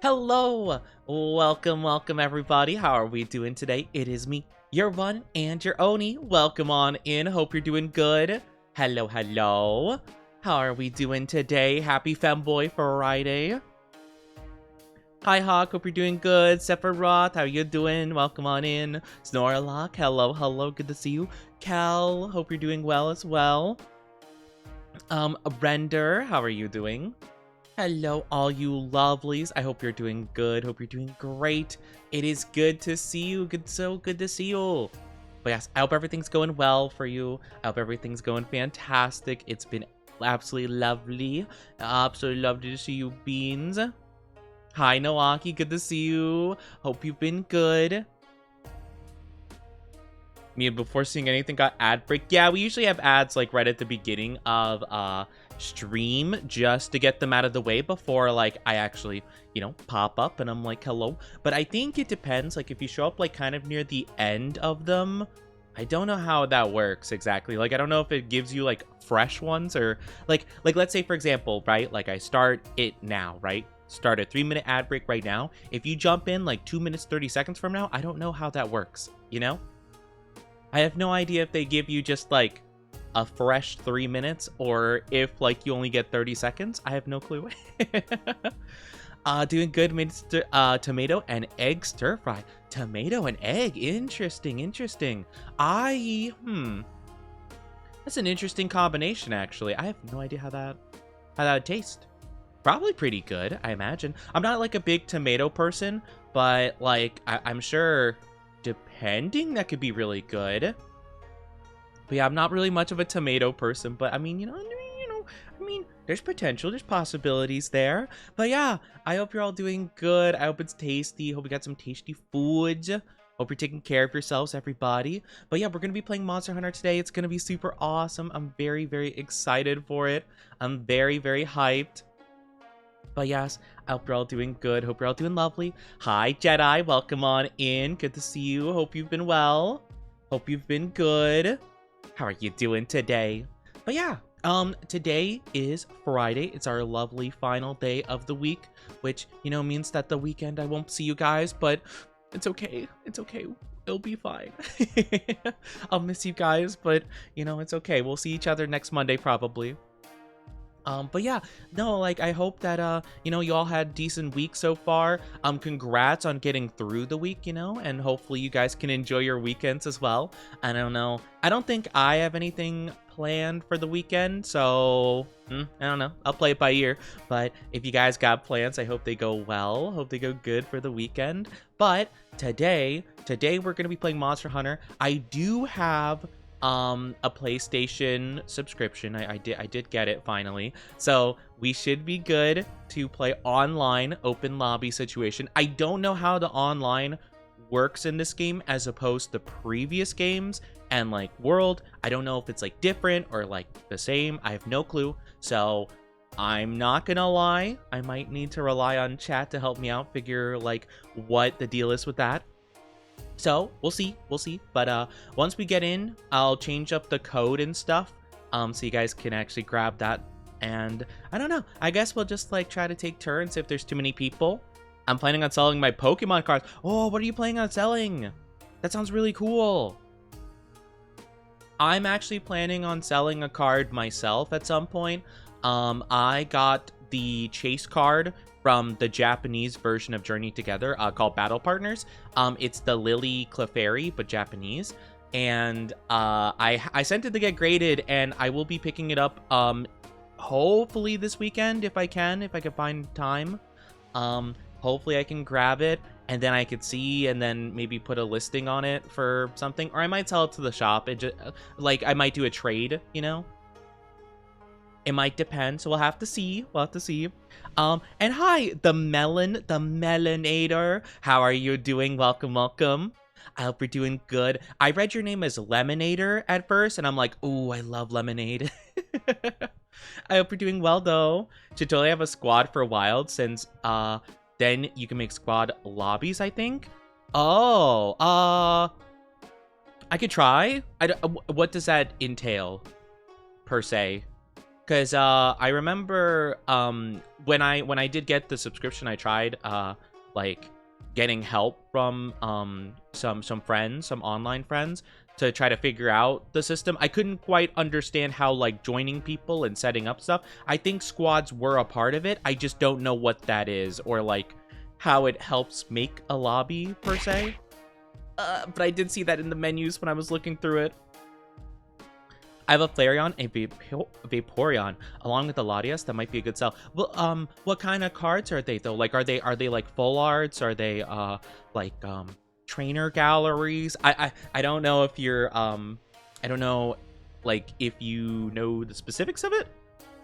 Hello! Welcome everybody. How are we doing today? It is me, your one and your Oni. Welcome on in. Hope you're doing good. Hello. How are we doing today? Happy Femboy Friday. Hi Hawk, hope you're doing good. Sephiroth, how you doing? Welcome on in. Snorlock, hello, good to see you. Cal, hope you're doing well as well. Render, how are you doing? Hello, all you lovelies. I hope you're doing good. Hope you're doing great. It is good to see you. So good to see you. But yes, I hope everything's going well for you. I hope everything's going fantastic. It's been absolutely lovely. Absolutely lovely to see you, Beans. Hi, Noaki. Good to see you. Hope you've been good. Me, before seeing anything, got ad break. Yeah, we usually have ads like right at the beginning of stream just to get them out of the way before like I actually, pop up and I'm like, hello. But I think it depends. Like if you show up like kind of near the end of them, I don't know how that works exactly. Like I don't know if it gives you like fresh ones or like let's say for example, right? Like I start it now, right? Start a 3-minute ad break right now. If you jump in like 2 minutes 30 seconds from now, I don't know how that works, I have no idea if they give you just like a fresh 3 minutes or if like you only get 30 seconds. I have no clue. Doing good. Made tomato and egg stir fry. Tomato and egg. Interesting. That's an interesting combination actually. I have no idea how that would taste. Probably pretty good, I imagine. I'm not like a big tomato person, but like I'm sure depending that could be really good. But yeah, I'm not really much of a tomato person, but I mean, there's potential, there's possibilities there. But yeah, I hope you're all doing good. I hope it's tasty. Hope you got some tasty foods. Hope you're taking care of yourselves, everybody. But yeah, we're gonna be playing Monster Hunter today. It's gonna be super awesome. I'm very excited for it. I'm very hyped. But yes, I hope you're all doing good. Hope you're all doing lovely. Hi, Jedi. Welcome on in. Good to see you. Hope you've been well. Hope you've been good. How are you doing today? But yeah, today is Friday. It's our lovely final day of the week, which, means that the weekend I won't see you guys, but it's okay. It's okay. It'll be fine. I'll miss you guys, but, it's okay. We'll see each other next Monday, probably. But yeah, no, like I hope that you all had decent week so far. Congrats on getting through the week, and hopefully you guys can enjoy your weekends as well. I don't know. I don't think I have anything planned for the weekend, so I don't know. I'll play it by ear. But if you guys got plans, I hope they go well. Hope they go good for the weekend. But today we're gonna be playing Monster Hunter. I do have a PlayStation subscription. I did get it finally, so we should be good to play online open lobby situation. I don't know how the online works in this game as opposed to previous games and like World. I don't know if it's like different or like the same. I have no clue, so I'm not gonna lie, I might need to rely on chat to help me out figure like what the deal is with that. So we'll see. But once we get in, I'll change up the code and stuff, so you guys can actually grab that. And I don't know, I guess we'll just like try to take turns if there's too many people. I'm planning on selling my Pokemon cards. Oh, what are you planning on selling? That sounds really cool. I'm actually planning on selling a card myself at some point. I got the chase card from the Japanese version of Journey Together, called Battle Partners. It's the Lily Clefairy, but Japanese. And I sent it to get graded, and I will be picking it up hopefully this weekend if I can find time. Hopefully I can grab it, and then I could see, and then maybe put a listing on it for something. Or I might sell it to the shop. It just, like, I might do a trade, It might depend, so we'll have to see. And hi, the Melanator. How are you doing? Welcome. I hope you're doing good. I read your name as Lemonator at first, and I'm like, ooh, I love lemonade. I hope you're doing well, though. Should totally have a squad for Wild, since then you can make squad lobbies, I think. Oh, I could try. What does that entail, per se? Because I remember when I did get the subscription, I tried like getting help from some friends, some online friends, to try to figure out the system. I couldn't quite understand how like joining people and setting up stuff. I think squads were a part of it. I just don't know what that is, or like how it helps make a lobby per se. But I did see that in the menus when I was looking through it. I have a Flareon, a Vaporeon, along with the Latias. That might be a good sell. Well, what kind of cards are they though? Like, are they like full arts? Are they like trainer galleries? I don't know if you're I don't know like if you know the specifics of it,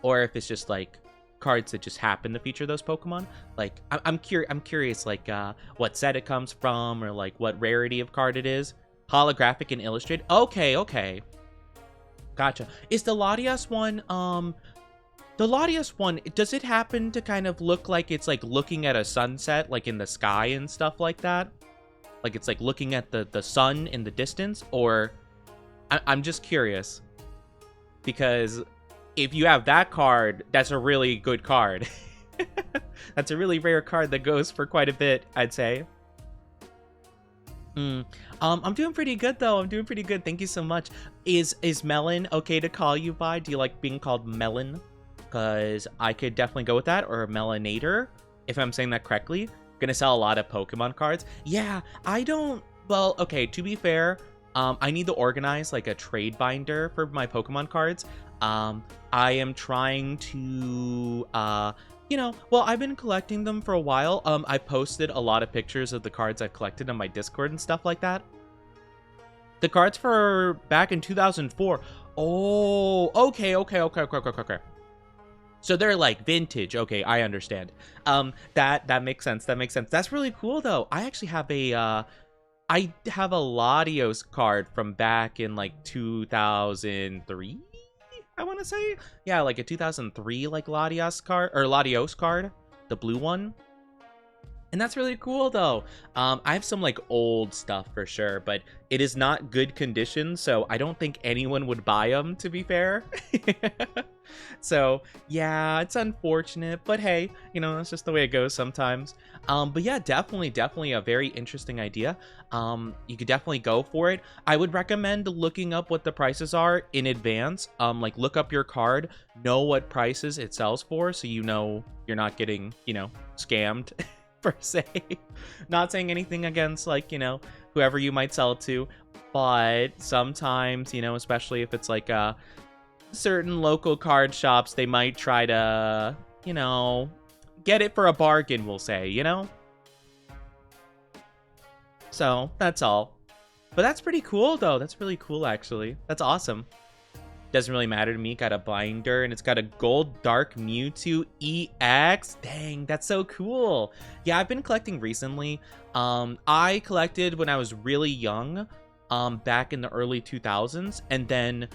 or if it's just like cards that just happen to feature those Pokemon. Like, I'm curious like what set it comes from, or like what rarity of card it is. Holographic and illustrated. Okay. Gotcha. Is the Latias one, does it happen to kind of look like it's like looking at a sunset, like in the sky and stuff like that? Like it's like looking at the sun in the distance? Or, I'm just curious. Because if you have that card, that's a really good card. That's a really rare card that goes for quite a bit, I'd say. I'm doing pretty good though. I'm doing pretty good. Thank you so much. Is Melon okay to call you by? Do you like being called Melon? Because I could definitely go with that, or Melanator, if I'm saying that correctly. Gonna sell a lot of Pokemon cards. Yeah, I don't. Well, okay. To be fair, I need to organize like a trade binder for my Pokemon cards. I am trying to you know, well, I've been collecting them for a while. I posted a lot of pictures of the cards I've collected on my Discord and stuff like that. The cards for back in 2004. Oh, okay. So they're like vintage. Okay, I understand. That makes sense. That makes sense. That's really cool though. I actually have a Latios card from back in like 2003. I want to say, yeah, like a 2003 like Latios card, the blue one. And that's really cool though. I have some like old stuff for sure, but it is not good condition, so I don't think anyone would buy them, to be fair. So yeah, it's unfortunate, but hey, you know, that's just the way it goes sometimes. But yeah, definitely a very interesting idea. You could definitely go for it. I would recommend looking up what the prices are in advance. Like look up your card, know what prices it sells for, so you know you're not getting, you know, scammed. Per se. Not saying anything against like, you know, whoever you might sell it to, but sometimes, you know, especially if it's like certain local card shops, they might try to, you know, get it for a bargain, we'll say, you know. So that's all. But that's pretty cool though. That's really cool actually. That's awesome. Doesn't really matter to me. Got a binder, and it's got a gold dark Mewtwo EX. Dang, that's so cool. Yeah, I've been collecting recently. I collected when I was really young, back in the early 2000s, and then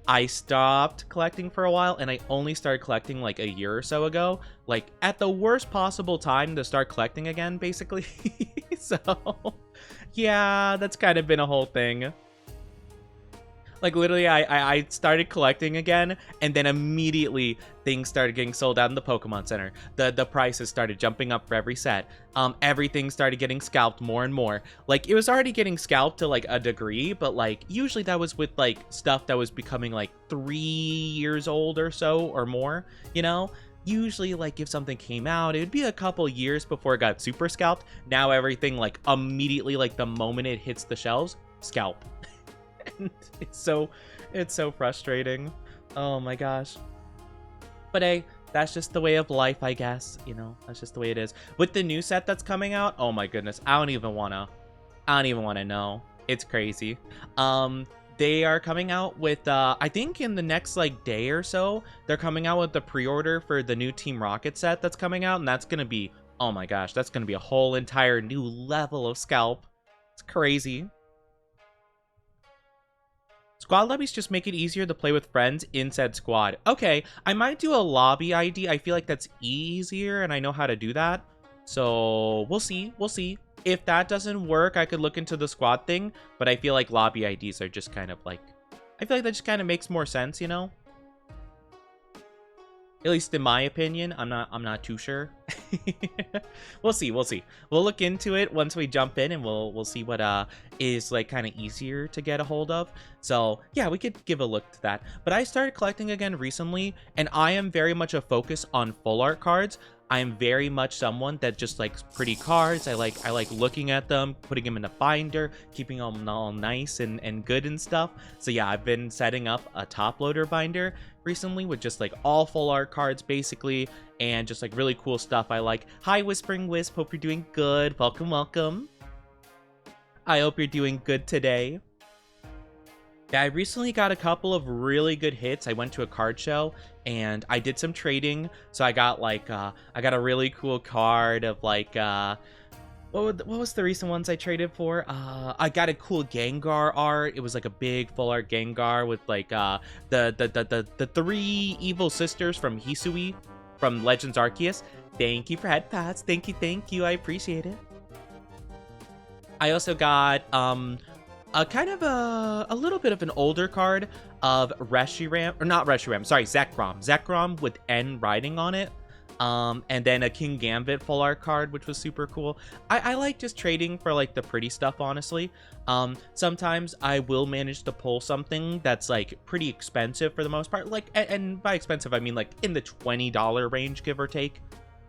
I stopped collecting for a while, and I only started collecting like a year or so ago, like at the worst possible time to start collecting again, basically. So yeah, that's kind of been a whole thing. Like, literally, I started collecting again, and then immediately things started getting sold out in the Pokemon Center. The prices started jumping up for every set. Everything started getting scalped more and more. Like, it was already getting scalped to, like, a degree, but, like, usually that was with, like, stuff that was becoming, like, 3 years old or so, or more, you know? Usually, like, if something came out, it would be a couple years before it got super scalped. Now everything, like, immediately, like, the moment it hits the shelves, scalp. And it's so frustrating. Oh my gosh. But hey, that's just the way of life, I guess. You know, that's just the way it is. With the new set that's coming out, oh my goodness, I don't even wanna know. It's crazy. They are coming out with I think in the next like day or so, they're coming out with the pre-order for the new Team Rocket set that's coming out, and that's gonna be, oh my gosh, that's gonna be a whole entire new level of scalp. It's crazy. Squad lobbies just make it easier to play with friends in said squad. Okay, I might do a lobby ID. I feel like that's easier, and I know how to do that. So, we'll see. We'll see. If that doesn't work, I could look into the squad thing. But I feel like lobby IDs are just kind of like... I feel like that just kind of makes more sense, you know? At least in my opinion, I'm not too sure. We'll see, we'll see. We'll look into it once we jump in, and we'll see what is like kind of easier to get a hold of. So yeah, we could give a look to that. But I started collecting again recently, and I am very much a focus on full art cards. I am very much someone that just likes pretty cards. I like looking at them, putting them in a binder, keeping them all nice and good and stuff. So yeah, I've been setting up a top loader binder recently with just like all full art cards basically, and just like really cool stuff I like. Hi Whispering Wisp, hope you're doing good. Welcome, welcome. I hope you're doing good today. Yeah, I recently got a couple of really good hits. I went to a card show and I did some trading. So I got like I got a really cool card of like what was the recent ones I traded for? I got a cool Gengar art. It was like a big full art Gengar with like the three evil sisters from Hisui from Legends Arceus. Thank you for head pats. Thank you. I appreciate it. I also got a kind of a little bit of an older card of Reshiram, or not Reshiram, sorry, Zekrom with N writing on it. And then a King Gambit full art card, which was super cool. I like just trading for like the pretty stuff, honestly. Sometimes I will manage to pull something that's like pretty expensive for the most part. Like, and by expensive, I mean like in the $20 range, give or take.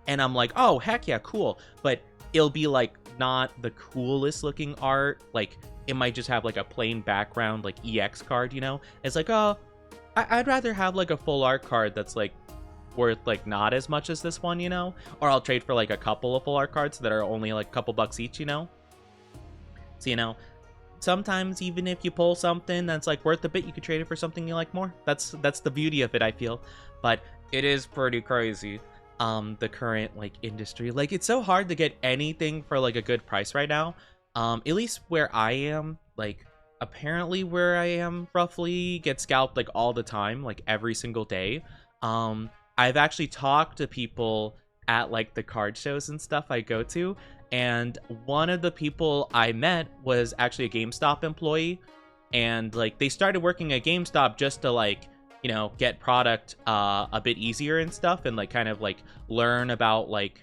And I'm like, oh, heck yeah, cool. But it'll be like not the coolest looking art. Like, it might just have like a plain background, like EX card, you know? It's like, oh, I'd rather have like a full art card that's like worth like not as much as this one, you know? Or I'll trade for like a couple of full art cards that are only like a couple bucks each, you know? So, you know, sometimes even if you pull something that's like worth a bit, you could trade it for something you like more. That's the beauty of it, I feel. But it is pretty crazy. The current like industry, like it's so hard to get anything for like a good price right now. At least where I am, like apparently where I am roughly gets scalped like all the time, like every single day. I've actually talked to people at like the card shows and stuff I go to, and one of the people I met was actually a GameStop employee, and like they started working at GameStop just to like, you know, get product a bit easier and stuff, and like kind of like learn about like,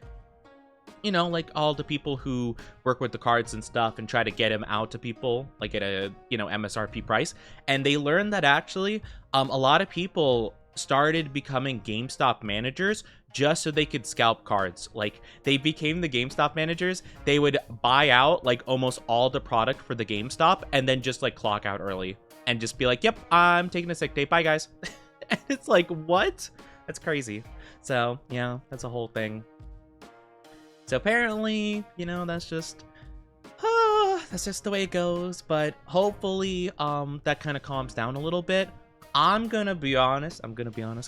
you know, like all the people who work with the cards and stuff, and try to get them out to people like at a, you know, MSRP price. And they learned that actually a lot of people started becoming GameStop managers just so they could scalp cards. Like they became the GameStop managers. They would buy out like almost all the product for the GameStop and then just like clock out early and just be like, yep, I'm taking a sick day, bye guys. And it's like, what? That's crazy. So yeah, that's a whole thing. So apparently, you know, that's just the way it goes. But hopefully that kind of calms down a little bit. I'm gonna be honest,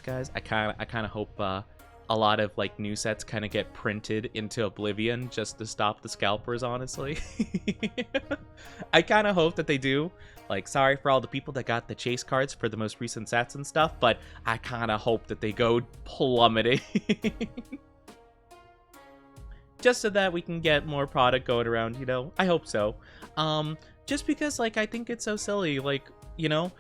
guys. I kind of hope a lot of like new sets kind of get printed into oblivion just to stop the scalpers, honestly. I kind of hope that they do. Like, sorry for all the people that got the chase cards for the most recent sets and stuff, but I kind of hope that they go plummeting. Just so that we can get more product going around, you know? I hope so. Just because, like, I think it's so silly. Like, you know,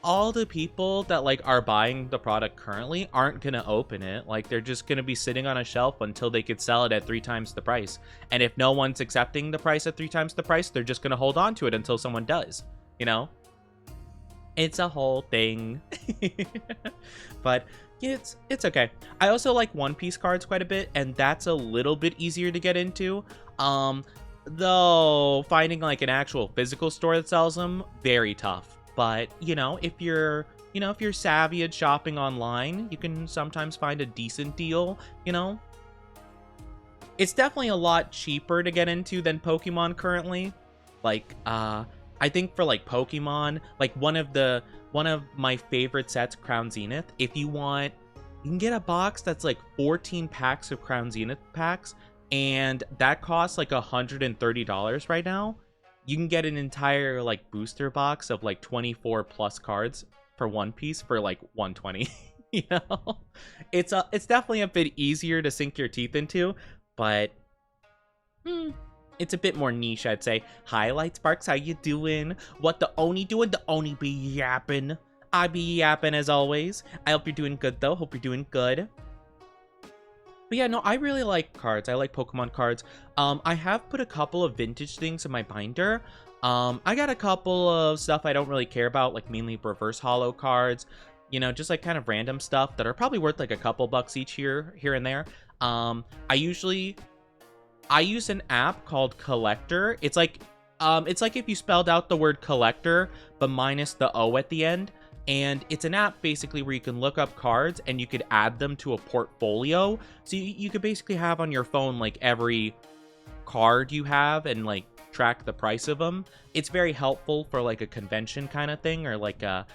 all the people that, like, are buying the product currently aren't gonna open it. Like, they're just gonna be sitting on a shelf until they could sell it at 3 times the price. And if no one's accepting the price at 3 times the price, they're just gonna hold on to it until someone does, you know? It's a whole thing. But it's okay. I also like One Piece cards quite a bit, and that's a little bit easier to get into. Though finding like an actual physical store that sells them, very tough. But you know, if you're savvy at shopping online, you can sometimes find a decent deal, you know. It's definitely a lot cheaper to get into than Pokemon currently. Like I think for like Pokemon, like one of my favorite sets, Crown Zenith, if you want, you can get a box that's like 14 packs of Crown Zenith packs, and that costs like $130 right now. You can get an entire like booster box of like 24 plus cards for One Piece for like $120. You know, it's definitely a bit easier to sink your teeth into, but it's a bit more niche, I'd say. Hi, Light Sparks, how you doing? What the Oni doing? The Oni be yapping. I be yapping as always. I hope you're doing good though. Hope you're doing good. But yeah, no, I really like cards. I like Pokemon cards. I have put a couple of vintage things in my binder. I got a couple of stuff I don't really care about, like mainly reverse holo cards. You know, just like kind of random stuff that are probably worth like a couple bucks each here and there. I use an app called Collector. It's like if you spelled out the word collector, but minus the O at the end. And it's an app basically where you can look up cards and you could add them to a portfolio. So you could basically have on your phone like every card you have and like track the price of them. It's very helpful for like a convention kind of thing or like a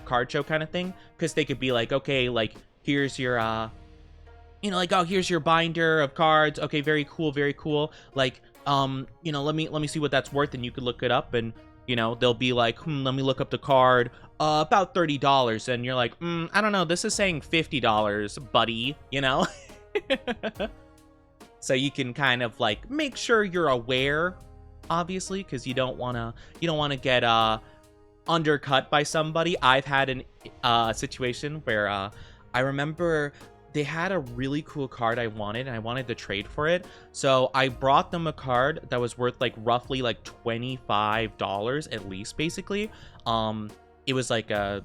card show kind of thing, because they could be like, okay, like here's your like, oh, here's your binder of cards. Okay, very cool. Like, let me see what that's worth, and you could look it up, and they'll be like, let me look up the card, about $30, and you're like, I don't know, this is saying $50, buddy, So you can kind of like make sure you're aware, obviously, because you don't want to get undercut by somebody. I've had a situation where I remember they had a really cool card I wanted, and I wanted to trade for it. So I brought them a card that was worth like roughly like $25 at least, basically. It was like a,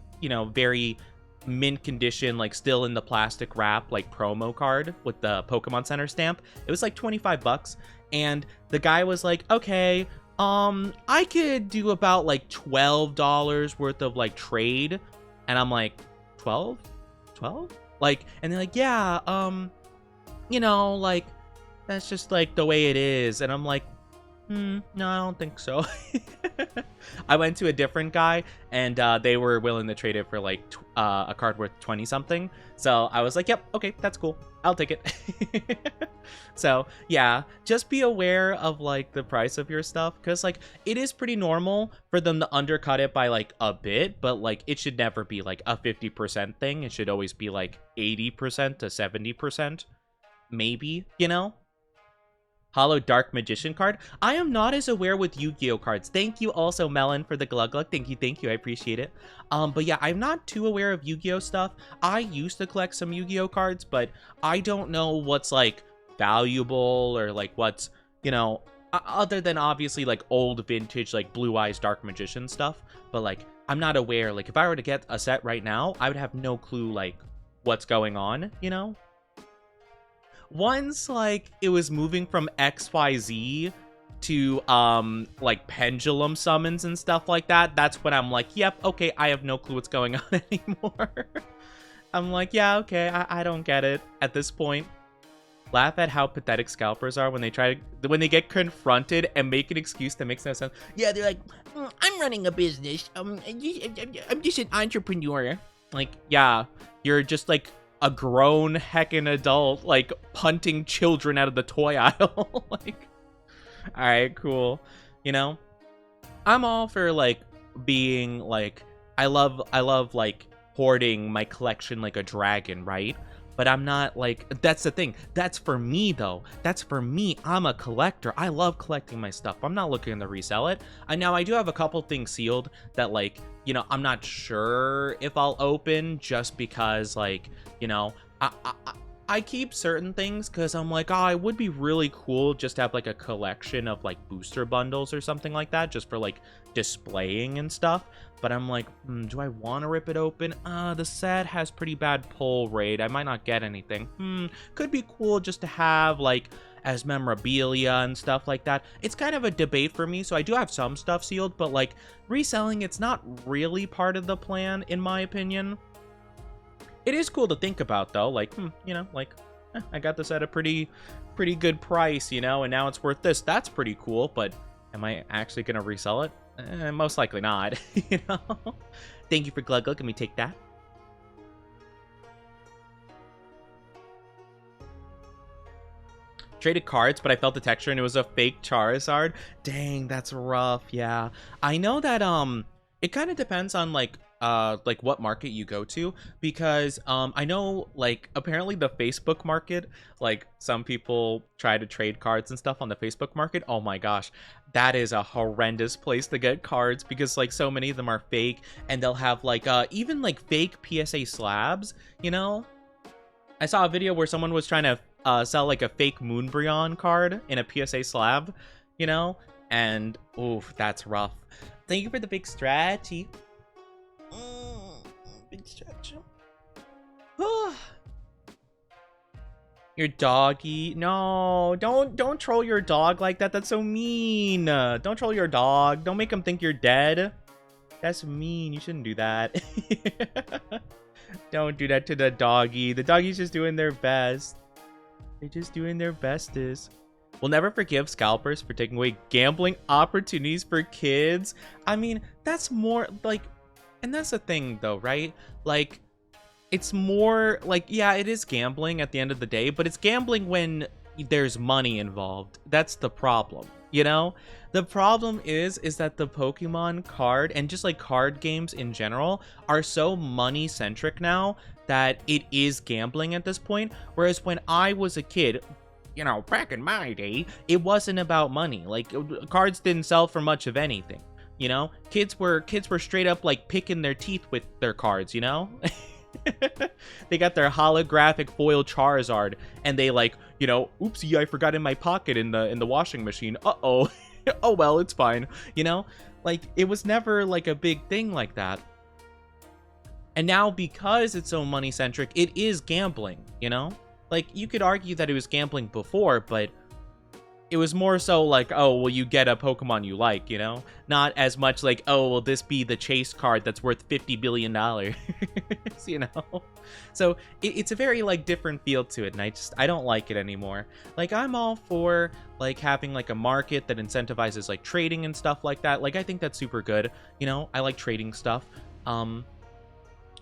very mint condition, like still in the plastic wrap, like promo card with the Pokemon Center stamp. It was like 25 bucks. And the guy was like, okay, I could do about like $12 worth of like trade. And I'm like, 12? Like, and they're like, yeah, like, that's just like the way it is. And I'm like, no, I don't think so. I went to a different guy, and they were willing to trade it for like a card worth 20 something. So I was like, yep, okay, that's cool, I'll take it. So yeah, just be aware of like the price of your stuff, because like it is pretty normal for them to undercut it by like a bit, but like it should never be like a 50% thing. It should always be like 80% to 70%, maybe, Hollow Dark Magician card. I am not as aware with Yu-Gi-Oh cards. Thank you also, Melon, for the glug glug. Thank you. I appreciate it. But yeah, I'm not too aware of Yu-Gi-Oh stuff. I used to collect some Yu-Gi-Oh cards, but I don't know what's like valuable or like what's, other than obviously like old vintage like Blue Eyes Dark Magician stuff. But like, I'm not aware. Like, if I were to get a set right now, I would have no clue like what's going on, Once, like, it was moving from XYZ to, like, pendulum summons and stuff like that, that's when I'm like, yep, okay, I have no clue what's going on anymore. I'm like, yeah, okay, I don't get it at this point. Laugh at how pathetic scalpers are when they get confronted and make an excuse that makes no sense. Yeah, they're like, I'm running a business. I'm just an entrepreneur. Like, yeah, you're just, like, a grown heckin' adult, like, punting children out of the toy aisle. Like, all right, cool. I'm all for like being like, I love like hoarding my collection like a dragon, right? But I'm not like, that's the thing. That's for me though. That's for me. I'm a collector. I love collecting my stuff. I'm not looking to resell it. Now I do have a couple things sealed that like, I'm not sure if I'll open, just because like, I keep certain things because I'm like, oh, it would be really cool just to have like a collection of like booster bundles or something like that, just for like displaying and stuff. But I'm like, do I want to rip it open? The set has pretty bad pull rate. I might not get anything. Could be cool just to have like as memorabilia and stuff like that. It's kind of a debate for me, so I do have some stuff sealed, but like reselling, it's not really part of the plan in my opinion. It is cool to think about though, like, I got this at a pretty good price, and now it's worth this. That's pretty cool, but am I actually gonna resell it? Most likely not, Thank you for glug glug. Let me take that. Traded cards, but I felt the texture and it was a fake Charizard. Dang, that's rough. Yeah, I know that it kind of depends on like like what market you go to, because I know like apparently the Facebook market, like some people try to trade cards and stuff on the Facebook market. Oh my gosh, that is a horrendous place to get cards, because like so many of them are fake, and they'll have like even like fake PSA slabs, you know. I saw a video where someone was trying to sell like a fake Moonbryon card in a PSA slab, you know, and oof, that's rough. Thank you for the big stretchy. Big stretch. Your doggy. No, don't troll your dog like that. That's so mean. Don't troll your dog. Don't make him think you're dead. That's mean. You shouldn't do that. Don't do that to the doggy. The doggy's just doing their best. They're just doing their bestest. We'll never forgive scalpers for taking away gambling opportunities for kids. I mean, that's more like, and that's the thing though, right? Like, it's more like, yeah, it is gambling at the end of the day, but it's gambling when there's money involved. That's the problem, you know? The problem is that the Pokemon card and just like card games in general are so money centric now that it is gambling at this point. Whereas when I was a kid, you know, back in my day, it wasn't about money. Like, cards didn't sell for much of anything, you know? Kids were straight up like picking their teeth with their cards, you know? They got their holographic foil Charizard and they like, you know, oopsie, I forgot in my pocket in the washing machine. Uh-oh. Oh well, it's fine, you know? Like, it was never like a big thing like that. And now because it's so money centric, it is gambling, you know? Like, you could argue that it was gambling before, but it was more so like, oh, well, you get a Pokemon you like, you know? Not as much like, oh, will this be the chase card that's worth $50 billion, you know? So it's a very, like, different feel to it, and I don't like it anymore. Like, I'm all for, like, having, like, a market that incentivizes, like, trading and stuff like that. Like, I think that's super good, you know? I like trading stuff.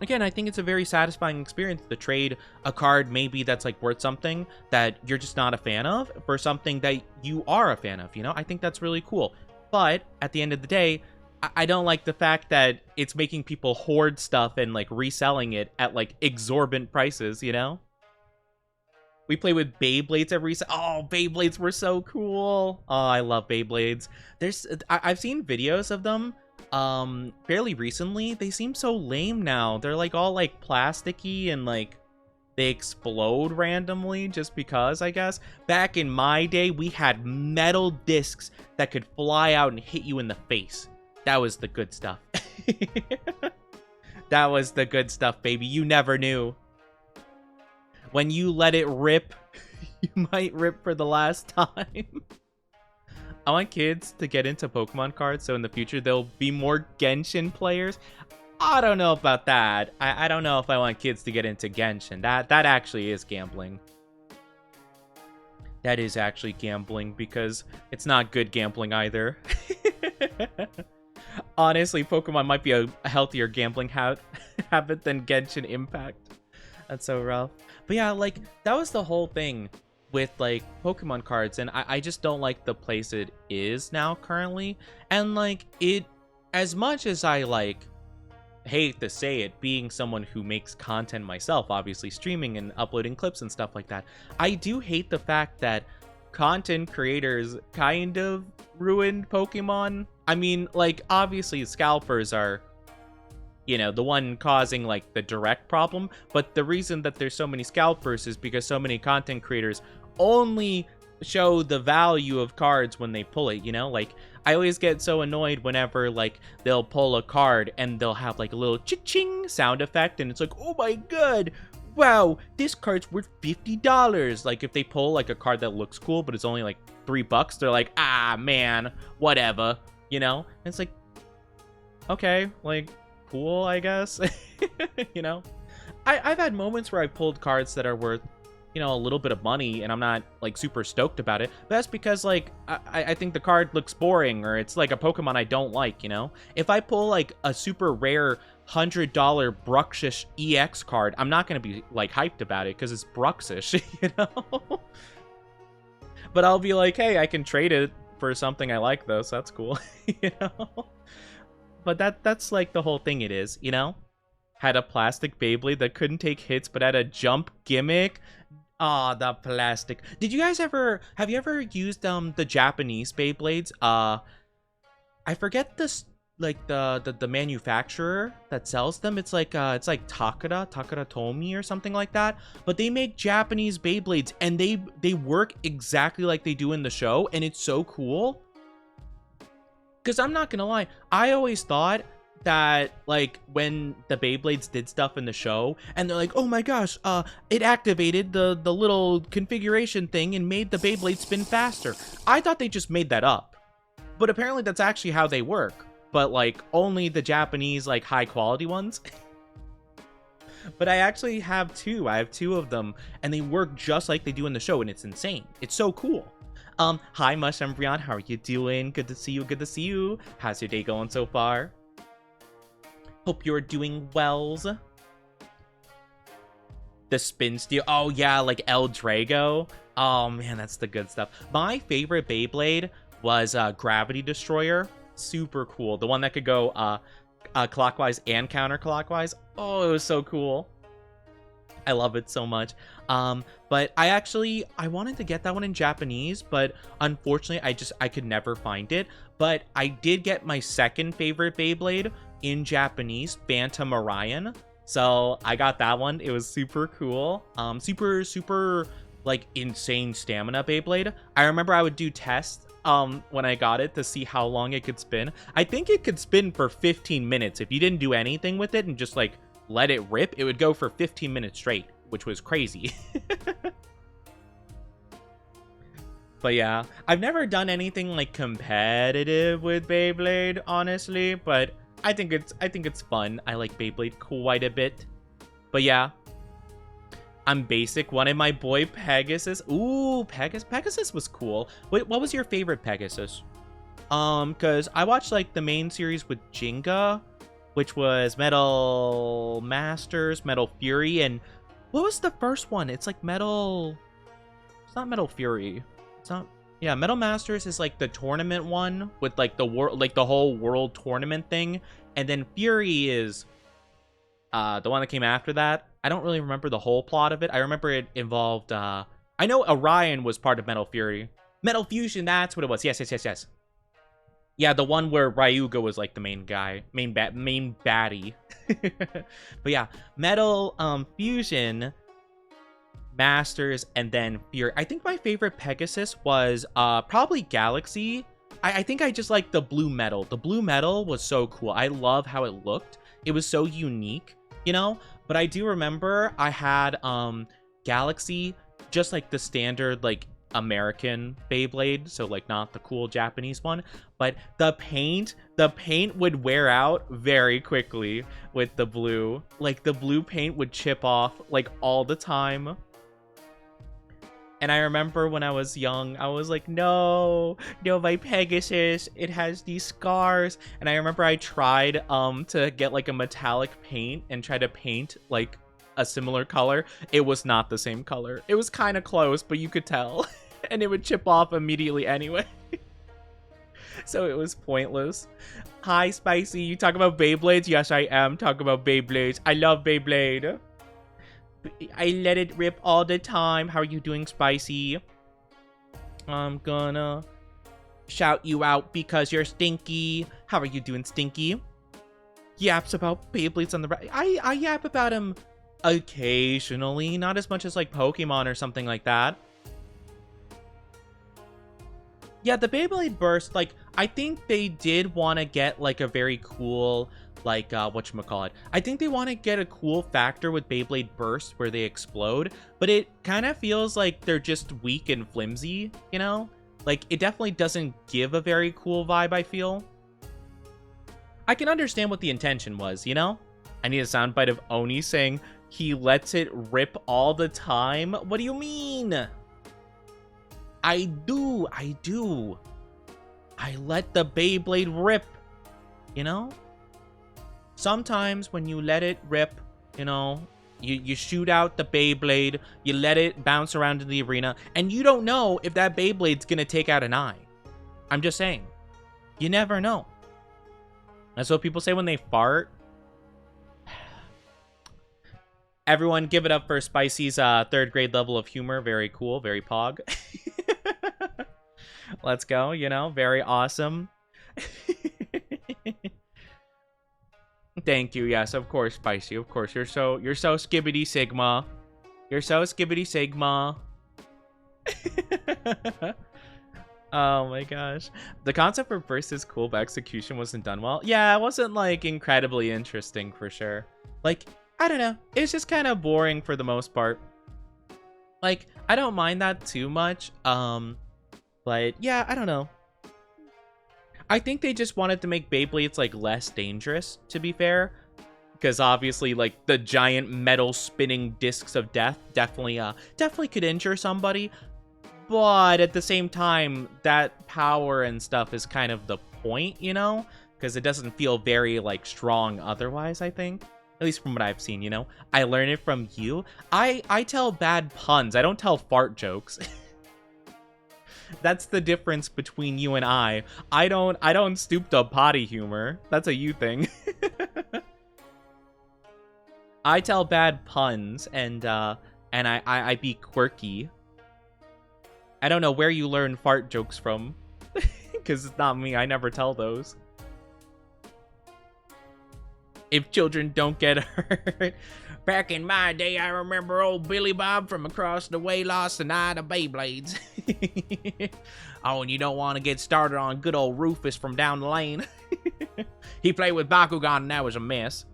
Again, I think it's a very satisfying experience to trade a card maybe that's like worth something that you're just not a fan of for something that you are a fan of, you know? I think that's really cool. But at the end of the day, I don't like the fact that it's making people hoard stuff and like reselling it at like exorbitant prices, you know? We play with Beyblades every... Oh, Beyblades were so cool. Oh, I love Beyblades. I've seen videos of them fairly recently. They seem so lame now. They're like all like plasticky and like they explode randomly just because, I guess. Back in my day, we had metal discs that could fly out and hit you in the face. That was the good stuff. That was the good stuff, baby. You never knew. When you let it rip, you might rip for the last time. I want kids to get into Pokemon cards, so in the future there'll be more Genshin players. I don't know about that. I don't know if I want kids to get into Genshin. That actually is gambling. That is actually gambling, because it's not good gambling either. Honestly, Pokemon might be a healthier gambling habit than Genshin Impact. That's so rough. But yeah, like, that was the whole thing with like Pokemon cards, and I just don't like the place it is now currently. And like, it, as much as I like hate to say it, being someone who makes content myself, obviously streaming and uploading clips and stuff like that, I do hate the fact that content creators kind of ruined Pokemon. I mean, like, obviously scalpers are, you know, the one causing like the direct problem, but the reason that there's so many scalpers is because so many content creators only show the value of cards when they pull it, you know? Like, I always get so annoyed whenever like they'll pull a card and they'll have like a little cha-ching sound effect, and it's like, oh my god, wow, this card's worth $50. Like, if they pull like a card that looks cool but it's only like $3, they're like, ah man, whatever, you know? And it's like, okay, like, cool, I guess. You know, I've had moments where I pulled cards that are worth, you know, a little bit of money, and I'm not like super stoked about it, but that's because like I think the card looks boring, or it's like a Pokemon I don't like, you know? If I pull like a super rare $100 Bruxish EX card, I'm not gonna be like hyped about it because it's Bruxish, you know? But I'll be like, hey, I can trade it for something I like though, so that's cool. You know? but that's like the whole thing it is, you know? Had a plastic Beyblade that couldn't take hits but had a jump gimmick. Ah, the plastic. Did you guys ever have you ever used the Japanese Beyblades? I forget this, like the manufacturer that sells them. It's like Takara Tomy or something like that. But they make Japanese Beyblades and they work exactly like they do in the show, and it's so cool. Cause I'm not gonna lie, I always thought that like when the Beyblades did stuff in the show and they're like, oh my gosh, it activated the little configuration thing and made the Beyblade spin faster. I thought they just made that up, but apparently that's actually how they work, but like only the Japanese like high quality ones. But I actually have two. I have two of them and they work just like they do in the show, and it's insane. It's so cool. Hi Mushroom Brian, how are you doing? Good to see you, good to see you. How's your day going so far? Hope you're doing wells. The spin steel. Oh yeah, like El Drago. Oh man, that's the good stuff. My favorite Beyblade was Gravity Destroyer. Super cool. The one that could go clockwise and counterclockwise. Oh, it was so cool. I love it so much. But I wanted to get that one in Japanese, but unfortunately I could never find it. But I did get my second favorite Beyblade in Japanese, Phantom Orion. So I got that one. It was super cool. Super like insane stamina Beyblade. I remember I would do tests when I got it to see how long it could spin. I think it could spin for 15 minutes. If you didn't do anything with it and just like let it rip, it would go for 15 minutes straight, which was crazy. But yeah, I've never done anything like competitive with Beyblade, honestly, but I think it's fun. I like Beyblade quite a bit. But yeah, I'm basic. Wanted my boy Pegasus. Ooh, Pegasus was cool. Wait, what was your favorite Pegasus? Because I watched like the main series with Jenga, which was Metal Masters, Metal Fury, and what was the first one? It's like Metal... It's not Metal Fury. It's not... Yeah, Metal Masters is like the tournament one with like the world, like the whole world tournament thing, and then Fury is the one that came after that. I don't really remember the whole plot of it. I remember it involved... I know Orion was part of Metal Fury. Metal Fusion, that's what it was. Yes. Yeah, the one where Ryuga was like the main guy, main baddie. But yeah, Metal Fusion, Masters, and then Fury. I think my favorite Pegasus was probably Galaxy. I think I just like the blue metal. The blue metal was so cool. I love how it looked. It was so unique, you know? But I do remember I had Galaxy, just like the standard like American Beyblade, so like not the cool Japanese one, but the paint would wear out very quickly with the blue. Like the blue paint would chip off like all the time. And I remember when I was young, I was like, no, my Pegasus, it has these scars. And I remember I tried to get like a metallic paint and try to paint like a similar color. It was not the same color. It was kind of close, but you could tell. And it would chip off immediately anyway. So it was pointless. Hi, Spicy. You talk about Beyblades? Yes, I am talking about Beyblades. I love Beyblade. I let it rip all the time. How are you doing, Spicy? I'm gonna shout you out because you're Stinky. How are you doing, Stinky? Yaps about Beyblades on the right. I yap about him occasionally. Not as much as like Pokemon or something like that. Yeah, the Beyblade Burst, like, I think they did want to get, like, a very cool, like, whatchamacallit. I think they want to get a cool factor with Beyblade Burst where they explode, but it kind of feels like they're just weak and flimsy, you know? Like, it definitely doesn't give a very cool vibe, I feel. I can understand what the intention was, you know? I need a soundbite of Oni saying he lets it rip all the time. What do you mean? I do. I let the Beyblade rip, you know? Sometimes when you let it rip, you know, you shoot out the Beyblade, you let it bounce around in the arena, and you don't know if that Beyblade's gonna take out an eye. I'm just saying. You never know. That's what people say when they fart. Everyone give it up for Spicy's 3rd grade level of humor. Very cool, very pog. Let's go, you know, very awesome. Thank you. Yes, of course, Spicy. Of course. You're so skibbity sigma. You're so skibbity sigma. Oh my gosh. The concept for first is cool, but execution wasn't done well. Yeah, it wasn't like incredibly interesting for sure. Like, I don't know. It's just kind of boring for the most part. Like, I don't mind that too much. But yeah, I don't know. I think they just wanted to make Beyblades like less dangerous, to be fair. Because obviously, like, the giant metal spinning discs of death definitely could injure somebody. But at the same time, that power and stuff is kind of the point, you know? Because it doesn't feel very, like, strong otherwise, I think. At least from what I've seen, you know? I learned it from you. I tell bad puns. I don't tell fart jokes. That's the difference between you and I. I don't stoop to potty humor. That's a you thing. I tell bad puns and I be quirky. I don't know where you learn fart jokes from. Because it's not me. I never tell those. If children don't get hurt. Back in my day, I remember old Billy Bob from across the way lost an eye to Beyblades. Oh, and you don't want to get started on good old Rufus from down the lane. He played with Bakugan and that was a mess.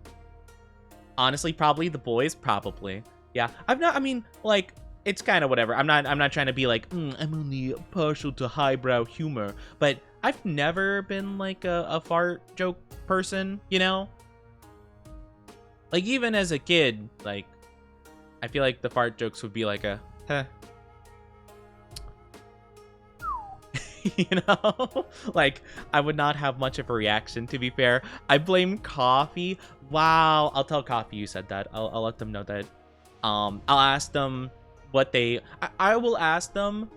Honestly, probably the boys, probably. Yeah, I mean, like, it's kind of whatever. I'm not trying to be like, I'm only partial to highbrow humor. But I've never been like a fart joke person, you know? Like, even as a kid, like, I feel like the fart jokes would be like a, huh. You know? Like, I would not have much of a reaction, to be fair. I blame Coffee. Wow. I'll tell Coffee you said that. I'll let them know that. I'll ask them what they... I will ask them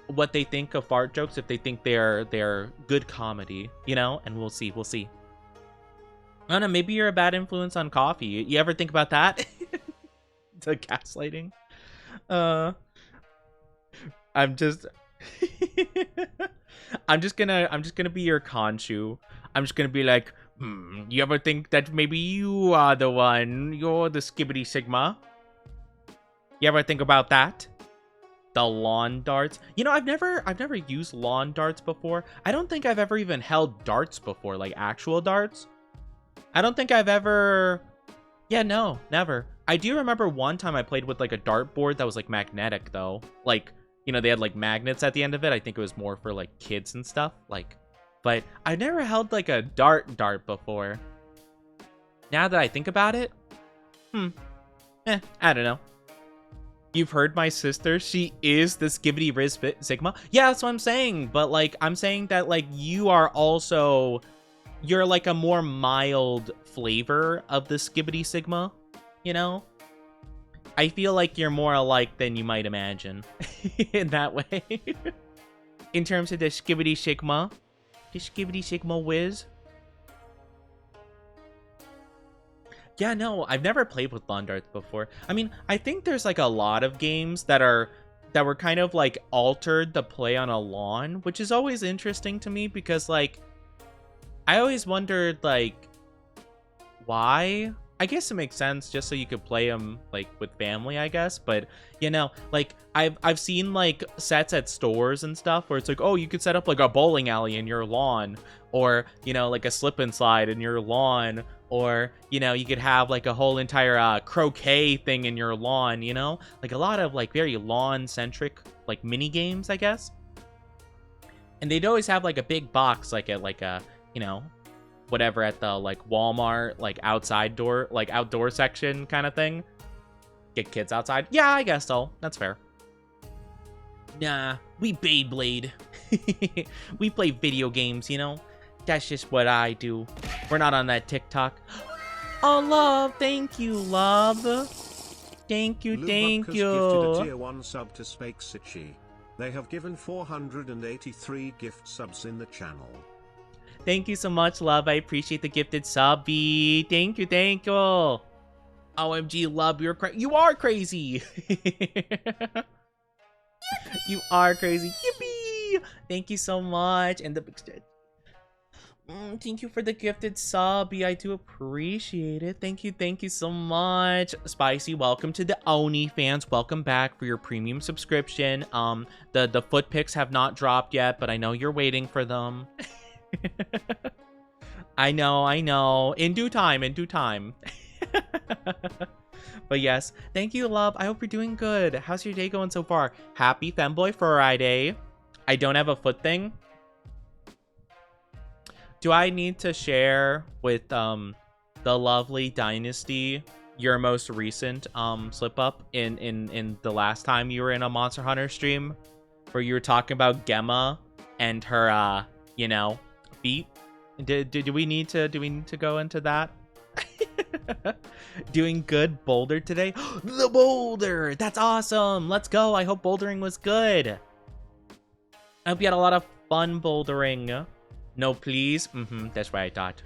what they think of fart jokes, if they think they're good comedy, you know? And we'll see. We'll see. I don't know, maybe you're a bad influence on Coffee. You ever think about that? The gaslighting. I'm just gonna be your Khonshu. I'm just gonna be like, you ever think that maybe you are the one? You're the skibbity sigma. You ever think about that? The lawn darts. You know, I've never used lawn darts before. I don't think I've ever even held darts before, like actual darts. I don't think I've ever... Yeah, no, never. I do remember one time I played with, like, a dartboard that was, like, magnetic, though. Like, you know, they had, like, magnets at the end of it. I think it was more for, like, kids and stuff. Like, but I've never held, like, a dart before. Now that I think about it, I don't know. You've heard my sister? She is the Skibbity Riz Sigma? Yeah, that's what I'm saying. But, like, I'm saying that, like, you are also... You're like a more mild flavor of the Skibbity Sigma, you know? I feel like you're more alike than you might imagine in that way. In terms of the Skibbity Sigma whiz. Yeah, no, I've never played with lawn darts before. I mean, I think there's like a lot of games that were kind of like altered to play on a lawn, which is always interesting to me because like I always wondered, like, why? I guess it makes sense just so you could play them, like, with family, I guess. But, you know, like, I've seen, like, sets at stores and stuff where it's like, oh, you could set up, like, a bowling alley in your lawn. Or, you know, like, a slip and slide in your lawn. Or, you know, you could have, like, a whole entire croquet thing in your lawn, you know? Like, a lot of, like, very lawn-centric, like, mini-games, I guess. And they'd always have, like, a big box, like a you know, whatever at the, like, Walmart, like, outdoor section kind of thing. Get kids outside. Yeah, I guess so. That's fair. Nah, we Beyblade. We play video games, you know? That's just what I do. We're not on that TikTok. Oh, love. Thank you, love. Thank you, thank you. Gifted a tier 1 sub to Spakesichi. They have given 483 gift subs in the channel. Thank you so much, love. I appreciate the gifted subby. Thank you, thank you. OMG, love, you are crazy. You are crazy. Yippee! Thank you so much. And the big stretch. Thank you for the gifted subby. I do appreciate it. Thank you so much. Spicy, welcome to the Oni fans. Welcome back for your premium subscription. The foot pics have not dropped yet, but I know you're waiting for them. I know. In due time. But yes, thank you, love. I hope you're doing good. How's your day going so far? Happy Femboy Friday. I don't have a foot thing. Do I need to share with the lovely Dynasty your most recent slip up in the last time you were in a Monster Hunter stream where you were talking about Gemma and her you know, feet? Do we need to go into that? Doing good boulder today? The boulder! That's awesome! Let's go! I hope bouldering was good. I hope you had a lot of fun bouldering. No, please? That's what I thought.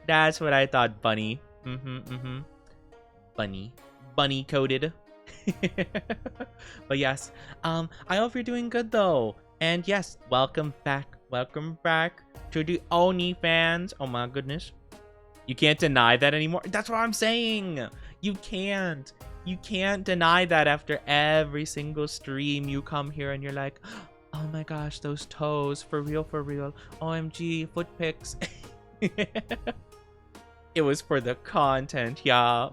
That's what I thought, bunny. Bunny coded. But yes, I hope you're doing good though. And yes, welcome back to the Oni fans. Oh my goodness. You can't deny that anymore. That's what I'm saying. You can't deny that after every single stream you come here and you're like, oh my gosh, those toes, for real. OMG, foot pics. It was for the content, yeah.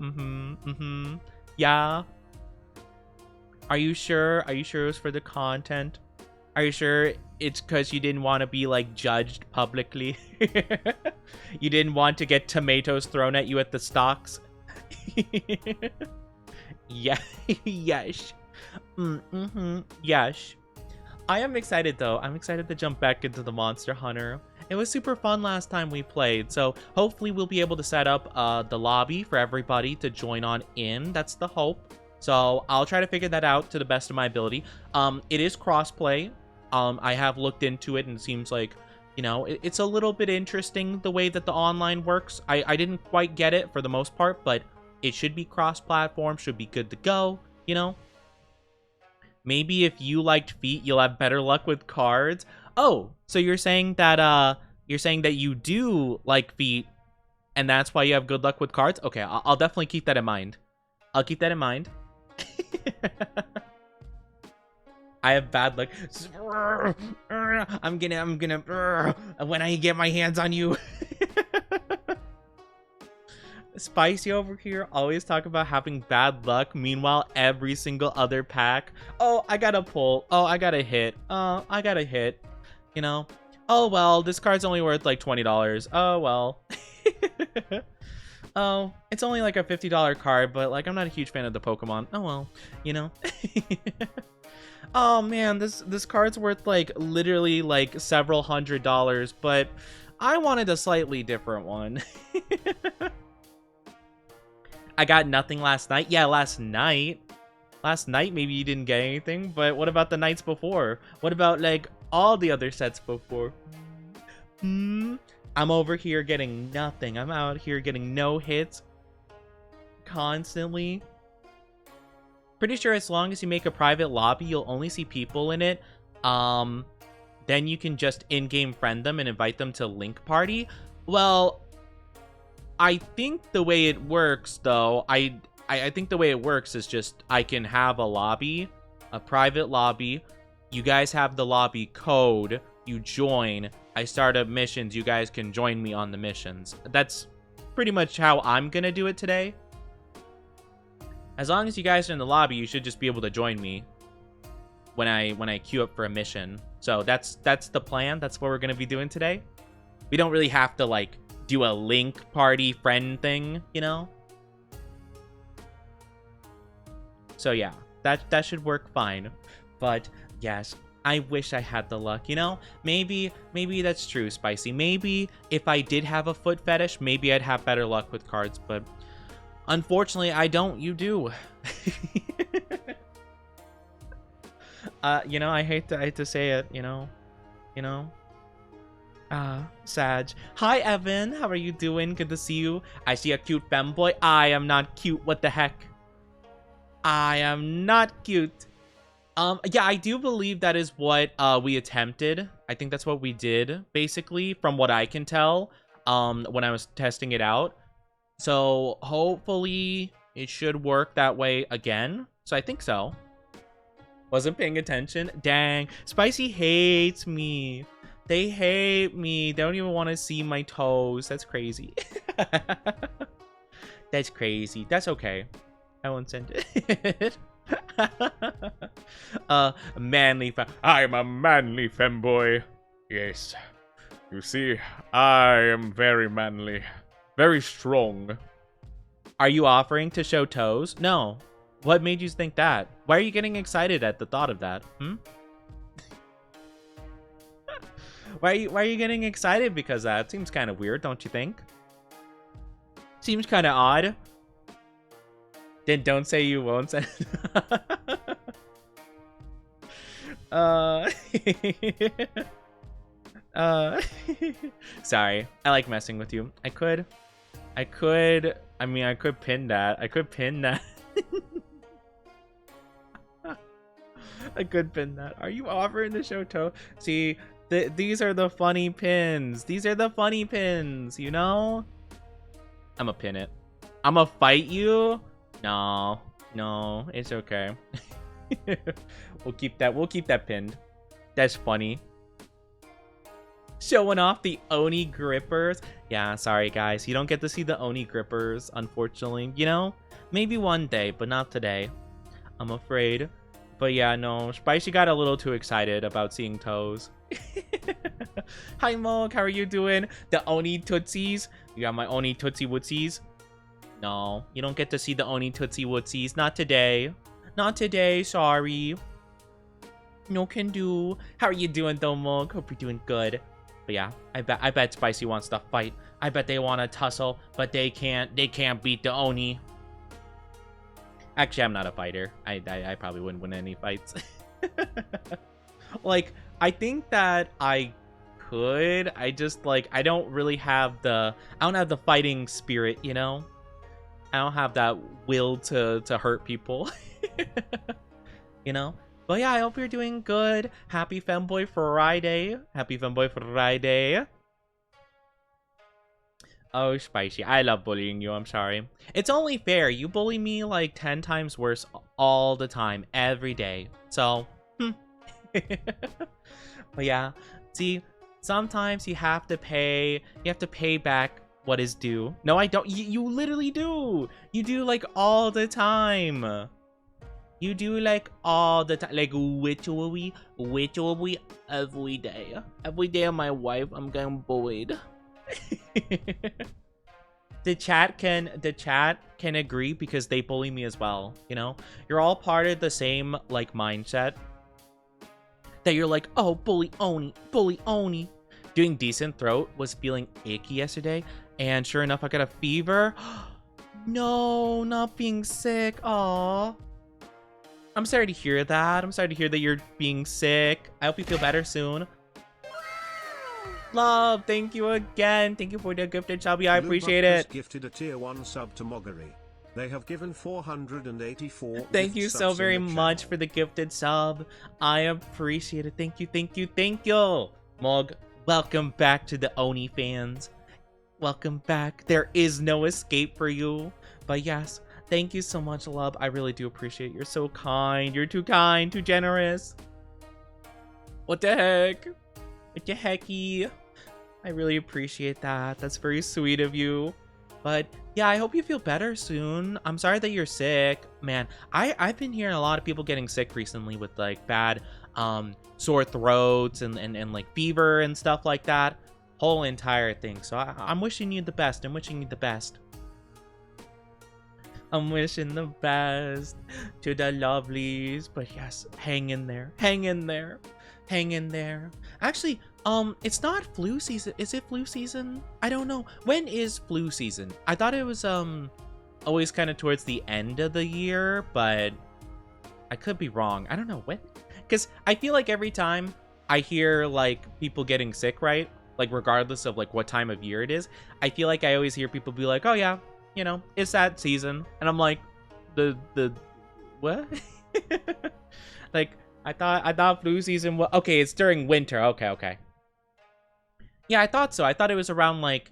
Yeah. Are you sure? Are you sure it was for the content? Are you sure it's because you didn't want to be, like, judged publicly? You didn't want to get tomatoes thrown at you at the stocks? Yeah. Yes. Yes. I am excited, though. I'm excited to jump back into the Monster Hunter. It was super fun last time we played, so hopefully we'll be able to set up the lobby for everybody to join on in. That's the hope. So I'll try to figure that out to the best of my ability. It is crossplay. I have looked into it and it seems like, you know, it's a little bit interesting the way that the online works. I didn't quite get it for the most part, but it should be cross-platform, should be good to go, you know? Maybe if you liked feet, you'll have better luck with cards. Oh, so you're saying that you do like feet, and that's why you have good luck with cards? Okay, I'll definitely keep that in mind. I'll keep that in mind. I have bad luck. I'm gonna when I get my hands on you. Spicy over here always talk about having bad luck. Meanwhile, every single other pack. Oh, I got a pull. Oh, I got a hit. Oh, I got a hit. You know? Oh, well, this card's only worth like $20. Oh, well. Oh, it's only like a $50 card, but like I'm not a huge fan of the Pokemon. Oh, well, you know? Oh, man, this card's worth like literally like several $100s, but I wanted a slightly different one. I got nothing last night. Yeah, last night. Last night, maybe you didn't get anything, but what about the nights before? What about, like, all the other sets before? I'm over here getting nothing. I'm out here getting no hits. Constantly. Pretty sure as long as you make a private lobby, you'll only see people in it. Then you can just in-game friend them and invite them to Link Party. Well, I think the way it works, though, I think the way it works is just I can have a lobby, a private lobby. You guys have the lobby code. You join. I start up missions. You guys can join me on the missions. That's pretty much how I'm going to do it today. As long as you guys are in the lobby, you should just be able to join me when I queue up for a mission. So that's the plan. That's what we're going to be doing today. We don't really have to, like, do a Link Party friend thing, you know? So yeah, that should work fine. But yes, I wish I had the luck, you know? Maybe that's true, Spicy. Maybe if I did have a foot fetish, maybe I'd have better luck with cards, but unfortunately I don't. You do. You know, I hate to say it, you know? Sag. Hi, Evan. How are you doing? Good to see you. I see a cute femboy. I am not cute. What the heck? I am not cute. Yeah, I do believe that is what we attempted. I think that's what we did, basically, from what I can tell, when I was testing it out. So hopefully it should work that way again. So I think so. Wasn't paying attention. Dang. Spicy hates me. They hate me. They don't even want to see my toes. That's crazy. That's crazy. That's okay. I won't send it. Manly I'm a manly femboy. Yes. You see, I am very manly. Very strong. Are you offering to show toes? No. What made you think that? Why are you getting excited at the thought of that? Why are you getting excited because that seems kind of weird, don't you think? Seems kind of odd. Then don't say you won't say. Sorry. I like messing with you. I could pin that. I could pin that. I could pin that. Are you offering to show toe? See, these are the funny pins. These are the funny pins, you know? I'ma pin it. I'ma fight you? No, it's okay. We'll keep that pinned. That's funny. Showing off the Oni grippers. Yeah, sorry guys. You don't get to see the Oni grippers, unfortunately. You know? Maybe one day, but not today. I'm afraid. But yeah, no. Spicy got a little too excited about seeing toes. Hi Mog, how are you doing? The Oni Tootsies. You got my Oni Tootsie Wootsies. No, you don't get to see the Oni Tootsie Wootsies. Not today. Not today, sorry. No can do. How are you doing though, Mog? Hope you're doing good. But yeah, I bet Spicy wants to fight. I bet they want to tussle, but they can't beat the Oni. Actually, I'm not a fighter. I probably wouldn't win any fights. Like, I think that I could. I just, like, I don't have the fighting spirit, you know? I don't have that will to hurt people. You know? But yeah, I hope you're doing good. Happy Femboy Friday. Happy Femboy Friday. Oh, Spicy. I love bullying you. I'm sorry. It's only fair. You bully me like 10 times worse all the time, every day. So, but yeah. See, sometimes you have to pay back what is due. No, I don't. You literally do. You do like all the time. You do like all the time. Like literally every day. Every day of my life, I'm getting bullied. The chat can agree because they bully me as well, you know? You're all part of the same like mindset that you're like, oh, bully Oni. Doing decent throat, was feeling achy yesterday, and sure enough I got a fever. No, not being sick. Aw. I'm sorry to hear that. I'm sorry to hear that you're being sick. I hope you feel better soon. Love, thank you again. Thank you for the gifted chubby. I appreciate it. Gifted a tier 1 sub to Moggery. They have given 484. Thank you so very much for the gifted sub. I appreciate it. Thank you. Mog, welcome back to the Oni fans. Welcome back. There is no escape for you. But yes, thank you so much, love. I really do appreciate it. You're so kind. You're too kind, too generous. What the heck? What the hecky? I really appreciate that. That's very sweet of you. But yeah, I hope you feel better soon. I'm sorry that you're sick. Man, I've been hearing a lot of people getting sick recently with like bad sore throats and like fever and stuff like that. Whole entire thing. So I'm wishing you the best. I'm wishing the best to the lovelies. But yes, hang in there. Actually, it's not flu season. Is it flu season? I don't know. When is flu season? I thought it was always kind of towards the end of the year, but I could be wrong. I don't know when. Because I feel like every time I hear like people getting sick, right? like regardless of like what time of year it is. I feel like I always hear people be like, oh yeah, you know, it's that season. And I'm like, the what? Like, I thought flu season was okay, it's during winter. Okay. Yeah, I thought so. I thought it was around like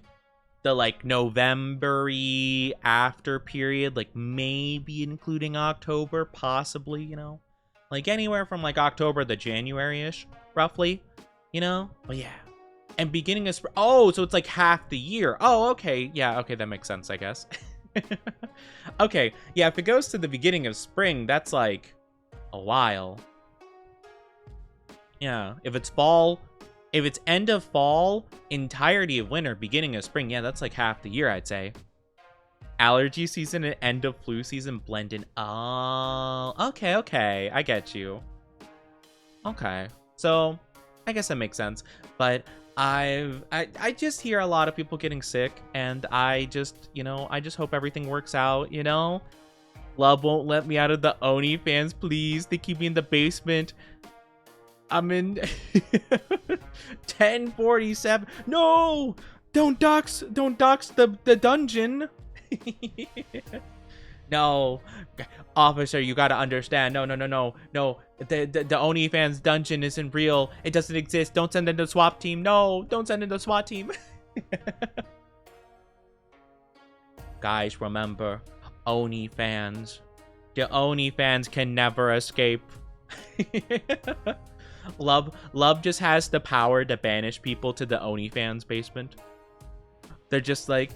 the like November-y after period, like maybe including October, possibly, you know, like anywhere from like October to January-ish, roughly, you know. But yeah, and beginning of spring. Oh, so it's like half the year. Oh, okay, yeah, okay, that makes sense, I guess. Okay, yeah, if it goes to the beginning of spring, that's like a while. Yeah, if it's fall. If it's end of fall, entirety of winter, beginning of spring, yeah, that's like half the year, I'd say. Allergy season and end of flu season blend in. Oh, okay, I get you. Okay, so I guess that makes sense. But I just hear a lot of people getting sick, and I just, you know, I just hope everything works out, you know? Love won't let me out of the Oni fans, please. They keep me in the basement. I'm in 1047. No! Don't dox the dungeon. No. Officer, you gotta understand. No. The OnlyFans dungeon isn't real. It doesn't exist. Don't send in the SWAT team. No, don't send in the SWAT team. Guys, remember, OnlyFans. The OnlyFans can never escape. Love just has the power to banish people to the OnlyFans basement. They're just like,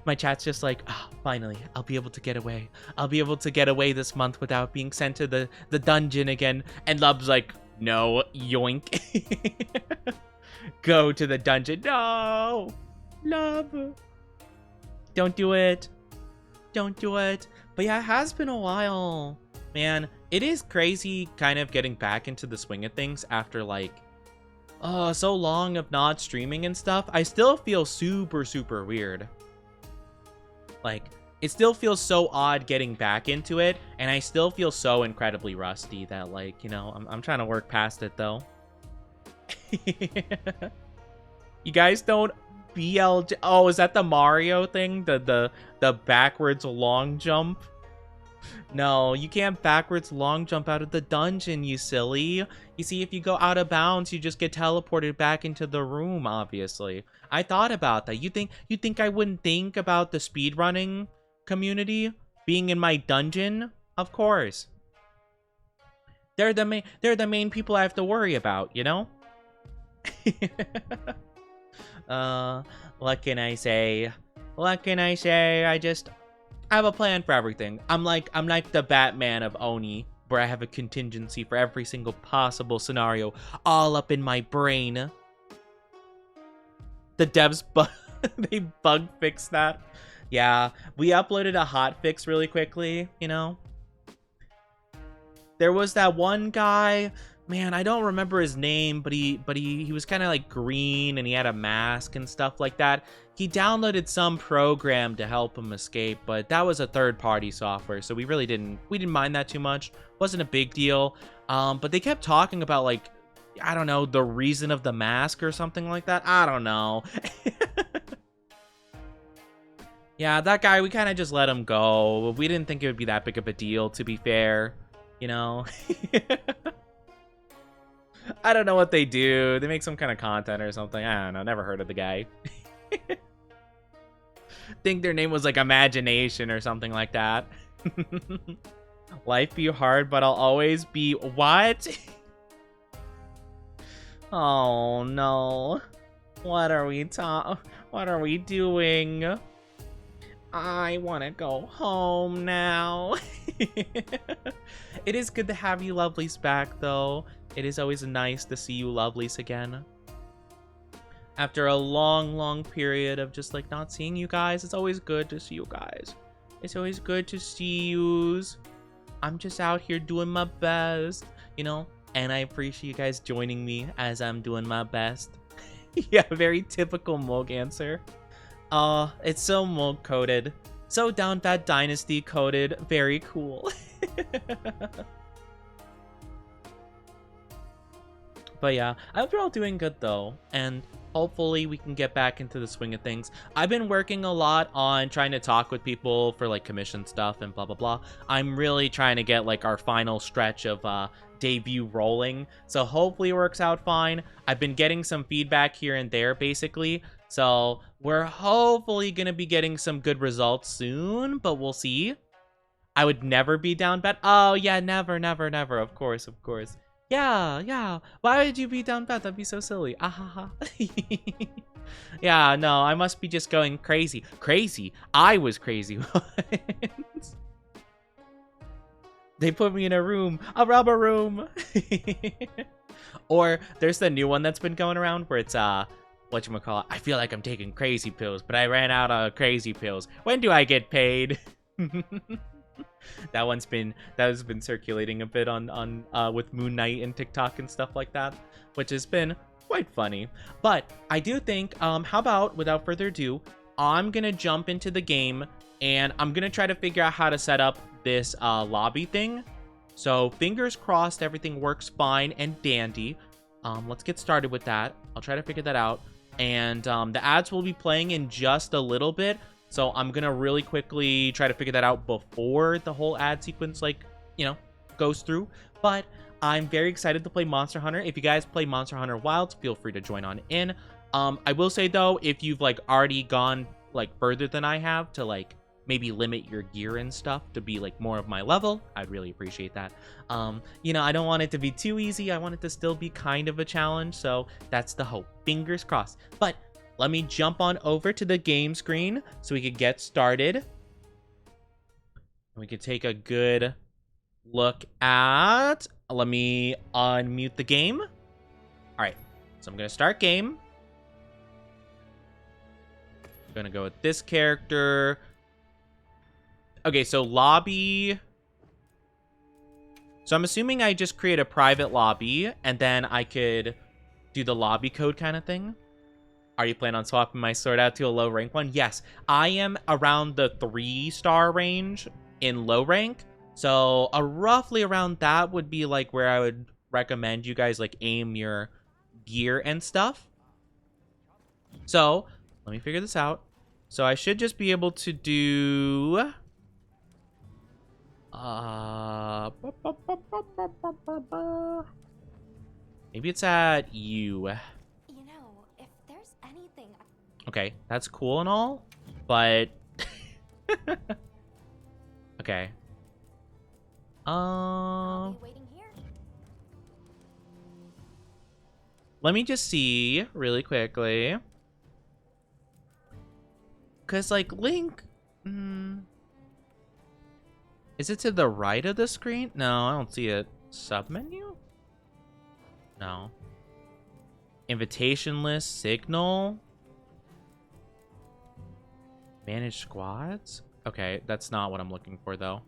my chat's just like, oh, finally, I'll be able to get away. I'll be able to get away this month without being sent to the dungeon again. And Love's like, no, yoink. Go to the dungeon. No, Love. Don't do it. Don't do it. But yeah, it has been a while. Man, it is crazy kind of getting back into the swing of things after like, so long of not streaming and stuff. I still feel super weird. Like, it still feels so odd getting back into it, and I still feel so incredibly rusty that, like, you know, I'm trying to work past it though. You guys don't BLJ. Oh, is that the Mario thing? The backwards long jump? No, you can't backwards long jump out of the dungeon, you silly. You see, if you go out of bounds, you just get teleported back into the room, obviously. I thought about that. You think I wouldn't think about the speedrunning community being in my dungeon? Of course. They're the main people I have to worry about, you know? What can I say? What can I say? I have a plan for everything. I'm like the Batman of Oni, where I have a contingency for every single possible scenario all up in my brain. The devs they bug fixed that. Yeah, we uploaded a hot fix really quickly, you know. There was that one guy, man, I don't remember his name, but he was kind of like green and he had a mask and stuff like that. He downloaded some program to help him escape, but that was a third-party software, so we didn't mind that too much. Wasn't a big deal. But they kept talking about, like, I don't know, the reason of the mask or something like that. I don't know. Yeah, that guy, we kind of just let him go. We didn't think it would be that big of a deal, to be fair. You know? I don't know what they do. They make some kind of content or something. I don't know. Never heard of the guy. Think their name was like Imagination or something like that. Life be hard, but I'll always be what? Oh no. What are we doing? I want to go home now. It is good to have you lovelies back though. It is always nice to see you lovelies again. After a long period of just like not seeing you guys, it's always good to see you guys. It's always good to see yous. I'm just out here doing my best, you know, and I appreciate you guys joining me as I'm doing my best. Yeah, very typical Moog answer. It's so Moog coded. So Down Bad Dynasty coded. Very cool. But yeah, I hope you're all doing good though. And hopefully we can get back into the swing of things. I've been working a lot on trying to talk with people for like commission stuff and blah blah blah. I'm really trying to get like our final stretch of debut rolling, so hopefully it works out fine. I've been getting some feedback here and there basically, so we're hopefully gonna be getting some good results soon, but we'll see. I would never be down bad. Oh yeah, never, never, never. Of course, of course. Yeah, yeah. Why would you be down bad? That'd be so silly. Ahaha. Yeah, no, I must be just going crazy. Crazy. I was crazy once. They put me in a room, a rubber room. Or there's the new one that's been going around where it's whatchamacallit, I feel like I'm taking crazy pills, but I ran out of crazy pills. When do I get paid? That has been circulating a bit on with Moon Knight and TikTok and stuff like that, which has been quite funny. But I do think, how about without further ado, I'm gonna jump into the game and I'm gonna try to figure out how to set up this lobby thing. So fingers crossed everything works fine and dandy. Let's get started with that. I'll try to figure that out. And the ads will be playing in just a little bit. So I'm going to really quickly try to figure that out before the whole ad sequence, like, you know, goes through. But I'm very excited to play Monster Hunter. If you guys play Monster Hunter Wilds, feel free to join on in. I will say, though, if you've, like, already gone, like, further than I have to, like, maybe limit your gear and stuff to be, like, more of my level, I'd really appreciate that. You know, I don't want it to be too easy. I want it to still be kind of a challenge. So that's the hope. Fingers crossed. But let me jump on over to the game screen so we can get started. We can take a good look at... Let me unmute the game. All right, so I'm going to start game. I'm going to go with this character. Okay, so lobby. So I'm assuming I just create a private lobby and then I could do the lobby code kind of thing. Are you planning on swapping my sword out to a low rank one? Yes, I am around the 3-star range in low rank. So roughly around that would be like where I would recommend you guys like aim your gear and stuff. So let me figure this out. So I should just be able to do... maybe it's at you. Okay, that's cool and all, but okay. Let me just see really quickly, cause like Link, is it to the right of the screen? No, I don't see it. Submenu? No. Invitation list, signal. Manage squads? Okay, that's not what I'm looking for, though.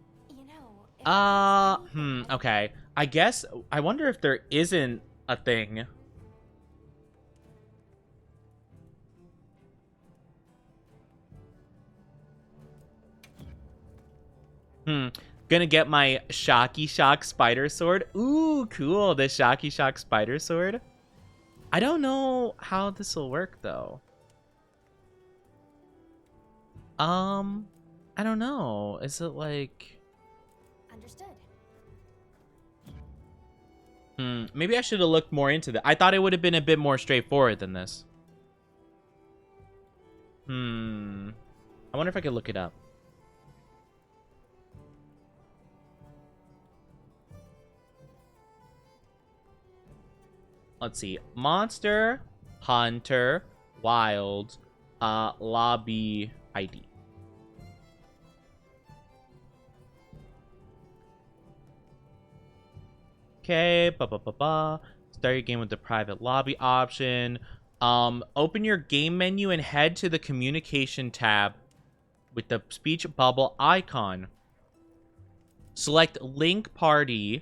Okay. I guess, I wonder if there isn't a thing. Gonna get my Shocky Shock Spider Sword. Ooh, cool, the Shocky Shock Spider Sword. I don't know how this will work, though. I don't know. Is it like... Understood. Maybe I should have looked more into that. I thought it would have been a bit more straightforward than this. I wonder if I could look it up. Let's see. Monster Hunter Wilds lobby ID. Okay, start your game with the private lobby option. Open your game menu and head to the communication tab with the speech bubble icon. Select link party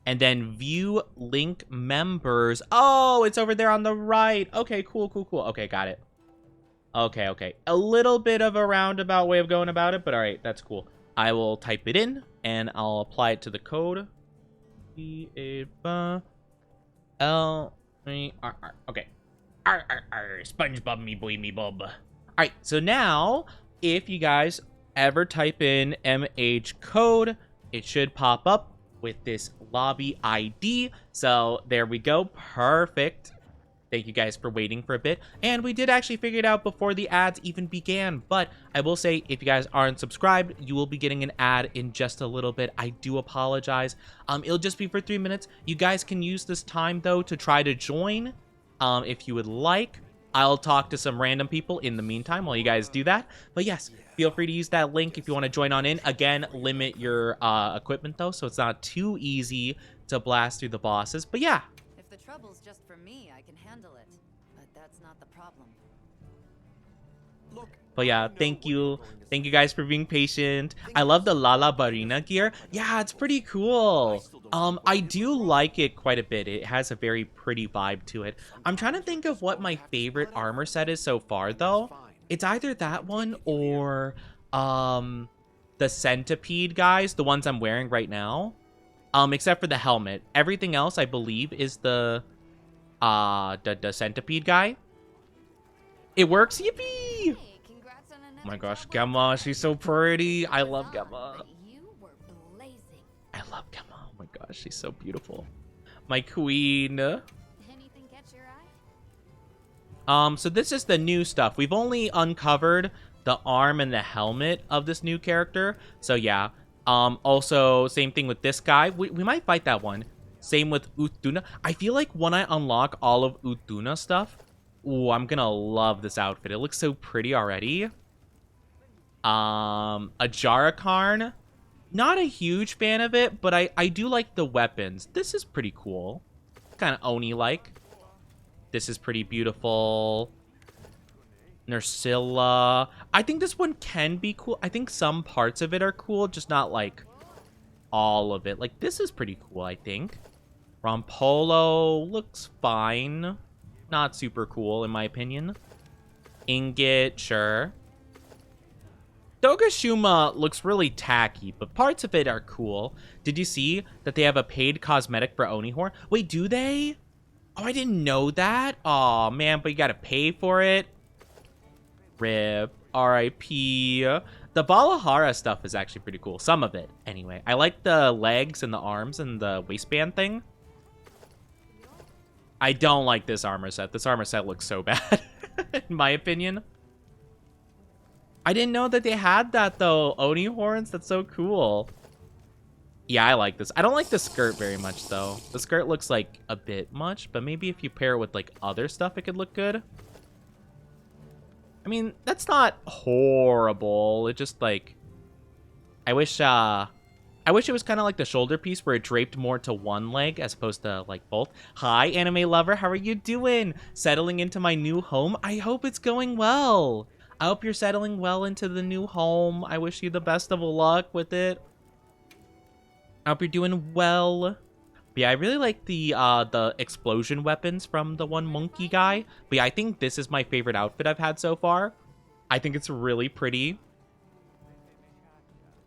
and then view link members. Oh, it's over there on the right. Okay, cool. Okay, got it. Okay. A little bit of a roundabout way of going about it, but all right, that's cool. I will type it in and I'll apply it to the code. L-E-R-R. Okay. Arr, arr, arr, SpongeBob me boy me bob. Alright, so now, if you guys ever type in MH code, it should pop up with this lobby ID. So there we go. Perfect. Thank you guys for waiting for a bit. And we did actually figure it out before the ads even began. But I will say, if you guys aren't subscribed, you will be getting an ad in just a little bit. I do apologize. It'll just be for 3 minutes. You guys can use this time, though, to try to join if you would like. I'll talk to some random people in the meantime while you guys do that. But yes, feel free to use that link if you want to join on in. Again, limit your equipment, though, so it's not too easy to blast through the bosses. But yeah. If the trouble's just for me, I can handle it. But that's not the problem. But yeah, thank you. Thank you guys for being patient. I love the Lala Barina gear. Yeah, it's pretty cool. I do like it quite a bit. It has a very pretty vibe to it. I'm trying to think of what my favorite armor set is so far, though. It's either that one or the centipede guys, the ones I'm wearing right now. Except for the helmet. Everything else, I believe, is the centipede guy. It works, yippee! Oh my gosh, Gemma, she's so pretty. I love Gemma. I love Gemma. Oh my gosh, she's so beautiful. My queen. So this is the new stuff. We've only uncovered the arm and the helmet of this new character. So yeah. Also, same thing with this guy. We might fight that one. Same with Utuna. I feel like when I unlock all of Utuna stuff, ooh, I'm gonna love this outfit. It looks so pretty already. A Jarakarn. Not a huge fan of it, but I do like the weapons. This is pretty cool. Kind of Oni-like. This is pretty beautiful. Nursilla. I think this one can be cool. I think some parts of it are cool, just not like all of it. Like this is pretty cool, I think. Rompolo looks fine. Not super cool in my opinion. Ingot, sure. Dogashuma looks really tacky, but parts of it are cool. Did you see that they have a paid cosmetic for Onihorn? Wait, do they? Oh, I didn't know that. Aw, man, but you gotta pay for it. RIP. R.I.P. The Balahara stuff is actually pretty cool. Some of it, anyway. I like the legs and the arms and the waistband thing. I don't like this armor set. This armor set looks so bad, in my opinion. I didn't know that they had that, though. Oni horns, that's so cool. Yeah, I like this. I don't like the skirt very much, though. The skirt looks like a bit much, but maybe if you pair it with, like, other stuff, it could look good. I mean, that's not horrible. It just, like... I wish it was kind of like the shoulder piece where it draped more to one leg as opposed to, like, both. Hi, anime lover. How are you doing? Settling into my new home? I hope it's going well. I hope you're settling well into the new home. I wish you the best of luck with it. I hope you're doing well. But yeah, I really like the explosion weapons from the one monkey guy. But yeah, I think this is my favorite outfit I've had so far. I think it's really pretty.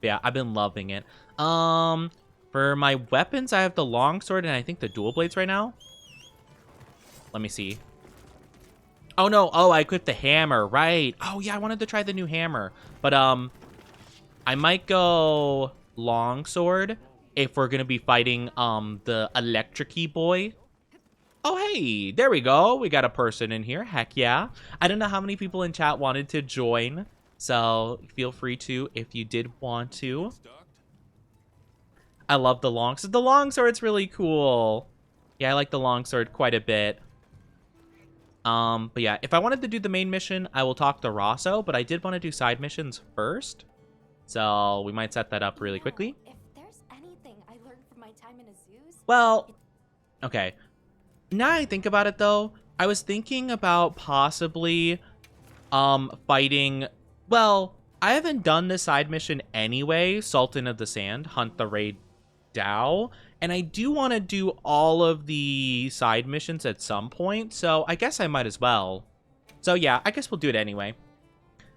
But yeah, I've been loving it. For my weapons, I have the longsword and I think the dual blades right now. Let me see. Oh no, oh, I equipped the hammer, right. Oh yeah, I wanted to try the new hammer. But I might go longsword if we're gonna be fighting the electric-y boy. Oh hey, there we go. We got a person in here. Heck yeah. I don't know how many people in chat wanted to join, so feel free to if you did want to. I love the longsword. The longsword's really cool. Yeah, I like the longsword quite a bit. But yeah, if I wanted to do the main mission, I will talk to Rosso, but I did want to do side missions first. So we might set that up really quickly. If there's anything I learned from my time in a zoo, well, okay. Now I think about it though, I was thinking about possibly fighting, well, I haven't done this side mission anyway, Sultan of the Sand, hunt the raid Dao, and I do want to do all of the side missions at some point, so I guess I might as well. So yeah, I guess we'll do it anyway.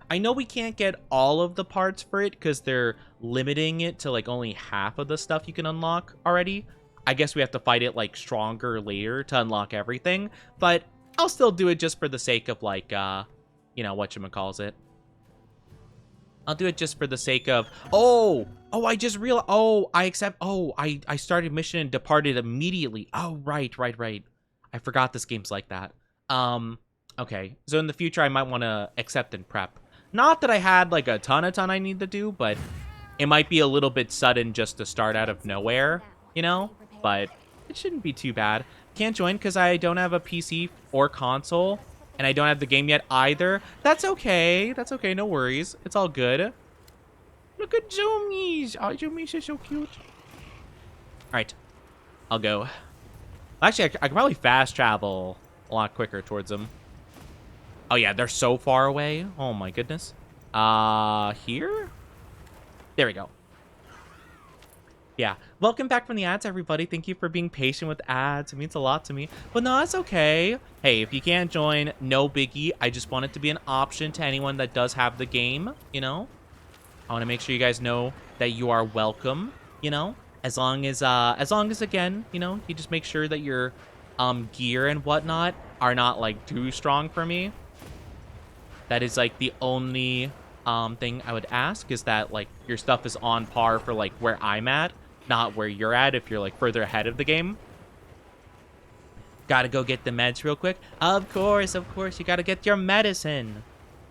I know we can't get all of the parts for it because they're limiting it to like only half of the stuff you can unlock already. I guess we have to fight it like stronger later to unlock everything, but I'll still do it just for the sake of, like, you know, whatchamacallit. I'll do it just for the sake of... Oh, I just realized... Oh, I started mission and departed immediately. Oh, right. I forgot this game's like that. Okay. So in the future, I might want to accept and prep. Not that I had, like, a ton I need to do, but it might be a little bit sudden just to start out of nowhere, you know? But it shouldn't be too bad. Can't join because I don't have a PC or console. And I don't have the game yet either. That's okay. That's okay. No worries. It's all good. Look at Zoomies. Oh, Zoomies is so cute. All right. I'll go. Actually, I could probably fast travel a lot quicker towards them. Oh, yeah. They're so far away. Oh, my goodness. Here? There we go. Yeah. Welcome back from the ads, everybody. Thank you for being patient with ads. It means a lot to me. But no, it's okay. Hey, if you can't join, no biggie. I just want it to be an option to anyone that does have the game, you know? I want to make sure you guys know that you are welcome, you know? As long as again, you know, you just make sure that your gear and whatnot are not, like, too strong for me. That is, like, the only thing I would ask is that, like, your stuff is on par for, like, where I'm at. Not where you're at if you're, like, further ahead of the game. Gotta go get the meds real quick. Of course. You gotta get your medicine.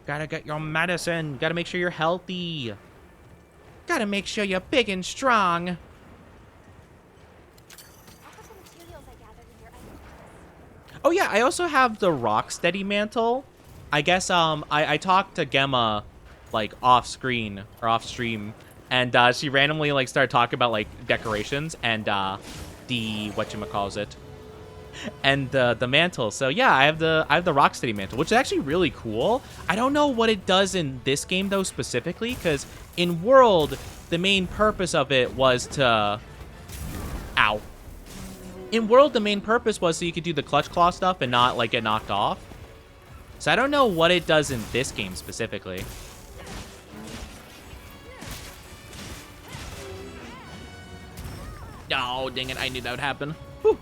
Gotta make sure you're healthy. Gotta make sure you're big and strong. Oh, yeah. I also have the Rocksteady mantle. I guess, I talked to Gemma, like, off-screen or off-stream. And she randomly, like, started talking about, like, decorations and the whatchamacallit and the mantle. So yeah, I have the Rocksteady mantle, which is actually really cool. I don't know what it does in this game though specifically, because in World the main purpose of it was to in World the main purpose was so you could do the clutch claw stuff and not, like, get knocked off. So I don't know what it does in this game specifically. Oh, dang it. I knew that would happen. Whew.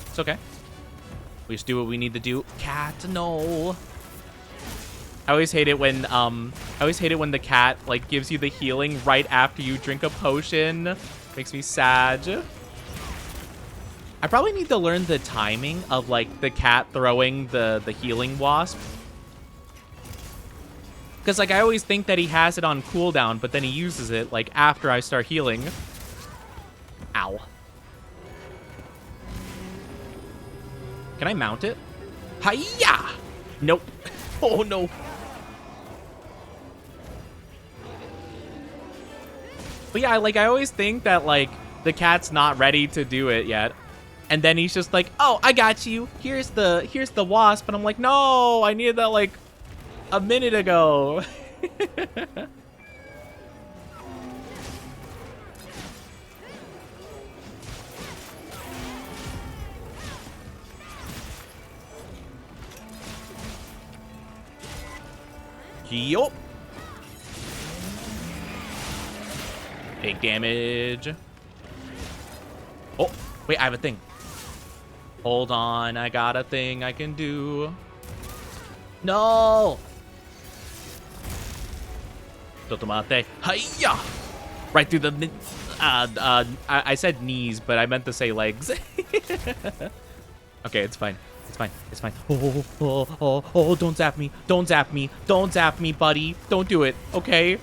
It's okay. We just do what we need to do. Cat, no. I always hate it when the cat, like, gives you the healing right after you drink a potion. Makes me sad. I probably need to learn the timing of, like, the cat throwing the healing wasp. Because, like, I always think that he has it on cooldown, but then he uses it, like, after I start healing. Ow. Can I mount it? Hi-ya! Nope. Oh, no. But yeah, like, I always think that, like, the cat's not ready to do it yet. And then he's just like, oh, I got you. Here's the wasp. And I'm like, no, I needed that, like, a minute ago. Yup. Big damage. Oh, wait, I have a thing. Hold on, I got a thing I can do. No! Totomate. Hiya! Right through the... I said knees, but I meant to say legs. Okay, it's fine. It's fine. It's fine. Oh, don't zap me. Don't zap me. Don't zap me, buddy. Don't do it, okay?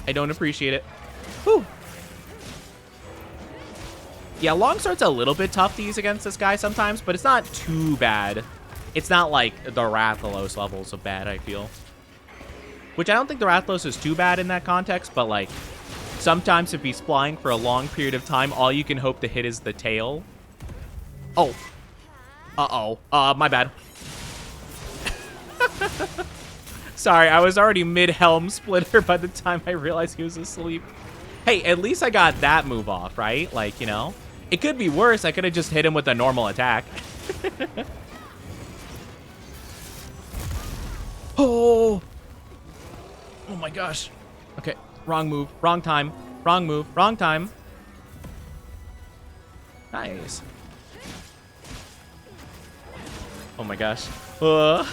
I don't appreciate it. Whew. Yeah, longsword's a little bit tough to use against this guy sometimes, but it's not too bad. It's not like the Rathalos levels of bad, I feel. Which I don't think the Rathalos is too bad in that context, but, like, sometimes if he's flying for a long period of time, all you can hope to hit is the tail. Oh. Uh-oh. My bad. Sorry, I was already mid-helm splitter by the time I realized he was asleep. Hey, at least I got that move off, right? Like, you know? It could be worse. I could have just hit him with a normal attack. Oh! Oh my gosh. Okay, wrong move. Wrong time. Wrong move. Wrong time. Nice. Oh my gosh. I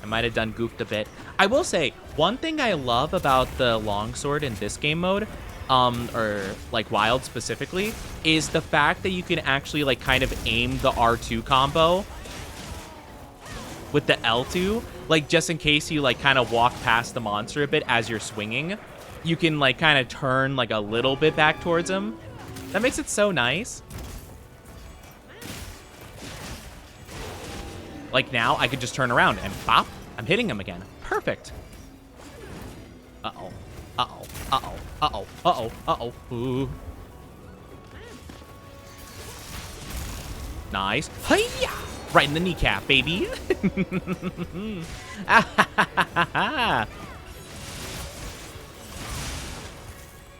might have done goofed a bit. I will say, one thing I love about the longsword in this game mode, or like Wild specifically, is the fact that you can actually like kind of aim the R2 combo with the L2, like just in case you like kind of walk past the monster a bit as you're swinging, you can like kind of turn like a little bit back towards him. That makes it so nice. Like now, I could just turn around and bop. I'm hitting him again. Perfect. Uh-oh. Uh-oh. Uh-oh. Uh-oh. Uh-oh. Uh-oh. Ooh. Nice. Hi-ya! Right in the kneecap, baby.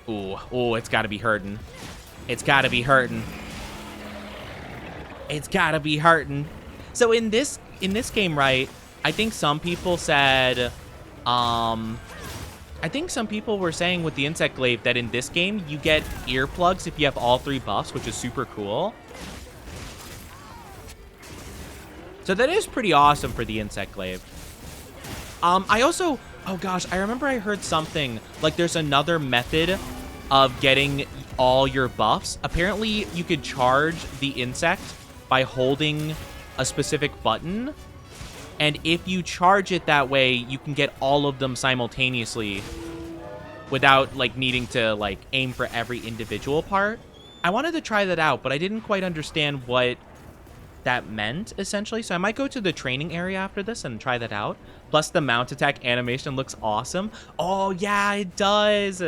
Ooh. Oh, it's got to be hurting. It's got to be hurting. It's got to be hurting. So in this game, right, I think some people said, I think some people were saying with the insect glaive that in this game you get earplugs if you have all 3 buffs, which is super cool. So that is pretty awesome for the insect glaive. I also, oh gosh, I remember I heard something like there's another method of getting all your buffs. Apparently you could charge the insect by holding a specific button, and if you charge it that way, you can get all of them simultaneously without like needing to like aim for every individual part. I wanted to try that out, but I didn't quite understand what that meant essentially, so I might go to the training area after this and try that out. Plus the mount attack animation looks awesome. Oh yeah, it does.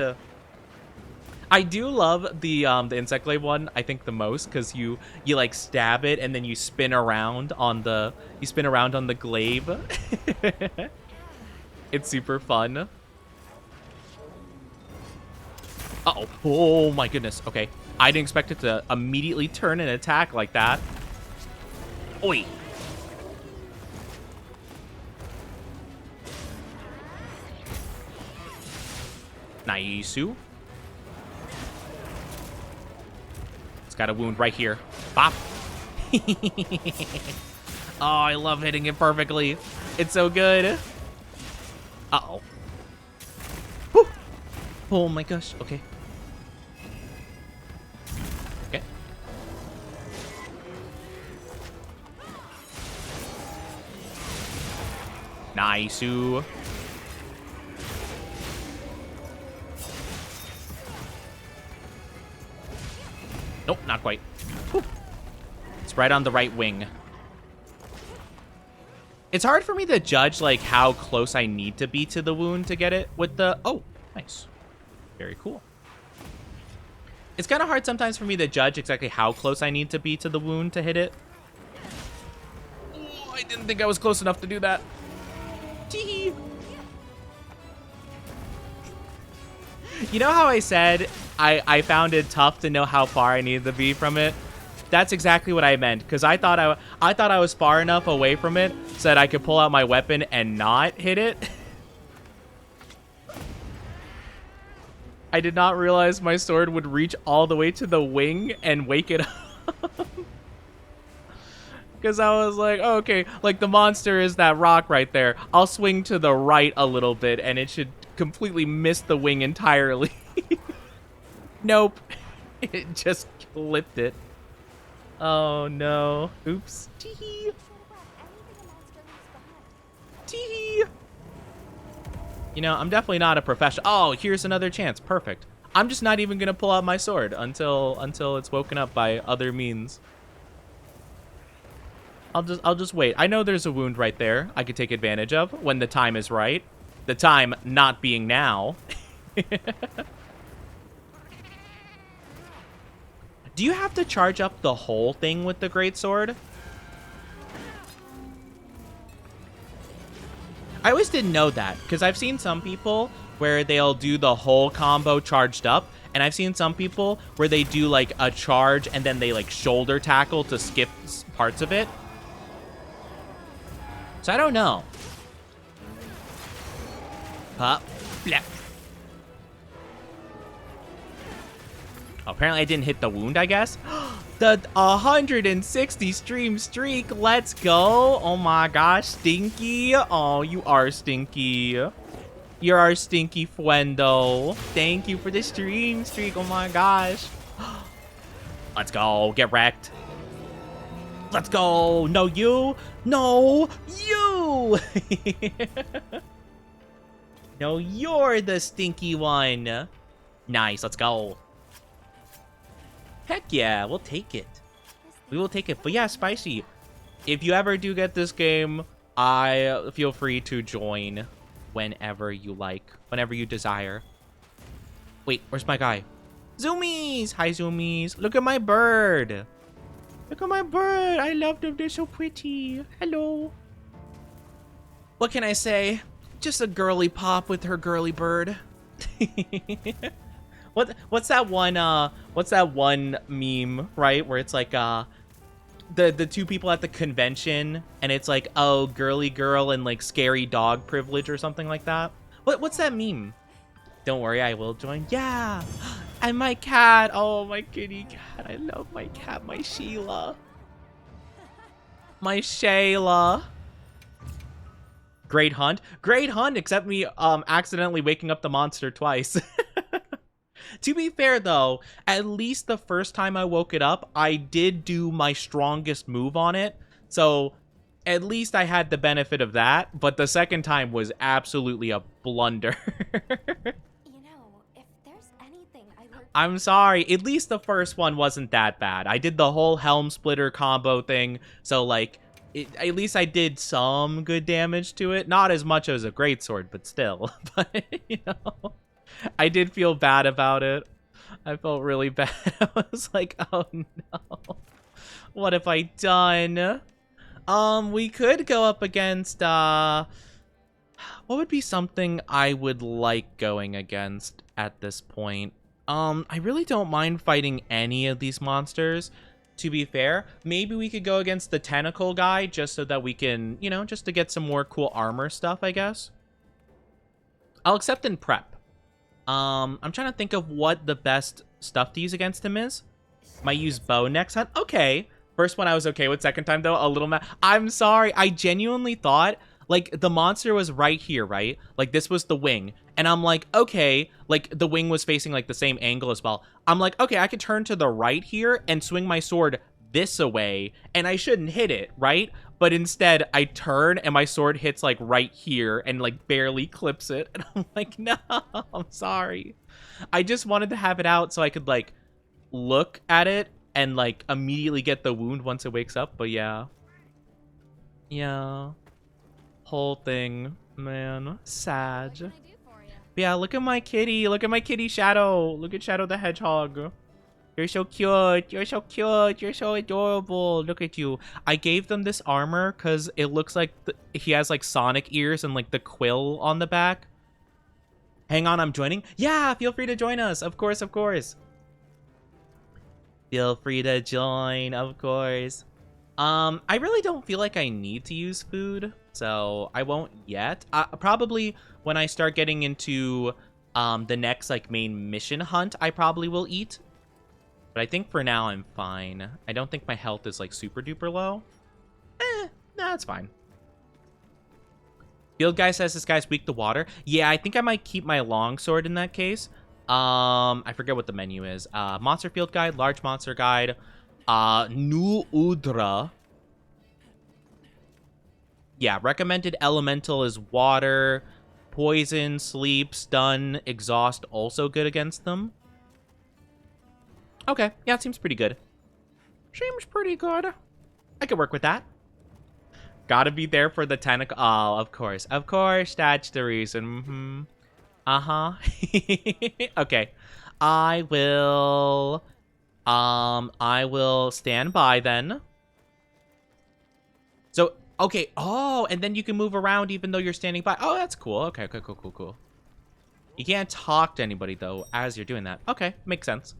I do love the insect glaive one, I think the most, because you like stab it and then you spin around on the glaive. It's super fun. Uh-oh. Oh my goodness. Okay. I didn't expect it to immediately turn and attack like that. Oi. Nice-oo. Got a wound right here. Bop. Oh, I love hitting it perfectly. It's so good. Uh-oh. Whew. Oh my gosh. Okay. Okay. Nice-oo. Nope, not quite. Whew. It's right on the right wing. It's hard for me to judge, like, how close I need to be to the wound to get it with the... Oh, nice. Very cool. It's kind of hard sometimes for me to judge exactly how close I need to be to the wound to hit it. Oh, I didn't think I was close enough to do that. Tee-hee. You know how I said I found it tough to know how far I needed to be from it? That's exactly what I meant, because I thought I was far enough away from it so that I could pull out my weapon and not hit it. I did not realize my sword would reach all the way to the wing and wake it up. Because I was like, oh, okay, like the monster is that rock right there. I'll swing to the right a little bit and it should completely miss the wing entirely. Nope. It just clipped it. Oh no. Oops. Tee-hee. Tee-hee. You know, I'm definitely not a professional. Oh, here's another chance. Perfect. I'm just not even gonna pull out my sword until it's woken up by other means. I'll just wait. I know there's a wound right there I could take advantage of when the time is right. The time not being now. Do you have to charge up the whole thing with the greatsword? I always didn't know that, because I've seen some people where they'll do the whole combo charged up, and I've seen some people where they do like a charge and then they like shoulder tackle to skip parts of it. So I don't know. Up. Bleh. Oh, apparently I didn't hit the wound, I guess. The 160 stream streak. Let's go. Oh my gosh, Stinky. Oh, you are Stinky. You're our Stinky Fuendo. Thank you for the stream streak. Oh my gosh. Let's go. Get wrecked. Let's go. No, you. No, you. No, you're the stinky one. Nice. Let's go. Heck yeah. We'll take it. We will take it. But yeah, Spicy, if you ever do get this game, I feel free to join whenever you like, whenever you desire. Wait, where's my guy? Zoomies! Hi, Zoomies. Look at my bird. Look at my bird. I love them. They're so pretty. Hello. What can I say? Just a girly pop with her girly bird. What's that one meme, right? Where it's like the two people at the convention and it's like, oh, girly girl and like scary dog privilege or something like that. What's that meme? Don't worry, I will join. Yeah. And my cat. Oh, my kitty cat. I love my cat, my Sheila. My Shayla. Great hunt. Great hunt, except me accidentally waking up the monster twice. To be fair, though, at least the first time I woke it up, I did do my strongest move on it. So at least I had the benefit of that. But the second time was absolutely a blunder. I'm sorry. At least the first one wasn't that bad. I did the whole helm splitter combo thing. So, like, at least I did some good damage to it. Not as much as a greatsword, but still. But, you know, I did feel bad about it. I felt really bad. I was like, oh, no. What have I done? We could go up against, what would be something I would like going against at this point? I really don't mind fighting any of these monsters, to be fair. Maybe we could go against the tentacle guy just so that we can, you know, just to get some more cool armor stuff, I guess. I'll accept in prep. I'm trying to think of what the best stuff to use against him is. Might use bow next hunt. Okay. First one I was okay with. Second time, though, a little mad. I'm sorry. I genuinely thought, like, the monster was right here, right? Like, this was the wing. And I'm like, okay, like, the wing was facing, like, the same angle as well. I'm like, okay, I could turn to the right here and swing my sword this away, and I shouldn't hit it, right? But instead, I turn, and my sword hits, like, right here and, like, barely clips it. And I'm like, no, I'm sorry. I just wanted to have it out so I could, like, look at it and, like, immediately get the wound once it wakes up. But, yeah. Yeah. Whole thing, man. Sad. Yeah, look at my kitty. Look at my kitty Shadow. Look at Shadow the Hedgehog. You're so cute. You're so cute. You're so adorable. Look at you. I gave them this armor because it looks like he has like Sonic ears and like the quill on the back. Hang on, I'm joining. Yeah, feel free to join us. Of course, of course. Feel free to join, of course. I really don't feel like I need to use food, so I won't yet. Probably when I start getting into the next like main mission hunt, I probably will eat. But I think for now I'm fine. I don't think my health is like super duper low. Nah, it's fine. Field guy says this guy's weak to water. Yeah, I think I might keep my longsword in that case. I forget what the menu is. Monster field guide, large monster guide. New Udra. Yeah, recommended elemental is water. Poison, sleep, stun, exhaust, also good against them. Okay, yeah, it seems pretty good. Seems pretty good. I could work with that. Gotta be there for the tentacle. Oh, of course. Of course, that's the reason. Uh-huh. Okay. I will stand by then. So, okay. Oh, and then you can move around even though you're standing by. Oh, that's cool. Okay, cool. You can't talk to anybody though as you're doing that. Okay, makes sense.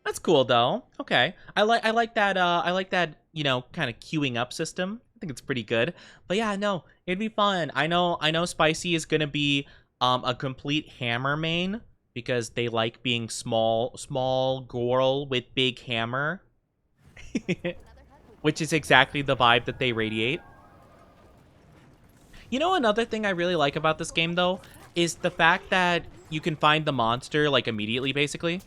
That's cool though. Okay. I like that, you know, kind of queuing up system. I think it's pretty good. But yeah, no, it'd be fun. I know Spicy is gonna be a complete hammer main. because they like being small girl with big hammer. Which is exactly the vibe that they radiate. You know, another thing I really like about this game, though, is the fact that you can find the monster, like, immediately, basically.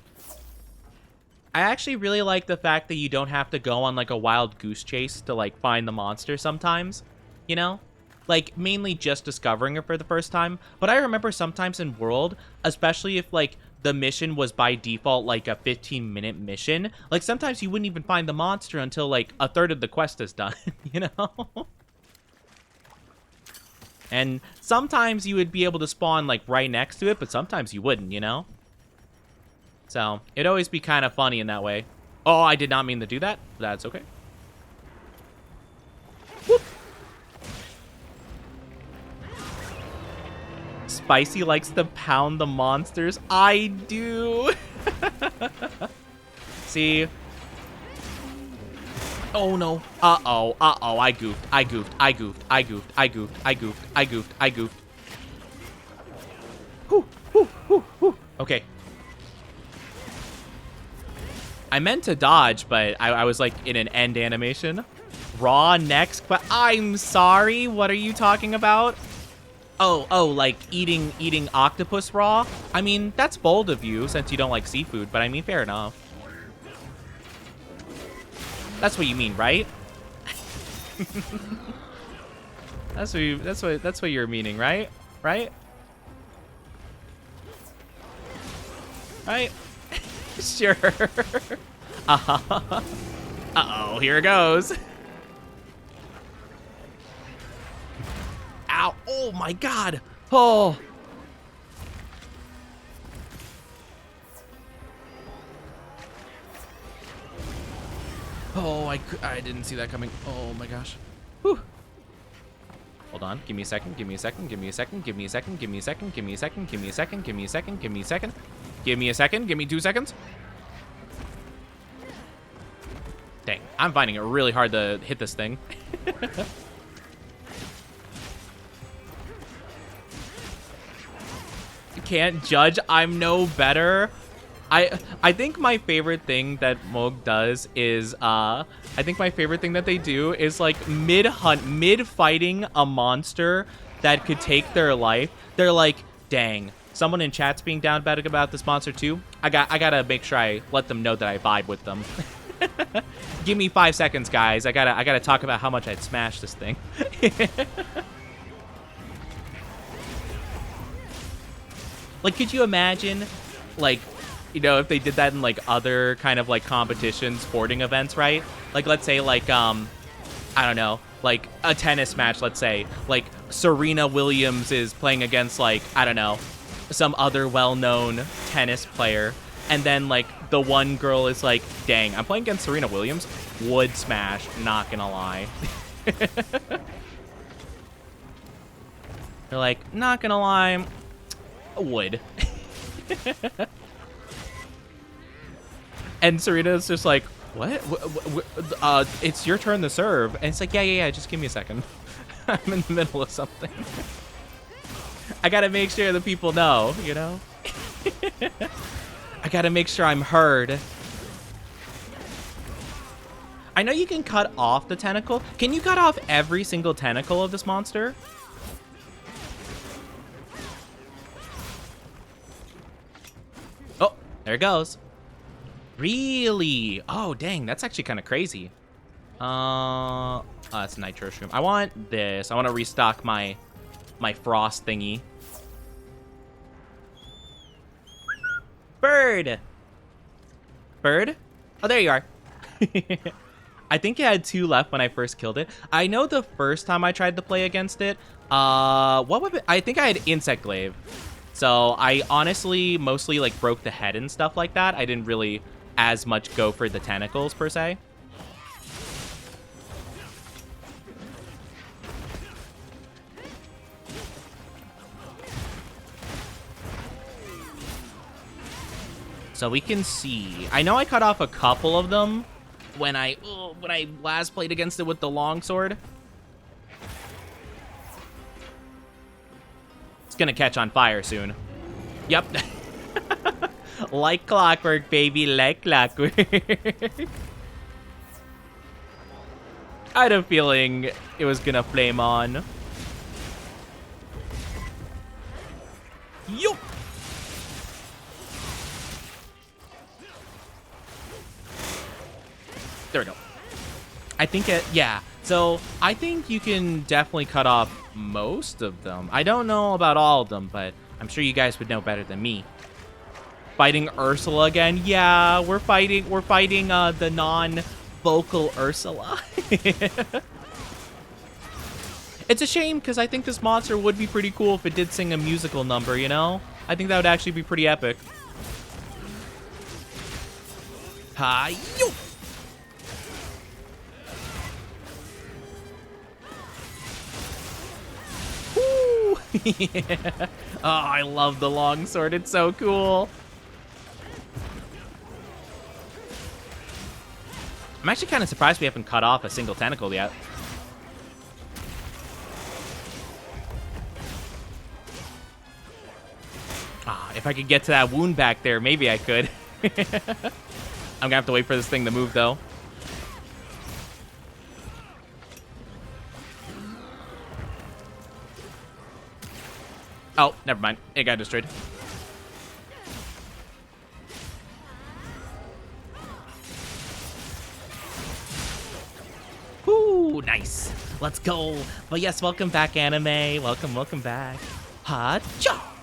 I actually really like the fact that you don't have to go on, like, a wild goose chase to, like, find the monster sometimes, you know? Like, mainly just discovering it for the first time. But I remember sometimes in World, especially if, like, the mission was by default, like, a 15-minute mission, like, sometimes you wouldn't even find the monster until, like, a third of the quest is done, you know? And sometimes you would be able to spawn, like, right next to it, but sometimes you wouldn't, you know? So, it'd always be kind of funny in that way. Oh, I did not mean to do that. That's okay. Whoop. Spicy likes to pound the monsters. I do. See? Oh, no. Uh-oh. Uh-oh. I goofed. I goofed. I goofed. I goofed. I goofed. I goofed. I goofed. I goofed. Whew. Whew. Whew. Whew. Okay. I meant to dodge, but I was, like, in an end animation. Raw next, but I'm sorry. What are you talking about? Oh, like eating octopus raw? I mean, that's bold of you since you don't like seafood, but I mean, fair enough. That's what you mean, right? that's what you're meaning, right? Right? Right? Sure. Uh-oh, here it goes. Ow. Oh my god. Oh. Oh, I didn't see that coming. Oh my gosh. Whew. Hold on. Give me a second. Give me a second. Give me a second. Give me a second. Give me a second. Give me a second. Give me a second. Give me a second. Give me a second. Give me a second. Give me 2 seconds. Dang. I'm finding it really hard to hit this thing. Can't judge. I'm no better. I think my favorite thing that Moog does is I think my favorite thing that they do is like mid fighting a monster that could take their life. They're like, dang, someone in chat's being down bad about this monster too. I gotta make sure I let them know that I vibe with them. Give me 5 seconds, guys. I gotta talk about how much I'd smash this thing. Like, could you imagine, like, you know, if they did that in, like, other kind of, like, competition sporting events, right? Like, let's say, like, I don't know, like, a tennis match, let's say. Like, Serena Williams is playing against, like, I don't know, some other well-known tennis player. And then, like, the one girl is like, dang, I'm playing against Serena Williams. Would smash, not gonna lie. They're like, not gonna lie, would. And Serena's just like, what? It's your turn to serve. And it's like, yeah, just give me a second. I'm in the middle of something. I gotta make sure the people know, you know? I gotta make sure I'm heard. I know you can cut off the tentacle. Can you cut off every single tentacle of this monster? Oh, there it goes. Really? Oh, dang, that's actually kind of crazy. That's nitro shroom. I want this. I want to restock my frost thingy. Bird. Bird? Oh, there you are. I think it had 2 left when I first killed it. I know the first time I tried to play against it, what weapon? I think I had Insect Glaive. So I honestly mostly like broke the head and stuff like that. I didn't really as much go for the tentacles per se. So we can see. I know I cut off a couple of them when I last played against it with the longsword. It's gonna catch on fire soon. Yep. Like clockwork, baby, like clockwork. I had a feeling it was gonna flame on. Yo! There we go. I think yeah. So I think you can definitely cut off most of them. I don't know about all of them, but I'm sure you guys would know better than me. Fighting Ursula again? Yeah, we're fighting the non-vocal Ursula. It's a shame because I think this monster would be pretty cool if it did sing a musical number, you know? I think that would actually be pretty epic. Hi-yo! Woo! Yeah. Oh, I love the longsword. It's so cool. I'm actually kind of surprised we haven't cut off a single tentacle yet. Ah, if I could get to that wound back there, maybe I could. I'm gonna have to wait for this thing to move, though. Oh, never mind. It got destroyed. Ooh, nice. Let's go. But yes, welcome back, anime. Welcome back. Ha-cha!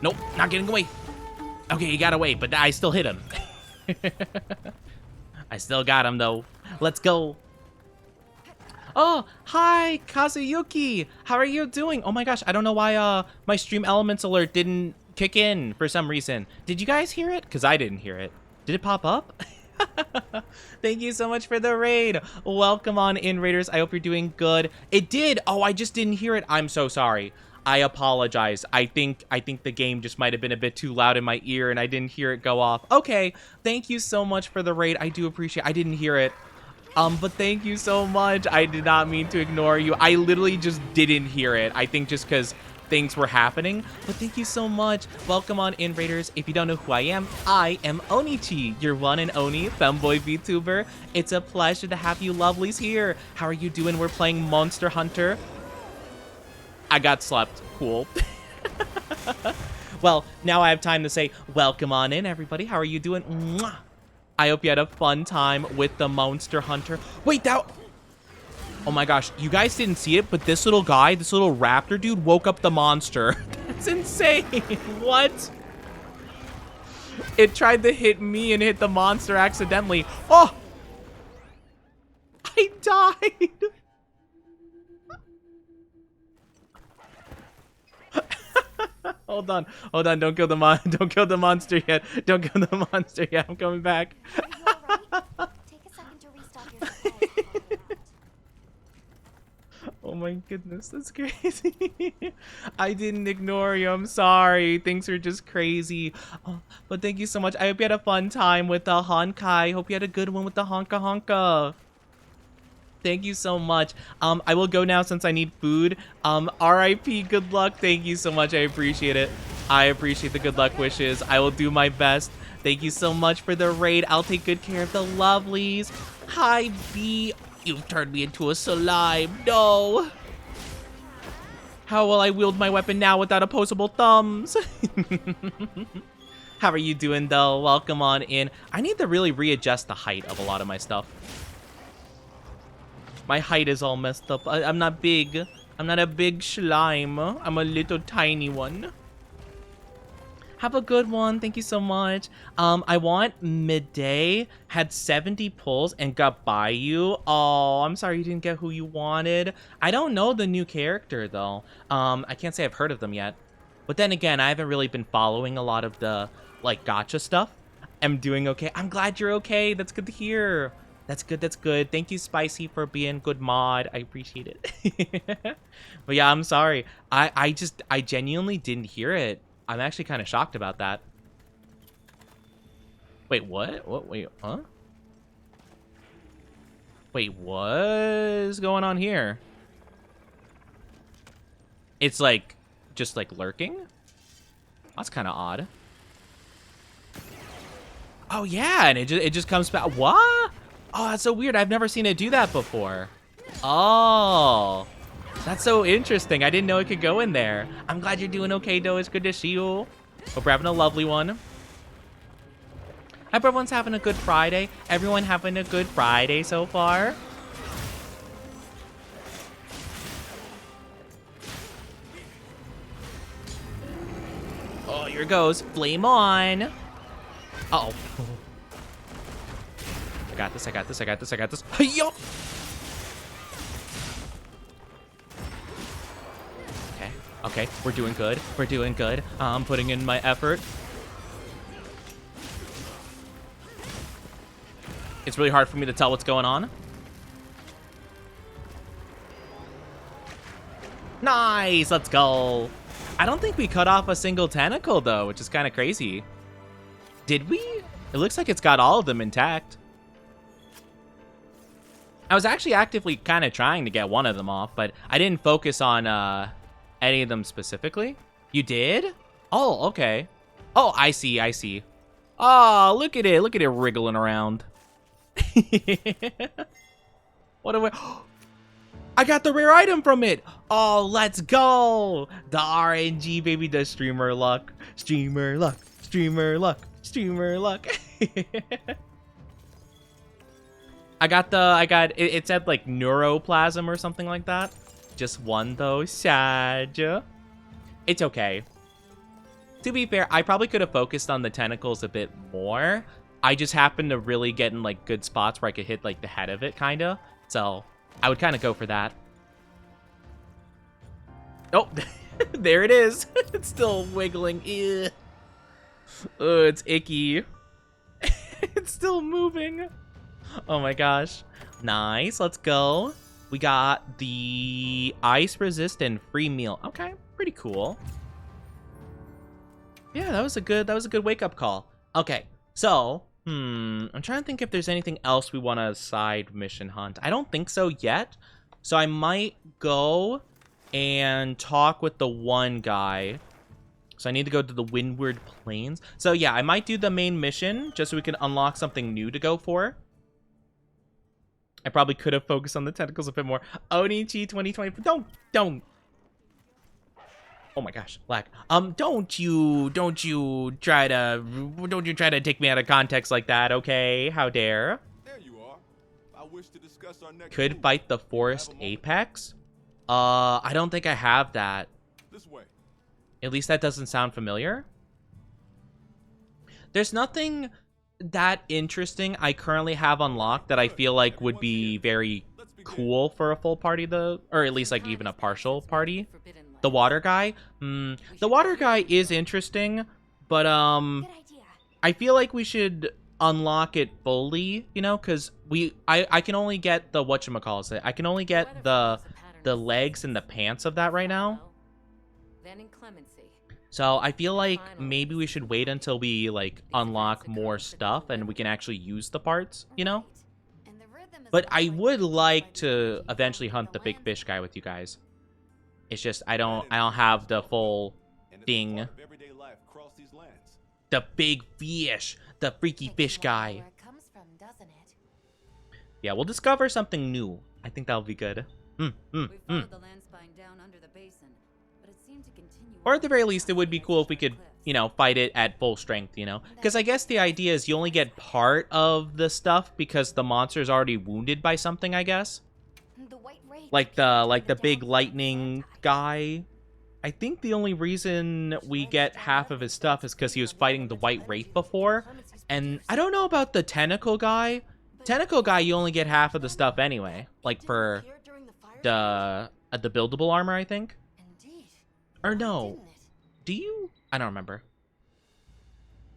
Nope, not getting away. Okay, he got away, but I still hit him. I still got him, though. Let's go. Oh, hi, Kazuyuki. How are you doing? Oh my gosh, I don't know why my stream elements alert didn't kick in for some reason. Did you guys hear it? Because I didn't hear it. Did it pop up? Thank you so much for the raid. Welcome on in, Raiders. I hope you're doing good. It did. Oh, I just didn't hear it. I'm so sorry. I apologize. I think the game just might have been a bit too loud in my ear and I didn't hear it go off. Okay, thank you so much for the raid. I do appreciate it. I didn't hear it. But thank you so much. I did not mean to ignore you. I literally just didn't hear it. I think just because things were happening. But thank you so much. Welcome on in, Raiders. If you don't know who I am Onichi, your one and only Femboy VTuber. It's a pleasure to have you lovelies here. How are you doing? We're playing Monster Hunter. I got slept. Cool. Well, now I have time to say welcome on in, everybody. How are you doing? Mwah! I hope you had a fun time with the Monster Hunter. Wait, that... Oh my gosh, you guys didn't see it, but this little guy, this little raptor dude woke up the monster. That's insane. What? It tried to hit me and hit the monster accidentally. Oh! I died. Hold on, don't kill the monster yet. Don't kill the monster yet. I'm coming back. Take a second to restock your supplies. Oh my goodness, that's crazy. I didn't ignore you. I'm sorry. Things are just crazy. Oh, but thank you so much. I hope you had a fun time with the Honkai. Hope you had a good one with the Honka Honka. Thank you so much. I will go now since I need food. RIP, good luck. Thank you so much. I appreciate it. I appreciate the good luck wishes. I will do my best. Thank you so much for the raid. I'll take good care of the lovelies. Hi, B. You've turned me into a slime. No. How will I wield my weapon now without opposable thumbs? How are you doing, though? Welcome on in. I need to really readjust the height of a lot of my stuff. My height is all messed up. I'm not big. I'm not a big slime. I'm a little tiny one. Have a good one. Thank you so much. I want midday. Had 70 pulls and got by you. Oh, I'm sorry you didn't get who you wanted. I don't know the new character, though. I can't say I've heard of them yet. But then again, I haven't really been following a lot of the, like, gacha stuff. I'm doing okay. I'm glad you're okay. That's good to hear. That's good, that's good. Thank you, Spicy, for being good mod. I appreciate it. But yeah, I'm sorry. I genuinely didn't hear it. I'm actually kind of shocked about that. Wait, what? What? Wait, huh? Wait, what is going on here? It's like, just like lurking? That's kind of odd. Oh yeah, and it just comes back. What? Oh, that's so weird. I've never seen it do that before. Oh, that's so interesting. I didn't know it could go in there. I'm glad you're doing okay, though. It's good to see you. Hope you're having a lovely one. Hope everyone's having a good Friday. Everyone having a good Friday so far? Oh, here it goes. Flame on. Uh-oh. I got this, I got this, I got this, I got this. Yo! Okay, okay, we're doing good. We're doing good. I'm putting in my effort. It's really hard for me to tell what's going on. Nice, let's go. I don't think we cut off a single tentacle, though, which is kind of crazy. Did we? It looks like it's got all of them intact. I was actually actively kind of trying to get one of them off, but I didn't focus on any of them specifically. You did? Oh, okay. Oh, I see, I see. Oh, look at it wriggling around. What do I got the rare item from it. Oh, let's go. The RNG, baby, the streamer luck. Streamer luck, streamer luck, streamer luck. It said like neuroplasm or something like that. Just one though, sad. It's okay. To be fair, I probably could have focused on the tentacles a bit more. I just happened to really get in like good spots where I could hit like the head of it, kinda. So I would kind of go for that. Oh, there it is. It's still wiggling. Ew. Oh, it's icky. It's still moving. Oh my gosh. Nice. Let's go. We got the ice resistant free meal. Okay, pretty cool. Yeah, that was a good wake up call. Okay, so I'm trying to think if there's anything else we want to side mission hunt. I don't think so yet. So I might go and talk with the one guy. So I need to go to the Windward Plains. So yeah, I might do the main mission just so we can unlock something new to go for. I probably could have focused on the tentacles a bit more. Onichi 2020. Don't. Oh my gosh, lag. Don't you try to take me out of context like that, okay? How dare? There you are. I wish to discuss our next Could move. fight the Forest Apex? I don't think I have that. This way. At least that doesn't sound familiar. There's nothing that interesting I currently have unlocked that I feel like would be very cool for a full party, though, or at least like even a partial party. The water guy? The water guy is interesting, but Good idea. I feel like we should unlock it fully, you know, because I can only get the whatchamacallit. I can only get the legs and the pants of that right now. Then inclemency. So I feel like maybe we should wait until we like unlock more stuff and we can actually use the parts, you know? And the rhythm is But much I like would the like beat to by eventually the hunt the big land. fish guy with you guys. It's just I don't have the full And it's a thing. part of everyday life across these lands. The big fish, the freaky Makes fish you wonder guy. Where it comes from, doesn't it? Yeah, we'll discover something new. I think that'll be good. We followed the land spine down under the basin, but it seemed to continue. Or at the on very the least, it would be cliffs. cool if we could, you know, fight it at full strength, you know? Because I guess the idea is you only get part of the stuff because the monster's already wounded by something, I guess. The white rage Like the big down lightning from guy. I think the only reason we get half of his stuff is because he was fighting the White Wraith before. And I don't know about the Tentacle guy. Tentacle guy, you only get half of the stuff anyway. Like for the buildable armor, I think. Indeed. Or Why no. didn't it? Do you? I don't remember.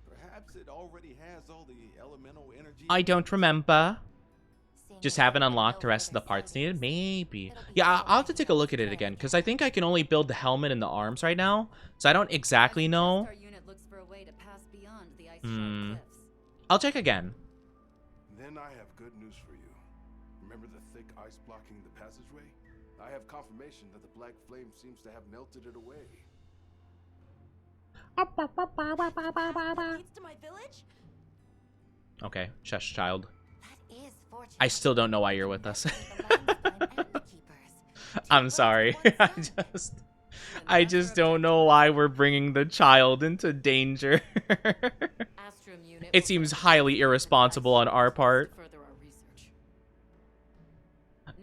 Perhaps it already has all the elemental energy. I don't remember. Seeing Just as haven't how the unlocked the builder rest of the said parts it needed? is, Maybe. it'll be Yeah, fine. I'll have to take a look at it again, because I think I can only build the helmet and the arms right now. So I don't exactly know. Our unit looks for a way to pass beyond the ice Hmm. cliffs. I'll check again. Then I have good news for you. Remember the thick ice blocking the passageway? I have confirmation that the black flame seems to have melted it away. Leads to my village? Okay, shush, child. That is fortunate. I still don't know why you're with us. The lion's clan and the keepers. I'm sorry. I just don't know why we're bringing the child into danger. Astrum unit It will seems send highly irresponsible on our part. further our research.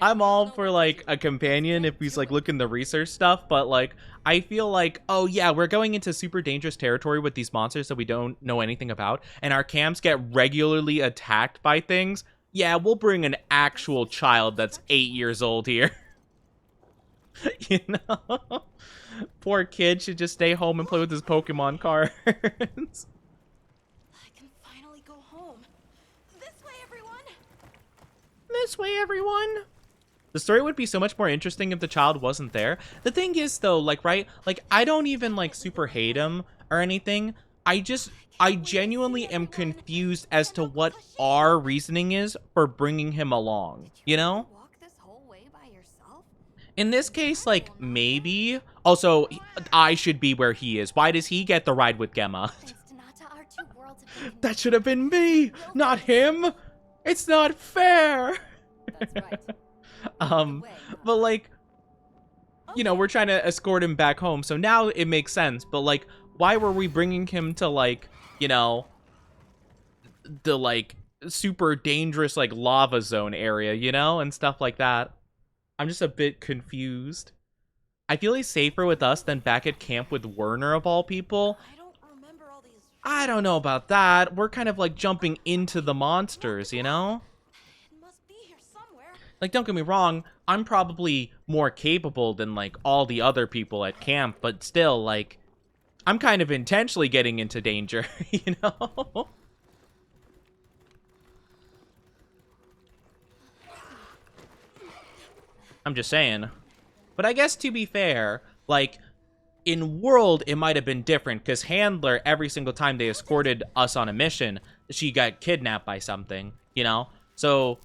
I'm all for like a companion if he's like looking the research stuff, but like I feel like, oh yeah, we're going into super dangerous territory with these monsters that we don't know anything about, and our camps get regularly attacked by things. Yeah, we'll bring an actual child that's 8 years old here. You know? Poor kid should just stay home and play with his Pokemon cards. I can finally go home. This way, everyone. This way, everyone. The story would be so much more interesting if the child wasn't there. The thing is, though, like, right? Like, I don't even, like, super hate him or anything. I genuinely am confused as to what our reasoning is for bringing him along, you know? Walk this whole way by yourself? In this case, like, maybe. Also, I should be where he is. Why does he get the ride with Gemma? Thanks to Nata, our two worlds have been That should have been me, not him. It's not fair. That's right. But like, you know, we're trying to escort him back home, so now it makes sense. But like, why were we bringing him to like, you know, the like super dangerous like lava zone area, you know, and stuff like that? I'm just a bit confused. I feel he's safer with us than back at camp with Werner of all people. I don't remember all these. I don't know about that. We're kind of like jumping into the monsters, you know? It must be here somewhere. Like, don't get me wrong, I'm probably more capable than, like, all the other people at camp, but still, like, I'm kind of intentionally getting into danger, you know? I'm just saying. But I guess to be fair, like, in World, it might have been different, because Handler, every single time they escorted us on a mission, she got kidnapped by something, you know? So,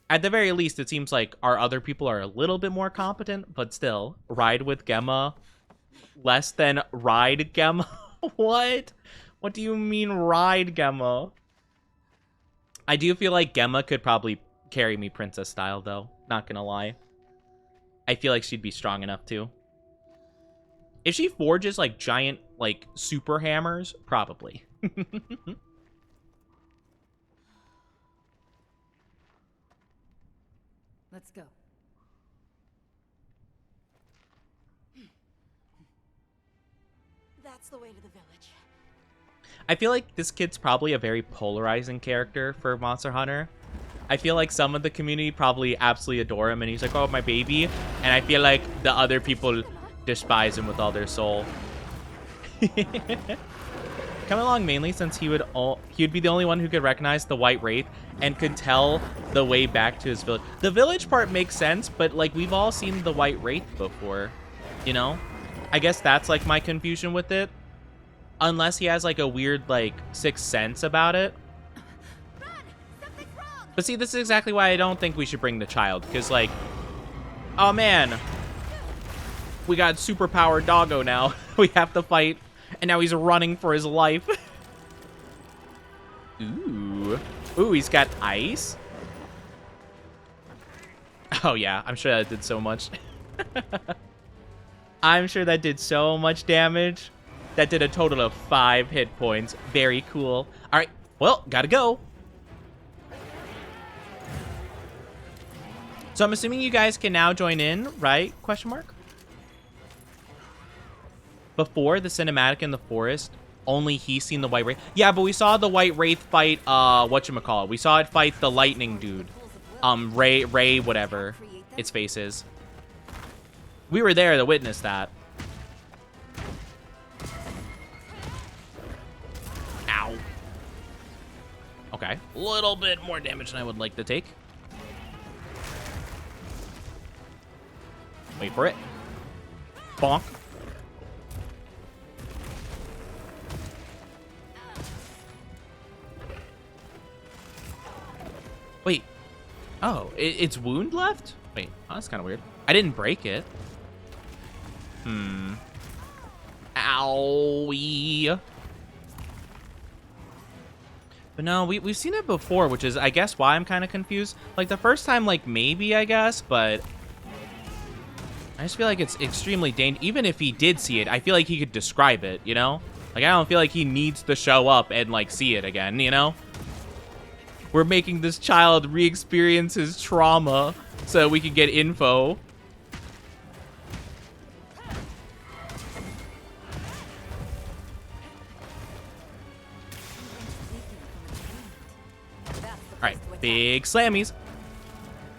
at the very least, it seems like our other people are a little bit more competent, but still, ride with Gemma, less than ride Gemma? What? What do you mean ride Gemma? I do feel like Gemma could probably carry me princess style, though, not gonna lie. I feel like she'd be strong enough, too. If she forges, like, giant, like, super hammers, probably. Let's go. That's the way to the village. I feel like this kid's probably a very polarizing character for Monster Hunter. I feel like some of the community probably absolutely adore him, and he's like, oh, my baby. And I feel like the other people despise him with all their soul. Come along mainly since he'd be the only one who could recognize the White Wraith and could tell the way back to his village. The village part makes sense, but like we've all seen the White Wraith before, you know? I guess that's like my confusion with it. Unless he has like a weird like sixth sense about it. Run! Something's wrong! But see, this is exactly why I don't think we should bring the child, because like, oh man, we got superpowered doggo now. We have to fight, and now he's running for his life. Ooh, he's got ice. Oh yeah, I'm sure that did so much. I'm sure that did so much damage. That did a total of 5 hit points. Very cool. All right, well, gotta go. So I'm assuming you guys can now join in, right? Question mark. Before the cinematic in the forest, only he's seen the White Wraith. Yeah, but we saw the White Wraith fight, whatchamacallit. We saw it fight the lightning dude. Ray, whatever its face is. We were there to witness that. Ow. Okay, a little bit more damage than I would like to take. Wait for it. Bonk. Oh, it's wound left? Wait, oh, that's kind of weird. I didn't break it. Owie. But no, we've seen it before, which is, I guess, why I'm kind of confused. Like, the first time, like, maybe, I guess, but I just feel like it's extremely dangerous. Even if he did see it, I feel like he could describe it, you know? Like, I don't feel like he needs to show up and, like, see it again, you know? We're making this child re-experience his trauma so we can get info. All right, big slammies.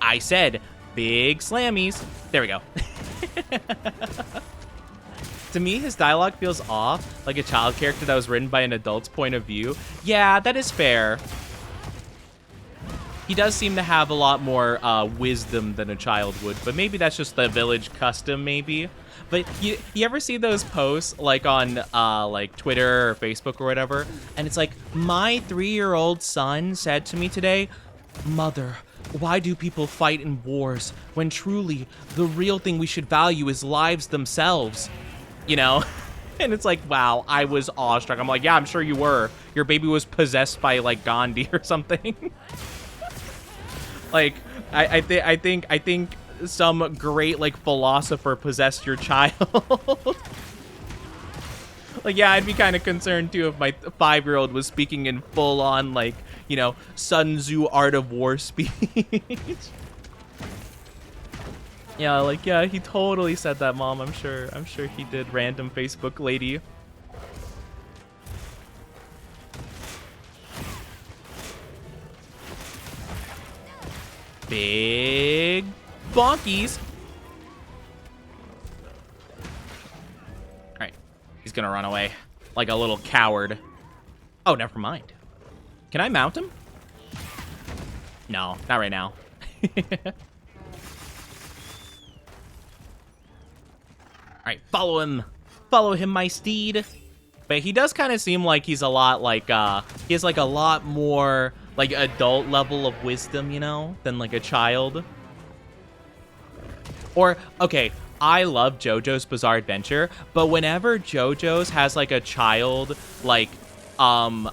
I said big slammies. There we go. To me, his dialogue feels off, like a child character that was written by an adult's point of view. Yeah, that is fair. He does seem to have a lot more wisdom than a child would, but maybe that's just the village custom, maybe. But you ever see those posts, like, on, like, Twitter or Facebook or whatever? And it's like, my 3-year-old son said to me today, "Mother, why do people fight in wars when truly the real thing we should value is lives themselves?" You know? And it's like, wow, I was awestruck. I'm like, yeah, I'm sure you were. Your baby was possessed by, like, Gandhi or something. Like, I think some great, like, philosopher possessed your child. Like, yeah, I'd be kind of concerned too if my 5-year-old was speaking in full-on, like, you know, Sun Tzu Art of War speech. Yeah, like, yeah, he totally said that, Mom. I'm sure he did. Random Facebook lady. Big bonkies. All right, he's gonna run away like a little coward. Oh, never mind. Can I mount him? No, not right now. All right, follow him. Follow him, my steed. But he does kind of seem like he's a lot like, he has like a lot more like adult level of wisdom, you know, than like a child. Or, okay, I love JoJo's Bizarre Adventure, but whenever JoJo's has like a child, like kind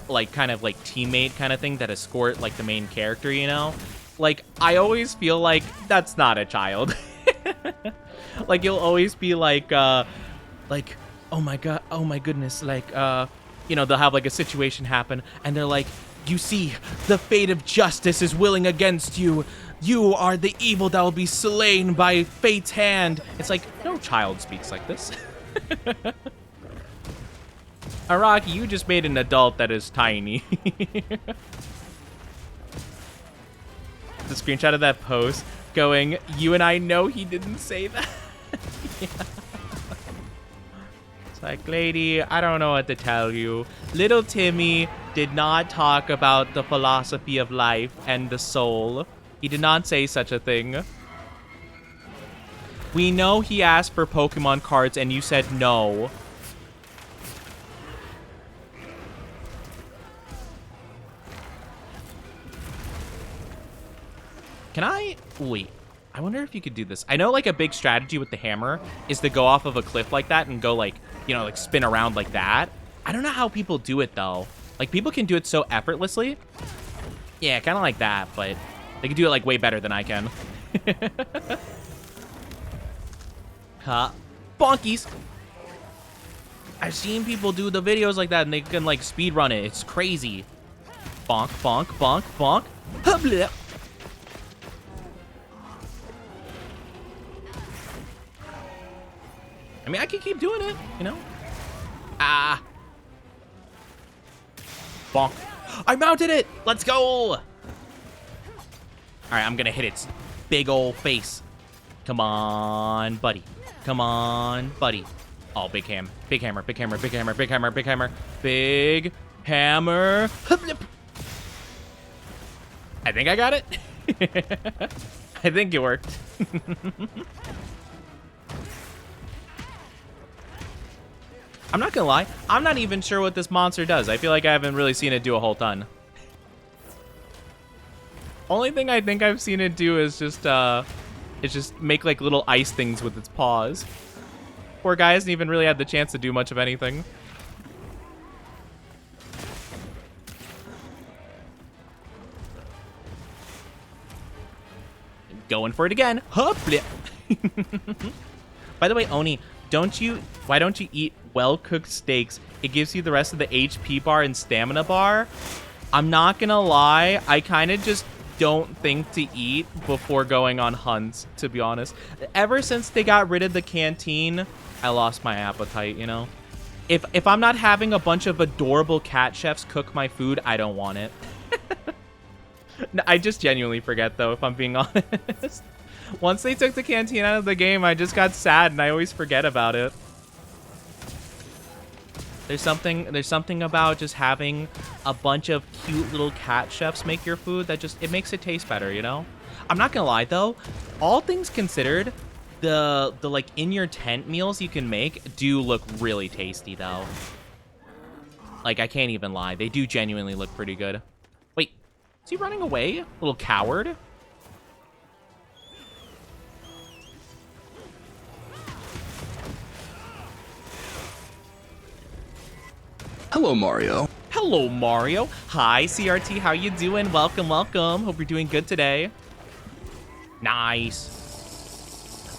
of like teammate kind of thing that escort like the main character, you know, like I always feel like that's not a child. Like you'll always be like, oh my god, oh my goodness, like, you know, they'll have like a situation happen and they're like, "You see, the fate of justice is willing against you. You are the evil that will be slain by fate's hand." It's like, no child speaks like this. Araki, you just made an adult that is tiny. The screenshot of that post going, "You and I know he didn't say that." Yeah. It's like, lady, I don't know what to tell you. Little Timmy did not talk about the philosophy of life and the soul. He did not say such a thing. We know he asked for Pokemon cards and you said no. Can I... Wait. I wonder if you could do this. I know, like, a big strategy with the hammer is to go off of a cliff like that and go, like, you know, like, spin around like that. I don't know how people do it, though. Like, people can do it so effortlessly. Yeah, kind of like that, but they can do it, like, way better than I can. Huh. Bonkies. I've seen people do the videos like that, and they can, like, speed run it. It's crazy. Bonk, bonk, bonk, bonk. Hubleh. I mean, I can keep doing it, you know? Ah. Bonk. I mounted it! Let's go! All right, I'm gonna hit its big old face. Come on, buddy. Come on, buddy. Oh, big ham. Big hammer, big hammer, big hammer, big hammer, big hammer. Big hammer. I think I got it. I think it worked. I'm not gonna lie, I'm not even sure what this monster does. I feel like I haven't really seen it do a whole ton. Only thing I think I've seen it do is just make like little ice things with its paws. Poor guy hasn't even really had the chance to do much of anything. Going for it again. Hup! By the way, Oni, why don't you eat well-cooked steaks? It gives you the rest of the HP bar and stamina bar. I'm not gonna lie, I kind of just don't think to eat before going on hunts, to be honest. Ever since they got rid of the canteen, I lost my appetite, you know? If I'm not having a bunch of adorable cat chefs cook my food, I don't want it. No, I just genuinely forget, though, if I'm being honest. Once they took the canteen out of the game, I just got sad, and I always forget about it. There's something about just having a bunch of cute little cat chefs make your food that just, it makes it taste better, you know? I'm not gonna lie, though. All things considered, the like, in-your-tent meals you can make do look really tasty, though. Like, I can't even lie. They do genuinely look pretty good. Wait, is he running away? Little coward? Hello, Mario. Hello, Mario. Hi, CRT. How you doing? Welcome, welcome. Hope you're doing good today. Nice.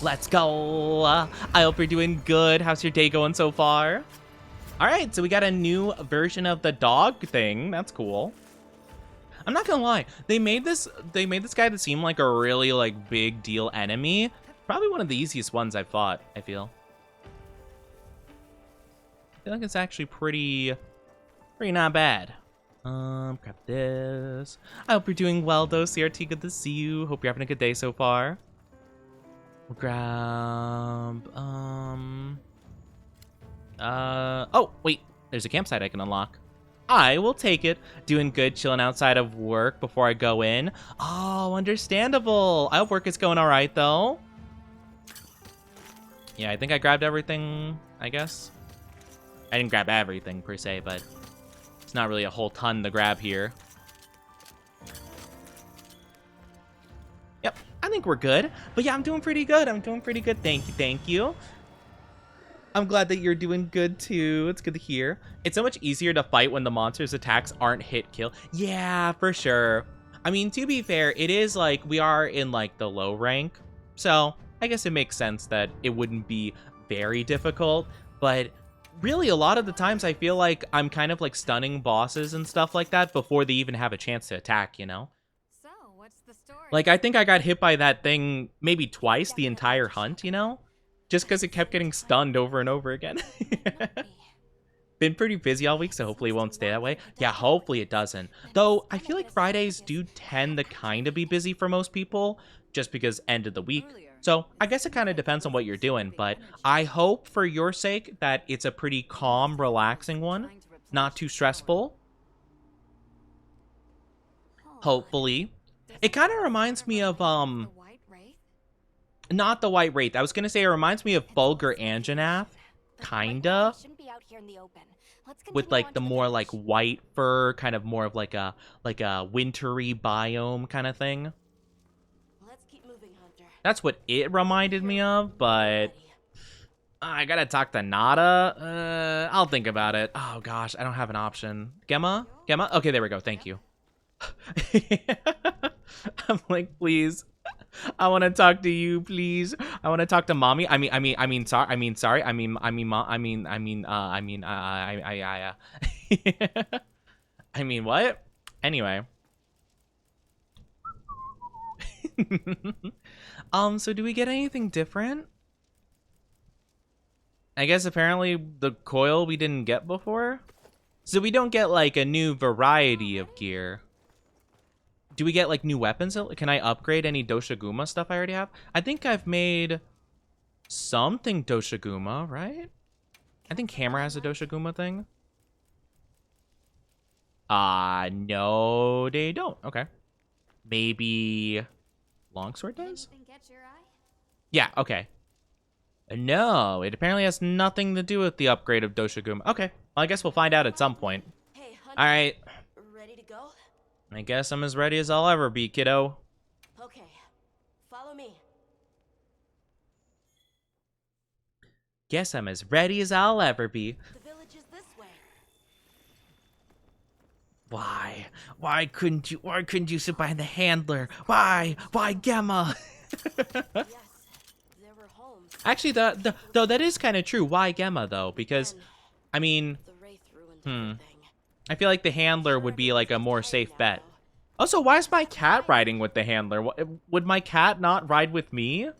Let's go. I hope you're doing good. How's your day going so far? All right, so we got a new version of the dog thing. That's cool. I'm not gonna lie. They made this guy that seemed like a really like big deal enemy. Probably one of the easiest ones I've fought, I feel. I feel like it's actually pretty not bad. Grab this. I hope you're doing well though, CRT. Good to see you. Hope you're having a good day so far. We'll grab oh wait, there's a campsite I can unlock. I will take it. Doing good, chilling outside of work before I go in. Oh, understandable. I hope work is going all right though. Yeah, I think I grabbed everything, I guess. I didn't grab everything per se, but it's not really a whole ton to grab here. Yep, I think we're good. But yeah, I'm doing pretty good. I'm doing pretty good. Thank you, thank you. I'm glad that you're doing good too. It's good to hear. It's so much easier to fight when the monster's attacks aren't hit kill. Yeah, for sure. I mean, to be fair, it is like we are in like the low rank. So I guess it makes sense that it wouldn't be very difficult. But really, a lot of the times I feel like I'm kind of like stunning bosses and stuff like that before they even have a chance to attack, you know? So, what's the story? Like, I think I got hit by that thing maybe twice the entire hunt, you know? Just because it kept getting stunned over and over again. Been pretty busy all week, so hopefully it won't stay that way. Yeah, hopefully it doesn't. Though, I feel like Fridays do tend to kind of be busy for most people, just because end of the week. So, I guess it kind of depends on what you're doing, but I hope for your sake that it's a pretty calm, relaxing one. Not too stressful. Hopefully. It kind of reminds me of, not the White Wraith. I was gonna say it reminds me of Bulgur Anjanath, kinda. With like the more like white fur, kind of more of like a wintry biome kind of thing. That's what it reminded me of, but I gotta talk to Nada. I'll think about it. Oh gosh, I don't have an option. Gemma? Gemma? Okay, there we go. Thank you. I'm like, please. I want to talk to you, please. I want to talk to mommy. I mean, what? Anyway. So do we get anything different? I guess apparently the coil we didn't get before. So we don't get like a new variety of gear. Do we get like new weapons? Can I upgrade any Doshiguma stuff I already have? I think I've made something Doshiguma, right? I think Hammer has a Doshiguma thing. No, they don't. Okay. Maybe Longsword does? Yeah, okay. No, it apparently has nothing to do with the upgrade of Doshiguma. Okay, well, I guess we'll find out at some point. All right. Ready to go? I guess I'm as ready as I'll ever be, kiddo. Okay, follow me. Guess I'm as ready as I'll ever be. The village is this way. Why? Why couldn't you sit behind the handler? Why? Why, Gemma? Yes, there were homes. Actually, though that is kind of true. Why Gemma though? Because, I mean, The Wraith ruined everything. I feel like the handler would be like a more safe bet. Also, why is my cat riding with the handler? Would my cat not ride with me?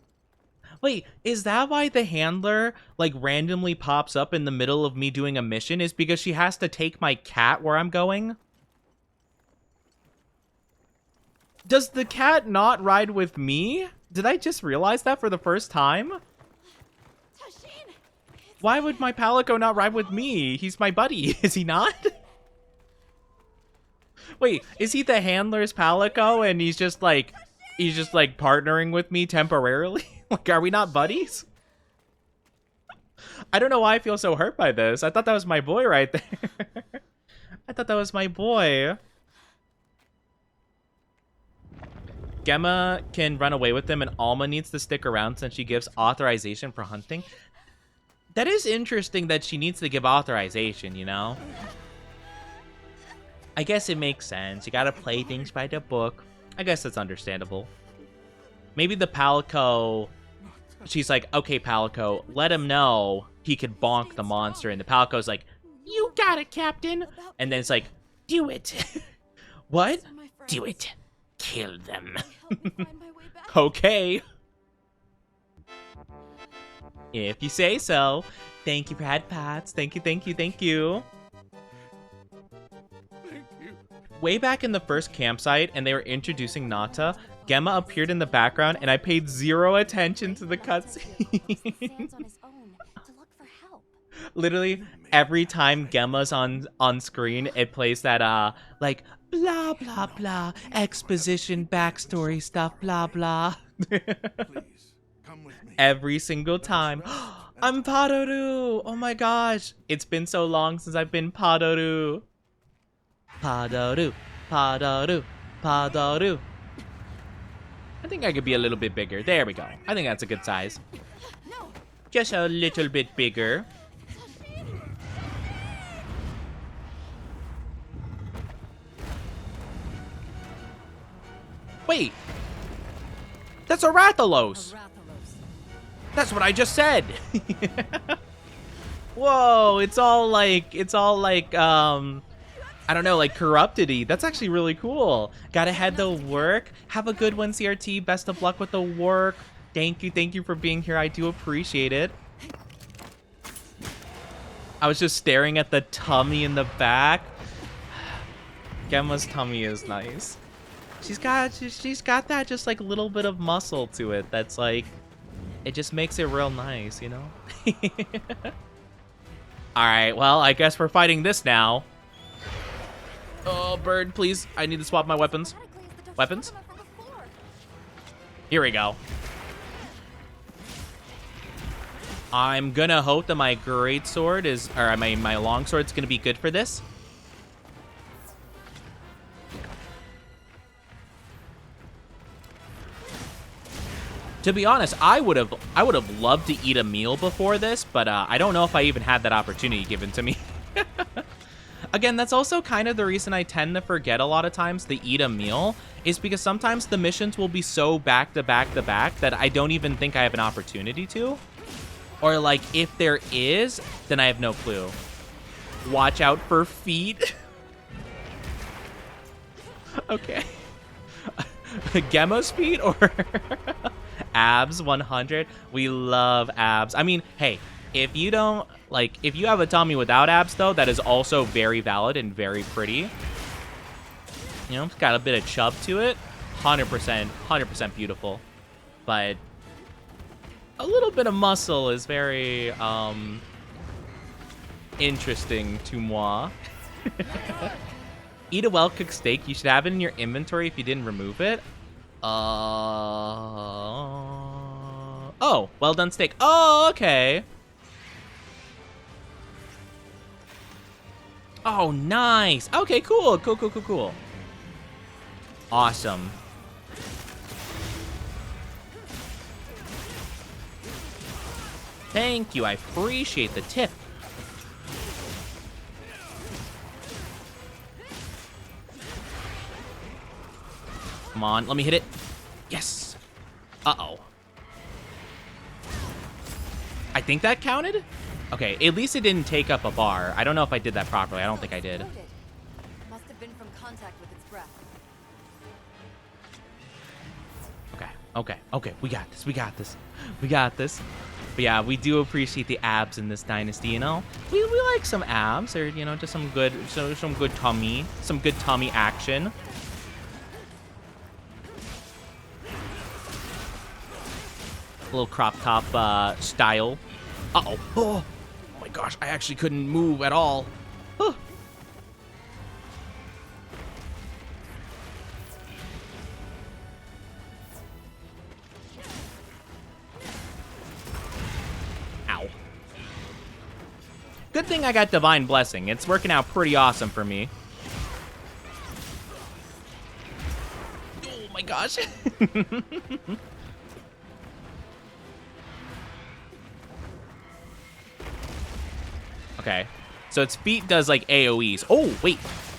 Wait, is that why the handler, like, randomly pops up in the middle of me doing a mission? Is because she has to take my cat where I'm going? Does the cat not ride with me? Did I just realize that for the first time? Tashin! Why would my Palico not ride with me? He's my buddy, is he not? Wait, is he the handler's Palico and he's just like partnering with me temporarily? Like, are we not buddies? I don't know why I feel so hurt by this. I thought that was my boy right there. I thought that was my boy. Gemma can run away with them and Alma needs to stick around since she gives authorization for hunting. That is interesting that she needs to give authorization, you know? I guess it makes sense. You gotta play things by the book. I guess that's understandable. Maybe the Palico, she's like, okay, Palico, let him know he could bonk the monster. And the Palico's like, you got it, Captain. And then it's like, do it. What? Do it. Kill them. Okay. If you say so. Thank you, Brad Pats. Thank you, thank you, thank you. Way back in the first campsite, and they were introducing Nata, Gemma appeared in the background, and I paid zero attention to the cutscene. Literally, every time Gemma's on screen, it plays that, like, blah, blah, blah, exposition, backstory stuff, blah, blah. Please, come with me. Every single time. I'm Padoru! Oh my gosh. It's been so long since I've been Padoru. Padoru, Padoru, Padoru. I think I could be a little bit bigger. There we go. I think that's a good size. Just a little bit bigger. Wait. That's a Rathalos. That's what I just said. Whoa, it's all like, I don't know, like corrupted-y. That's actually really cool. Gotta head to work. Have a good one, CRT. Best of luck with the work. Thank you for being here. I do appreciate it. I was just staring at the tummy in the back. Gemma's tummy is nice. She's got that just like little bit of muscle to it. That's like, it just makes it real nice, you know? All right, well, I guess we're fighting this now. Oh, bird, please. I need to swap my weapons. Weapons? Here we go. I'm gonna hope that my great sword is, or my long sword's gonna be good for this. To be honest, I would have loved to eat a meal before this, but I don't know if I even had that opportunity given to me. Again, that's also kind of the reason I tend to forget a lot of times to eat a meal, is because sometimes the missions will be so back to back to back that I don't even think I have an opportunity to. Or like, if there is, then I have no clue. Watch out for feet. Okay. Gemma's feet or abs 100? We love abs. I mean, hey, if you don't, like, if you have a tummy without abs, though, that is also very valid and very pretty. You know, it's got a bit of chub to it. 100% beautiful. But a little bit of muscle is very, interesting to moi. Eat a well-cooked steak. You should have it in your inventory if you didn't remove it. Oh, well done steak. Oh, okay. Oh, nice. Okay, cool. Awesome. Thank you. I appreciate the tip. Come on, let me hit it. Yes. Uh-oh. I think that counted? Okay, at least it didn't take up a bar. I don't know if I did that properly. I don't think I did. Exploded. Must have been from contact with its breath. Okay. We got this. But yeah, we do appreciate the abs in this dynasty, you know? We like some abs, or, you know, just some good tummy. Some good tummy action. A little crop top style. Uh-oh. Oh my gosh, I actually couldn't move at all. Huh. Ow. Good thing I got Divine Blessing. It's working out pretty awesome for me. Oh my gosh. Okay, so its feet does like AoEs. Oh, wait,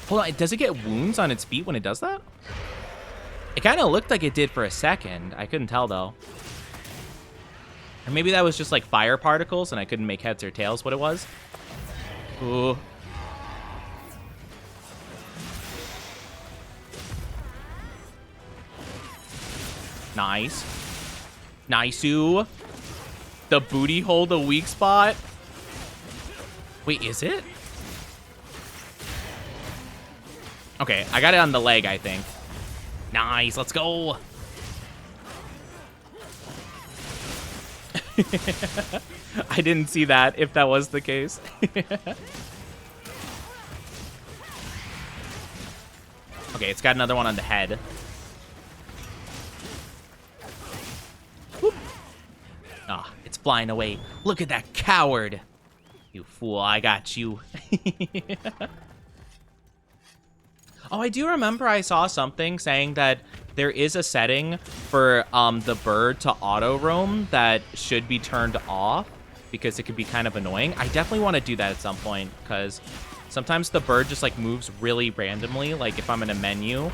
hold on. Does it get wounds on its feet when it does that? It kind of looked like it did for a second. I couldn't tell though. Or maybe that was just like fire particles and I couldn't make heads or tails what it was. Ooh. Nice. Nice-oo. The booty hold a weak spot. Wait, is it? Okay, I got it on the leg, I think. Nice, let's go. I didn't see that, if that was the case. Okay, it's got another one on the head. Whoop. Ah, it's flying away. Look at that coward. You fool, I got you. Oh, I do remember I saw something saying that there is a setting for the bird to auto roam that should be turned off because it could be kind of annoying. I definitely want to do that at some point because sometimes the bird just like moves really randomly. Like if I'm in a menu,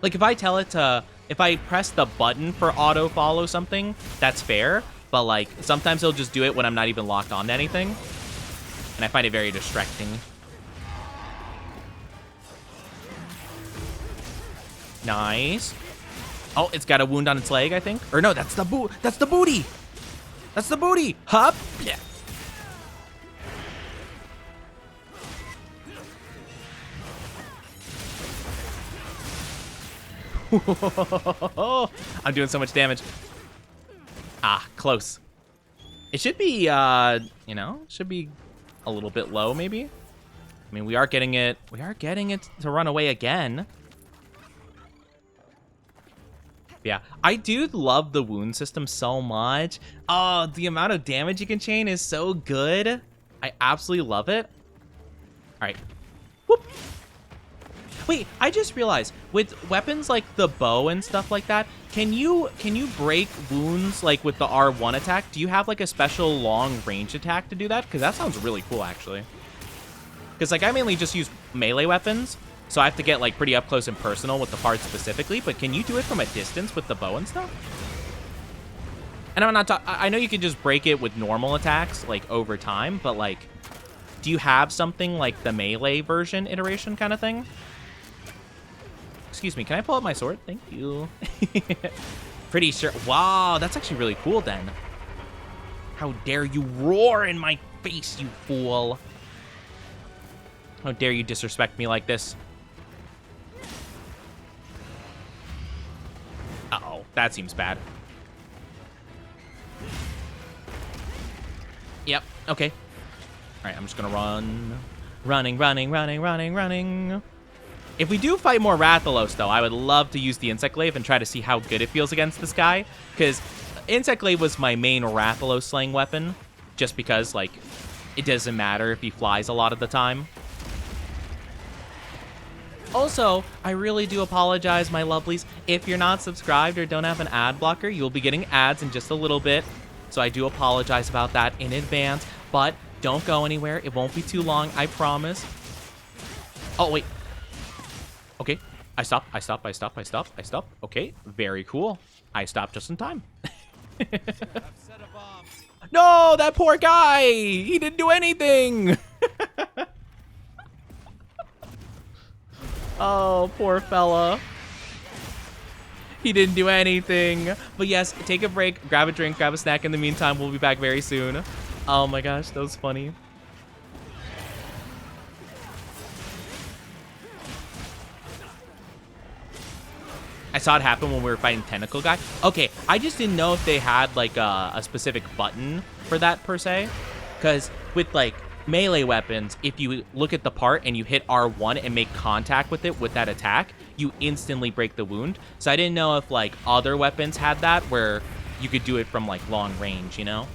like if I tell it to, if I press the button for auto follow something, that's fair. But like sometimes it'll just do it when I'm not even locked on to anything. And I find it very distracting. Nice. Oh, it's got a wound on its leg, I think. Or no, that's the booty. That's the booty. Hup. Yeah. I'm doing so much damage. Ah, close. It should be, you know, should be a little bit low, maybe. I mean, we are getting it to run away again. Yeah, I do love the wound system so much. Oh, the amount of damage you can chain is so good. I absolutely love it. All right. Whoop. Wait, I just realized with weapons like the bow and stuff like that, can you break wounds like with the R1 attack? Do you have like a special long range attack to do that? Because that sounds really cool, actually. Because like I mainly just use melee weapons, so I have to get like pretty up close and personal with the parts specifically. But can you do it from a distance with the bow and stuff? And I'm not I know you can just break it with normal attacks like over time, but like, do you have something like the melee version iteration kind of thing? Excuse me, can I pull out my sword? Thank you. Pretty sure. Wow, that's actually really cool then. How dare you roar in my face, you fool. How dare you disrespect me like this? Uh-oh, that seems bad. Yep, okay. All right, I'm just gonna run. Running. If we do fight more Rathalos, though, I would love to use the Insect Glaive and try to see how good it feels against this guy. Because Insect Glaive was my main Rathalos slaying weapon. Just because, like, it doesn't matter if he flies a lot of the time. Also, I really do apologize, my lovelies. If you're not subscribed or don't have an ad blocker, you'll be getting ads in just a little bit. So I do apologize about that in advance, but don't go anywhere. It won't be too long, I promise. Oh, wait. Okay, I stopped. Okay, very cool. I stopped just in time. No, that poor guy! He didn't do anything! Oh, poor fella. He didn't do anything. But yes, take a break, grab a drink, grab a snack. In the meantime, we'll be back very soon. Oh my gosh, that was funny. I saw it happen when we were fighting Tentacle Guy. Okay, I just didn't know if they had like a specific button for that per se. Because with like melee weapons, if you look at the part and you hit R1 and make contact with it with that attack, you instantly break the wound. So I didn't know if like other weapons had that where you could do it from like long range, you know?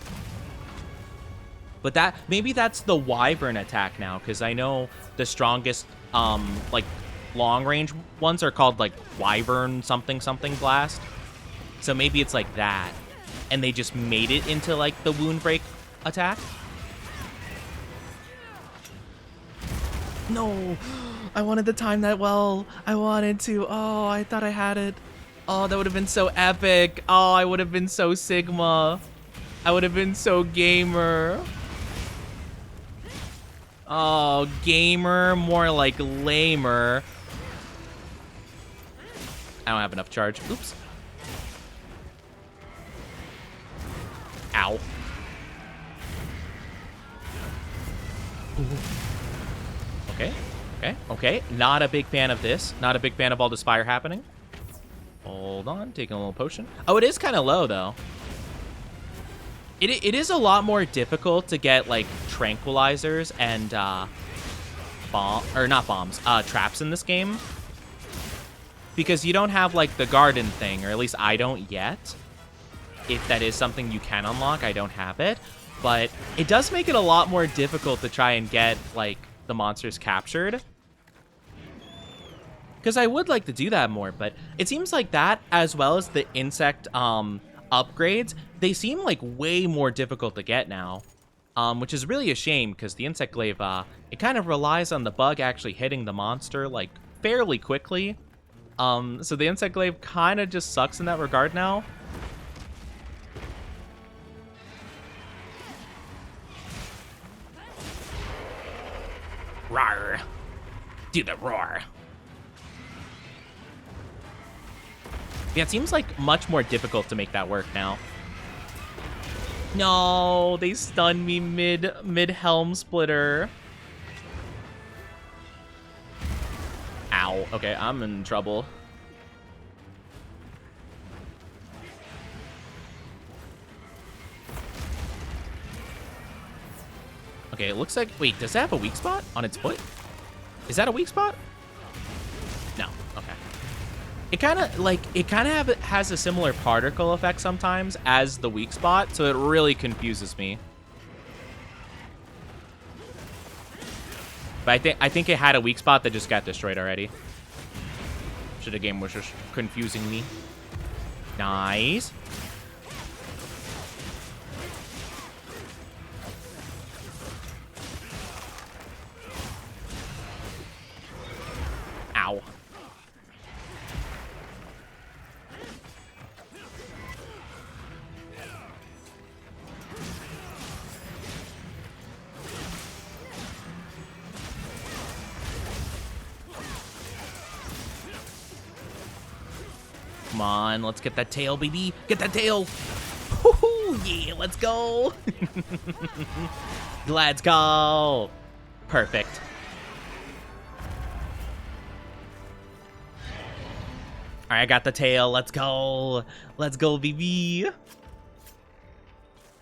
But that maybe that's the Wyvern attack now, because I know the strongest like long range ones are called like Wyvern something blast. So maybe it's like that. And they just made it into like the wound break attack. No, I wanted to time that well. I wanted to. Oh, I thought I had it. Oh, that would have been so epic. Oh, I would have been so Sigma. I would have been so gamer. Oh, gamer, more like lamer. I don't have enough charge. Oops. Ow. Ooh. Okay. Not a big fan of this. Not a big fan of all this fire happening. Hold on, taking a little potion. Oh, it is kind of low, though. It is a lot more difficult to get, like, tranquilizers and, traps in this game. Because you don't have, like, the garden thing, or at least I don't yet. If that is something you can unlock, I don't have it. But it does make it a lot more difficult to try and get, like, the monsters captured. Because I would like to do that more, but it seems like that, as well as the insect upgrades, they seem like way more difficult to get now. Which is really a shame, because the insect glaive, it kind of relies on the bug actually hitting the monster, like, fairly quickly. So the insect glaive kind of just sucks in that regard now. Roar. Do the roar. Yeah, it seems like much more difficult to make that work now. No, they stunned me mid helm splitter. Ow. Okay, I'm in trouble. Okay, it looks like... Wait, does it have a weak spot on its foot? Is that a weak spot? No. Okay. It kind of has a similar particle effect sometimes as the weak spot, so it really confuses me. But I think it had a weak spot that just got destroyed already. So the game was just confusing me. Nice. Ow. Come on, let's get that tail, baby. Get that tail. Woohoo, yeah, let's go. Let's go. Perfect. All right, I got the tail. Let's go. Let's go, baby.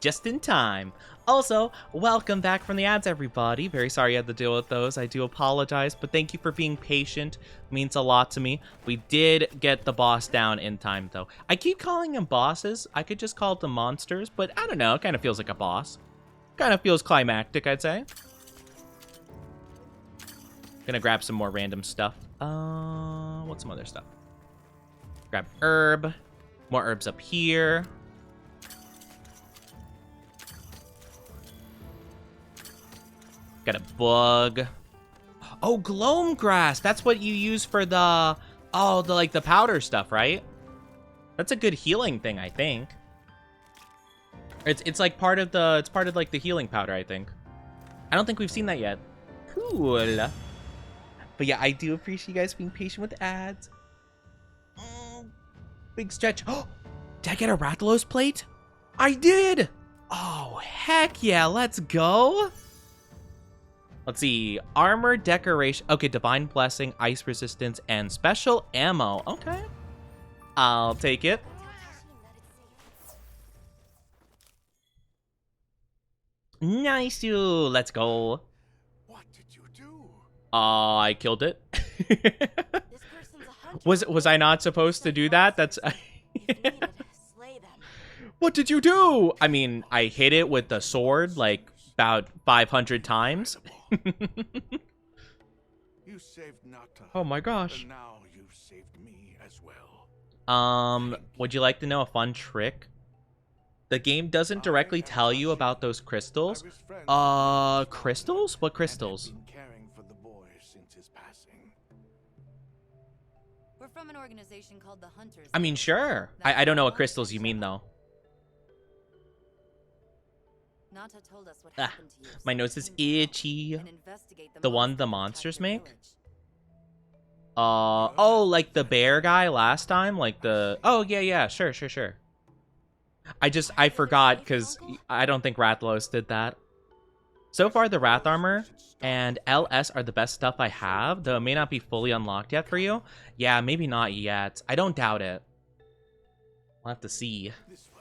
Just in time. Also, welcome back from the ads, everybody. Very sorry you had to deal with those. I do apologize, but thank you for being patient. It means a lot to me. We did get the boss down in time, though. I keep calling them bosses. I could just call them monsters, but I don't know. It kind of feels like a boss. Kind of feels climactic, I'd say. Gonna grab some more random stuff. What's some other stuff? Grab herb. More herbs up here. Got a bug. Oh, gloam grass. That's what you use for the like the powder stuff, right? That's a good healing thing, I think. It's like part of like the healing powder, I think. I don't think we've seen that yet. Cool. But yeah, I do appreciate you guys being patient with ads. Big stretch. Oh, did I get a Rathalos plate? I did. Oh, heck yeah. Let's go. Let's see. Armor, decoration. Okay, divine blessing, ice resistance, and special ammo. Okay. I'll take it. Nice, you. Let's go. What did you do? I killed it. This person's a hunter. Was I not supposed to do that? That's. If needed, slay them. What did you do? I mean, I hit it with the sword like about 500 times. You saved Nata. Oh my gosh. And now you've saved me as well. Would you like to know a fun trick? The game doesn't directly tell you about those crystals. Crystals? What crystals? And I've been caring for the boy since his passing. We're from an organization called the Hunters. I mean, sure. I don't know what crystals you mean, though. Nata told us what happened to you. My so nose we is came down itchy. and investigate The one monster the that monsters attacked your make? village. Oh, like the bear guy last time? Like the... Oh, yeah, sure. I forgot, because I don't think Rathalos did that. So far, the Wrath Armor and LS are the best stuff I have, though it may not be fully unlocked yet for you. Yeah, maybe not yet. I don't doubt it. We'll have to see. This way.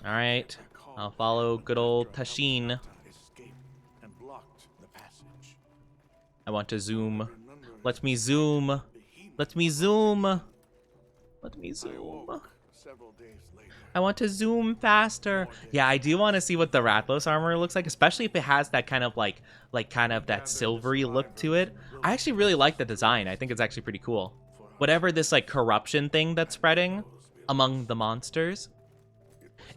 Alright, I'll follow good old Tashin. Nata escaped and blocked the passage. I want to zoom. Remember Let me zoom. Behemoth Let me zoom. Let me I zoom. awoke several days later. I want to zoom faster. Yeah, I do want to see what the Rathalos armor looks like, especially if it has that kind of like kind of that silvery look to it. I actually really like the design. I think it's actually pretty cool. Whatever this like corruption thing that's spreading among the monsters.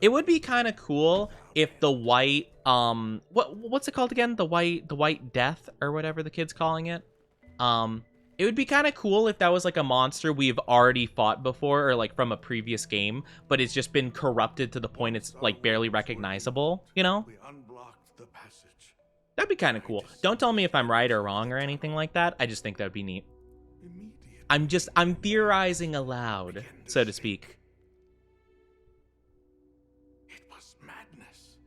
It would be kind of cool if the white what's it called again? The white death or whatever the kid's calling it. It would be kind of cool if that was like a monster we've already fought before or like from a previous game, but it's just been corrupted to the point it's like barely recognizable, you know? We unblocked the passage. That'd be kind of cool. Don't tell me if I'm right or wrong or anything like that. I just think that'd be neat. Immediately. I'm theorizing aloud, so to speak. It was madness.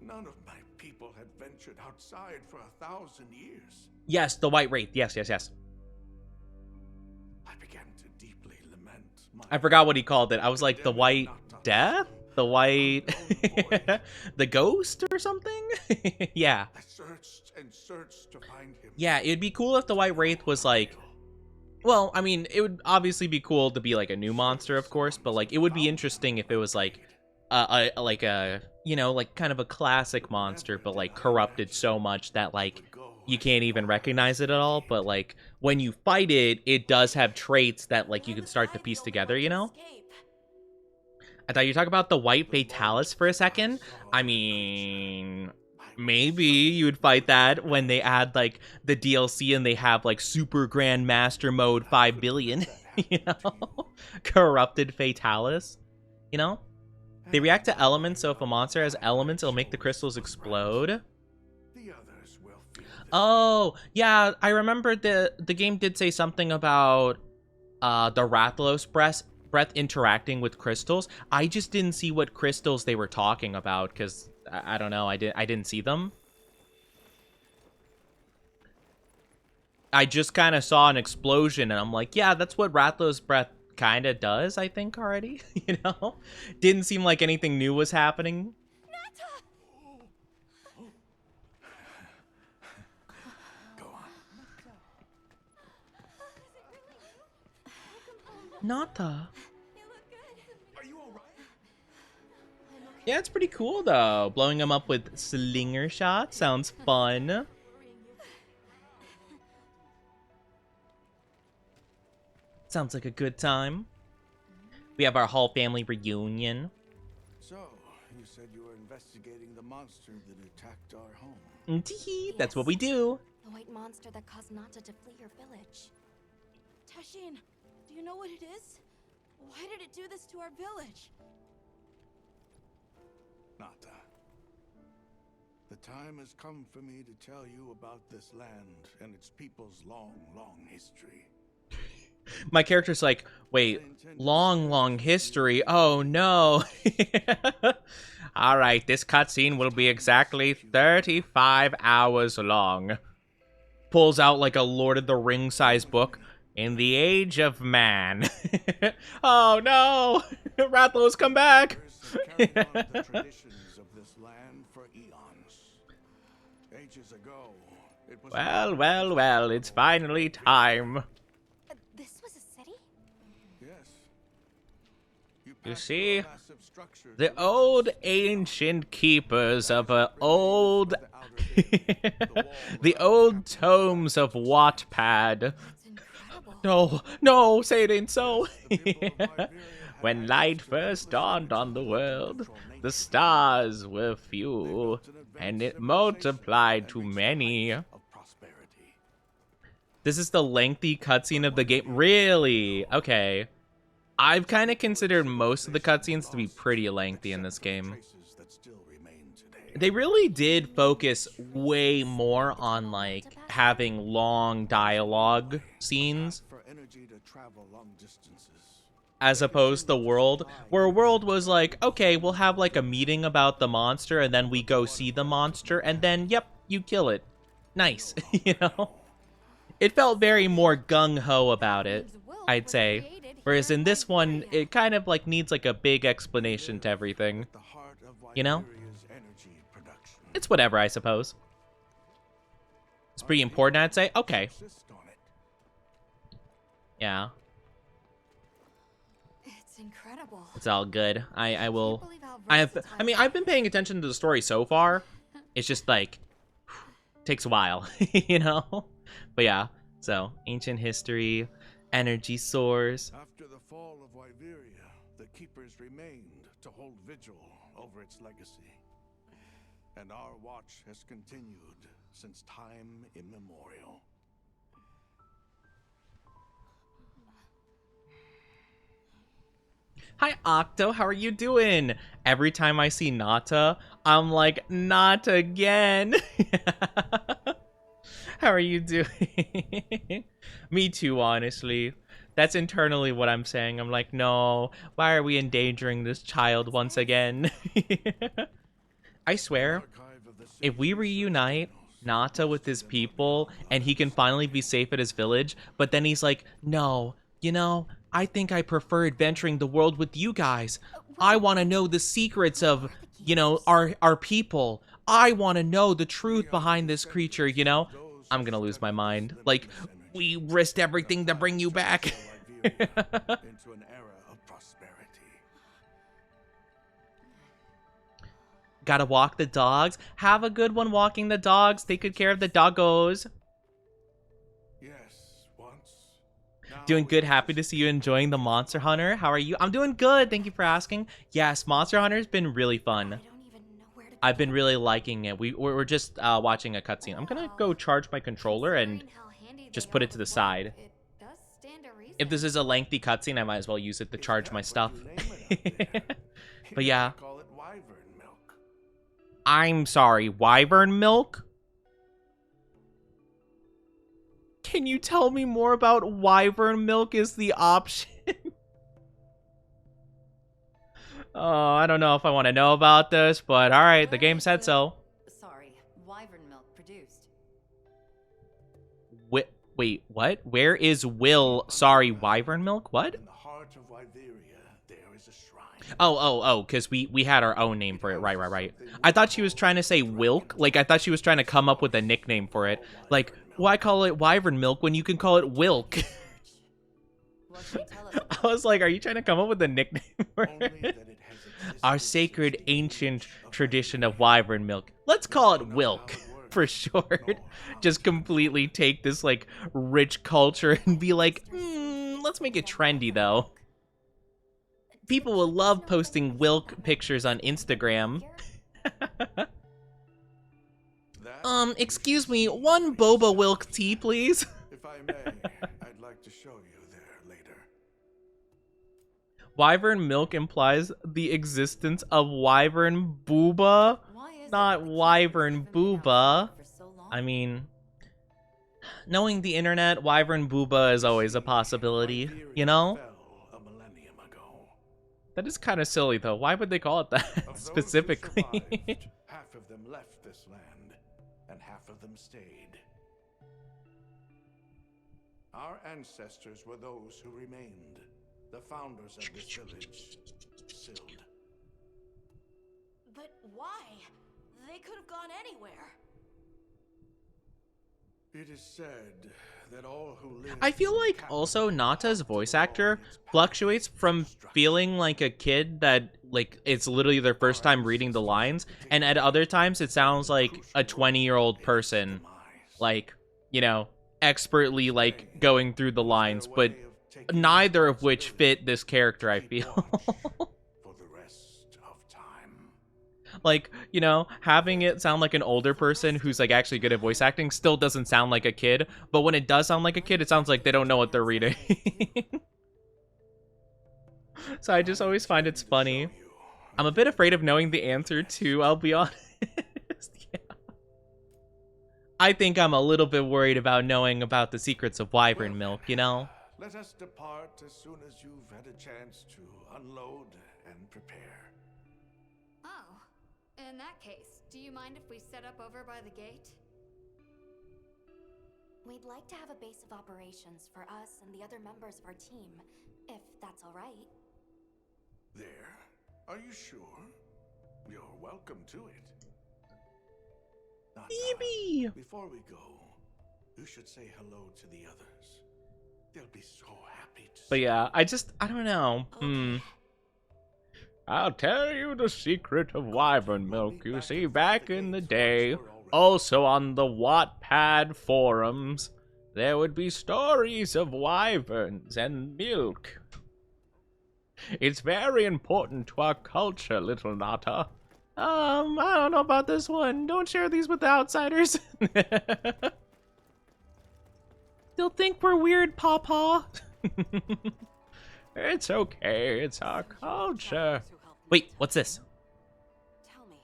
None of my people had ventured outside for 1,000 years. Yes, the White Wraith. Yes. I began to deeply lament my I forgot what he called it. I was like, the White Death? The White... the Ghost or something? Yeah. I searched and searched to find him. Yeah, it'd be cool if the White Wraith was like... Well, I mean, it would obviously be cool to be like a new monster, of course, but like it would be interesting if it was like a you know, like kind of a classic monster, but like corrupted so much that like you can't even recognize it at all. But like when you fight it, it does have traits that like you can start to piece together, you know? I thought you were talking about the White Fatalis for a second. I mean, maybe you would fight that when they add like the DLC and they have like Super Grand Master Mode 5 billion, you know? Corrupted Fatalis, you know? They react to elements, so if a monster has elements, it'll make the crystals explode. The others will feel this. Oh, yeah, I remember the game did say something about the Rathalos breath interacting with crystals. I just didn't see what crystals they were talking about, because I don't know, I didn't see them. I just kind of saw an explosion, and I'm like, yeah, that's what Rathalos breath kind of does, I think, already. You know? Didn't seem like anything new was happening. Go on. Nata. Are you alright? Yeah, it's pretty cool, though. Blowing him up with slinger shots sounds fun. Sounds like a good time. We have our whole family reunion. So, you said you were investigating the monster that attacked our home. That's what we do. The white monster that caused Nata to flee your village. Tashin, do you know what it is? Why did it do this to our village? Nata. The time has come for me to tell you about this land and its people's long, long history. My character's like, wait, long history? Oh no. Alright, this cutscene will be exactly 35 hours long. Pulls out like a Lord of the Rings size book. In the age of man. Oh no! Rathlo's come back! Have carried on the traditions of this land for eons. Ages ago, it was Well, it's finally time. This was a city? Yes. You passed see, through a massive structure the to old reach ancient keepers of a old... the outer gate, the wall the around old the tomes of Wattpad. It's incredible. No, say it ain't so. The people of Iberia had When light access to first endless dawned energy on the that world, control the nature. stars were They few, built an and advanced it multiplied to civilization and reached many. heights of prosperity. This is the lengthy cutscene of the game. Really? Okay. I've kind of considered most of the cutscenes to be pretty lengthy in this game. Traces that still remain today. They really did focus way more on, like, having long dialogue scenes, For energy to travel long distances. as opposed to World, where World was like, okay, we'll have, like, a meeting about the monster, and then we go see the monster, and then, yep, you kill it. Nice, you know? It felt very more gung-ho about it, I'd say. Whereas in this one, it kind of, like, needs, like, a big explanation to everything. The heart of You know? Iberia's energy production. It's whatever, I suppose. It's pretty important, I'd say. Okay. Insist on it. Yeah, It's incredible. it's all good. I will... Can't believe how I versatile mean, I've been paying attention to the story so far. It's just, like, takes a while, you know? But yeah, so, ancient history, energy source. After the fall of Iberia, the keepers remained to hold vigil over its legacy. And our watch has continued since time immemorial. Hi, Octo, how are you doing? Every time I see Nata, I'm like, not again. How are you doing? Me too, honestly. That's internally what I'm saying. I'm like, no, why are we endangering this child once again? I swear, Archive of the if we city's reunite research Nata with his people and he can finally be safe at his village, but then he's like, no, you know, I think I prefer adventuring the world with you guys. I want to know the secrets of, you know, our people. I want to know the truth behind this creature, you know? I'm gonna lose my mind. Like, we risked everything to bring you back. into an era of prosperity. Gotta walk the dogs. Have a good one walking the dogs. Take good care of the doggos. Yes, once. Now Doing we good. have Happy to see you enjoying the Monster Hunter. How are you? I'm doing good. Thank you for asking. Yes, Monster Hunter's been really fun. I don't even know where to I've been really liking it. We're just watching a cutscene. I'm gonna go charge my controller and Considering how handy just they put are it to the with side. water, it does stand a reason. If this is a lengthy cutscene, I might as well use it to Is charge that my what stuff. you name it out there? But Here yeah. they call it wyvern milk. I'm sorry, wyvern milk? Can you tell me more about wyvern milk is the option? Oh, I don't know if I want to know about this, but alright, the Where game is said the- so. Sorry, wyvern milk produced. Wait, what? Where is sorry, wyvern milk? What? In the heart of Iberia, there is a shrine. Oh, because we had our own name for it. Right. I thought she was trying to say Wilk. Like, I thought she was trying to come up with a nickname for it. Like, why call it wyvern milk when you can call it Wilk? What can you tell us? I was like, are you trying to come up with a nickname for Only it? that it has existed Our since sacred the ancient age of tradition of Iberia. wyvern milk. Let's call it Wilk how it works, for short. nor how Just it came completely take this like rich culture and be like, let's Let's make it trendy, though. People will love posting Wilk pictures on Instagram. Excuse me, one Boba Wilk tea, please. If I may, I'd like to show you there later. Wyvern milk implies the existence of Wyvern booba, Why is it not that the Wyvern keepers have been booba. outside for so long? I mean, knowing the internet, Wyvern booba is always a possibility, you know? Fell a millennium ago. That is kind of silly, though. Why would they call it that Of those who specifically? survived, half of them left this land, and half of them stayed. Our ancestors were those who remained, the founders of this village, Sild. But why? They could have gone anywhere. It is said that all who live I feel like also Nata's voice actor fluctuates from feeling like a kid that, like, it's literally their first time reading the lines, and at other times it sounds like a 20-year-old person, like, you know, expertly, like, going through the lines, but neither of which fit this character, I feel. for the rest of time. Like, you know, having it sound like an older person who's, like, actually good at voice acting still doesn't sound like a kid, but when it does sound like a kid, it sounds like they don't know what they're reading. So I just always find it's funny. I'm a bit afraid of knowing the answer, too, I'll be honest. Yeah. I think I'm a little bit worried about knowing about the secrets of Wyvern milk, you know? Let us depart as soon as you've had a chance to unload and prepare. Oh, in that case, do you mind if we set up over by the gate? We'd like to have a base of operations for us and the other members of our team, if that's all right. There? Are you sure? You're welcome to it. Nata, Phoebe! before we go, you should say hello to the others. They'll be so happy to But see yeah, I don't know. Okay. I'll tell you the secret of Wyvern milk. You see, back in the day, also on the Wattpad forums, there would be stories of wyverns and milk. It's very important to our culture, little Nata. I don't know about this one. Don't share these with the outsiders. They'll think we're weird, Pawpaw. It's okay. It's our culture. Wait, what's this? Tell me,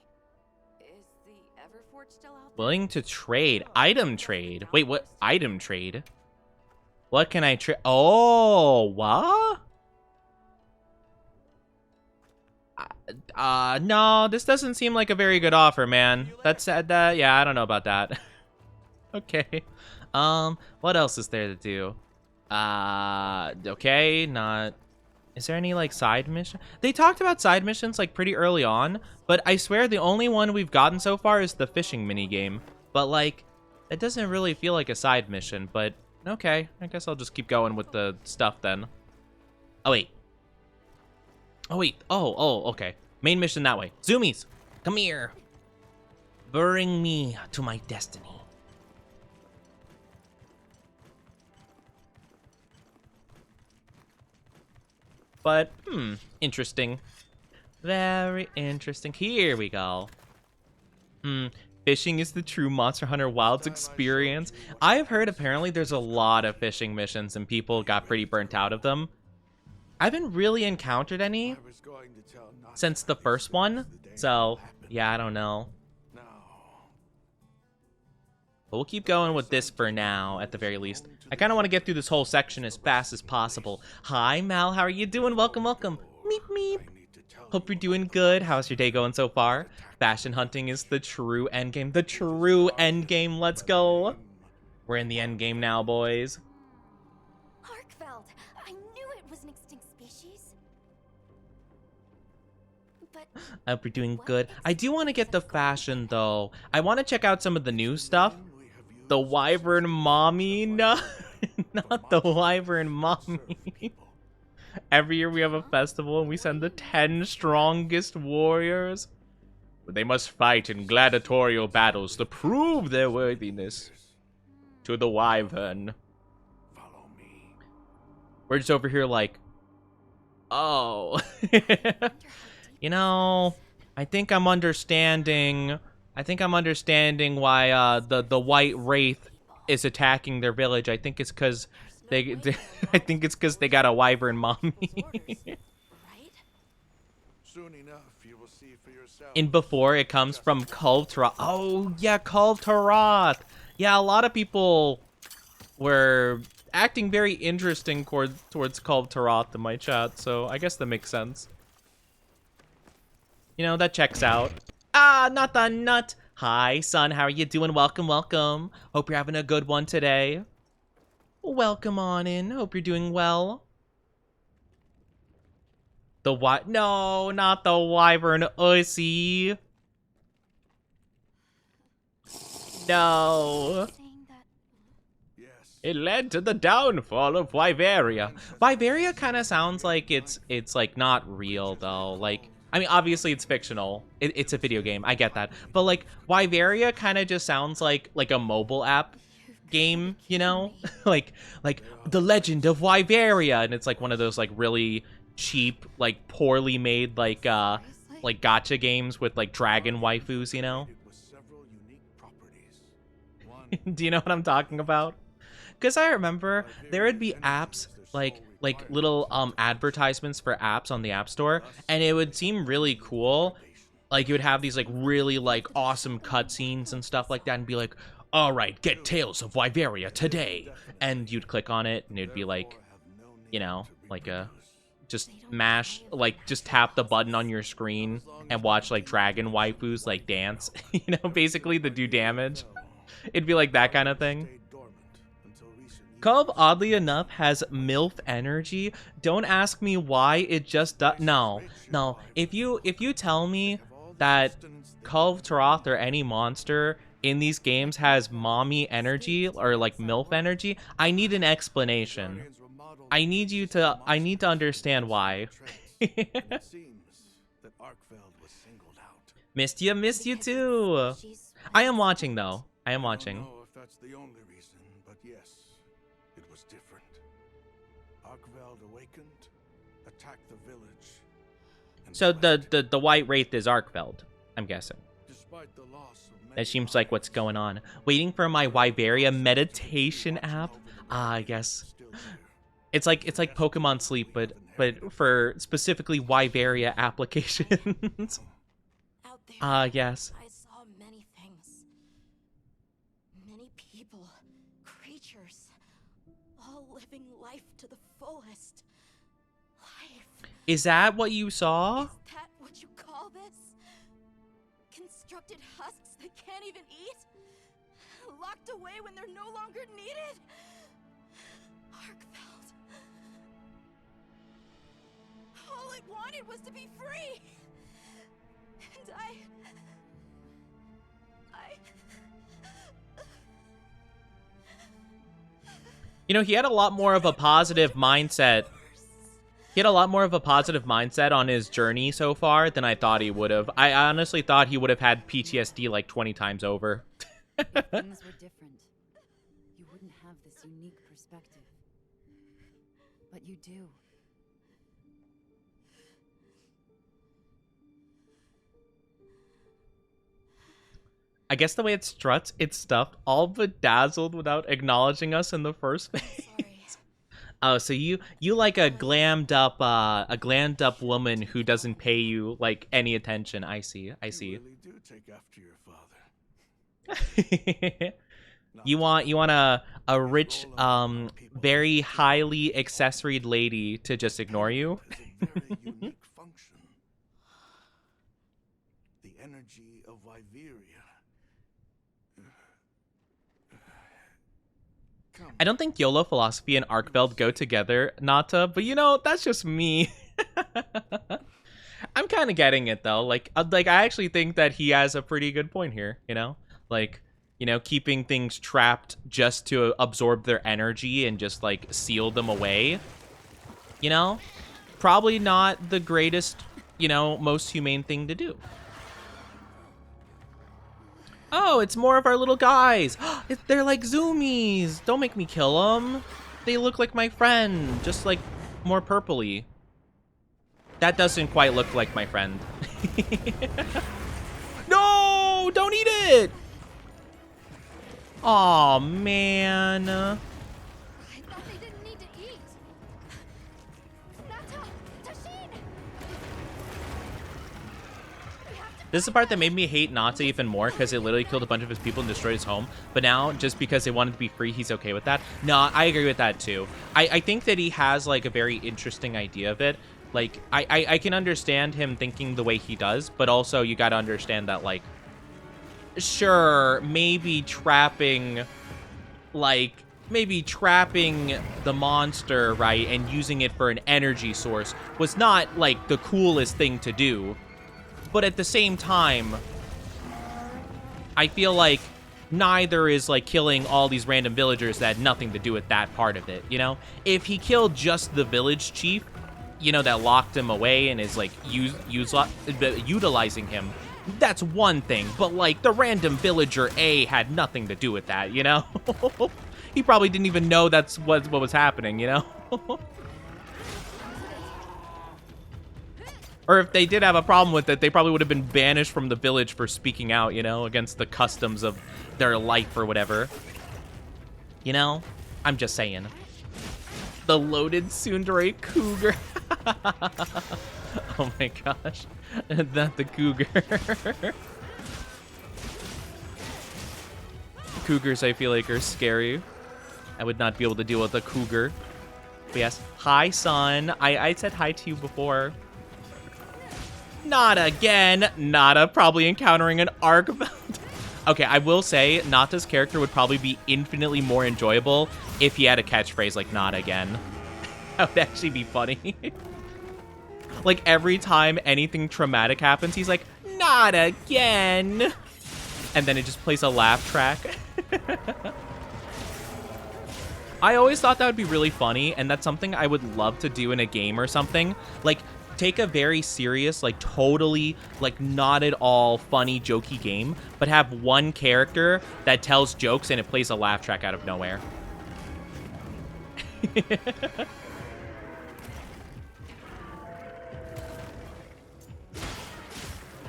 is the Everforge still out there? Willing to trade. Item trade. Wait, what? Item trade? What can I trade? Oh, what? No, this doesn't seem like a very good offer, man. That's that. Yeah, I don't know about that. Okay. What else is there to do? Okay, not. Is there any like side mission? They talked about side missions like pretty early on, but I swear the only one we've gotten so far is the fishing mini game. But like, it doesn't really feel like a side mission. But okay, I guess I'll just keep going with the stuff then. Oh wait. Oh wait. Oh, okay. Main mission that way. Zoomies, come here. Bring me to my destiny. But, interesting. Very interesting. Here we go. Fishing is the true Monster Hunter Wilds experience. I have heard apparently there's a lot of fishing missions and people got pretty burnt out of them. I haven't really encountered any I was going to tell Nata since the first one, so yeah, I don't know. now. But we'll keep going with this for now, at the very least. I kind of want to get through this whole section as fast as possible. Hi, Mal. How are you doing? Welcome, welcome. Meep, meep. I need to tell Hope you're doing good. How's your day going so far? Fashion hunting is the true endgame. The true endgame. Let's go. We're in the endgame now, boys. Arkfeld! I knew it was an extinct species. But I hope you're doing good. I do want to get the fashion, though. I want to check out some of the new stuff. The Wyvern Mommy? No, not the Wyvern Mommy. Every year we have a festival and we send the 10 strongest warriors. But they must fight in gladiatorial battles to prove their worthiness to the Wyvern. Follow me. We're just over here like, oh. You know, I think I'm understanding why the white wraith is attacking their village. I think it's because I think it's because they got a wyvern mommy. Right? Soon enough, you will see for yourself. In before it comes from Kulv. Oh yeah, Kulv. Yeah, a lot of people were acting very interesting towards Kulv in my chat, so I guess that makes sense. You know, that checks out. Ah, not the nut. Hi, son. How are you doing? Welcome, welcome. Hope you're having a good one today. Welcome on in. Hope you're doing well. The what? No, not the wyvern ussy. No. Saying that Yes. It led to the downfall of Wyveria. Wyveria kind of sounds like it's like not real though. Like, I mean, obviously it's fictional. It's a video game. I get that. But like Wyveria kind of just sounds like a mobile app game, you know? like The Legend of Wyveria, and it's like one of those like really cheap, like poorly made like gacha games with like dragon waifus, you know? With several unique properties. One, Do you know what I'm talking about? Because I remember there would be apps like little advertisements for apps on the App Store, and it would seem really cool. Like you would have these like really like awesome cutscenes and stuff like that, and be like, all right, get Tales of Wyveria today, and you'd click on it, and it'd be like, you know, like a just mash, like just tap the button on your screen and watch like dragon waifus like dance, you know, basically to do damage. It'd be like that kind of thing. stayed dormant until recent years. Kulv, oddly enough, has MILF energy. Don't ask me why, it just does. No. If you tell me that Kulv Taroth or any monster in these games has mommy energy or like MILF energy, I need an explanation. Guardians were modeled I need to understand why. It seems that Arkfeld was singled out. Missed you too. she's I am watching though. I am I watching. don't know if that's the only reason, but yes, it was different. Arkveld awakened, attacked the village. And So fled. the white wraith is Arkfeld, I'm guessing. Despite the loss of many That seems like what's going on. Waiting for my Wyveria meditation app. I guess still here. it's like Pokemon Sleep, but for specifically Wyveria applications. Out there. Yes. I saw many things. Many people, creatures, all living life to the fullest. Life. Is that what you saw? Is that what you call this? Constructed husks that can't even eat? Locked away when they're no longer needed? Arkfeld. All it wanted was to be free. And I... You know, he had a lot more of a positive mindset. He had a lot more of a positive mindset on his journey so far than I thought he would have. I honestly thought he would have had PTSD like 20 times over. If things were different, you wouldn't have this unique perspective. But you do. I guess the way it struts its stuff, all bedazzled without acknowledging us in the first place. Sorry. Oh, so you like a glammed up woman who doesn't pay you like any attention. I see. You really do take after your father. You want a rich, very highly accessoried lady to just ignore you? Has a very unique function. The energy of Wyveria. Come, I don't think YOLO philosophy and Arkfeld go together, Nata, but you know, that's just me. I'm kind of getting it though. Like I actually think that he has a pretty good point here, you know? Like, you know, keeping things trapped just to absorb their energy and just like seal them away. You know? Probably not the greatest, you know, most humane thing to do. Oh, it's more of our little guys. They're like zoomies. Don't make me kill them. they look like my friend, just like more purpley. That doesn't quite look like my friend. No, don't eat it. Aw, man. I thought they didn't need to eat. Nata, Tashin! This is the part that made me hate Natsu even more, because it literally killed a bunch of his people and destroyed his home. But now, just because they wanted to be free, he's okay with that. No, I agree with that too. I think that he has like a very interesting idea of it. Like, I can understand him thinking the way he does, but also you gotta understand that, like, sure, maybe trapping the monster, right, and using it for an energy source was not, like, the coolest thing to do. But at the same time, I feel like neither is, like, killing all these random villagers that had nothing to do with that part of it, you know? If he killed just the village chief, you know, that locked him away and is, like, utilizing him, that's one thing. But, like, the random villager A had nothing to do with that, you know? He probably didn't even know that's what was happening, you know? Or if they did have a problem with it, they probably would have been banished from the village for speaking out, you know, against the customs of their life or whatever. You know? I'm just saying. The loaded tsundere cougar. Oh my gosh. Not the cougar. Cougars, I feel like, are scary. I would not be able to deal with a cougar. But yes. Hi, son. I said hi to you before. Not again. Nata probably encountering an arc. Okay, I will say, Nata's character would probably be infinitely more enjoyable if he had a catchphrase like, not again. That would actually be funny. Like, every time anything traumatic happens, he's like, not again. And then it just plays a laugh track. I always thought that would be really funny, and that's something I would love to do in a game or something. Like, take a very serious, like, totally, like, not at all funny, jokey game, but have one character that tells jokes and it plays a laugh track out of nowhere.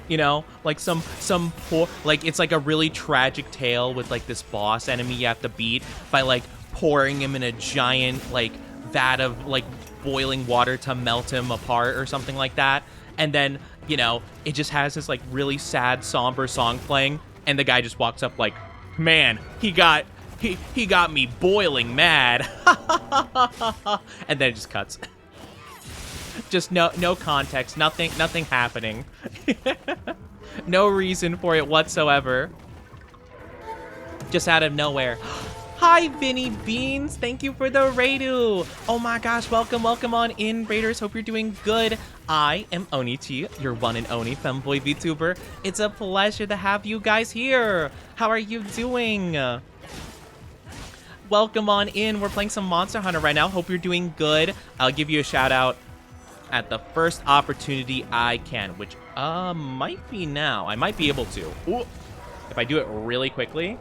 You know, like some poor, like, it's like a really tragic tale with, like, this boss enemy you have to beat by, like, pouring him in a giant, like, vat of, like, boiling water to melt him apart or something like that. And then, you know, it just has this, like, really sad, somber song playing, and the guy just walks up like, man, he got me boiling mad. And then it just cuts. Just no context, nothing happening. No reason for it whatsoever. Just out of nowhere. Hi, Vinny Beans. Thank you for the Raidu. Oh my gosh, welcome on in, Raiders. Hope you're doing good. I am Onichi, your one and only Femboy VTuber. It's a pleasure to have you guys here. How are you doing? Welcome on in. We're playing some Monster Hunter right now. Hope you're doing good. I'll give you a shout out at the first opportunity I can, which might be now. I might be able to. Ooh. If I do it really quickly.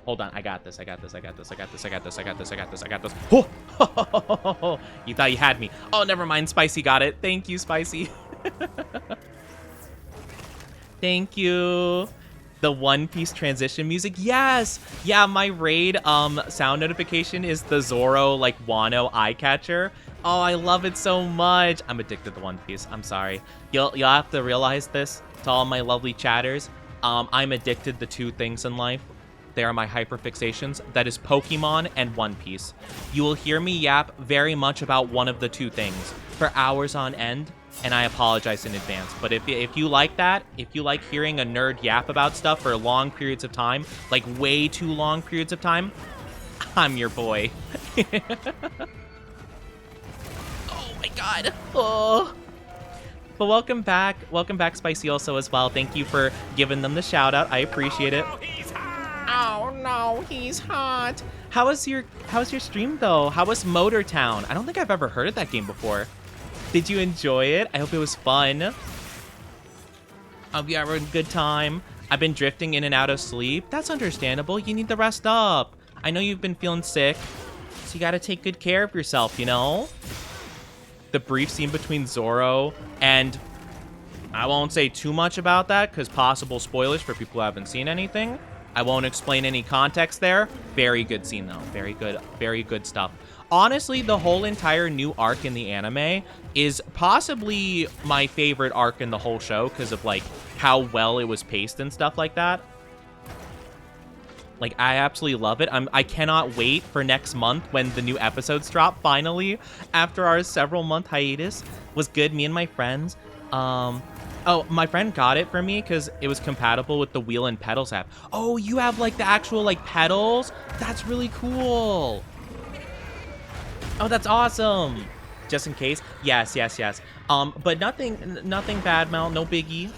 Hold on, I got this. Oh! You thought you had me. Oh, never mind, Spicy got it. Thank you, Spicy. Thank you. The One Piece transition music. Yes! Yeah, my raid sound notification is the Zoro, like, Wano eye catcher. Oh, I love it so much. I'm addicted to One Piece. I'm sorry. You'll have to realize this to all my lovely chatters. I'm addicted to two things in life. They are my hyperfixations. That is Pokemon and One Piece. You will hear me yap very much about one of the two things for hours on end, and I apologize in advance. But if you like that, if you like hearing a nerd yap about stuff for long periods of time, like way too long periods of time, I'm your boy. Oh my god. Oh. But welcome back, Spicy, also as well. Thank you for giving them the shout out. I appreciate it. Oh no, he's hot. How was your stream though? How was Motor Town? I don't think I've ever heard of that game before. Did you enjoy it? I hope it was fun. I hope you had a good time. I've been drifting in and out of sleep. That's understandable. You need to rest up. I know you've been feeling sick. So you gotta take good care of yourself, you know? The brief scene between Zoro and... I won't say too much about that, because possible spoilers for people who haven't seen anything. I won't explain any context there. Very good scene, though. Very good stuff. Honestly, the whole entire new arc in the anime is possibly my favorite arc in the whole show, because of, like, how well it was paced and stuff like that. Like, I absolutely love it. I cannot wait for next month when the new episodes drop, finally, after our several-month hiatus. Was good, me and my friends. Oh, my friend got it for me because it was compatible with the Wheel and Pedals app. Oh, you have, like, the actual, like, pedals? That's really cool. Oh, that's awesome. Just in case. Yes. But nothing bad, Mel. No biggie.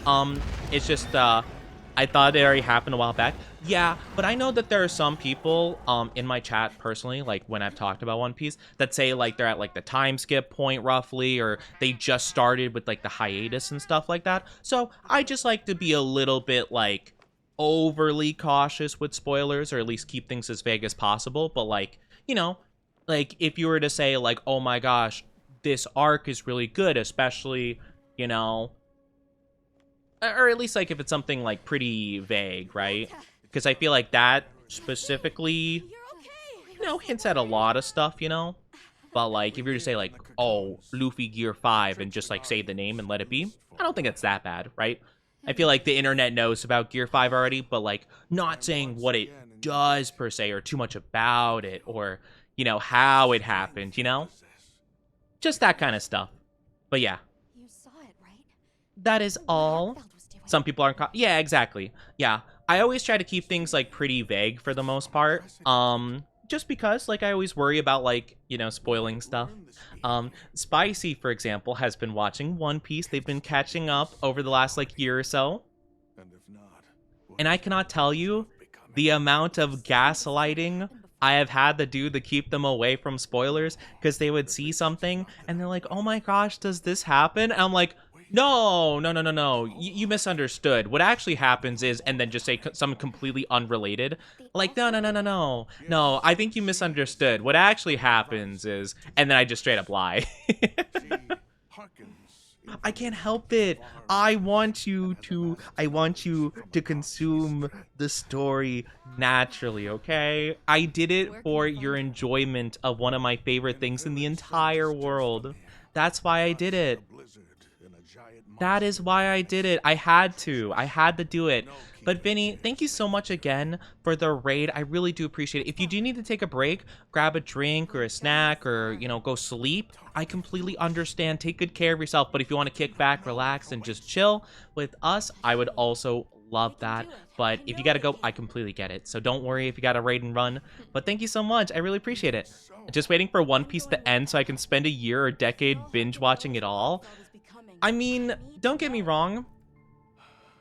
It's just, I thought it already happened a while back. Yeah, but I know that there are some people in my chat personally, like when I've talked about One Piece, that say like they're at like the time skip point roughly, or they just started with like the hiatus and stuff like that. So I just like to be a little bit like overly cautious with spoilers, or at least keep things as vague as possible. But like, you know, like if you were to say like, oh my gosh, this arc is really good, especially, you know, or at least like if it's something like pretty vague, right? Because I feel like that specifically, you know, hints at a lot of stuff, you know? But, like, if you were to say, like, oh, Luffy Gear 5 and just, like, say the name and let it be, I don't think it's that bad, right? I feel like the internet knows about Gear 5 already, but, like, not saying what it does, per se, or too much about it, or, you know, how it happened, you know? Just that kind of stuff. But, yeah. You saw it, right? That is all. Some people aren't... Yeah, exactly. Yeah. I always try to keep things, like, pretty vague for the most part. Just because, like, I always worry about, like, you know, spoiling stuff. Spicy, for example, has been watching One Piece. They've been catching up over the last, like, year or so. And I cannot tell you the amount of gaslighting I have had to do to keep them away from spoilers, because they would see something and they're like, oh my gosh, does this happen? And I'm like, no, you misunderstood. What actually happens is, and then just say something completely unrelated. Like, no, I think you misunderstood. What actually happens is, and then I just straight up lie. I can't help it. I want you to consume the story naturally, okay? I did it for your enjoyment of one of my favorite things in the entire world. That's why I did it. That is why I did it. I had to do it. But Vinny, thank you so much again for the raid. I really do appreciate it. If you do need to take a break, grab a drink or a snack, or, you know, go sleep, I completely understand. Take good care of yourself. But if you want to kick back, relax, and just chill with us, I would also love that. But if you gotta go, I completely get it. So don't worry if you gotta raid and run. But thank you so much. I really appreciate it. Just waiting for One Piece to end so I can spend a year or decade binge watching it all. I mean, don't get me wrong.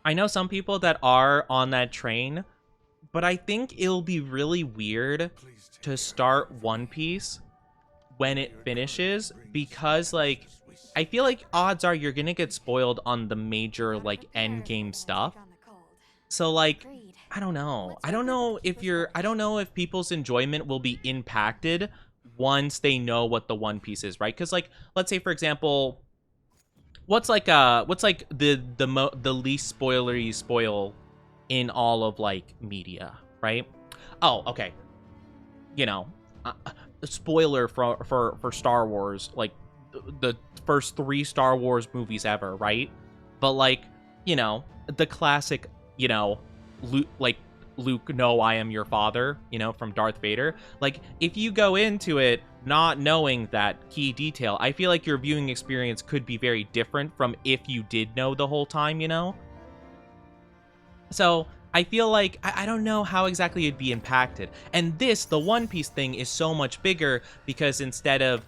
I know some people that are on that train, but I think it'll be really weird to start One Piece when it finishes, because, like, I feel like odds are you're gonna get spoiled on the major, like, end game stuff. So, like, I don't know. I don't know if people's enjoyment will be impacted once they know what the One Piece is, right? Because, like, let's say, for example, what's the least spoilery spoil in all of, like, media, right? Oh, okay. You know, spoiler for Star Wars, like the first 3 Star Wars movies ever, right? But, like, you know, the classic, you know, Luke, no, I am your father, you know, from Darth Vader. Like, if you go into it not knowing that key detail, I feel like your viewing experience could be very different from if you did know the whole time, you know? So I feel like, I don't know how exactly it'd be impacted. And this, the One Piece thing, is so much bigger because instead of,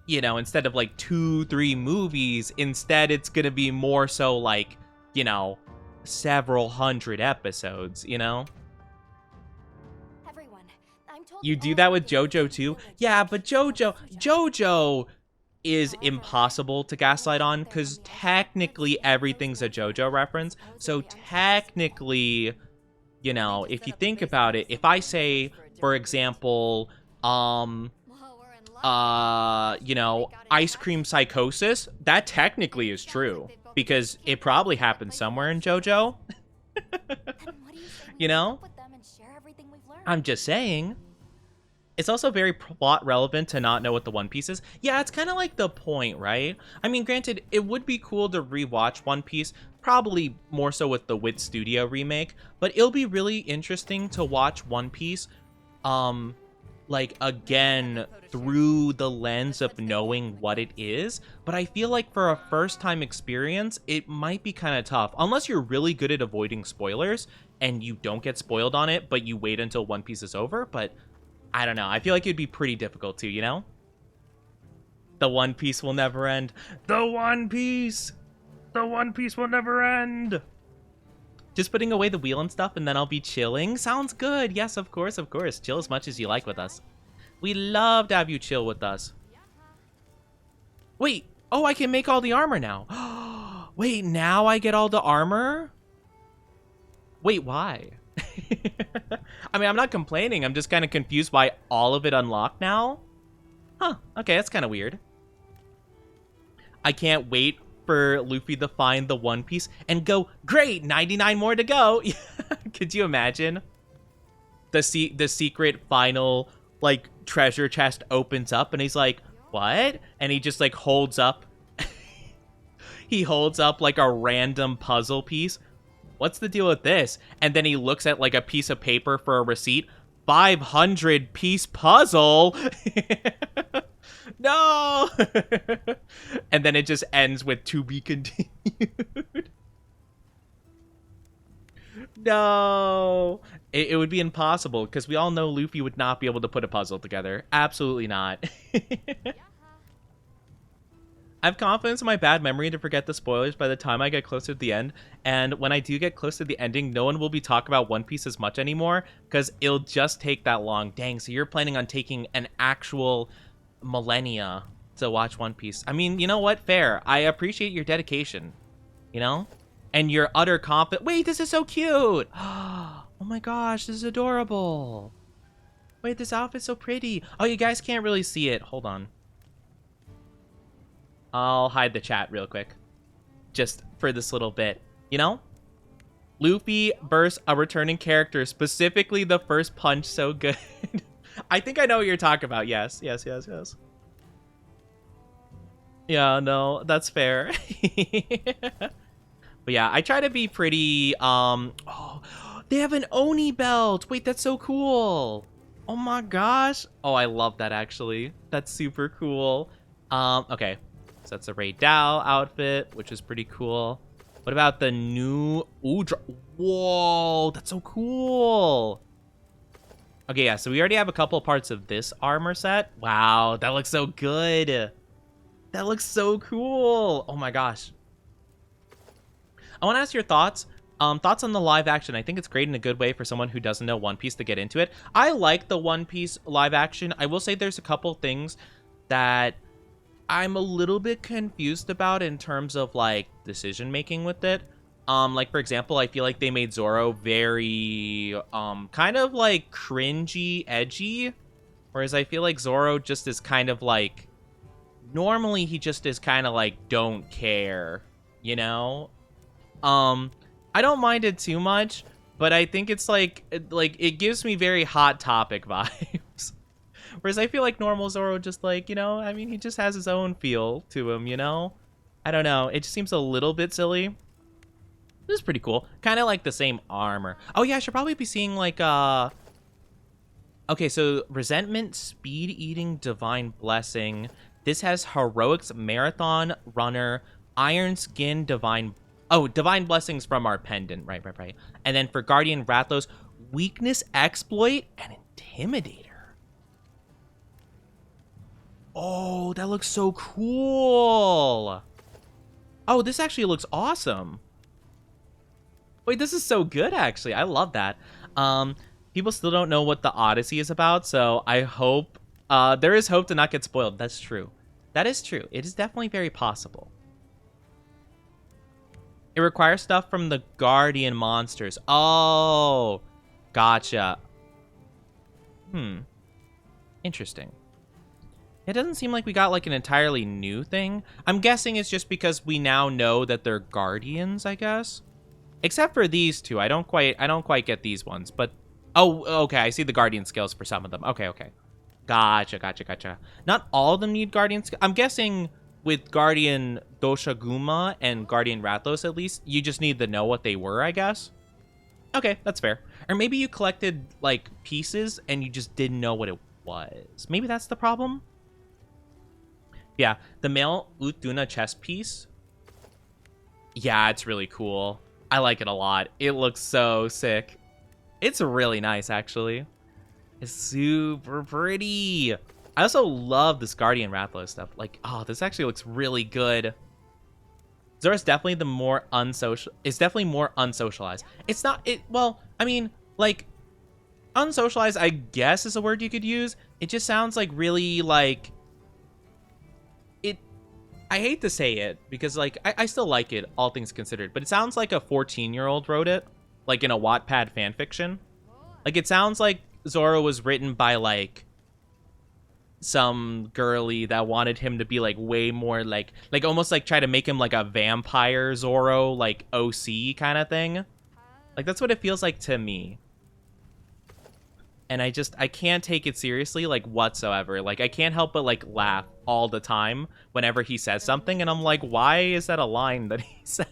instead of like 2-3 movies, instead it's gonna be more so like, you know, several hundred episodes, you know? You do that with JoJo too? Yeah, but JoJo is impossible to gaslight on, because technically everything's a JoJo reference. So technically, you know, if you think about it, if I say for example, Well, we're in luck. you know, ice cream psychosis, that technically is true because it probably happened somewhere in JoJo. Then what do you say we You meet know? up with them and share everything we've learned? I'm just saying. It's also very plot relevant to not know what the One Piece is. Yeah, it's kind of like the point, right? I mean, granted, it would be cool to rewatch One Piece, probably more so with the Wit Studio remake, but it'll be really interesting to watch One Piece, like, again, through the lens of knowing what it is. But I feel like for a first-time experience, it might be kind of tough, unless you're really good at avoiding spoilers, and you don't get spoiled on it, but you wait until One Piece is over, but I don't know. I feel like it'd be pretty difficult too, you know? The One Piece will never end. The One Piece! The One Piece will never end! Just putting away the wheel and stuff and then I'll be chilling? Sounds good. Yes, of course, of course. Chill as much as you like with us. We love to have you chill with us. Wait. Oh, I can make all the armor now. Wait, now I get all the armor? Wait, why? I mean, I'm not complaining. I'm just kind of confused why all of it unlocked now. Huh. Okay, that's kind of weird. I can't wait for Luffy to find the One Piece and go, great, 99 more to go. Could you imagine? The secret final, like, treasure chest opens up and he's like, what? And he just, like, holds up. He holds up, like, a random puzzle piece. What's the deal with this? And then he looks at like a piece of paper for a receipt. 500 piece puzzle. No. And then it just ends with to be continued. No. It would be impossible because we all know Luffy would not be able to put a puzzle together. Absolutely not. I have confidence in my bad memory to forget the spoilers by the time I get closer to the end, and when I do get close to the ending, no one will be talking about One Piece as much anymore, because it'll just take that long. Dang, so you're planning on taking an actual millennia to watch One Piece. I mean, you know what? Fair. I appreciate your dedication, you know? And your utter confidence. Wait, this is so cute! Oh my gosh, this is adorable. Wait, this outfit's so pretty. Oh, you guys can't really see it. Hold on. I'll hide the chat real quick. Just for this little bit. You know? Luffy versus a returning character. Specifically the first punch. So good. I think I know what you're talking about. Yes. Yes, yes, yes. Yeah, no. That's fair. But yeah, I try to be pretty... Oh, they have an Oni belt. Wait, that's so cool. Oh my gosh. Oh, I love that, actually. That's super cool. Okay. So that's a Ray Dow outfit, which is pretty cool. What about the new... Ooh, whoa, that's so cool. Okay, yeah, so we already have a couple parts of this armor set. Wow, that looks so good. That looks so cool. Oh my gosh. I want to ask your thoughts. Thoughts on the live action. I think it's great in a good way for someone who doesn't know One Piece to get into it. I like the One Piece live action. I will say there's a couple things that I'm a little bit confused about in terms of, like, decision making with it. Like, for example, I feel like they made Zoro very, kind of, like, cringy, edgy. Whereas I feel like Zoro just is kind of, like, normally he just is kind of, like, don't care, you know? I don't mind it too much, but I think it's, like, it gives me very Hot Topic vibes. Whereas I feel like normal Zoro just, like, you know, I mean, he just has his own feel to him, you know? I don't know. It just seems a little bit silly. This is pretty cool. Kind of like the same armor. Oh, yeah, I should probably be seeing, like, okay, so Resentment, Speed Eating, Divine Blessing. This has Heroics, Marathon, Runner, Iron Skin, Divine... Oh, Divine Blessings from our pendant. Right. And then for Guardian Rathalos, Weakness, Exploit, and Intimidator. Oh, that looks so cool. Oh, this actually looks awesome. Wait, this is so good, actually. I love that. People still don't know what the Odyssey is about, so I hope... there is hope to not get spoiled. That's true. That is true. It is definitely very possible. It requires stuff from the Guardian monsters. Oh, gotcha. Interesting. It doesn't seem like we got like an entirely new thing. I'm guessing it's just because we now know that they're guardians, I guess. Except for these two. I don't quite get these ones, but oh, okay, I see the guardian skills for some of them. Okay. Gotcha. Not all of them need guardian skills. I'm guessing with Guardian Doshaguma and Guardian Rathalos, at least, you just need to know what they were, I guess. Okay, that's fair. Or maybe you collected like pieces and you just didn't know what it was. Maybe that's the problem. Yeah, the male Utduna chest piece. Yeah, it's really cool. I like it a lot. It looks so sick. It's really nice, actually. It's super pretty. I also love this Guardian Rathalos stuff. Like, oh, this actually looks really good. Zora's definitely the more unsocial. It's definitely more unsocialized. It's not. Well, I mean, like, unsocialized, I guess, is a word you could use. It just sounds like really like. I hate to say it because, like, I still like it, all things considered, but it sounds like a 14-year-old wrote it, like in a Wattpad fanfiction. Like, it sounds like Zora was written by, like, some girly that wanted him to be, like, way more, like almost, like, try to make him, like, a vampire Zorro, like, OC kind of thing. Like, that's what it feels like to me. And I can't take it seriously, like, whatsoever. Like, I can't help but, like, laugh all the time whenever he says something. And I'm like, why is that a line that he says?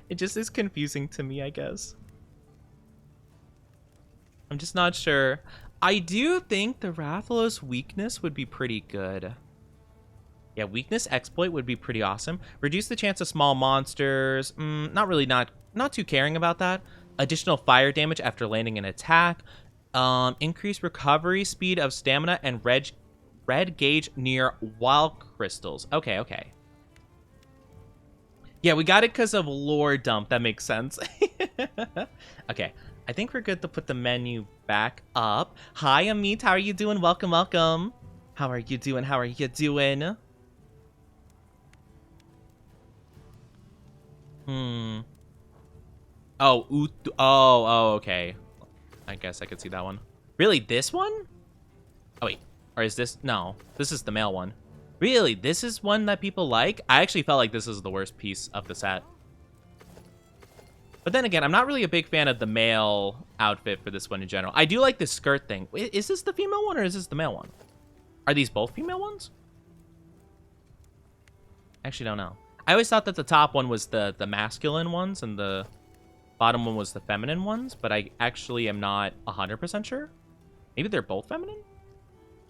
It just is confusing to me, I guess. I'm just not sure. I do think the Rathalos weakness would be pretty good. Yeah, weakness exploit would be pretty awesome. Reduce the chance of small monsters. Not too caring about that. Additional fire damage after landing an attack. Increase recovery speed of stamina and red gauge near wild crystals. Okay. Yeah, we got it because of lore dump. That makes sense. Okay, I think we're good to put the menu back up. Hi, Amit. How are you doing? Welcome. How are you doing? Oh, okay. I guess I could see that one. Really, this one? Oh, wait. Or is this? No, this is the male one. Really, this is one that people like? I actually felt like this is the worst piece of the set. But then again, I'm not really a big fan of the male outfit for this one in general. I do like the skirt thing. Is this the female one or is this the male one? Are these both female ones? I actually don't know. I always thought that the top one was the masculine ones and the bottom one was the feminine ones, but I actually am not 100% sure. Maybe they're both feminine?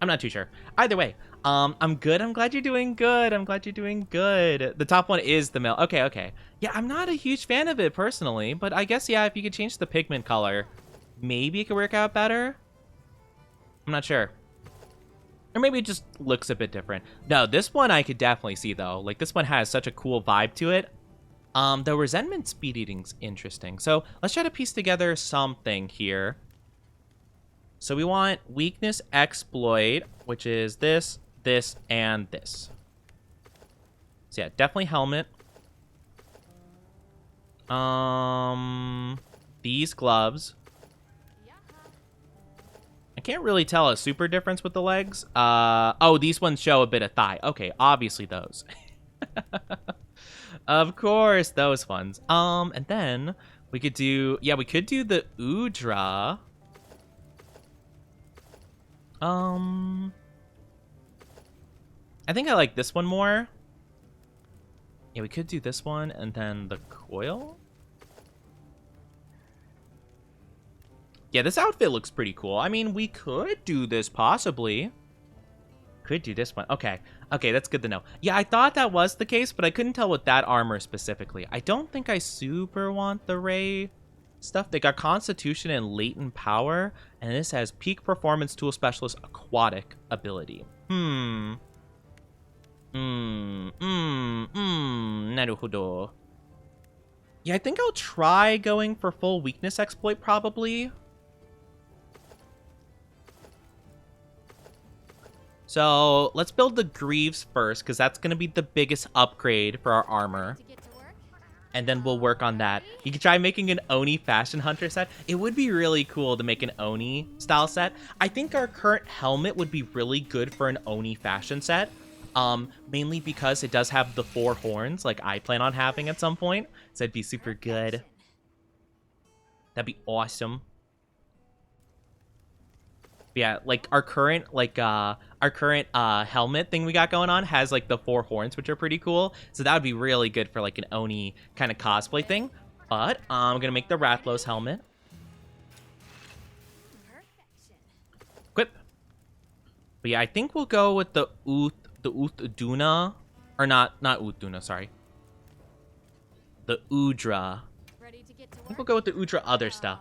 I'm not too sure. Either way, I'm good. I'm glad you're doing good. The top one is the male. Okay. Yeah, I'm not a huge fan of it personally, but I guess, yeah, if you could change the pigment color, maybe it could work out better. I'm not sure. Or maybe it just looks a bit different. No, this one I could definitely see, though. Like, this one has such a cool vibe to it. The resentment speed eating's interesting. So let's try to piece together something here. So we want weakness exploit, which is this, and this. So yeah, definitely helmet. These gloves. I can't really tell a super difference with the legs. Oh, these ones show a bit of thigh. Okay, obviously those. Of course, those ones. And then we could do, yeah, we could do the Udra. I think I like this one more. Yeah, we could do this one and then the coil. Yeah, this outfit looks pretty cool. I mean, we could do this possibly. Could do this one. Okay, that's good to know. Yeah, I thought that was the case, but I couldn't tell with that armor specifically. I don't think I super want the Ray stuff. They got Constitution and Latent Power, and this has Peak Performance Tool Specialist Aquatic ability. Naruhodo. Yeah, I think I'll try going for full weakness exploit probably. So let's build the Greaves first, because that's going to be the biggest upgrade for our armor. and then we'll work on that. You can try making an Oni fashion hunter set. It would be really cool to make an Oni style set. I think our current helmet would be really good for an Oni fashion set. Mainly because it does have the 4 horns, like I plan on having at some point. So it'd be super good. That'd be awesome. Yeah, like our current helmet thing we got going on has like the 4 horns, which are pretty cool. So that would be really good for like an Oni kind of cosplay thing. But I'm gonna make the Rathalos helmet. Equip. But yeah, I think we'll go with the Uthduna, or not Uthduna, sorry. The Udra. I think we'll go with the Udra other stuff.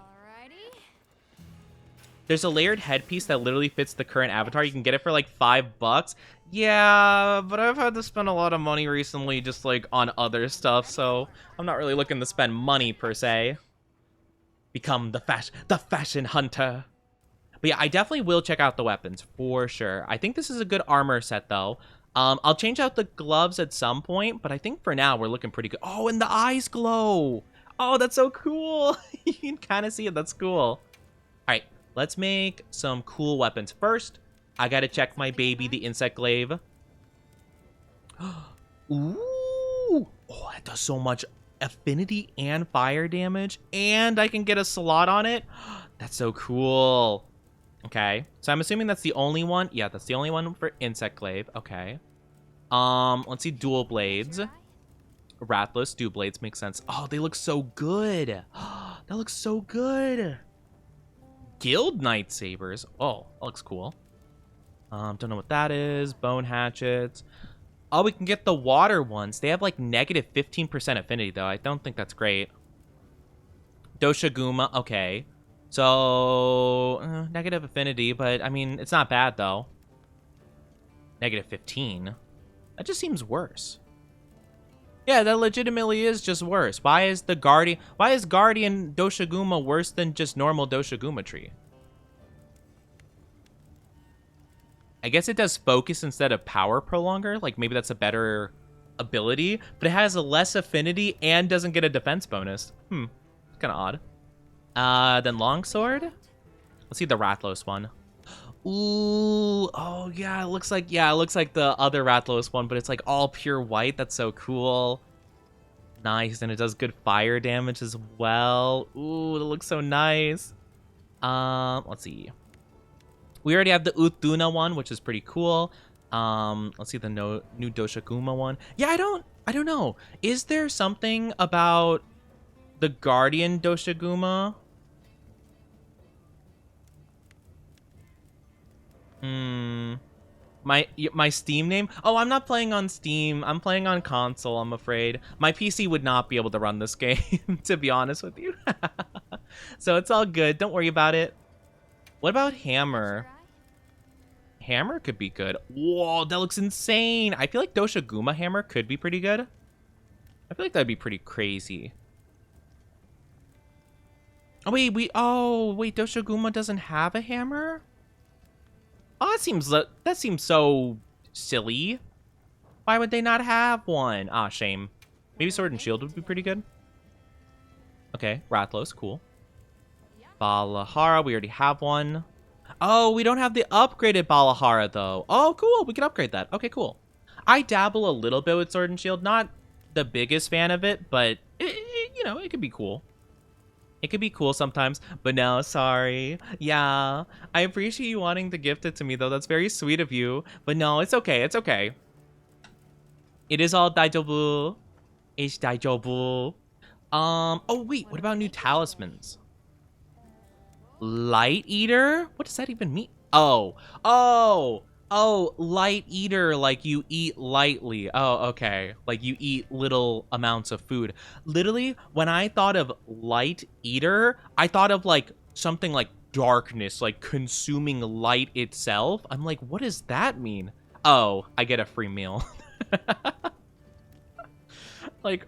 There's a layered headpiece that literally fits the current avatar. You can get it for like $5. Yeah, but I've had to spend a lot of money recently just like on other stuff, so I'm not really looking to spend money per se. Become the fashion hunter. But yeah, I definitely will check out the weapons for sure. I think this is a good armor set though. I'll change out the gloves at some point, but I think for now we're looking pretty good. Oh, and the eyes glow. Oh, that's so cool. You can kind of see it. That's cool. All right. Let's make some cool weapons. First, I gotta check my baby, the insect glaive. Ooh! Oh, that does so much affinity and fire damage, and I can get a slot on it. That's so cool. Okay, so I'm assuming that's the only one. Yeah, that's the only one for insect glaive. Okay. Let's see, dual blades. Rathalos dual blades makes sense. Oh, they look so good. That looks so good. Guild Knight Sabers. Oh, that looks cool. Don't know what that is. Bone hatchets. Oh, we can get the water ones. They have like negative 15% affinity though. I don't think that's great. Doshaguma. Okay. So, negative affinity, but I mean, it's not bad though. Negative 15. That just seems worse. Yeah, that legitimately is just worse. Why is Guardian Doshaguma worse than just normal Doshaguma tree? I guess it does focus instead of power prolonger. Like maybe that's a better ability, but it has a less affinity and doesn't get a defense bonus. It's kind of odd. Then longsword. Let's see the Rathalos one. Ooh, oh yeah, it looks like the other Rathalos one, but it's like all pure white. That's so cool. Nice, and it does good fire damage as well. Ooh, it looks so nice. Let's see. We already have the Uthduna one, which is pretty cool. Let's see the new Doshaguma one. Yeah, I don't know. Is there something about the Guardian Doshaguma? My Steam name? Oh, I'm not playing on Steam. I'm playing on console, I'm afraid. My PC would not be able to run this game, to be honest with you. So it's all good. Don't worry about it. What about Hammer? Hammer could be good. Whoa, that looks insane. I feel like Doshaguma Hammer could be pretty good. I feel like that'd be pretty crazy. Oh, wait, Doshaguma doesn't have a hammer? Oh, that seems so silly. Why would they not have one? Ah, shame. Maybe Sword and Shield would be pretty good. Okay, Rathalos, cool. Balahara, we already have one. Oh, we don't have the upgraded Balahara, though. Oh, cool, we can upgrade that. Okay, cool. I dabble a little bit with Sword and Shield. Not the biggest fan of it, but, you know, it could be cool. It could be cool sometimes, but no, sorry. Yeah, I appreciate you wanting to gift it to me, though. That's very sweet of you. But no, it's okay. It's okay. It is all daijobu. It's daijobu. Oh, wait. What about new talismans? Light Eater? What does that even mean? Oh, Light Eater, like you eat lightly. Oh, okay. Like you eat little amounts of food. Literally, when I thought of Light Eater, I thought of like something like darkness, like consuming light itself. I'm like, what does that mean? Oh, I get a free meal. like,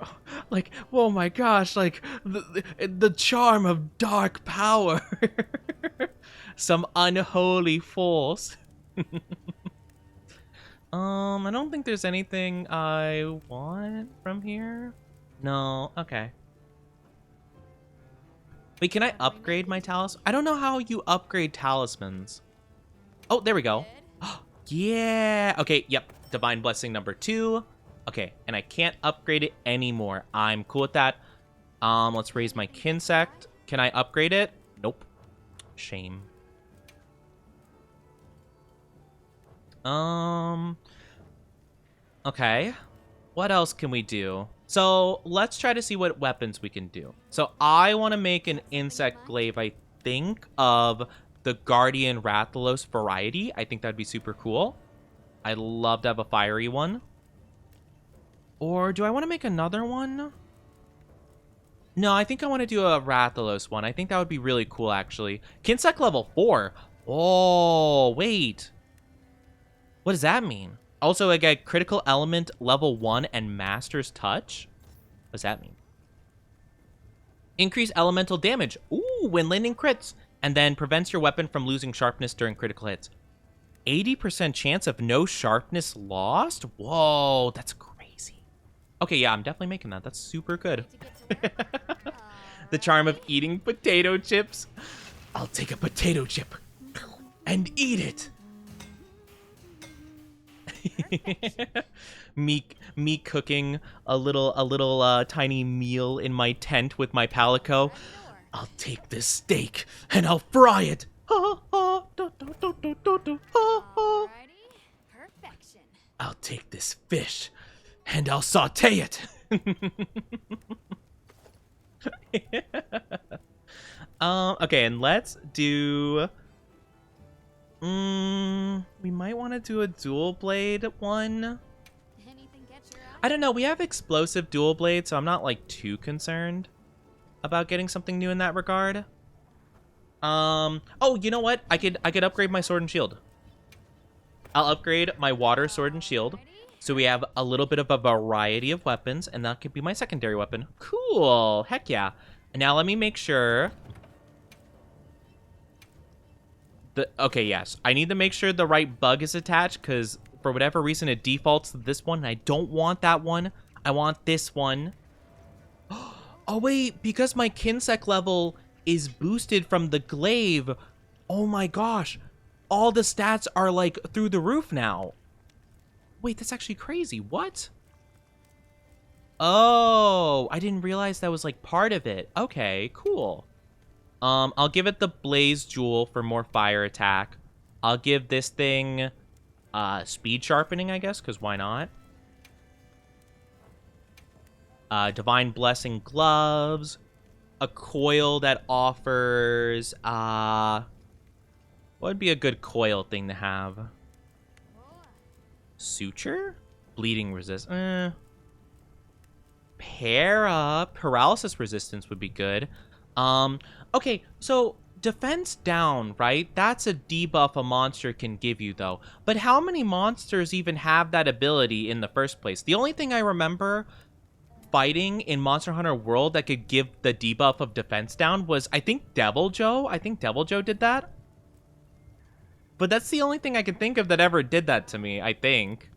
oh my gosh, like the charm of dark power. Some unholy force. I don't think there's anything I want from here. No, okay. Wait, can I upgrade my talisman? I don't know how you upgrade talismans. Oh, there we go. Yeah. Okay, yep. Divine Blessing number 2. Okay, and I can't upgrade it anymore. I'm cool with that. Let's raise my Kinsect. Can I upgrade it? Nope. Shame. Okay. What else can we do? So, let's try to see what weapons we can do. So, I want to make an insect glaive, I think, of the Guardian Rathalos variety. I think that'd be super cool. I'd love to have a fiery one. Or do I want to make another one? No, I think I want to do a Rathalos one. I think that would be really cool, actually. Kinsect level 4. Oh, wait. What does that mean? Also, I get critical element level 1 and master's touch. What does that mean? Increase elemental damage. Ooh, when landing crits. And then prevents your weapon from losing sharpness during critical hits. 80% chance of no sharpness lost? Whoa, that's crazy. Okay, yeah, I'm definitely making that. That's super good. The charm of eating potato chips. I'll take a potato chip and eat it. me cooking a little tiny meal in my tent with my palico. I'll take this steak and I'll fry it. Alrighty, perfection. I'll take this fish and I'll saute it. Okay, and let's do we might want to do a dual blade one. Anything catch your eye? I don't know, we have explosive dual blade, so I'm not like too concerned about getting something new in that regard. Oh, you know what? I could upgrade my sword and shield. I'll upgrade my water sword and shield. So we have a little bit of a variety of weapons, and that could be my secondary weapon. Cool. Heck yeah. And now let me make sure. Okay, yes. I need to make sure the right bug is attached, because for whatever reason it defaults to this one, and I don't want that one. I want this one. Oh, wait. Because my Kinsect level is boosted from the glaive. Oh my gosh. All the stats are like through the roof now. Wait, that's actually crazy. What? Oh, I didn't realize that was like part of it. Okay, cool. I'll give it the Blaze Jewel for more fire attack. I'll give this thing speed sharpening, I guess, because why not? Divine Blessing gloves. A coil that offers what would be a good coil thing to have? Suture? Bleeding resist. Paralysis resistance would be good. Okay, so defense down, right? That's a debuff a monster can give you, though. But how many monsters even have that ability in the first place? The only thing I remember fighting in Monster Hunter World that could give the debuff of defense down was, I think, Devil Joe. I think Devil Joe did that. But that's the only thing I can think of that ever did that to me, I think.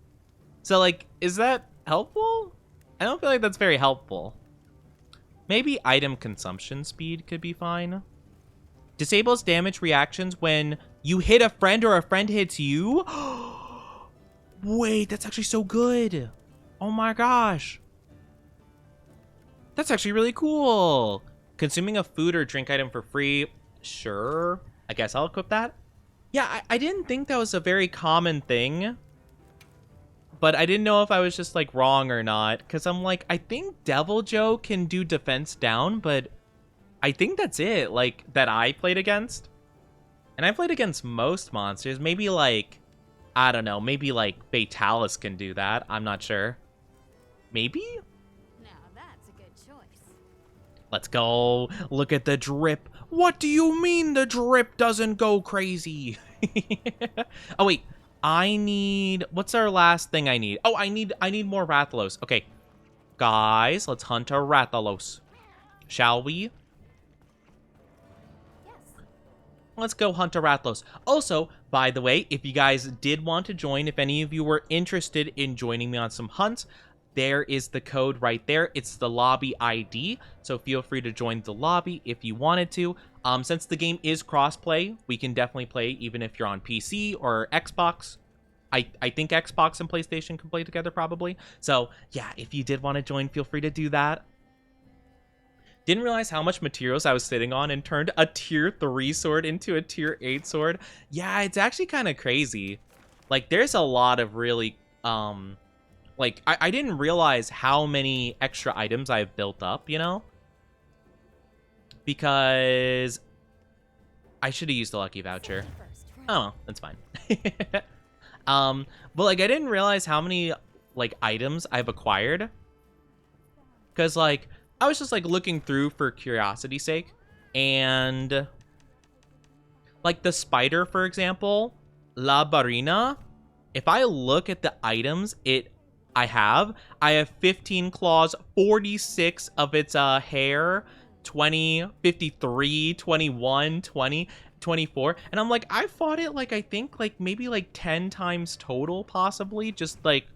So, like, is that helpful? I don't feel like that's very helpful. Maybe item consumption speed could be fine. Disables damage reactions when you hit a friend or a friend hits you. Wait, that's actually so good. Oh my gosh. That's actually really cool. Consuming a food or drink item for free. Sure. I guess I'll equip that. Yeah, I didn't think that was a very common thing. But I didn't know if I was just, like, wrong or not. Because I'm like, I think Devil Joe can do defense down, but I think that's it, like, that I played against. And I played against most monsters. Maybe, like, I don't know. Maybe, like, Fatalis can do that. I'm not sure. Maybe? Now that's a good choice. Let's go. Look at the drip. What do you mean the drip doesn't go crazy? Oh, wait. I need... What's our last thing I need? Oh, I need more Rathalos. Okay. Guys, let's hunt a Rathalos. Shall we? Yes. Let's go hunt a Rathalos. Also, by the way, if you guys did want to join, if any of you were interested in joining me on some hunts, there is the code right there. It's the lobby ID, so feel free to join the lobby if you wanted to. Since the game is crossplay, we can definitely play even if you're on PC or Xbox. I think Xbox and PlayStation can play together probably. So yeah, if you did want to join, feel free to do that. Didn't realize how much materials I was sitting on and turned a tier 3 sword into a tier 8 sword. Yeah, it's actually kind of crazy. Like, there's a lot of really, like, I didn't realize how many extra items I've built up, you know? Because I should have used the lucky voucher. Oh, well, that's fine. But, like, I didn't realize how many, like, items I've acquired. Because, like, I was just, like, looking through for curiosity's sake. And, like, the spider, for example, La Barina, if I look at the items I have 15 claws, 46 of its hair, 20, 53, 21, 20, 24. And I'm like, I fought it, like, I think, like, maybe, like, 10 times total, possibly, just, like,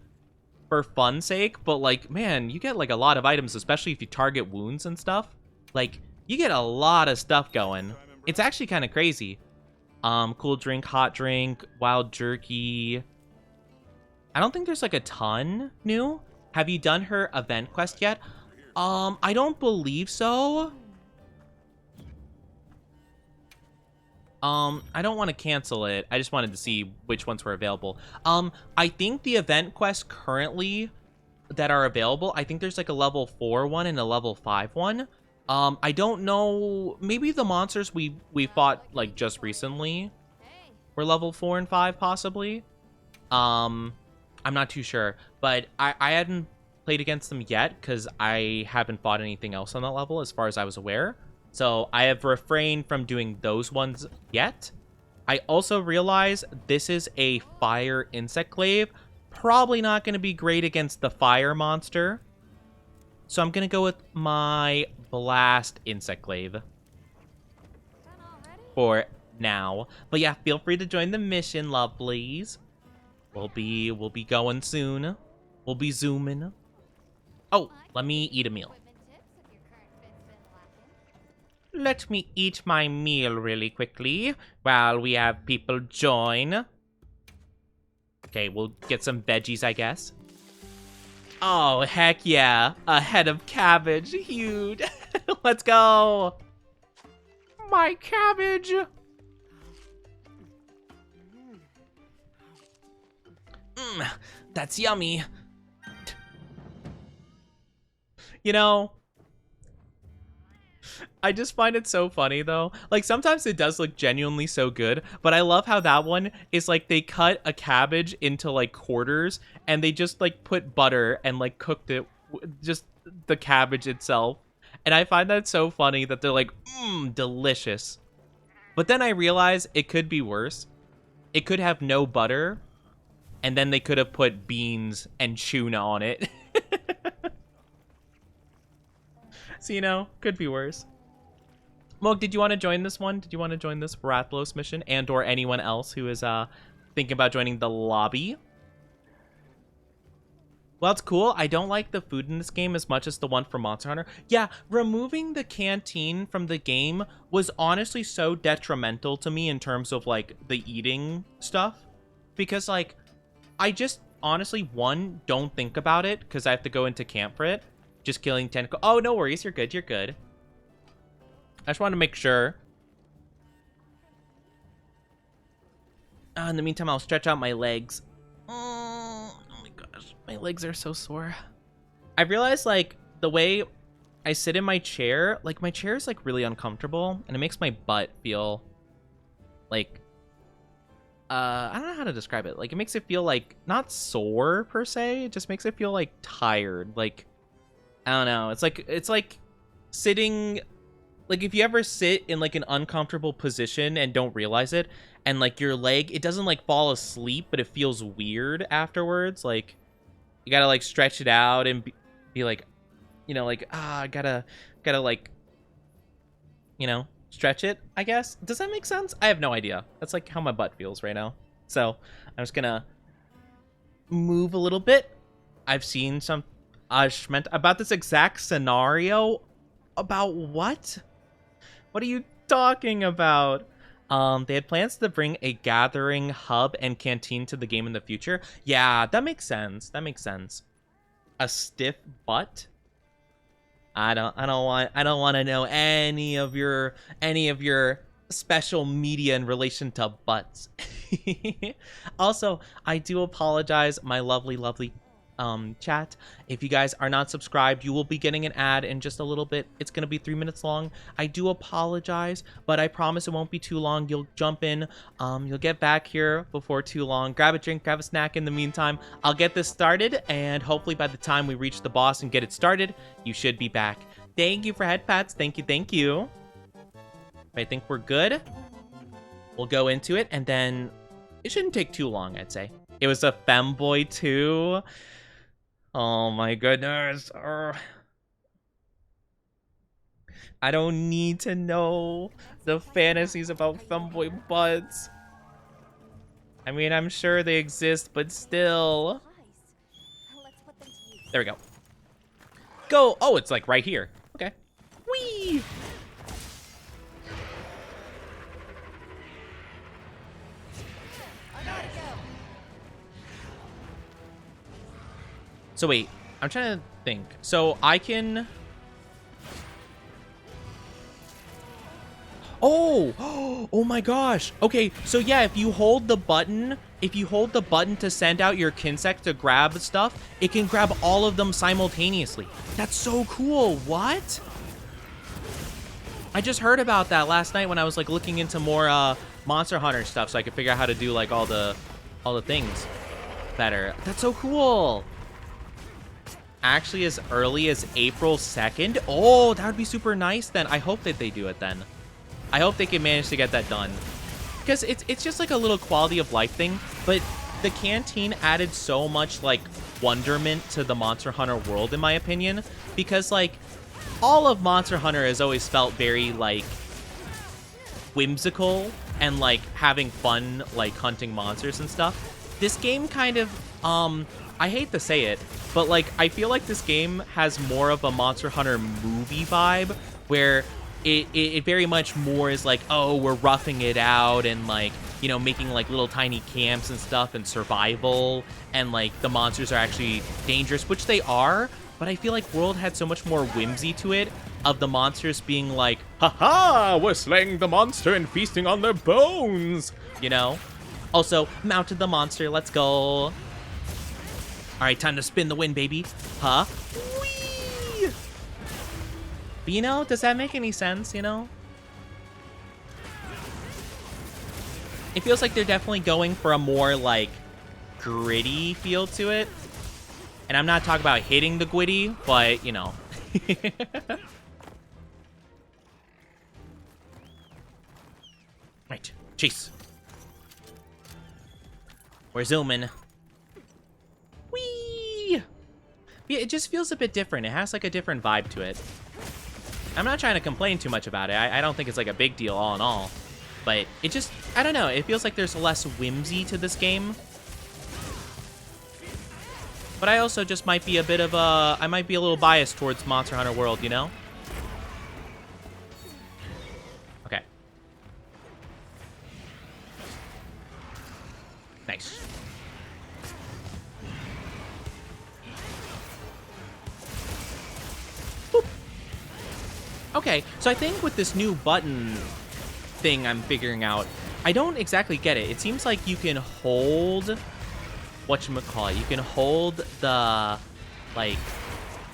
for fun's sake. But, like, man, you get, like, a lot of items, especially if you target wounds and stuff. Like, you get a lot of stuff going. It's actually kind of crazy. Cool drink, hot drink, wild jerky. I don't think there's, like, a ton new. Have you done her event quest yet? I don't believe so. I don't want to cancel it. I just wanted to see which ones were available. I think the event quests currently that are available, I think there's, like, a level 4 one and a level 5 one. I don't know. Maybe the monsters we fought, like, just recently were level 4 and 5, possibly. I'm not too sure, but I hadn't played against them yet because I haven't fought anything else on that level as far as I was aware. So I have refrained from doing those ones yet. I also realize this is a fire insect glaive. Probably not going to be great against the fire monster. So I'm going to go with my blast insect glaive for now. But yeah, feel free to join the mission, lovelies. We'll be going soon. We'll be zooming. Oh, let me eat a meal. Let me eat my meal really quickly while we have people join. Okay, we'll get some veggies, I guess. Oh, heck yeah. A head of cabbage. Huge. Let's go. My cabbage. That's yummy. You know, I just find it so funny, though. Like, sometimes it does look genuinely so good, but I love how that one is, like, they cut a cabbage into, like, quarters, and they just, like, put butter and, like, cooked it, just the cabbage itself. And I find that so funny that they're like, delicious. But then I realize it could be worse. It could have no butter, and then they could have put beans and tuna on it. So, you know, could be worse. Moog, did you want to join this one? Did you want to join this Rathlos mission? And or anyone else who is thinking about joining the lobby? Well, it's cool. I don't like the food in this game as much as the one from Monster Hunter. Yeah, removing the canteen from the game was honestly so detrimental to me in terms of, like, the eating stuff. Because, like, I just honestly, one, don't think about it because I have to go into camp for it. Just killing 10. Oh, no worries. You're good. You're good. I just want to make sure. In the meantime, I'll stretch out my legs. Oh my gosh. My legs are so sore. I realized, like, the way I sit in my chair, like, my chair is, like, really uncomfortable. And it makes my butt feel, like, I don't know how to describe it. Like, it makes it feel, like, not sore, per se. It just makes it feel, like, tired. Like, I don't know. It's like sitting, like, if you ever sit in, like, an uncomfortable position and don't realize it, and, like, your leg, it doesn't, like, fall asleep, but it feels weird afterwards. Like, you gotta, like, stretch it out and be like, you know, like, I gotta, like, you know, stretch it, I guess. Does that make sense? I have no idea. That's, like, how my butt feels right now. So, I'm just gonna move a little bit. I've seen some Ashment, about this exact scenario? About what? What are you talking about? They had plans to bring a gathering hub and canteen to the game in the future. Yeah, that makes sense. That makes sense. A stiff butt? I don't want to know any of your special media in relation to butts. Also, I do apologize, my lovely chat. If you guys are not subscribed, you will be getting an ad in just a little bit. It's gonna be 3 minutes long. I do apologize, but I promise it won't be too long. You'll jump in, you'll get back here before too long. Grab a drink, grab a snack. In the meantime, I'll get this started, and hopefully by the time we reach the boss and get it started, you should be back. Thank you for head pats. Thank you. I think we're good. We'll go into it, and then it shouldn't take too long, I'd say. It was a Femboy too. Oh my goodness. I don't need to know the fantasies about Femboy butts. I mean, I'm sure they exist, but still. There we go. Go! Oh, it's like right here. Okay. Whee! So wait, I'm trying to think. So I can... Oh! Oh my gosh! Okay, so yeah, if you hold the button to send out your Kinsect to grab stuff, it can grab all of them simultaneously. That's so cool. What? I just heard about that last night when I was like looking into more Monster Hunter stuff so I could figure out how to do like all the things better. That's so cool. Actually, as early as April 2nd. Oh, that would be super nice then. I hope that they do it then. I hope they can manage to get that done. Because it's just like a little quality of life thing. But the canteen added so much like wonderment to the Monster Hunter world, in my opinion. Because like all of Monster Hunter has always felt very like whimsical and like having fun like hunting monsters and stuff. This game kind of I hate to say it, but like I feel like this game has more of a Monster Hunter movie vibe where it very much more is like, oh, we're roughing it out and like, you know, making like little tiny camps and stuff and survival, and like the monsters are actually dangerous, which they are, but I feel like World had so much more whimsy to it of the monsters being like, haha, we're slaying the monster and feasting on their bones, you know? Also, mounted the monster, let's go. All right, time to spin the win, baby. Huh? Whee! But, you know, does that make any sense, you know? It feels like they're definitely going for a more, like, gritty feel to it. And I'm not talking about hitting the gwitty, but, you know. Right, chase. We're zooming. Whee! Yeah, it just feels a bit different. It has, like, a different vibe to it. I'm not trying to complain too much about it. I don't think it's, like, a big deal all in all. But it just, I don't know. It feels like there's less whimsy to this game. But I also just might be a bit of a, I might be a little biased towards Monster Hunter World, you know? Okay. Nice. Boop. Okay, so I think with this new button thing I'm figuring out, I don't exactly get it. It seems like you can hold, whatchamacallit, you can hold the, like,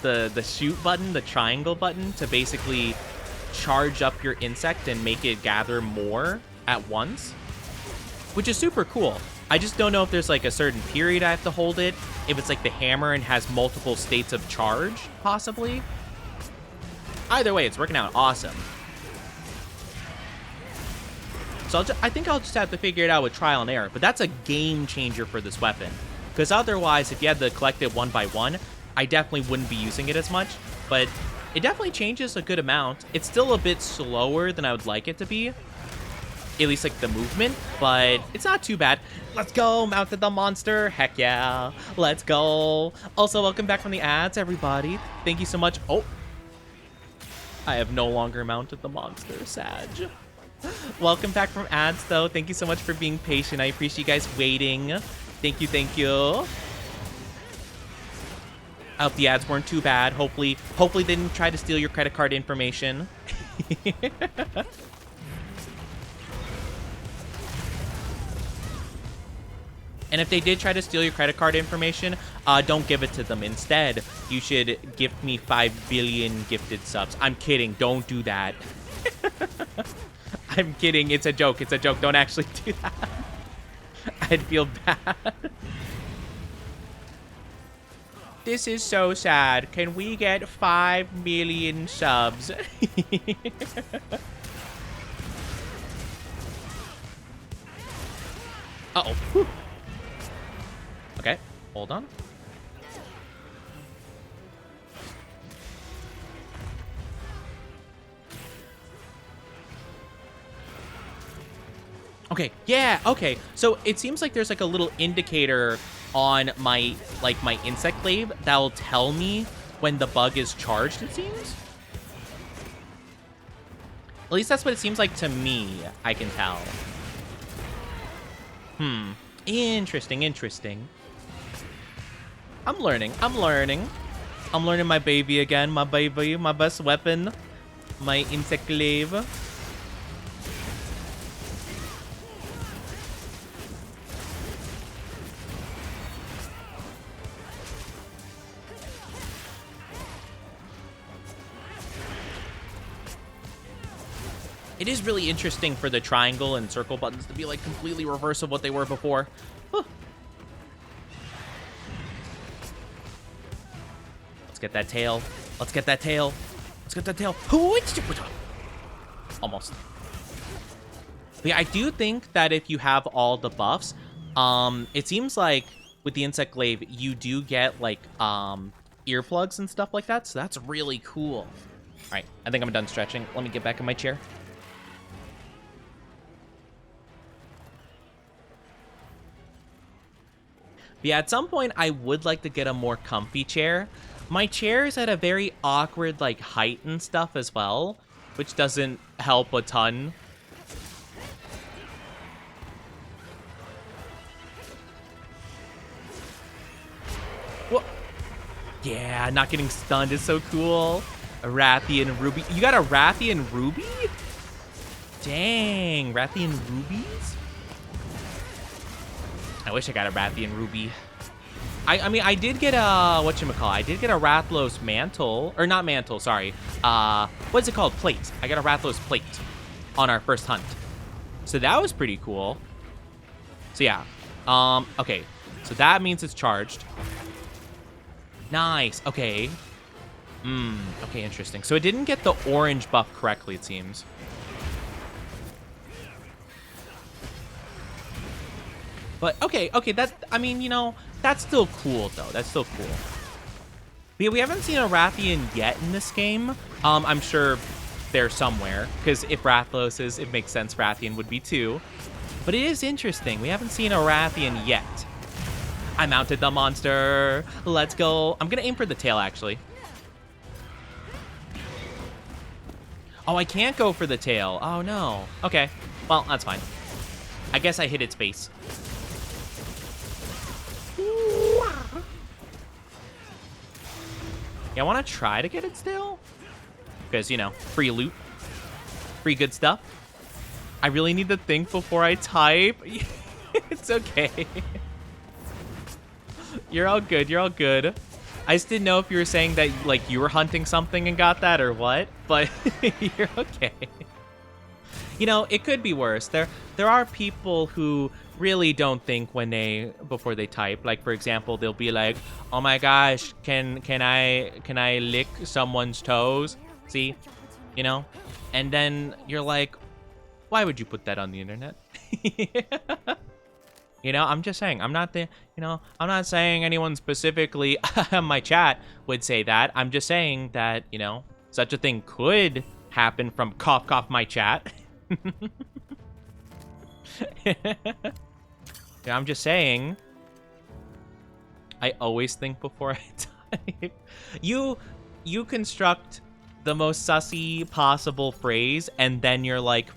the shoot button, the triangle button, to basically charge up your insect and make it gather more at once, which is super cool. I just don't know if there's like a certain period I have to hold it, if it's like the hammer and has multiple states of charge, possibly. Either way, it's working out awesome. So I think I'll just have to figure it out with trial and error, but that's a game changer for this weapon. Because otherwise, if you had to collect it one by one, I definitely wouldn't be using it as much, but it definitely changes a good amount. It's still a bit slower than I would like it to be, at least like the movement, but it's not too bad. Let's go, mounted the monster. Heck yeah, let's go. Also, welcome back from the ads, everybody. Thank you so much. Oh, I have no longer mounted the monster, Sag. Welcome back from ads, though. Thank you so much for being patient. I appreciate you guys waiting. Thank you, thank you. I hope the ads weren't too bad. Hopefully they didn't try to steal your credit card information. And if they did try to steal your credit card information, don't give it to them. Instead, you should gift me 5 billion gifted subs. I'm kidding. Don't do that. I'm kidding. It's a joke. It's a joke. Don't actually do that. I'd feel bad. This is so sad. Can we get 5 million subs? Uh-oh. Whew. Okay, hold on. Okay, yeah, okay. So it seems like there's like a little indicator on my insect glaive that'll tell me when the bug is charged, it seems. At least that's what it seems like to me, I can tell. Interesting, interesting. I'm learning my baby again, my baby, my best weapon, my insect glaive. It is really interesting for the triangle and circle buttons to be like completely reverse of what they were before. Huh. Let's get that tail. Let's get that tail. Let's get that tail. Almost. But yeah, I do think that if you have all the buffs, it seems like with the insect glaive, you do get like earplugs and stuff like that. So that's really cool. All right, I think I'm done stretching. Let me get back in my chair. But yeah, at some point, I would like to get a more comfy chair. My chair is at a very awkward, like, height and stuff as well, which doesn't help a ton. What? Yeah, not getting stunned is so cool. A Rathian Ruby. You got a Rathian Ruby? Dang, Rathian Rubies? I wish I got a Rathian Ruby. I mean, I did get a, whatchamacallit, I did get a Rathlos mantle, or not mantle, sorry. What's it called? Plate. I got a Rathlos plate on our first hunt. So that was pretty cool. So yeah. Okay. So that means it's charged. Nice. Okay. Okay, interesting. So it didn't get the orange buff correctly, it seems. But, okay, that, I mean, you know, that's still cool, though. That's still cool. But yeah, we haven't seen a Rathian yet in this game. I'm sure they're somewhere, because if Rathlos is, it makes sense Rathian would be too. But it is interesting. We haven't seen a Rathian yet. I mounted the monster. Let's go. I'm going to aim for the tail, actually. Oh, I can't go for the tail. Oh, no. Okay. Well, that's fine. I guess I hit its base. Yeah, I want to try to get its tail. Because, you know, free loot. Free good stuff. I really need to think before I type. It's okay. You're all good. You're all good. I just didn't know if you were saying that, like, you were hunting something and got that or what. But you're okay. You know, it could be worse. There are people who really don't think before they type. Like, for example, they'll be like, "Oh my gosh, can I lick someone's toes?" See, you know, and then you're like, "Why would you put that on the internet?" You know, I'm just saying. I'm not saying anyone specifically on my chat would say that. I'm just saying that, you know, such a thing could happen from cough cough my chat. Yeah, I'm just saying. I always think before I type. You construct the most sussy possible phrase, and then you're like,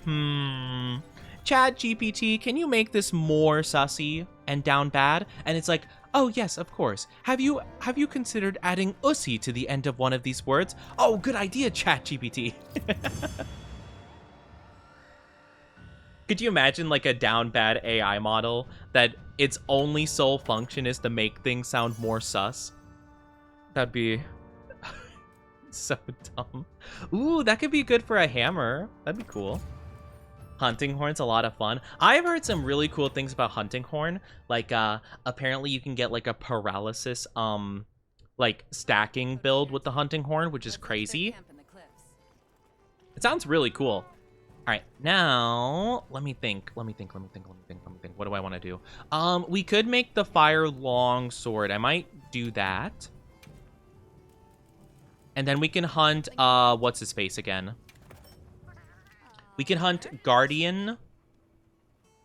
Chat GPT, can you make this more sussy and down bad? And it's like, oh yes, of course. Have you considered adding ussy to the end of one of these words? Oh, good idea, Chat GPT. Could you imagine like a down bad AI model that its only sole function is to make things sound more sus? That'd be so dumb. Ooh, that could be good for a hammer. That'd be cool. Hunting horn's a lot of fun. I've heard some really cool things about hunting horn. Like, apparently you can get like a paralysis, like stacking build with the hunting horn, which is crazy. It sounds really cool. All right, now let me think. What do I want to do? We could make the fire long sword. I might do that. And then we can hunt, what's his face again? We can hunt Guardian.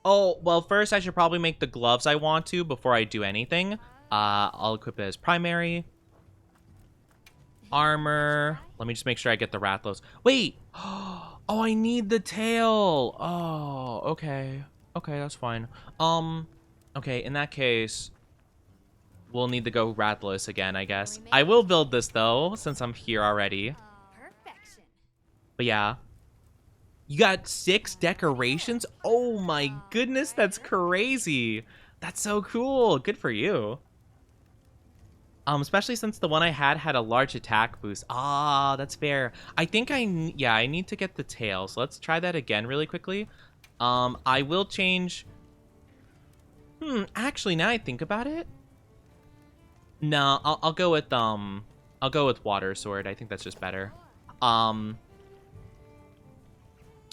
Oh, well, first I should probably make the gloves I want to before I do anything. I'll equip it as primary. Armor. Let me just make sure I get the Rathalos. Wait! Oh, I need the tail! Oh, okay. Okay, that's fine. Okay, in that case, we'll need to go Rathalos again, I guess. I will build this, though, since I'm here already. Perfection. But yeah. You got 6 decorations? Oh my goodness, that's crazy. That's so cool. Good for you. Especially since the one I had a large attack boost. Ah, that's fair. I think I need to get the tail. So let's try that again really quickly. I will change. Actually, now I think about it. No, I'll go with water sword. I think that's just better.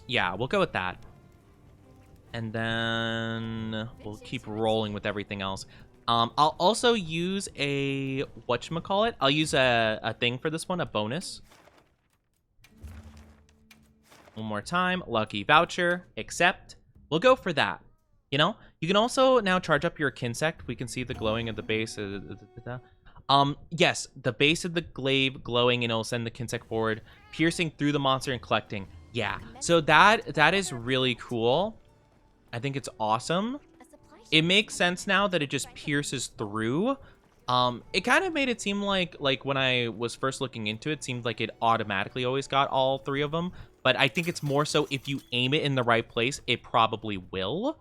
Yeah, we'll go with that. And then we'll keep rolling with everything else. I'll also use a, whatchamacallit? I'll use a thing for this one, a bonus. One more time, lucky voucher, accept. We'll go for that. You know, you can also now charge up your Kinsect. We can see the glowing of the base. Yes, the base of the glaive glowing, and it'll send the Kinsect forward, piercing through the monster and collecting. Yeah, so that is really cool. I think it's awesome. It makes sense now that it just pierces through. It kind of made it seem like when I was first looking into it, it seemed like it automatically always got all 3 of them. But I think it's more so if you aim it in the right place, it probably will.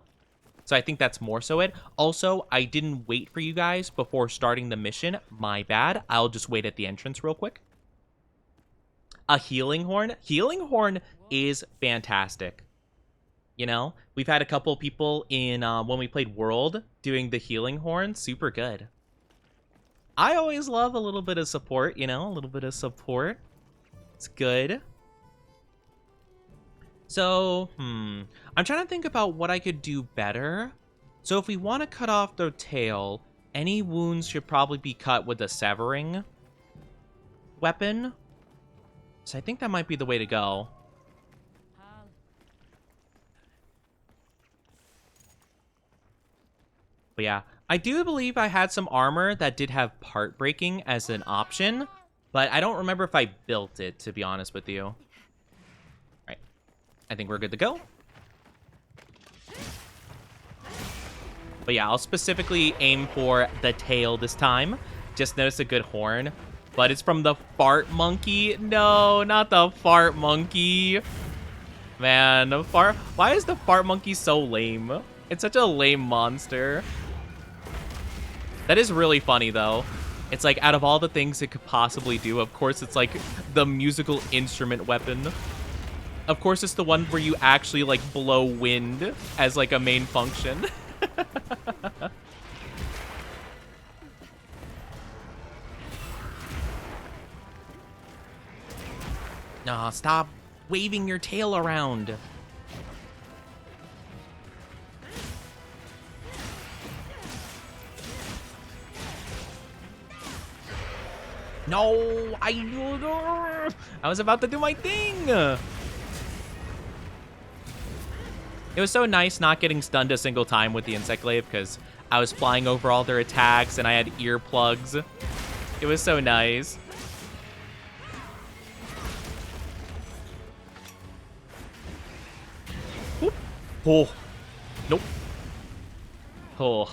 So I think that's more so it. Also, I didn't wait for you guys before starting the mission. My bad. I'll just wait at the entrance real quick. A healing horn. Healing horn is fantastic. You know, we've had a couple people in when we played World doing the healing horn. Super good. I always love a little bit of support, you know, a little bit of support. It's good. So, I'm trying to think about what I could do better. So if we want to cut off the tail, any wounds should probably be cut with a severing weapon. So I think that might be the way to go. But yeah, I do believe I had some armor that did have part breaking as an option, but I don't remember if I built it, to be honest with you. All right, I think we're good to go. But yeah, I'll specifically aim for the tail this time. Just noticed a good horn, but it's from the fart monkey. No, not the fart monkey. Man, the fart. Why is the fart monkey so lame? It's such a lame monster. That is really funny, though. It's like, out of all the things it could possibly do, of course, it's like the musical instrument weapon. Of course, it's the one where you actually, like, blow wind as, like, a main function. Nah, stop waving your tail around. No, I was about to do my thing. It was so nice not getting stunned a single time with the insect glaive because I was flying over all their attacks and I had earplugs. It was so nice. Whoop. Oh. Nope. Oh. All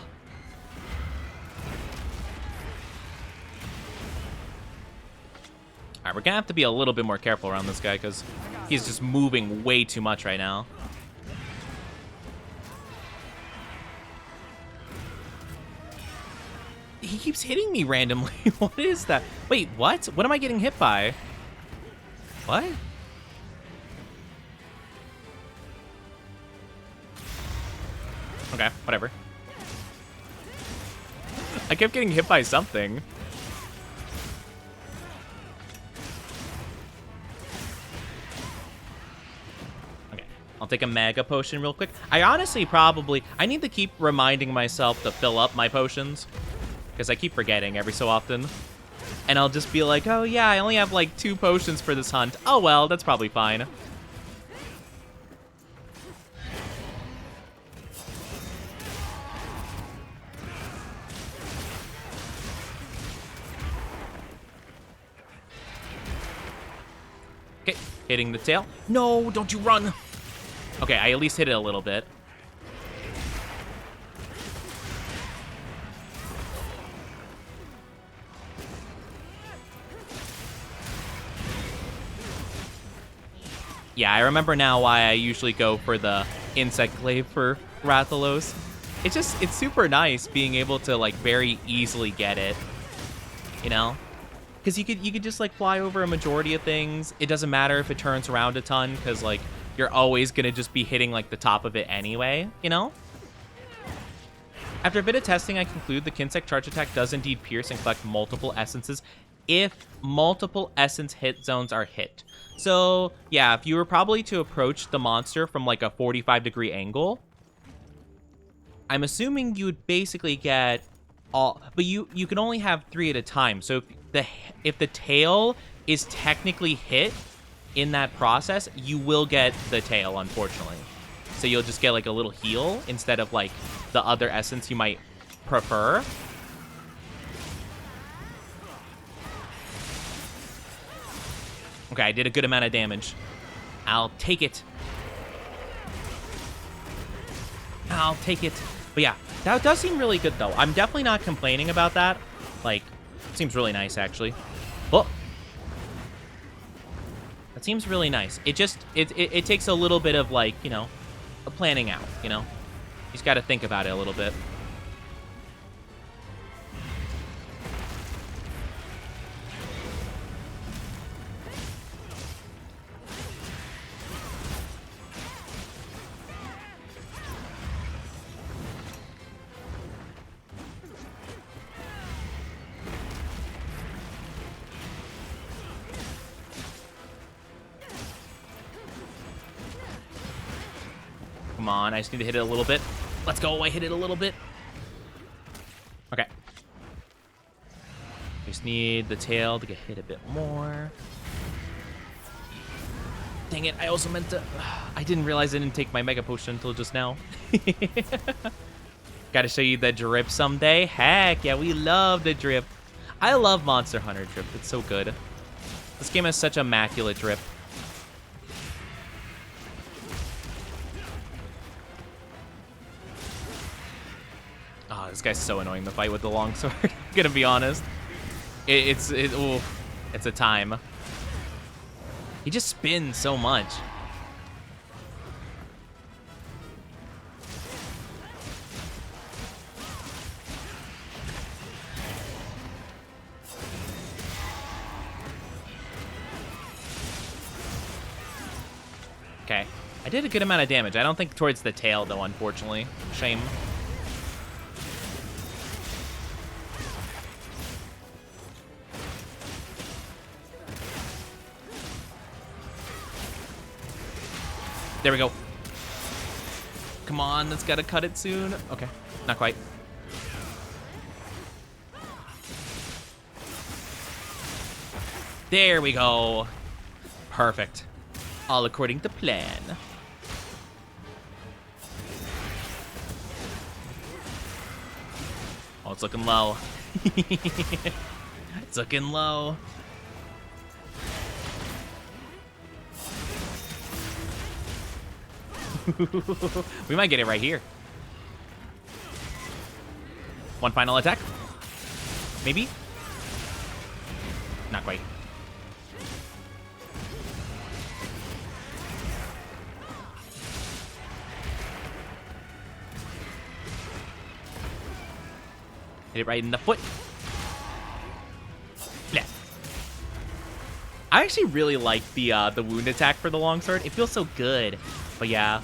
right, we're gonna have to be a little bit more careful around this guy because he's just moving way too much right now. He keeps hitting me randomly. What is that? Wait, what? What am I getting hit by? What? Okay, whatever. I kept getting hit by something. Okay, I'll take a mega potion real quick. I honestly I need to keep reminding myself to fill up my potions because I keep forgetting every so often. And I'll just be like, oh yeah, I only have like 2 potions for this hunt. Oh well, that's probably fine. Okay, hitting the tail. No, don't you run. Okay, I at least hit it a little bit. Yeah, I remember now why I usually go for the insect glaive for Rathalos. It's super nice being able to like very easily get it, you know? Because you could just like fly over a majority of things. It doesn't matter if it turns around a ton because like you're always gonna just be hitting like the top of it anyway, you know? After a bit of testing, I conclude the Kinsect charge attack does indeed pierce and collect multiple essences if multiple essence hit zones are hit. So yeah, if you were probably to approach the monster from like a 45-degree angle, I'm assuming you would basically get all, but you can only have 3 at a time. So if the tail is technically hit in that process, you will get the tail, unfortunately. So you'll just get like a little heal instead of like the other essence you might prefer. Okay, I did a good amount of damage. I'll take it. I'll take it. But yeah, that does seem really good, though. I'm definitely not complaining about that. Like, it seems really nice, actually. Oh. That seems really nice. It just, it takes a little bit of, like, you know, planning out, you know? You just got to think about it a little bit. Come on, I just need to hit it a little bit. Let's go, I hit it a little bit. Okay. Just need the tail to get hit a bit more. Dang it, I also meant to... I didn't realize I didn't take my Mega Potion until just now. Gotta show you the drip someday. Heck, yeah, we love the drip. I love Monster Hunter drip. It's so good. This game has such immaculate drip. Oh, this guy's so annoying to fight with the longsword. I'm gonna be honest. It's a time. He just spins so much. Okay, I did a good amount of damage. I don't think towards the tail though, unfortunately. Shame. There we go. Come on, that's gotta cut it soon. Okay, not quite. There we go. Perfect. All according to plan. Oh, it's looking low. It's looking low. We might get it right here. One final attack. Maybe? Not quite. Hit it right in the foot. Blech. I actually really like the wound attack for the longsword. It feels so good. But yeah.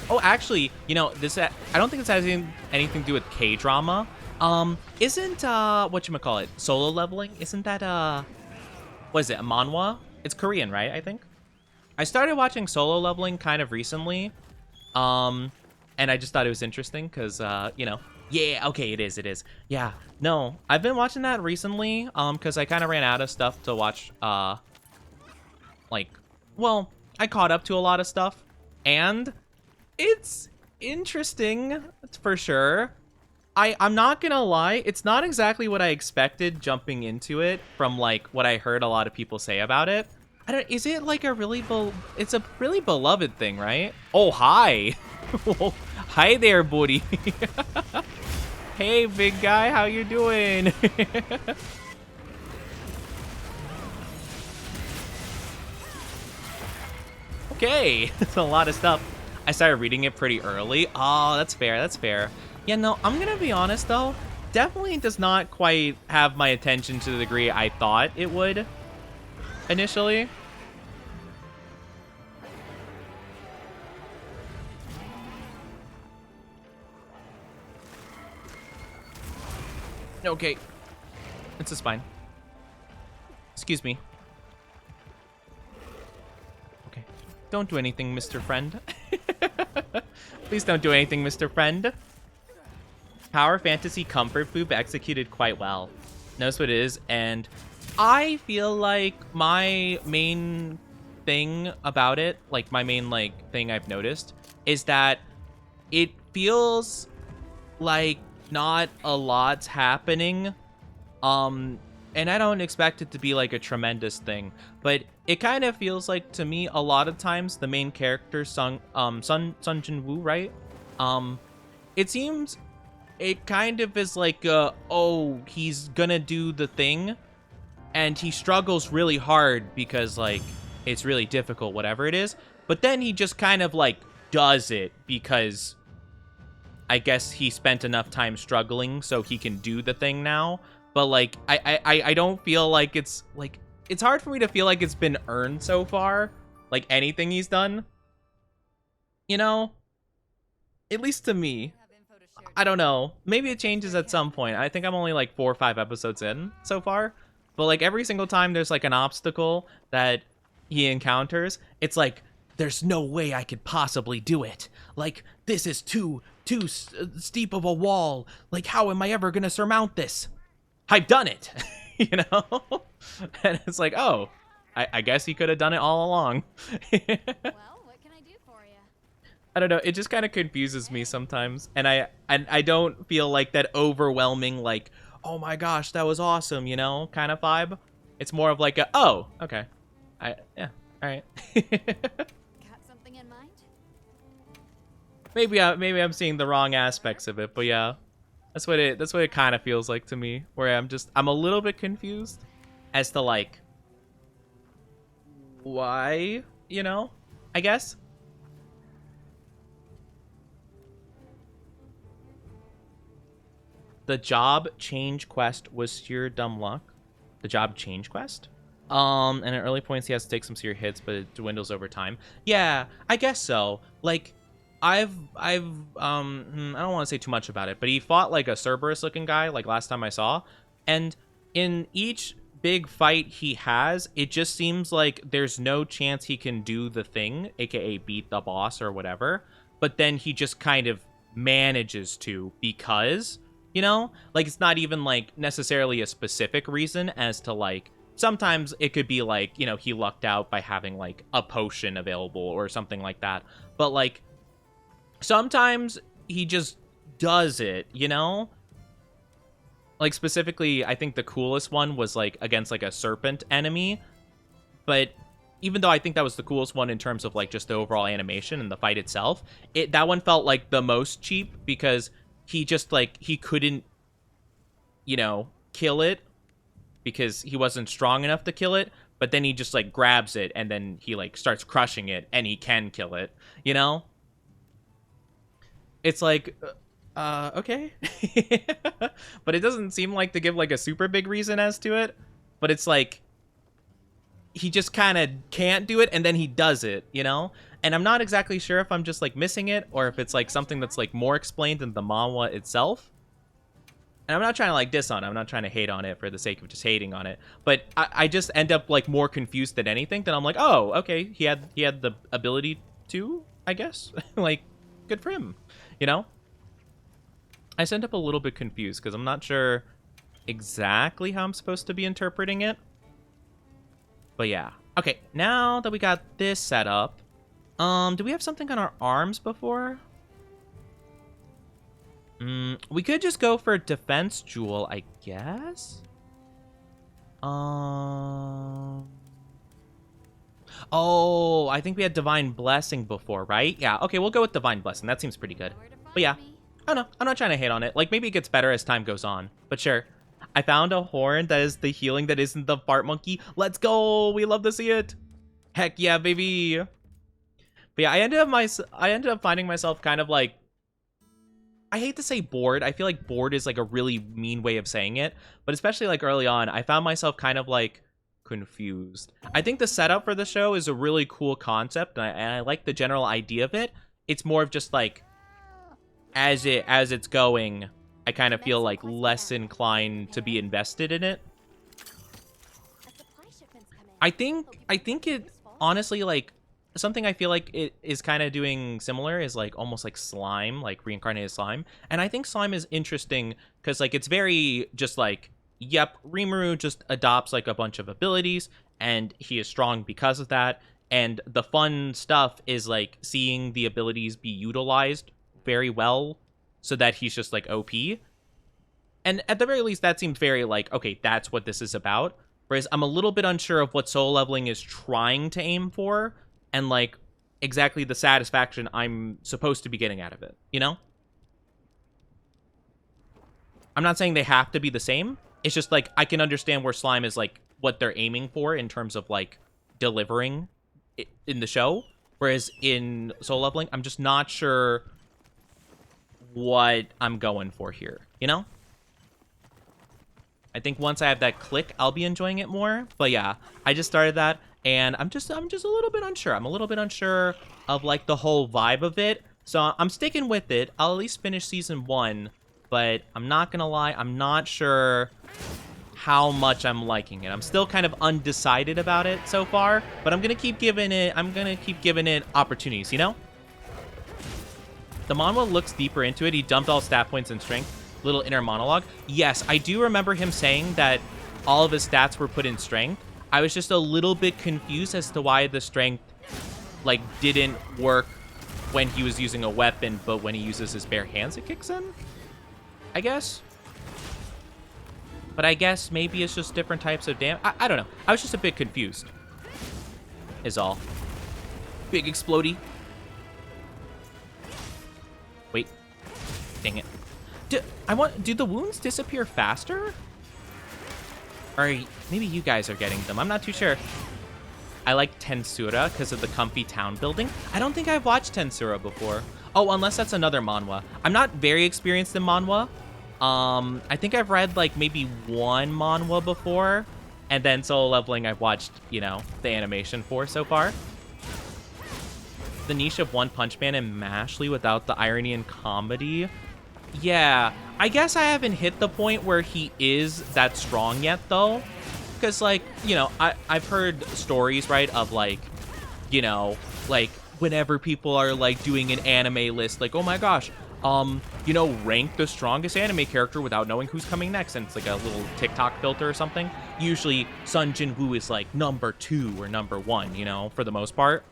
Oh, actually, you know, this I don't think this has anything to do with K-drama. Isn't whatchamacallit, solo leveling? Isn't that what is it, a manhwa? It's Korean, right? I think. I started watching solo leveling kind of recently. And I just thought it was interesting because you know, yeah, okay, it is. Yeah. No, I've been watching that recently because I kind of ran out of stuff to watch like, well, I caught up to a lot of stuff and it's interesting for sure. I'm not gonna lie, it's not exactly what I expected jumping into it from like what I heard a lot of people say about it. I don't, is it like a really it's a really beloved thing, right? Oh, hi. Hi there, buddy. Hey, big guy, how you doing? Okay, that's a lot of stuff. I started reading it pretty early. Oh, that's fair. Yeah, no, I'm gonna be honest though. Definitely does not quite have my attention to the degree I thought it would initially. Okay. This is fine. Excuse me. Okay. Don't do anything, Mr. Friend. Please don't do anything, Mr. Friend. Power Fantasy Comfort Food executed quite well. Knows what it is, and I feel like my main thing about it, like my main thing I've noticed, is that it feels like not a lot's happening. And I don't expect it to be like a tremendous thing, but it kind of feels like to me a lot of times the main character Sun Jin-woo, right? It seems it kind of is like oh, he's gonna do the thing and he struggles really hard because like it's really difficult, whatever it is, but then he just kind of like does it because I guess he spent enough time struggling so he can do the thing now. But like I don't feel like it's hard for me to feel like it's been earned so far, like anything he's done, you know, at least to me. I don't know, maybe it changes at some point. I think I'm only like 4 or 5 episodes in so far, but like every single time there's like an obstacle that he encounters, it's like there's no way I could possibly do it. Like this is too steep of a wall. Like how am I ever gonna surmount this? I've done it, you know? And it's like, oh, I guess he could have done it all along. Well, what can I do for you? I don't know, it just kind of confuses me sometimes. And I don't feel like that overwhelming, like, oh my gosh, that was awesome, you know, kind of vibe. It's more of like a, oh, okay. Yeah, all right. Got something in mind? Maybe I'm seeing the wrong aspects of it, but yeah. That's what it kind of feels like to me, where I'm a little bit confused as to like why, you know, I guess. The job change quest was sheer dumb luck. The job change quest? And at early points he has to take some serious hits, but it dwindles over time. Yeah, I guess so. Like I don't want to say too much about it, but he fought like a Cerberus looking guy like last time I saw, and in each big fight he has, it just seems like there's no chance he can do the thing, aka beat the boss or whatever, but then he just kind of manages to because, you know, like it's not even like necessarily a specific reason as to like sometimes it could be like, you know, he lucked out by having like a potion available or something like that, but like sometimes he just does it, you know? Like, specifically, I think the coolest one was, like, against, like, a serpent enemy. But even though I think that was the coolest one in terms of, like, just the overall animation and the fight itself, that one felt, like, the most cheap because he just, like, he couldn't, you know, kill it because he wasn't strong enough to kill it. But then he just, like, grabs it and then he, like, starts crushing it and he can kill it, you know? It's like... okay. But it doesn't seem like to give, like, a super big reason as to it. But it's like, he just kind of can't do it, and then he does it, you know? And I'm not exactly sure if I'm just, like, missing it, or if it's, like, something that's, like, more explained in the manhwa itself. And I'm not trying to, like, diss on it. I'm not trying to hate on it for the sake of just hating on it. But I just end up, like, more confused than anything. Then I'm like, oh, okay, he had the ability to, I guess. Like, good for him, you know? I just end up a little bit confused because I'm not sure exactly how I'm supposed to be interpreting it. But yeah. Okay, now that we got this set up, do we have something on our arms before? We could just go for defense jewel, I guess. Oh, I think we had divine blessing before, right? Yeah, okay, we'll go with divine blessing. That seems pretty good. But yeah. I don't know. I'm not trying to hate on it. Like, maybe it gets better as time goes on. But sure. I found a horn that is the healing that isn't the fart monkey. Let's go! We love to see it! Heck yeah, baby! But yeah, I ended up finding myself kind of like... I hate to say bored. I feel like bored is like a really mean way of saying it. But especially like early on, I found myself kind of like confused. I think the setup for the show is a really cool concept. And I like the general idea of it. It's more of just like... As it's going, I kind of feel like less inclined to be invested in it. I think it honestly, like, something I feel like it is kind of doing similar is like almost like slime, like reincarnated slime. And I think slime is interesting because like it's very just like, yep, Rimuru just adopts like a bunch of abilities and he is strong because of that. And the fun stuff is like seeing the abilities be utilized very well so that he's just like OP. And at the very least, that seems very like, okay, that's what this is about. Whereas I'm a little bit unsure of what soul leveling is trying to aim for and like exactly the satisfaction I'm supposed to be getting out of it, you know? I'm not saying they have to be the same. It's just like I can understand where slime is like what they're aiming for in terms of like delivering in the show. Whereas in soul leveling, I'm just not sure what I'm going for here, you know? I think once I have that click, I'll be enjoying it more. But yeah, I just started that, and I'm just a little bit unsure. I'm a little bit unsure of like the whole vibe of it. So I'm sticking with it. I'll at least finish season 1, but I'm not gonna lie, I'm not sure how much I'm liking it. I'm still kind of undecided about it so far, but I'm gonna keep giving it opportunities, you know? The manhwa looks deeper into it. He dumped all stat points and strength. Little inner monologue. Yes, I do remember him saying that all of his stats were put in strength. I was just a little bit confused as to why the strength, like, didn't work when he was using a weapon, but when he uses his bare hands, it kicks in? I guess. But I guess maybe it's just different types of damage. I don't know. I was just a bit confused. Is all. Big explodey. Wait. Dang it. Do the wounds disappear faster? Or maybe you guys are getting them. I'm not too sure. I like Tensura because of the comfy town building. I don't think I've watched Tensura before. Oh, unless that's another manhwa. I'm not very experienced in manhwa. I think I've read like maybe one manhwa before. And then solo leveling I've watched, you know, the animation for so far. The niche of One Punch Man and Mashley without the irony and comedy. Yeah, I guess I haven't hit the point where he is that strong yet, though. Because, like, you know, I've heard stories, right, of, like, you know, like, whenever people are, like, doing an anime list, like, oh my gosh, you know, rank the strongest anime character without knowing who's coming next. And it's, like, a little TikTok filter or something. Usually, Sun Jin-woo is, like, number 2 or number 1, you know, for the most part.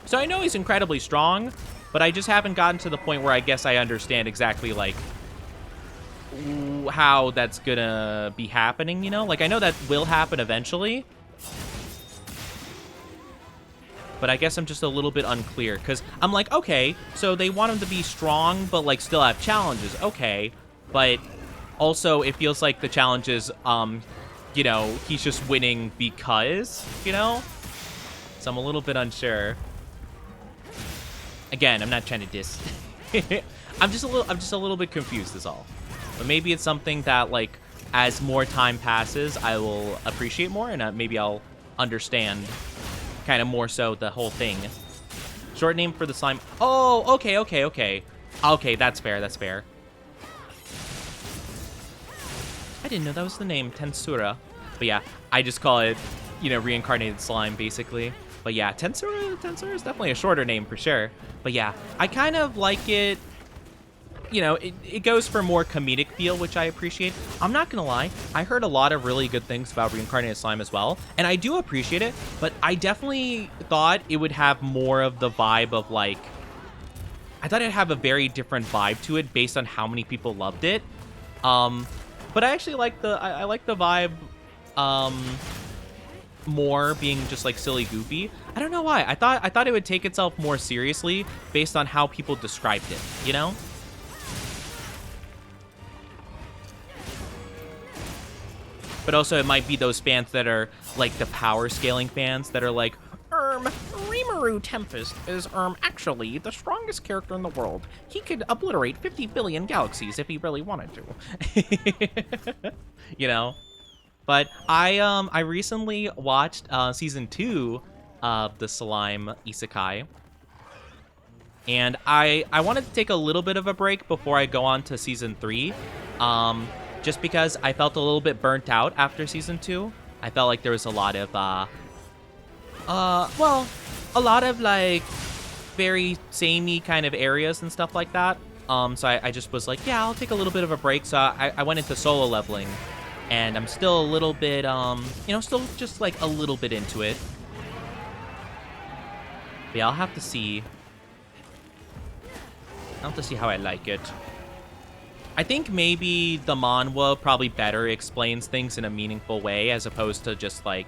So I know he's incredibly strong. But I just haven't gotten to the point where I guess I understand exactly, like, how that's gonna be happening, you know? Like, I know that will happen eventually, but I guess I'm just a little bit unclear, because I'm like, okay, so they want him to be strong, but, like, still have challenges. Okay, but also it feels like the challenges, you know, he's just winning because, you know? So I'm a little bit unsure. Again, I'm not trying to diss. I'm just a little bit confused is all. But maybe it's something that, like, as more time passes, I will appreciate more, and maybe I'll understand kind of more so the whole thing. Short name for the slime. Oh, okay. Okay, that's fair, that's fair. I didn't know that was the name, Tensura. But yeah, I just call it, you know, reincarnated slime, basically. But yeah, Tensura is definitely a shorter name for sure. But yeah, I kind of like it. You know, it goes for more comedic feel, which I appreciate. I'm not gonna lie, I heard a lot of really good things about Reincarnated Slime as well, and I do appreciate it, but I definitely thought it would have more of the vibe of, like, I thought it'd have a very different vibe to it based on how many people loved it. But I actually like I like the vibe more being just like silly goofy. I don't know why. I thought it would take itself more seriously based on how people described it, you know? But also, it might be those fans that are, like, the power scaling fans that are like, Rimuru Tempest is, actually the strongest character in the world. He could obliterate 50 billion galaxies if he really wanted to. You know? But I recently watched season 2 of the Slime Isekai. And I wanted to take a little bit of a break before I go on to season 3. Just because I felt a little bit burnt out after season 2. I felt like there was a lot of, like, very samey kind of areas and stuff like that. So I just was like, yeah, I'll take a little bit of a break. So I went into solo leveling. And I'm still a little bit, you know, still just, like, a little bit into it. But yeah, I'll have to see. I'll have to see how I like it. I think maybe the manhwa probably better explains things in a meaningful way as opposed to just like,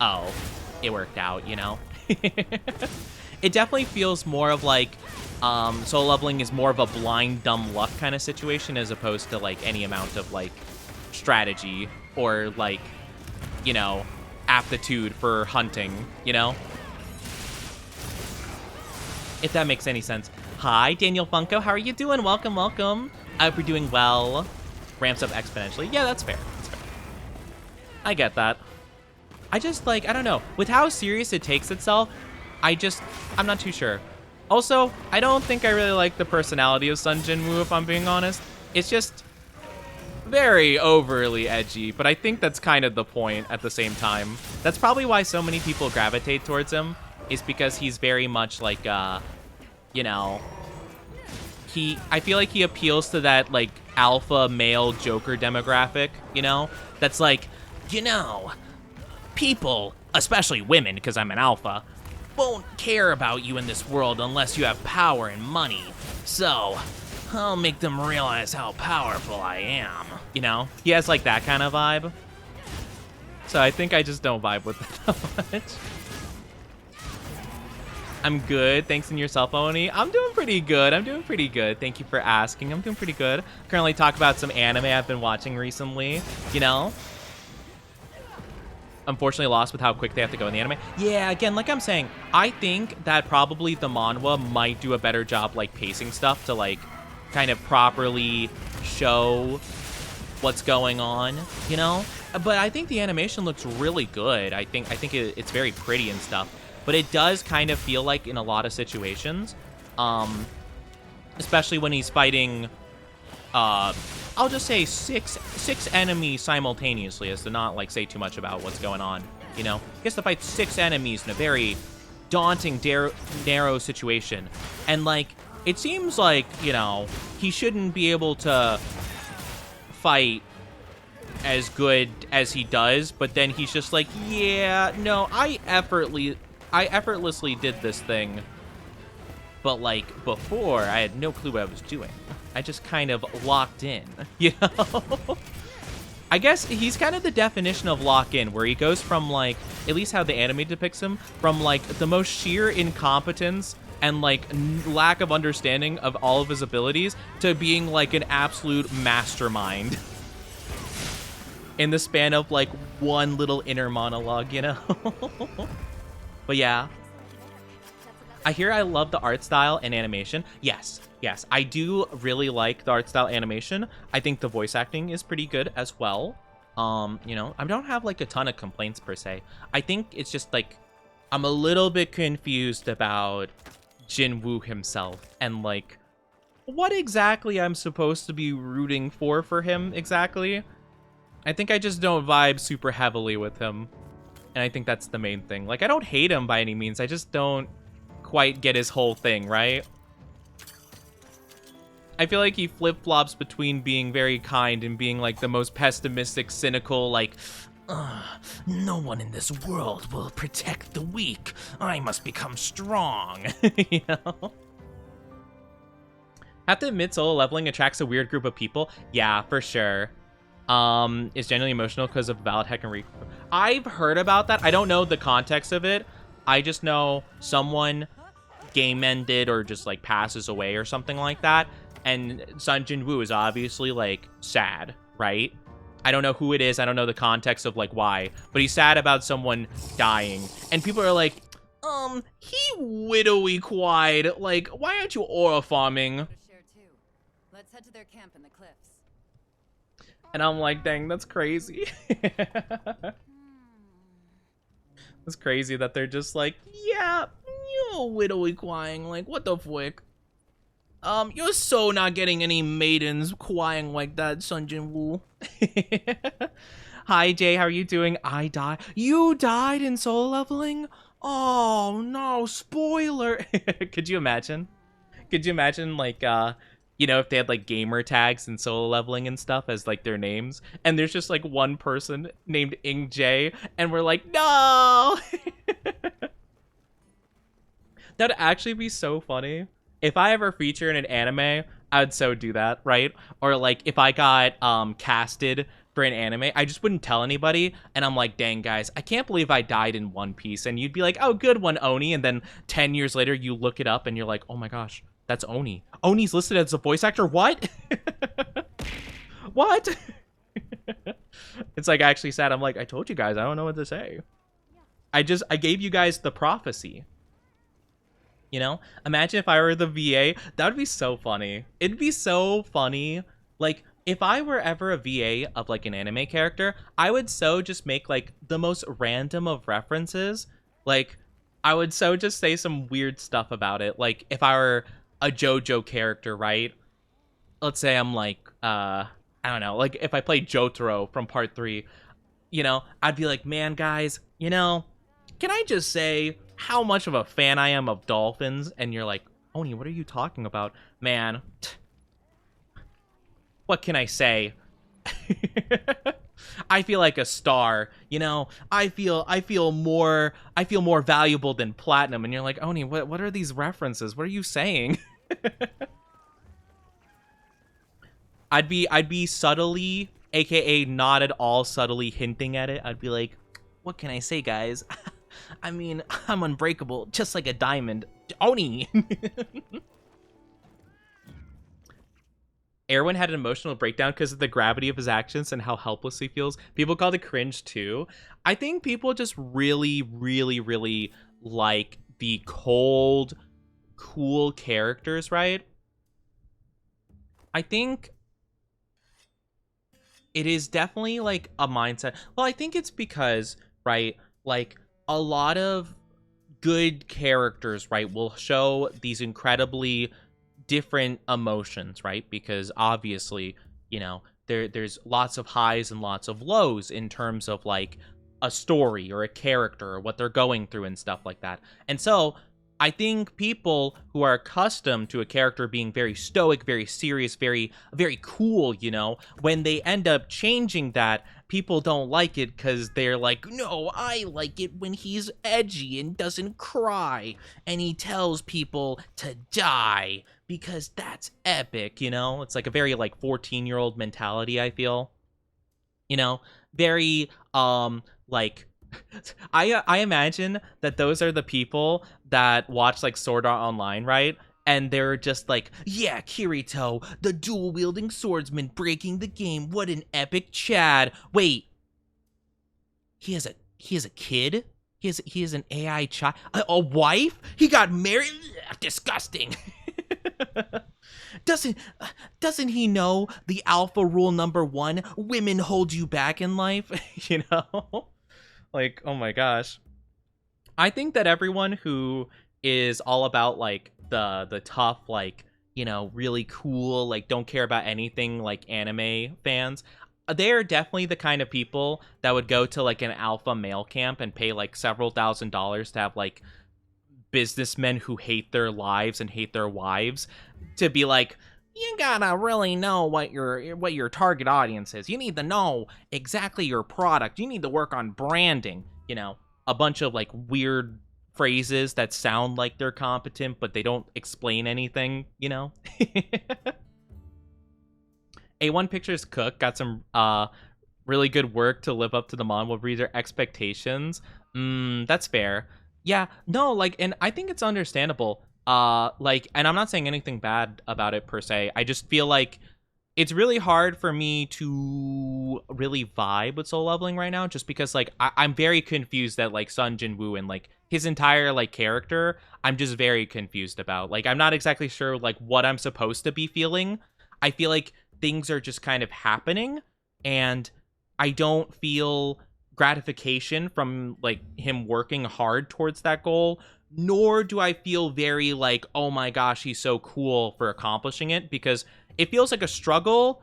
oh, it worked out, you know? It definitely feels more of like solo leveling is more of a blind dumb luck kind of situation as opposed to like any amount of like strategy or like, you know, aptitude for hunting, you know? If that makes any sense. Hi, Daniel Funko. How are you doing? Welcome, welcome. I hope you're doing well. Ramps up exponentially. Yeah, that's fair. That's fair. I get that. I just, like, I don't know. With how serious it takes itself, I'm not too sure. Also, I don't think I really like the personality of Sun Jinwoo, if I'm being honest. It's just very overly edgy, but I think that's kind of the point at the same time. That's probably why so many people gravitate towards him, is because he's very much like, you know, I feel like he appeals to that, like, alpha male Joker demographic, you know? That's like, you know, people, especially women, because I'm an alpha, won't care about you in this world unless you have power and money. So, I'll make them realize how powerful I am. You know? He has, like, that kind of vibe. So I think I just don't vibe with it that much. I'm good. Thanks, and yourself, Oni. I'm doing pretty good. Thank you for asking. I'm doing pretty good. Currently talk about some anime I've been watching recently, you know? Unfortunately lost with how quick they have to go in the anime. Yeah, again, like I'm saying, I think that probably the manhwa might do a better job, like, pacing stuff to, like, kind of properly show what's going on, you know? But I think the animation looks really good. I think it's very pretty and stuff. But it does kind of feel like in a lot of situations, especially when he's fighting, I'll just say six enemies simultaneously, as to not like say too much about what's going on, you know? He has to fight 6 enemies in a very daunting, narrow situation. And like, it seems like, you know, he shouldn't be able to fight as good as he does, but then he's just like, yeah, no, I effortlessly did this thing, but like before I had no clue what I was doing. I just kind of locked in, you know? I guess he's kind of the definition of lock in, where he goes from, like, at least how the anime depicts him, from, like, the most sheer incompetence and, like, lack of understanding of all of his abilities to being, like, an absolute mastermind in the span of, like, one little inner monologue, you know? But yeah. I hear I love the art style and animation. Yes, I do really like the art style animation. I think the voice acting is pretty good as well. You know, I don't have like a ton of complaints per se. I think it's just like I'm a little bit confused about Jinwoo himself and like what exactly I'm supposed to be rooting for him exactly. I think I just don't vibe super heavily with him. And I think that's the main thing. Like I don't hate him by any means. I just don't quite get his whole thing, right? I feel like he flip-flops between being very kind and being like the most pessimistic, cynical, like, no one in this world will protect the weak. I must become strong. You know? Have to admit, solo leveling attracts a weird group of people. Yeah, for sure. It's generally emotional because of valid heck and I've heard about that. I don't know the context of it. I just know someone game ended or just like passes away or something like that. And Sun Jinwoo is obviously like sad, right? I don't know who it is. I don't know the context of like why, but he's sad about someone dying. And people are like, he widowy quiet. Like, why aren't you aura farming? Let's head to their camp in the cliffs. And I'm like, dang, that's crazy. It's crazy that they're just like, yeah, you're widowy crying. Like, what the fuck? You're so not getting any maidens crying like that, Sun Jinwoo. Hi, Jay, how are you doing? I died. You died in solo leveling? Oh, no, spoiler. Could you imagine? Could you imagine, like, you know, if they had, like, gamer tags and solo leveling and stuff as, like, their names, and there's just, like, one person named Ing J, and we're like, no! That'd actually be so funny. If I ever feature in an anime, I would so do that, right? Or, like, if I got casted for an anime, I just wouldn't tell anybody, and I'm like, dang, guys, I can't believe I died in One Piece, and you'd be like, oh, good one, Oni, and then 10 years later, you look it up, and you're like, oh my gosh, that's Oni. Oni's listed as a voice actor, what? What? It's, like, actually sad. I'm like, I told you guys, I don't know what to say. I gave you guys the prophecy. You know, imagine if I were the VA. That would be so funny. It'd be so funny. Like, if I were ever a VA of, like, an anime character, I would so just make, like, the most random of references. Like, I would so just say some weird stuff about it. Like, if I were a JoJo character, right? Let's say I'm, like, I don't know. Like, if I played Jotaro from Part 3, you know, I'd be like, man, guys, you know, can I just say how much of a fan I am of dolphins? And you're like, Oni, what are you talking about? Man, what can I say? I feel like a star, you know. I feel more valuable than platinum. And you're like, Oni, what are these references? What are you saying? I'd be subtly, aka not at all subtly hinting at it. I'd be like, what can I say, guys? I mean, I'm unbreakable, just like a diamond. Oni! Erwin had an emotional breakdown because of the gravity of his actions and how helpless he feels. People called it cringe too. I think people just really, really, really like the cold, cool characters, right? I think it is definitely like a mindset. Well, I think it's because, right, like, a lot of good characters, right, will show these incredibly different emotions, right? Because obviously, you know, there's lots of highs and lots of lows in terms of like a story or a character or what they're going through and stuff like that. And so I think people who are accustomed to a character being very stoic, very serious, very cool, you know, when they end up changing that, people don't like it because they're like, no, I like it when he's edgy and doesn't cry and he tells people to die because that's epic, you know? It's like a very like 14-year-old mentality, I feel. You know, very like I imagine that those are the people that watch like Sword Art Online, right? And they're just like, yeah, Kirito, the dual-wielding swordsman breaking the game. What an epic Chad. Wait, he has a kid? He has an AI child? A wife? He got married? Ugh, disgusting. Doesn't he know the alpha rule number 1? Women hold you back in life, you know? Like, oh my gosh. I think that everyone who is all about like the tough, like, you know, really cool, like don't care about anything like anime fans, they're definitely the kind of people that would go to like an alpha male camp and pay like several $1,000s to have like businessmen who hate their lives and hate their wives to be like, you gotta really know what your target audience is. You need to know exactly your product. You need to work on branding. You know, a bunch of like weird phrases that sound like they're competent, but they don't explain anything, you know? A1 Pictures Cook got some really good work to live up to the manga reader expectations. That's fair. Yeah, no, like, and I think it's understandable. Like, and I'm not saying anything bad about it per se. I just feel like it's really hard for me to really vibe with Soul Leveling right now, just because like I'm very confused that like Sun Jinwoo and like his entire like character, I'm just very confused about. Like, I'm not exactly sure like what I'm supposed to be feeling. I feel like things are just kind of happening, and I don't feel gratification from like him working hard towards that goal, nor do I feel very like, oh my gosh, he's so cool for accomplishing it, because it feels like a struggle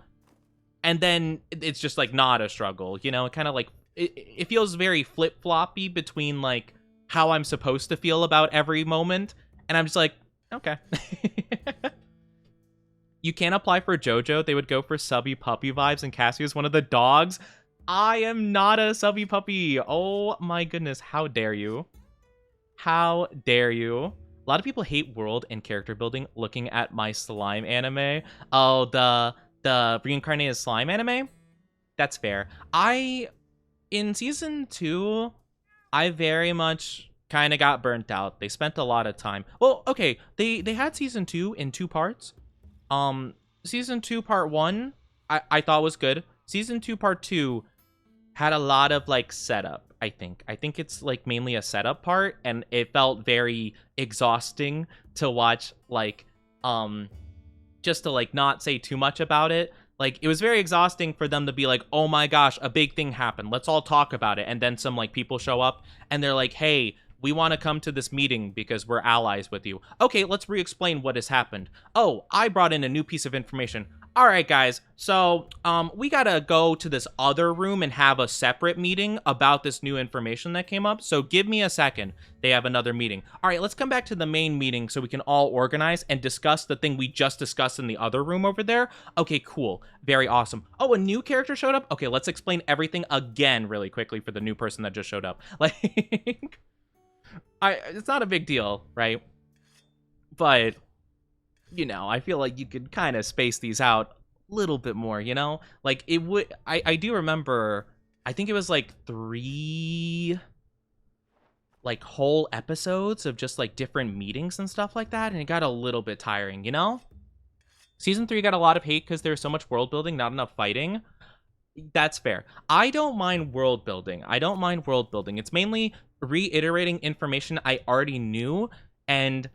and then it's just like not a struggle, you know? It kind of like it feels very flip-floppy between like how I'm supposed to feel about every moment, and I'm just like, okay. You can't apply for JoJo. They would go for subby puppy vibes, and Cassie is one of the dogs. I am not a subby puppy. Oh my goodness, how dare you? How dare you? A lot of people hate world and character building looking at my slime anime. Oh, the reincarnated slime anime? That's fair. In season 2, I very much kind of got burnt out. They spent a lot of time. Well, okay, they had season 2 in 2 parts. Season 2 part 1, I thought was good. Season 2 part 2 had a lot of like setup. I think it's like mainly a setup part, and it felt very exhausting to watch, like, just to like not say too much about it. Like, it was very exhausting for them to be like, oh my gosh, a big thing happened, let's all talk about it, and then some like people show up and they're like, hey, we want to come to this meeting because we're allies with you. Okay, let's re-explain what has happened. Oh, I brought in a new piece of information. All right, guys, so we gotta go to this other room and have a separate meeting about this new information that came up, so give me a second. They have another meeting. All right, let's come back to the main meeting so we can all organize and discuss the thing we just discussed in the other room over there. Okay, cool. Very awesome. Oh, a new character showed up? Okay, let's explain everything again really quickly for the new person that just showed up. Like, it's not a big deal, right? But, you know, I feel like you could kind of space these out a little bit more, you know? Like, it would... I do remember, I think it was like 3... like, whole episodes of just, like, different meetings and stuff like that, and it got a little bit tiring, you know? Season 3 got a lot of hate because there's so much world building, not enough fighting. That's fair. I don't mind world building. It's mainly reiterating information I already knew, and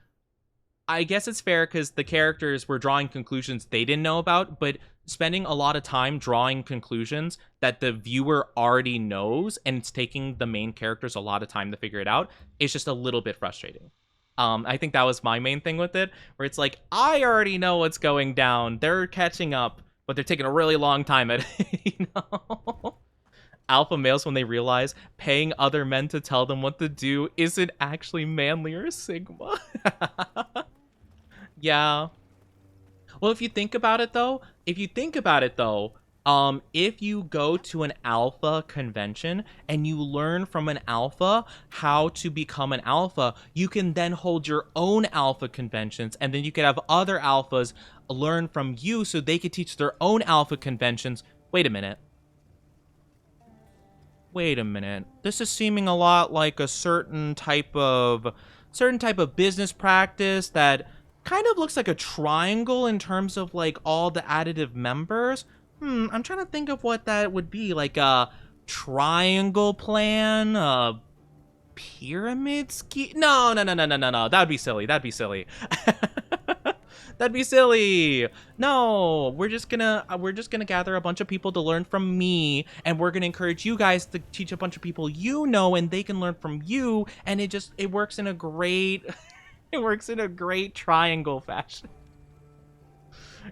I guess it's fair because the characters were drawing conclusions they didn't know about, but spending a lot of time drawing conclusions that the viewer already knows, and it's taking the main characters a lot of time to figure it out, is just a little bit frustrating. I think that was my main thing with it, where it's like, I already know what's going down. They're catching up, but they're taking a really long time at it, you know? alpha males when they realize paying other men to tell them what to do isn't actually manly or sigma. Yeah. Well, if you think about it though, if you go to an alpha convention and you learn from an alpha how to become an alpha, you can then hold your own alpha conventions, and then you could have other alphas learn from you so they could teach their own alpha conventions. Wait a minute. This is seeming a lot like a certain type of business practice that kind of looks like a triangle in terms of like all the additive members. I'm trying to think of what that would be, like a triangle plan, a pyramid scheme. No. That'd be silly. That'd be silly. No, we're just gonna gather a bunch of people to learn from me, and we're gonna encourage you guys to teach a bunch of people you know, and they can learn from you, and it works in a great triangle fashion.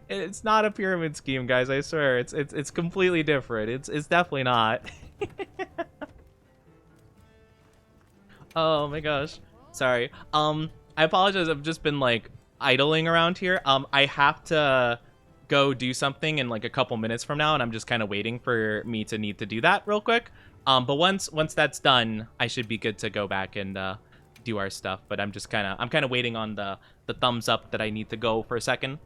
It's not a pyramid scheme, guys, I swear. It's completely different. It's definitely not. Oh my gosh. Sorry. I apologize. I've just been like idling around here. I have to go do something in like a couple minutes from now, and I'm just kind of waiting for me to need to do that real quick. But once that's done, I should be good to go back and do our stuff. But I'm kind of waiting on the thumbs up that I need to go for a second.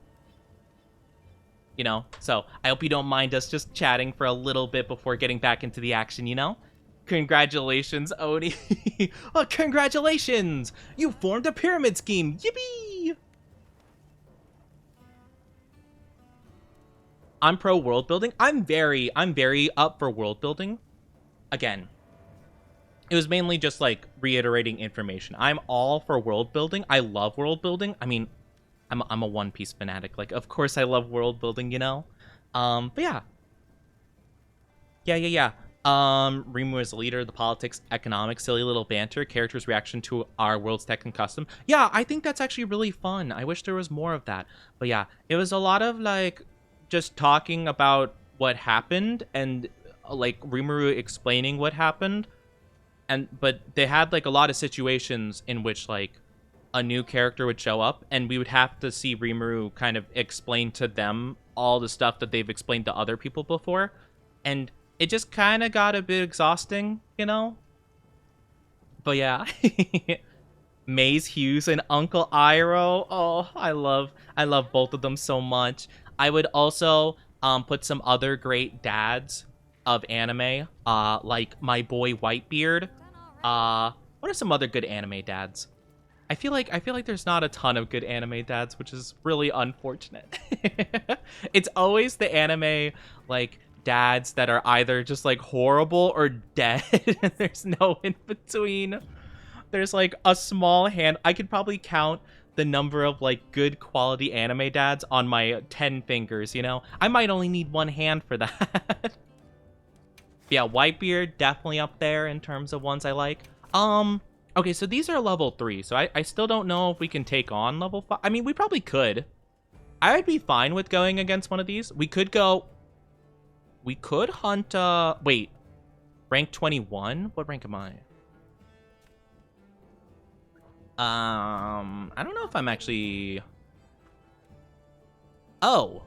You know, so I hope you don't mind us just chatting for a little bit before getting back into the action, you know? Congratulations, Oni. Oh, congratulations! You formed a pyramid scheme! Yippee! I'm pro world building. I'm very up for world building. Again, it was mainly just like reiterating information. I'm all for world building. I love world building. I mean, I'm a One Piece fanatic. Like, of course I love world building, you know? But yeah. Yeah. Rimu as a leader, the politics, economics, silly little banter, characters' reaction to our world's tech and custom. Yeah, I think that's actually really fun. I wish there was more of that. But yeah, it was a lot of, like, just talking about what happened and, like, Rimuru explaining what happened. But they had, like, a lot of situations in which, like, a new character would show up, and we would have to see Rimuru kind of explain to them all the stuff that they've explained to other people before. And it just kind of got a bit exhausting, you know? But yeah. Maze Hughes and Uncle Iroh. Oh, I love both of them so much. I would also put some other great dads of anime, like my boy Whitebeard. What are some other good anime dads? I feel like there's not a ton of good anime dads, which is really unfortunate. It's always the anime like dads that are either just like horrible or dead. There's no in between. There's like a small hand. I could probably count the number of like good quality anime dads on my 10 fingers, you know? I might only need one hand for that. Yeah, Whitebeard definitely up there in terms of ones I like. Okay, so these are level 3, so I still don't know if we can take on level 5. I mean, we probably could. I would be fine with going against one of these. We could hunt, wait. Rank 21? What rank am I? I don't know if I'm actually... Oh.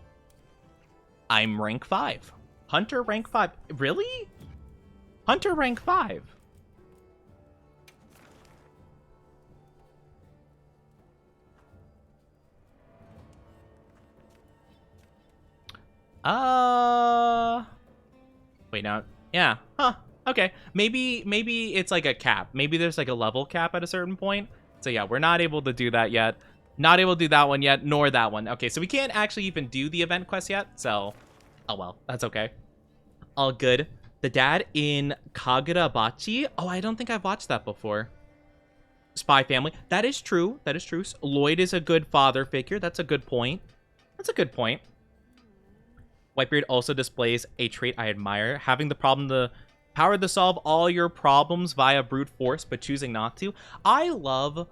I'm rank 5. Hunter rank 5. Really? Hunter rank 5. Wait, now, yeah, huh, okay. Maybe it's like a cap. Maybe there's like a level cap at a certain point. So yeah, we're not able to do that yet. Not able to do that one yet, nor that one. Okay, so we can't actually even do the event quest yet, so, oh well, that's okay. All good. The dad in Kagurabachi? Oh, I don't think I've watched that before. Spy Family. That is true. That is true. Lloyd is a good father figure. That's a good point. That's a good point. Whitebeard also displays a trait I admire, having the power to solve all your problems via brute force, but choosing not to. I love,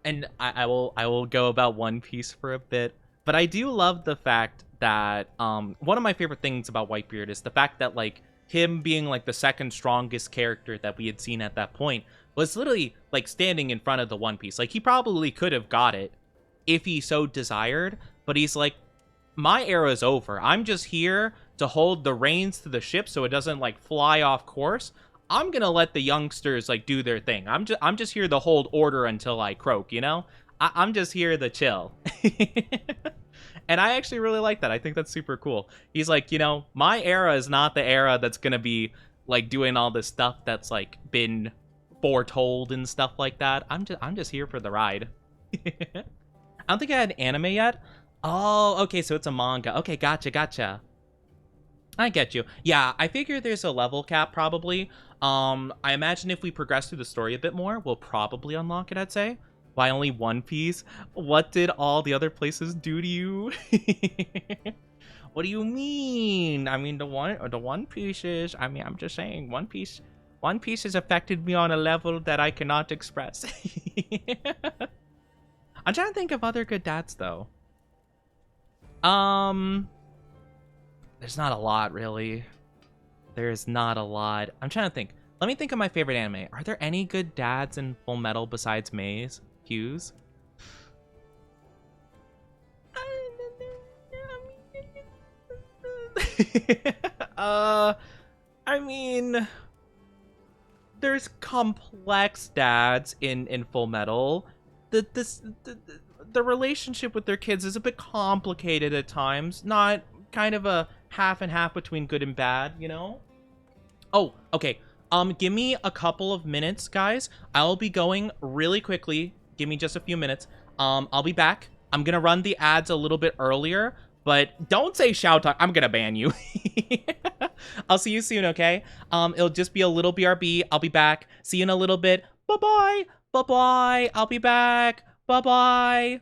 and I will go about One Piece for a bit, but I do love the fact that one of my favorite things about Whitebeard is the fact that like him being like the second strongest character that we had seen at that point, was literally like standing in front of the One Piece. Like, he probably could have got it if he so desired, but he's like, my era is over. I'm just here to hold the reins to the ship so it doesn't like fly off course. I'm gonna let the youngsters like do their thing. I'm just here to hold order until I croak, you know? I'm just here to chill. And I actually really like that. I think that's super cool. He's like, you know, my era is not the era that's gonna be like doing all this stuff that's like been foretold and stuff like that. I'm just here for the ride. I don't think I had anime yet. Oh, okay, so it's a manga. Okay, gotcha. I get you. Yeah, I figure there's a level cap probably. I imagine if we progress through the story a bit more, we'll probably unlock it, I'd say. Why only One Piece? What did all the other places do to you? What do you mean? I mean, the One Pieces. I mean, I'm just saying, One Piece has affected me on a level that I cannot express. I'm trying to think of other good dads though. There's not a lot, really. There's not a lot. I'm trying to think. Let me think of my favorite anime. Are there any good dads in Full Metal besides Maze Hughes? I mean, there's complex dads in Full Metal. The relationship with their kids is a bit complicated at times. Not kind of a half and half between good and bad, you know? Oh, okay. Give me a couple of minutes, guys. I'll be going really quickly. Give me just a few minutes. I'll be back. I'm gonna run the ads a little bit earlier, but don't say shout talk. I'm gonna ban you. I'll see you soon, okay? It'll just be a little BRB. I'll be back. See you in a little bit. Bye-bye. Bye-bye. I'll be back. Bye-bye.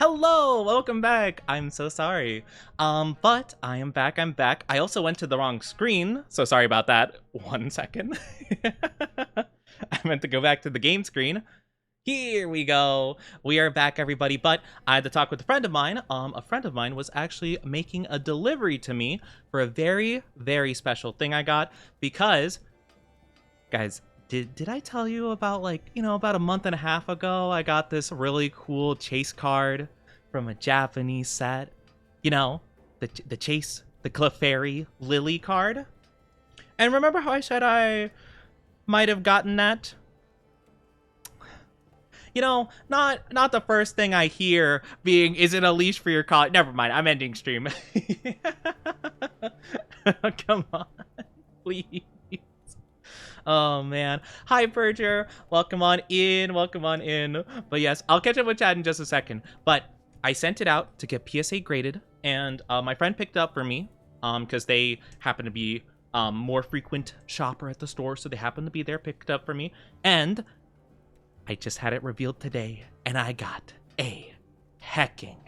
Hello, welcome back. I'm so sorry. But I am back, I'm back. I also went to the wrong screen, so sorry about that. 1 second. I meant to go back to the game screen. Here we go. We are back, everybody, but I had to talk with a friend of mine. A friend of mine was actually making a delivery to me for a very, very special thing I got because, guys, did I tell you about, like, you know, about a month and a half ago, I got this really cool chase card from a Japanese set. You know, the chase, the Clefairy Lily card. And remember how I said I might have gotten that? You know, not the first thing I hear being, is it a leash for your collar? Never mind, I'm ending stream. Come on, please. Oh man. Hi Percher. Welcome on in. Welcome on in. But yes, I'll catch up with Chad in just a second. But I sent it out to get PSA graded, and my friend picked it up for me because they happen to be more frequent shopper at the store, so they happen to be there, picked it up for me. And I just had it revealed today, and I got a hecking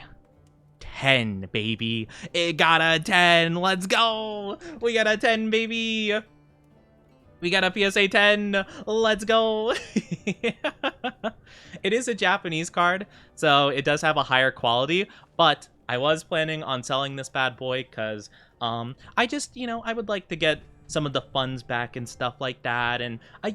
10, baby. It got a 10. Let's go. We got a 10, baby. We got a PSA 10. Let's go. It is a Japanese card, so it does have a higher quality, but I was planning on selling this bad boy because I just, you know, I would like to get some of the funds back and stuff like that. And I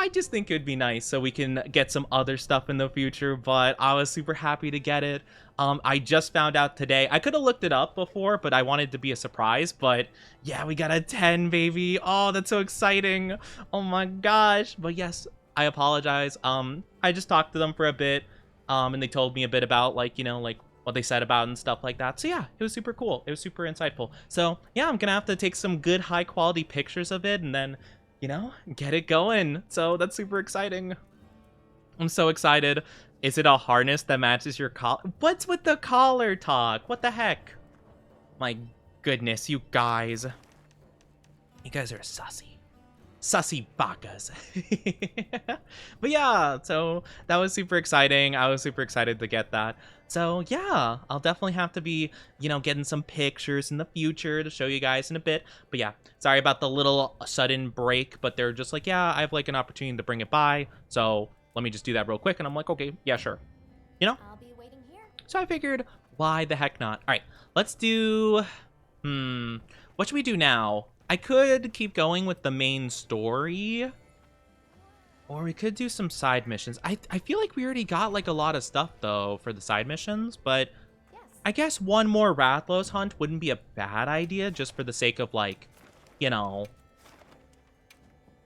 just think it would be nice so we can get some other stuff in the future, but I was super happy to get it. I just found out today. I could have looked it up before, but I wanted to be a surprise. But yeah, we got a 10, baby. Oh, that's so exciting. Oh my gosh. But yes, I apologize. I just talked to them for a bit, and they told me a bit about, like, you know, like what they said about and stuff like that. So yeah, it was super cool. It was super insightful. So yeah, I'm gonna have to take some good high quality pictures of it and then, you know, get it going. So that's super exciting. I'm so excited. Is it a harness that matches your collar? What's with the collar talk? What the heck? My goodness, you guys. You guys are sussy. Sussy bakas. But yeah, so that was super exciting. I was super excited to get that. So yeah, I'll definitely have to be, you know, getting some pictures in the future to show you guys in a bit. But yeah, sorry about the little sudden break, but they're just like, yeah, I have like an opportunity to bring it by, so let me just do that real quick. And I'm like, okay, yeah, sure. You know? I'll be waiting here. So I figured, why the heck not? All right, let's do, what should we do now? I could keep going with the main story, or we could do some side missions. I feel like we already got like a lot of stuff though for the side missions, but Yes. I guess one more Rathlos hunt wouldn't be a bad idea just for the sake of, like, you know,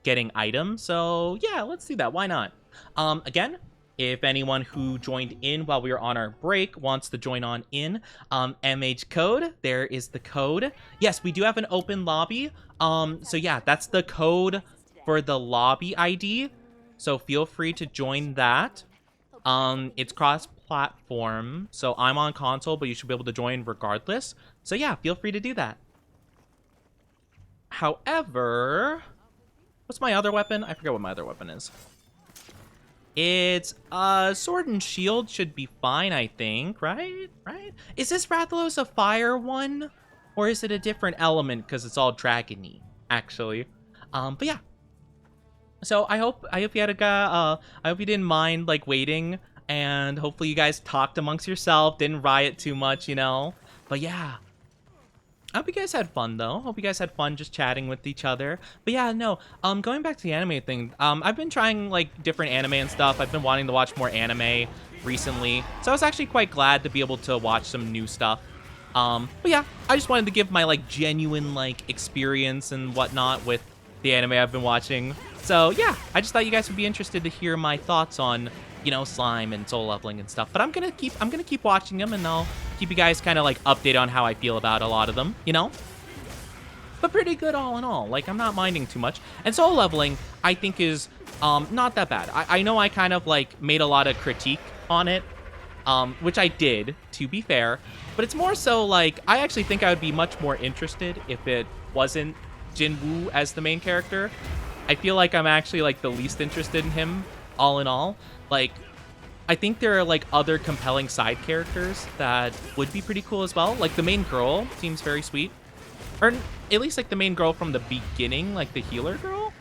getting items. So yeah, let's do that. Why not? Again, if anyone who joined in while we were on our break wants to join on in, MH code, there is the code. Yes, we do have an open lobby. So yeah, that's the code for the lobby ID. So feel free to join that. It's cross-platform, so I'm on console, but you should be able to join regardless. So yeah, feel free to do that. However, what's my other weapon? I forget what my other weapon is. It's sword and shield should be fine, I think, right? Right? Is this Rathlos a fire one? Or is it a different element because it's all dragony, actually? But yeah. So I hope you had I hope you didn't mind like waiting, and hopefully you guys talked amongst yourself, didn't riot too much, you know. But yeah, I hope you guys had fun though. Hope you guys had fun just chatting with each other. But yeah, no, going back to the anime thing, I've been trying like different anime and stuff. I've been wanting to watch more anime recently, so I was actually quite glad to be able to watch some new stuff. But yeah, I just wanted to give my like genuine like experience and whatnot with the anime I've been watching. So yeah, I just thought you guys would be interested to hear my thoughts on, you know, slime and soul leveling and stuff. But I'm gonna keep watching them, and I'll keep you guys kind of like updated on how I feel about a lot of them, you know. But pretty good all in all. Like, I'm not minding too much. And soul leveling, I think, is not that bad. I know I kind of like made a lot of critique on it, which I did, to be fair. But it's more so like I actually think I would be much more interested if it wasn't Jinwoo as the main character. I feel like I'm actually like the least interested in him all in all. Like, I think there are like other compelling side characters that would be pretty cool as well. Like the main girl seems very sweet. Or at least like the main girl from the beginning, like the healer girl.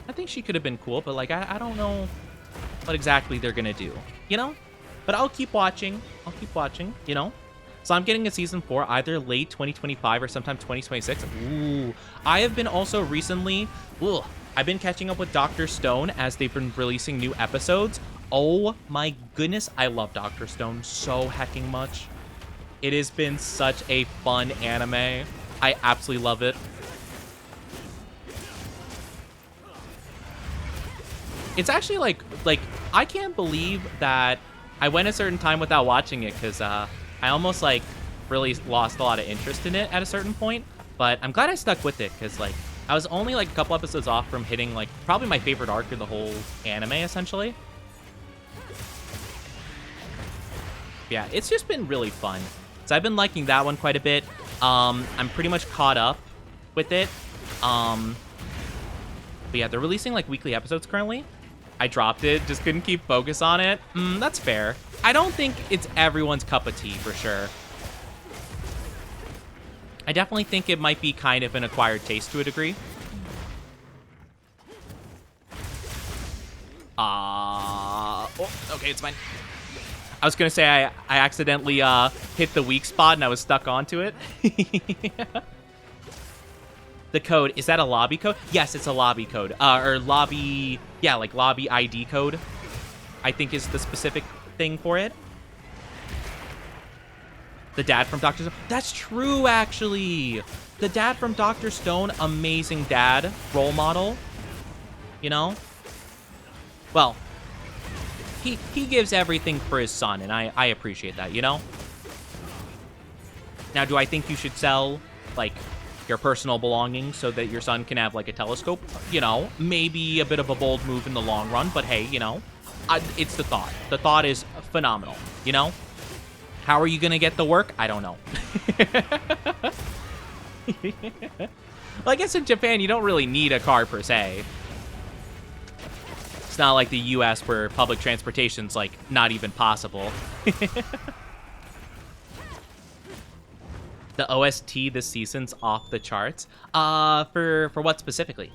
I think she could have been cool, but like I don't know what exactly they're gonna do, you know? But I'll keep watching. I'll keep watching, you know? So I'm getting a season 4 either late 2025 or sometime 2026. Ooh. I have been also recently, I've been catching up with Dr. Stone as they've been releasing new episodes. Oh my goodness, I love Dr. Stone so hecking much. It has been such a fun anime. I absolutely love it. It's actually like I can't believe that I went a certain time without watching it because I almost like really lost a lot of interest in it at a certain point. But I'm glad I stuck with it because like I was only like a couple episodes off from hitting like probably my favorite arc of the whole anime essentially. Yeah, it's just been really fun. So I've been liking that one quite a bit. I'm pretty much caught up with it. But yeah, they're releasing like weekly episodes currently. I dropped it, just couldn't keep focus on it. That's fair. I don't think it's everyone's cup of tea for sure. I definitely think it might be kind of an acquired taste to a degree. Oh, okay, it's fine. I was gonna say I accidentally hit the weak spot and I was stuck onto it. The code, is that a lobby code? Yes, it's a lobby code. Or lobby, yeah, like lobby ID code, I think is the specific thing for it. The dad from Dr. Stone. That's true, actually. The dad from Dr. Stone, amazing dad, role model. You know? Well, he gives everything for his son, and I appreciate that, you know? Now, do I think you should sell, like, your personal belongings so that your son can have, like, a telescope? You know, maybe a bit of a bold move in the long run, but hey, you know, it's the thought. The thought is phenomenal, you know? How are you gonna get the work? I don't know. Well, I guess in Japan, you don't really need a car per se. It's not like the US where public transportation's, like, not even possible. The OST this season's off the charts. For what specifically?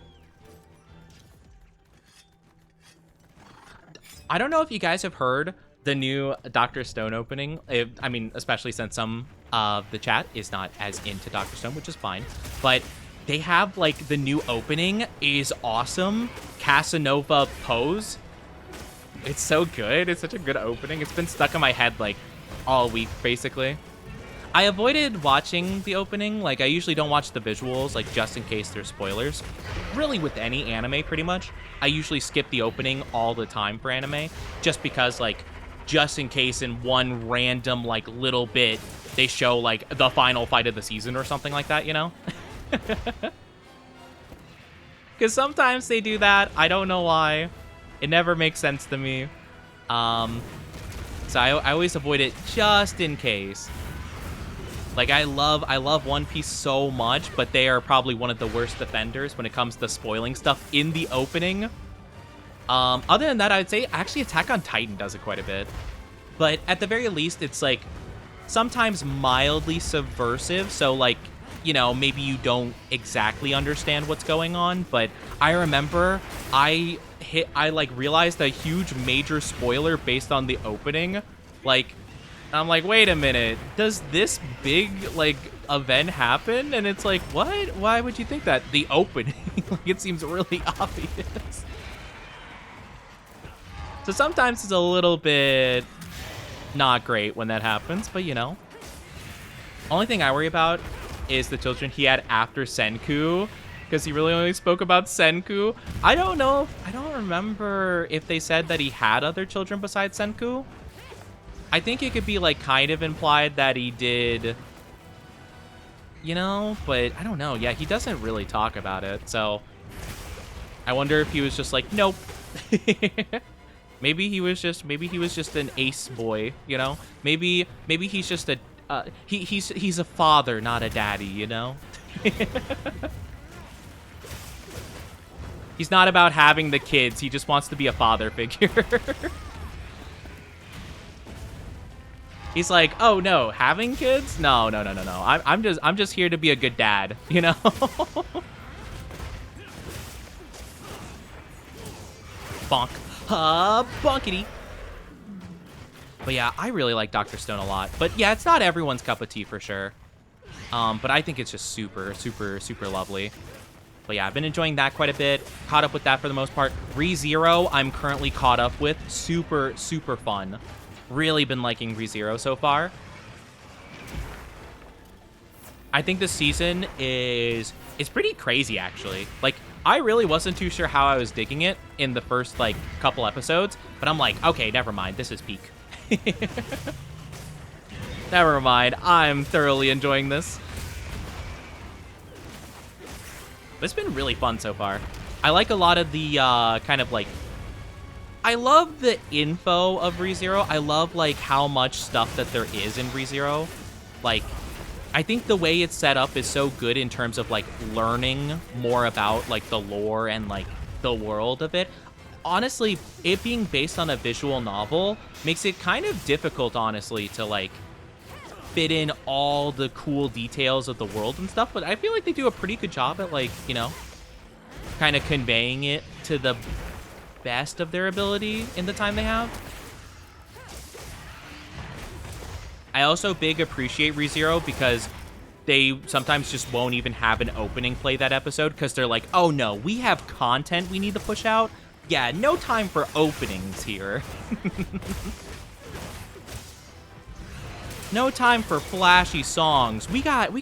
I don't know if you guys have heard the new Dr. Stone opening. I mean, especially since some of the chat is not as into Dr. Stone, which is fine. But they have, like, the new opening is awesome. Casanova Pose. It's so good. It's such a good opening. It's been stuck in my head, like, all week, basically. I avoided watching the opening. Like, I usually don't watch the visuals, like, just in case there's spoilers. Really, with any anime, pretty much. I usually skip the opening all the time for anime, just because, like, just in case in one random, like, little bit, they show, like, the final fight of the season or something like that, you know? Because sometimes they do that. I don't know why. It never makes sense to me. So I always avoid it just in case. Like, I love One Piece so much, but they are probably one of the worst offenders when it comes to spoiling stuff in the opening. Other than that, I would say actually Attack on Titan does it quite a bit. But at the very least, it's like sometimes mildly subversive. So like, you know, maybe you don't exactly understand what's going on, but I remember I like realized a huge major spoiler based on the opening. Like, I'm like, wait a minute, does this big, like, event happen? And it's like, what? Why would you think that? The opening. Like, it seems really obvious. So sometimes it's a little bit not great when that happens, but you know. Only thing I worry about is the children he had after Senku, because he really only spoke about Senku. I don't know, I don't remember if they said that he had other children besides Senku. I think it could be, like, kind of implied that he did, you know, but I don't know. Yeah, he doesn't really talk about it, so I wonder if he was just like, nope. Maybe he was just an ace boy, you know? Maybe he's just a he's a father, not a daddy, you know? He's not about having the kids. He just wants to be a father figure. He's like, oh no, having kids? No, no, no, no, no. I'm just here to be a good dad, you know? Bonk. Bonkity. But yeah, I really like Dr. Stone a lot. But yeah, it's not everyone's cup of tea for sure. But I think it's just super, super, super lovely. But yeah, I've been enjoying that quite a bit. Caught up with that for the most part. ReZero, I'm currently caught up with. Super, super fun. Really been liking ReZero so far. I think this season is pretty crazy, actually. Like, I really wasn't too sure how I was digging it in the first, like, couple episodes. But I'm like, okay, never mind. This is peak. Never mind. I'm thoroughly enjoying this. It's been really fun so far. I like a lot of the kind of like... I love the info of ReZero. I love like how much stuff that there is in ReZero. Like, I think the way it's set up is so good in terms of like learning more about like the lore and like the world of it. Honestly, it being based on a visual novel makes it kind of difficult, honestly, to like fit in all the cool details of the world and stuff, but I feel like they do a pretty good job at, like, you know, kind of conveying it to the best of their ability in the time they have. I also big appreciate ReZero because they sometimes just won't even have an opening play that episode because they're like, oh no, we have content we need to push out. Yeah, no time for openings here. No time for flashy songs. We got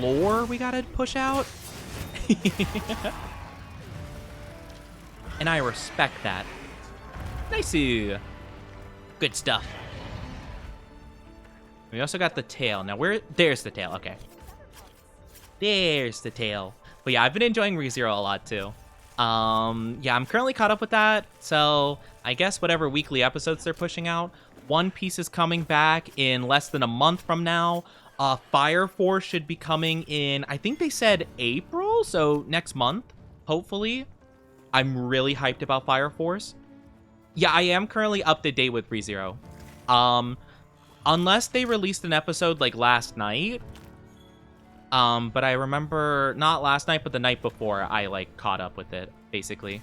lore we gotta push out. And I respect that. Nice. Good stuff. We also got the tail. Now there's the tail, okay. There's the tail. But yeah, I've been enjoying ReZero a lot too. Yeah, I'm currently caught up with that. So I guess whatever weekly episodes they're pushing out. One Piece is coming back in less than a month from now. Fire Force should be coming in, I think they said April, so next month, hopefully. I'm really hyped about Fire Force. Yeah, I am currently up to date with ReZero. Unless they released an episode like last night. But I remember, not last night, but the night before, I like caught up with it, basically.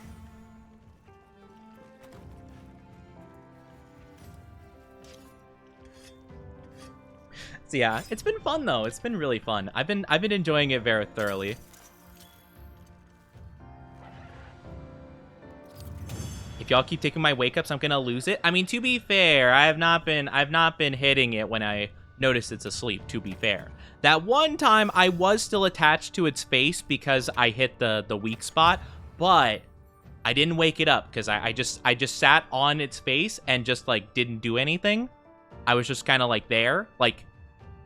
So yeah, it's been fun though. It's been really fun. I've been enjoying it very thoroughly. If y'all keep taking my wake ups, I'm gonna lose it. I mean, to be fair, I've not been hitting it when I notice it's asleep, to be fair. That one time I was still attached to its face because I hit the weak spot, but I didn't wake it up because I just sat on its face and just like didn't do anything. I was just kind of like there, like,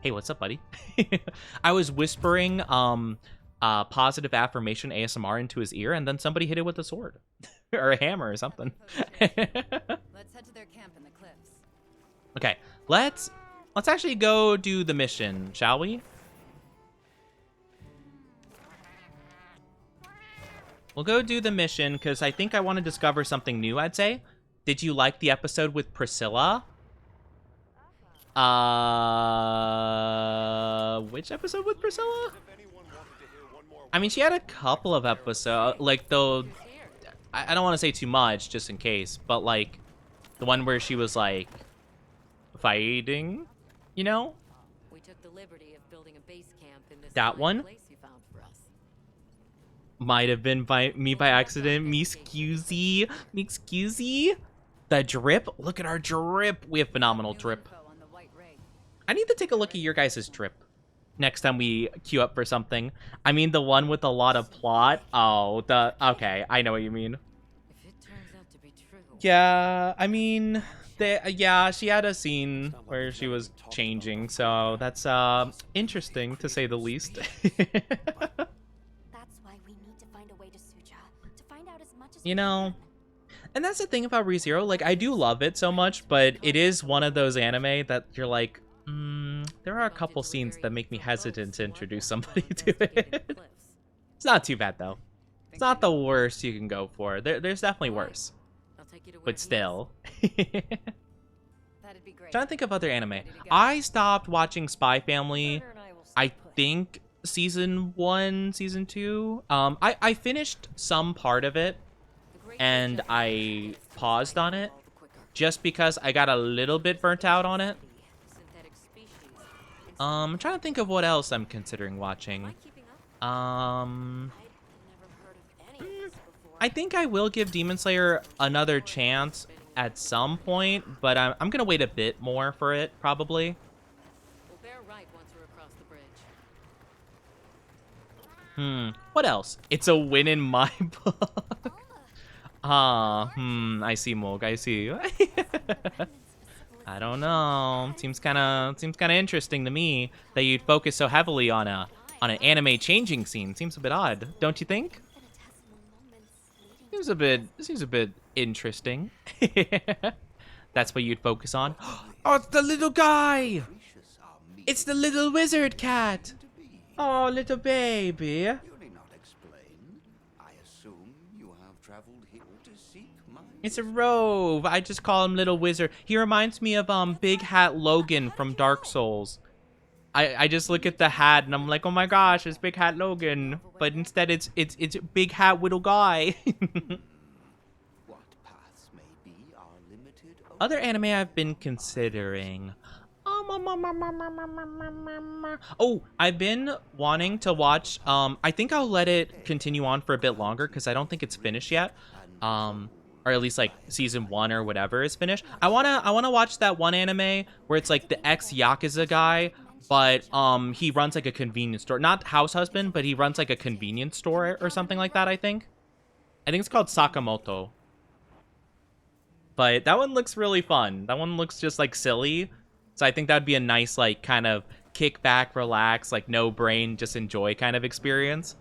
hey, what's up, buddy? I was whispering positive affirmation ASMR into his ear, and then somebody hit it with a sword or a hammer or something. Let's head to their camp in the cliffs. Okay, let's actually go do the mission, shall we? We'll go do the mission because I think I want to discover something new, I'd say. Did you like the episode with Priscilla? Which episode with Priscilla? I mean, she had a couple of episodes, like, though, I don't want to say too much, just in case, but, like, the one where she was, like, fighting, you know? We took the liberty of building a base camp in this That one? place you found for us. Might have been by accident. Me excusey. The drip? Look at our drip. We have phenomenal drip. Info on the white ray. I need to take a look at your guys' drip next time we queue up for something. I mean, the one with a lot of plot. Oh, okay, I know what you mean. If it turns out to be true. Yeah, I mean, yeah, she had a scene where she was changing, so that's interesting to say the least. That's why we need to find a way to Suja, to find out as much as You we know, can. and that's the thing about ReZero, like, I do love it so much, but it is one of those anime that you're like, there are a couple scenes that make me hesitant to introduce somebody to it. It's not too bad, though. It's not the worst you can go for. There's definitely worse. I'll take you to where But he is. still. That'd be great. Trying to think of other anime. Ready to go. I stopped watching Spy Family. Turner and I will I stay put. think season 1, season 2. I finished some part of it The great and Jeff- I paused on it all the quicker. just because I got a little bit burnt out on it. Synthetic species. I'm trying to think of what else I'm considering Am I watching. keeping up? Um, I'd never heard of any of this before. I think I will give Demon Slayer another chance at some point, but I'm gonna wait a bit more for it, probably. We'll bear right once we're across the bridge. What else? It's a win in my book. I see, Morg, I see. I don't know. Seems kind of interesting to me that you'd focus so heavily on an anime changing scene. Seems a bit odd, don't you think? Seems a bit interesting. That's what you'd focus on. Oh, it's the little guy. It's the little wizard cat. Oh, little baby. You need not explain. I assume you have traveled here to seek my... It's a Rove. I just call him Little Wizard. He reminds me of Big Hat Logan from Dark Souls. I just look at the hat and I'm like, oh my gosh, it's Big Hat Logan. But instead it's Big Hat Little Guy. What paths may be are limited... Other anime I've been considering. Oh, I've been wanting to watch. I think I'll let it continue on for a bit longer because I don't think it's finished yet. Or at least like season 1 or whatever is finished. I wanna watch that one anime where it's like the ex-Yakuza guy, but he runs like a convenience store. Not house husband, but he runs like a convenience store or something like that, I think. I think it's called Sakamoto. But that one looks really fun. That one looks just like silly. So I think that'd be a nice like kind of kick back, relax, like no brain, just enjoy kind of experience.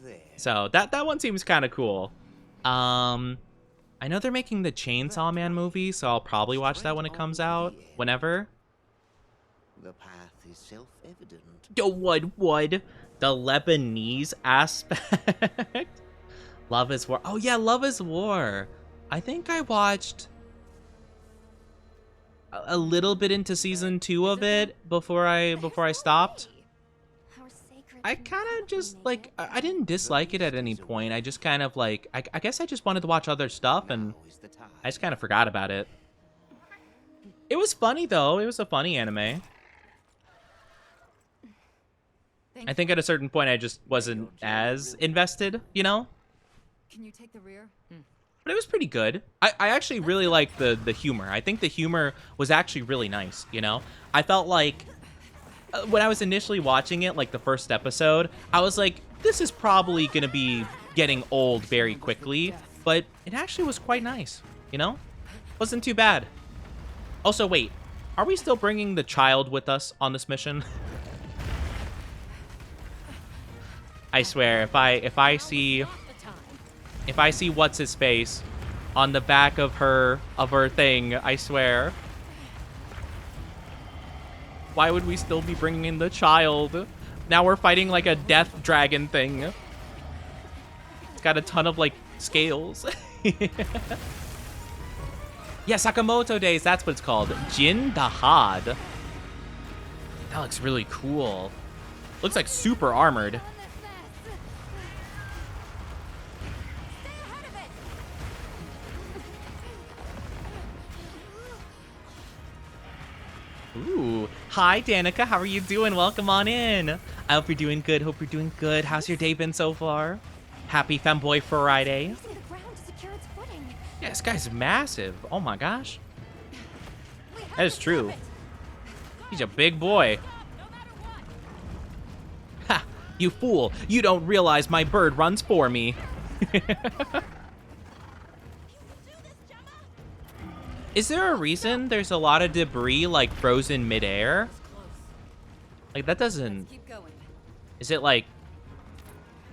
There. So that one seems kind of cool. I know they're making the Chainsaw Man movie, so I'll probably watch that when it comes out, whenever. The path is self-evident. What? The Lebanese aspect? Love is War. Oh yeah, Love is War. I think I watched a little bit into season 2 of it before I stopped. I kind of just like I didn't dislike it at any point. I just kind of like I guess I just wanted to watch other stuff and Now is the time. I just kind of forgot about it. It was funny though. It was a funny anime. I think at a certain point I just wasn't as invested, you know? Can you take the rear? But it was pretty good. I actually really liked the humor. I think the humor was actually really nice, you know? I felt like when I was initially watching it, like the first episode, I was like, this is probably going to be getting old very quickly, but it actually was quite nice, you know? Wasn't too bad. Also, wait, are we still bringing the child with us on this mission? I swear, if I see what's his face on the back of her thing, I swear. Why would we still be bringing in the child? Now we're fighting like a death dragon thing. It's got a ton of like scales. Yeah, Sakamoto Days, that's what it's called. Jin Dahad. That looks really cool. Looks like super armored. Ooh. Hi, Danica. How are you doing? Welcome on in. I hope you're doing good. Hope you're doing good. How's your day been so far? Happy Femboy Friday. Using the ground to secure its footing. Yeah, this guy's massive. Oh my gosh. We have That is to true. stop it. He's a big boy. Ha! You fool. You don't realize my bird runs for me. Is there a reason there's a lot of debris like frozen midair? Like that doesn't. Keep going. Is it like?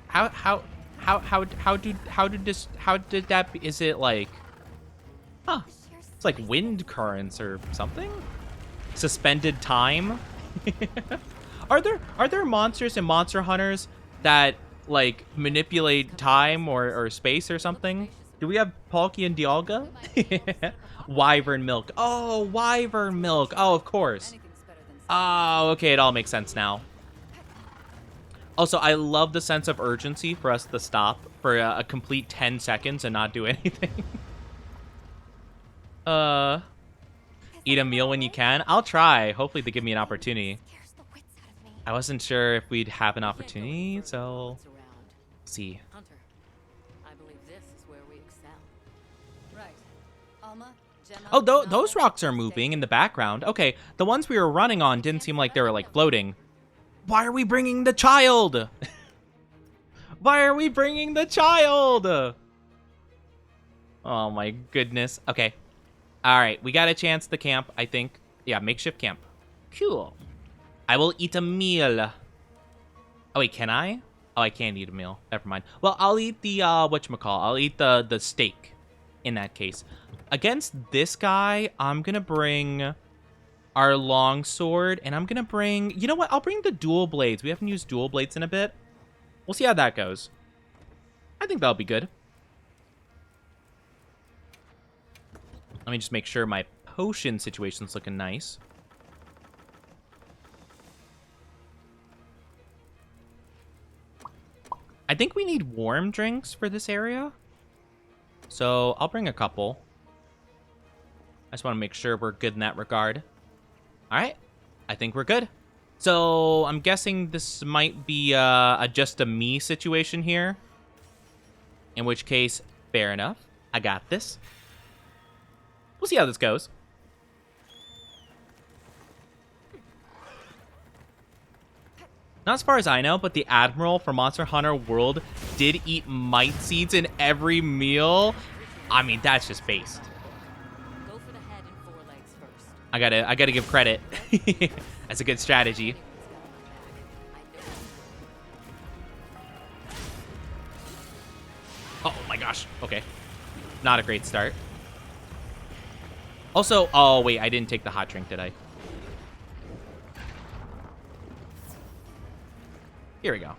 How did that? Is it like? Huh? It's like wind currents or something. Suspended time. Are there monsters and monster hunters that like manipulate time or space or something? Do we have Palkia and Dialga? Wyvern milk. Oh, wyvern milk. Oh, of course. Oh, okay. It all makes sense now. Also, I love the sense of urgency for us to stop for a complete 10 seconds and not do anything. Eat a meal when you can. I'll try. Hopefully they give me an opportunity. I wasn't sure if we'd have an opportunity, so see. Hunter, I believe this is where we excel. Right. Alma, Gemma, Oh, those rocks are moving in the background. Okay, the ones we were running on didn't seem like they were like floating. Why are we bringing the child? Why are we bringing the child? Oh my goodness. Okay. All right, we got a chance to camp, I think. Yeah, makeshift camp. Cool. I will eat a meal. Oh, wait, can I? Oh, I can't eat a meal. Never mind. Well, I'll eat the, whatchamacall. I'll eat the steak in that case. Against this guy, I'm going to bring our longsword, and I'm going to bring... You know what? I'll bring the dual blades. We haven't used dual blades in a bit. We'll see how that goes. I think that'll be good. Let me just make sure my potion situation's looking nice. I think we need warm drinks for this area. So I'll bring a couple. I just want to make sure we're good in that regard. All right. I think we're good. So I'm guessing this might be just a me situation here. In which case, fair enough. I got this. We'll see how this goes. Not as far as I know, but the Admiral from Monster Hunter World did eat mite seeds in every meal. I mean, that's just based. Go for the head and forelegs first. I gotta give credit. That's a good strategy. Oh my gosh. Okay. Not a great start. Also, oh wait, I didn't take the hot drink, did I? Here we go.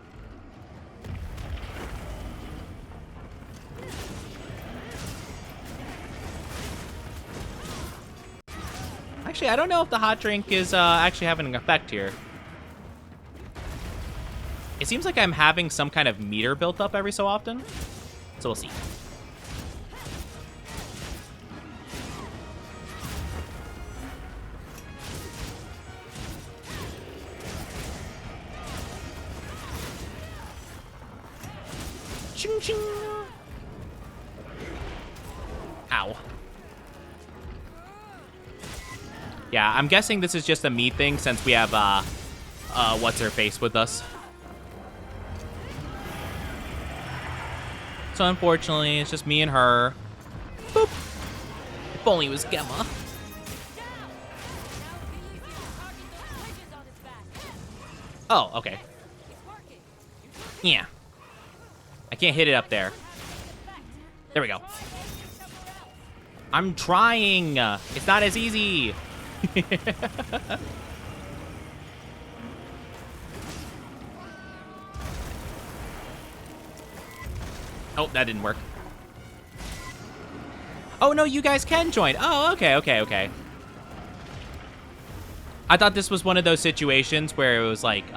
Actually, I don't know if the hot drink is actually having an effect here. It seems like I'm having some kind of meter built up every so often. So we'll see. Ching ching. Ow. Yeah, I'm guessing this is just a me thing since we have what's her face with us. So unfortunately, it's just me and her. Boop. If only it was Gemma. Oh, okay. Yeah. I can't hit it up there. There we go. I'm trying. It's not as easy. Oh, that didn't work. Oh, no, you guys can join. Oh, okay. I thought this was one of those situations where it was like,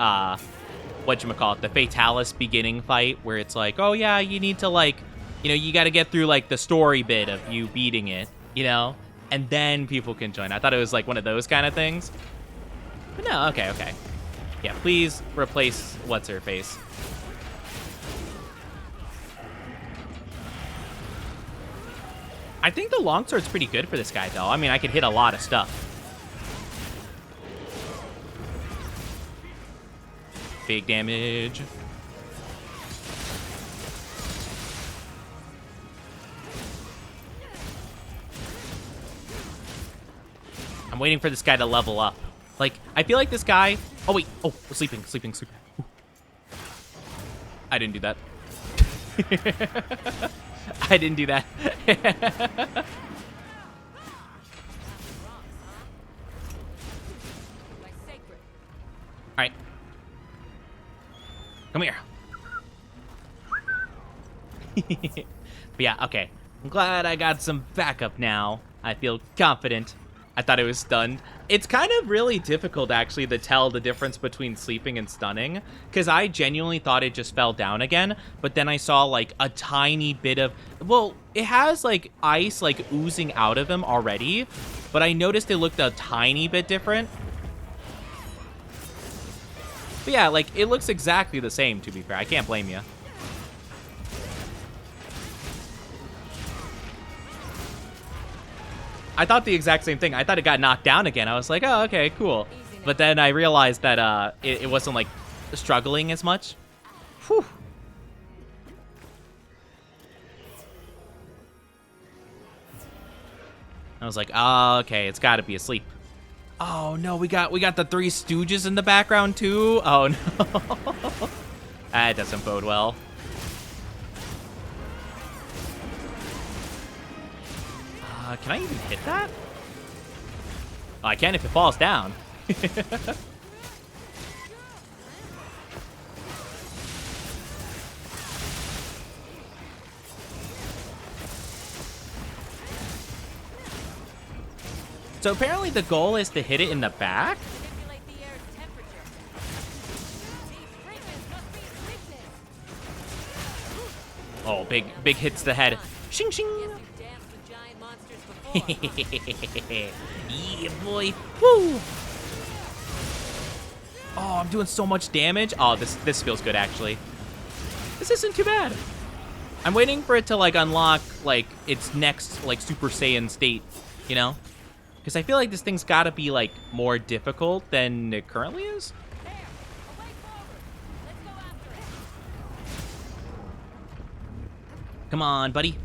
whatchamacallit, the Fatalis beginning fight, where it's like, oh, yeah, you need to, like, you know, you got to get through, like, the story bit of you beating it, you know? And then people can join. I thought it was, like, one of those kind of things. But no, okay. Yeah, please replace what's-her-face. I think the longsword's pretty good for this guy, though. I mean, I could hit a lot of stuff. Big damage. I'm waiting for this guy to level up. Like, I feel like this guy... Oh, wait. Oh, sleeping. I didn't do that. I didn't do that. All right. Come here. But yeah, okay. I'm glad I got some backup now. I feel confident. I thought it was stunned. It's kind of really difficult, actually, to tell the difference between sleeping and stunning, because I genuinely thought it just fell down again, but then I saw, like, a tiny bit of... Well, it has, like, ice, like, oozing out of him already, but I noticed it looked a tiny bit different. But yeah, like, it looks exactly the same, to be fair. I can't blame you. I thought the exact same thing. I thought it got knocked down again. I was like, oh, okay, cool. But then I realized that it wasn't, like, struggling as much. Whew. I was like, oh, okay, it's got to be asleep. Oh, no, we got the Three Stooges in the background, too. Oh, no. That doesn't bode well. Can I even hit that? Oh, I can if it falls down. So apparently the goal is to hit it in the back? Oh, big hits to the head. Shing, shing. Yeah, boy. Woo! Oh, I'm doing so much damage. Oh, this feels good, actually. This isn't too bad. I'm waiting for it to, like, unlock, like, its next, like, Super Saiyan state, you know? Because I feel like this thing's got to be, like, more difficult than it currently is. Come on, buddy.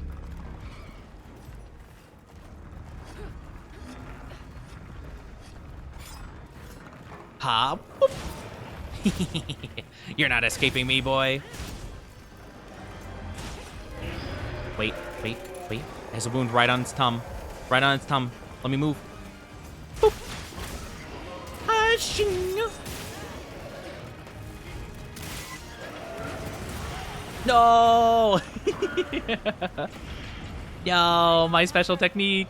Hop. You're not escaping me, boy. Wait. There's a wound right on its tongue. Right on its tongue. Let me move. Boop. No! No, my special technique.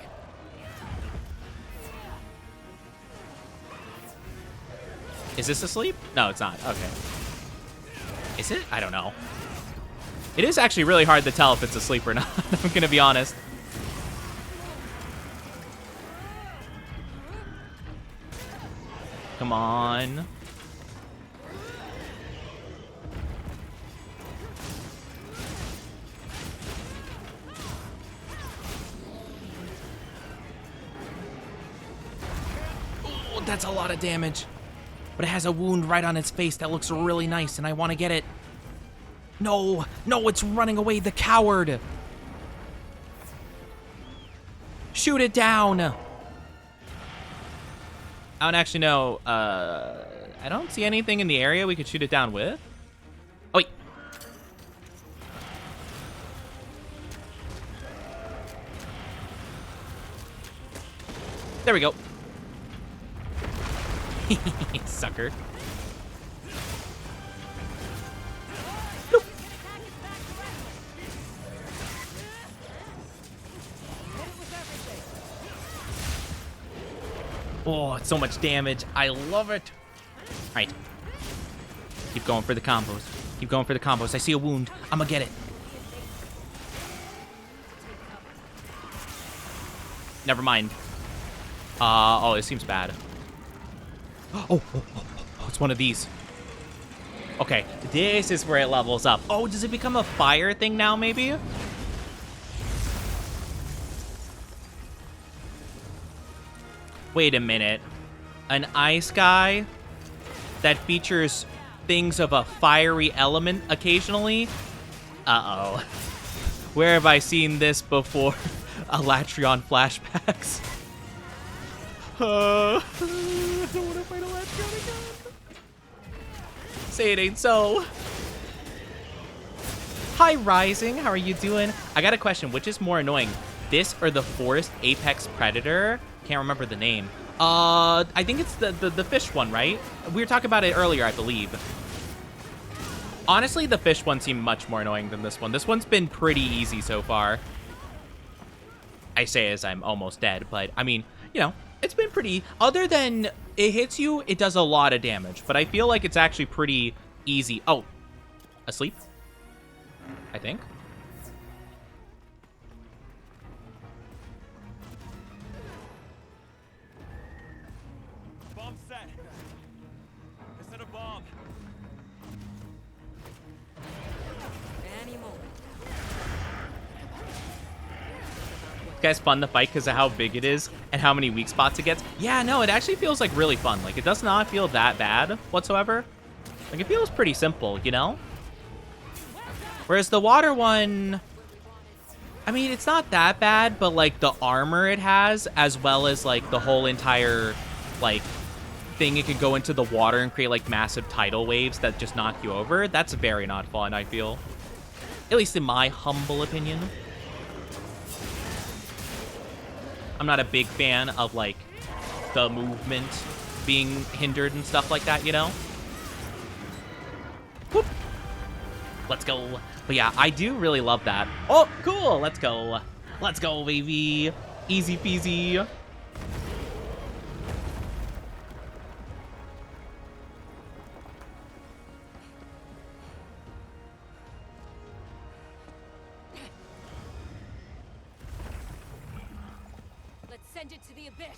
Is this asleep? No, it's not. Okay. Is it? I don't know. It is actually really hard to tell if it's asleep or not. I'm gonna be honest. Come on. Oh, that's a lot of damage. But it has a wound right on its face that looks really nice, and I want to get it. No, it's running away, the coward. Shoot it down. I don't actually know. I don't see anything in the area we could shoot it down with. Oh, wait. There we go. Sucker. Nope. Oh, it's so much damage. I love it. All right. Keep going for the combos. Keep going for the combos. I see a wound. I'm gonna get it. Never mind. Oh, it seems bad. Oh, it's one of these. Okay, this is where it levels up. Oh, does it become a fire thing now, maybe? Wait a minute. An ice guy that features things of a fiery element occasionally? Uh-oh. Where have I seen this before? Alatreon flashbacks. I don't want to fight Alatreon again. Say it ain't so. Hi, Rising. How are you doing? I got a question. Which is more annoying, this or the Forest Apex Predator? Can't remember the name. I think it's the fish one, right? We were talking about it earlier, I believe. Honestly, the fish one seemed much more annoying than this one. This one's been pretty easy so far. I say as I'm almost dead, but I mean, you know, it's been pretty, other than it hits you, it does a lot of damage, but I feel like it's actually pretty easy. Oh, asleep, I think. Bomb set. I set a bomb. Any moment. Guys, fun to fight because of how big it is and how many weak spots it gets. Yeah, no, it actually feels like really fun. Like, it does not feel that bad whatsoever. Like, it feels pretty simple, you know? Whereas the water one, I mean, it's not that bad, but like the armor it has, as well as like the whole entire like thing, it can go into the water and create like massive tidal waves that just knock you over. That's very not fun, I feel. At least in my humble opinion. I'm not a big fan of like the movement being hindered and stuff like that, you know? Whoop. Let's go. But yeah, I do really love that. Oh, cool. Let's go. Let's go, baby. Easy peasy. Let's send it to the abyss.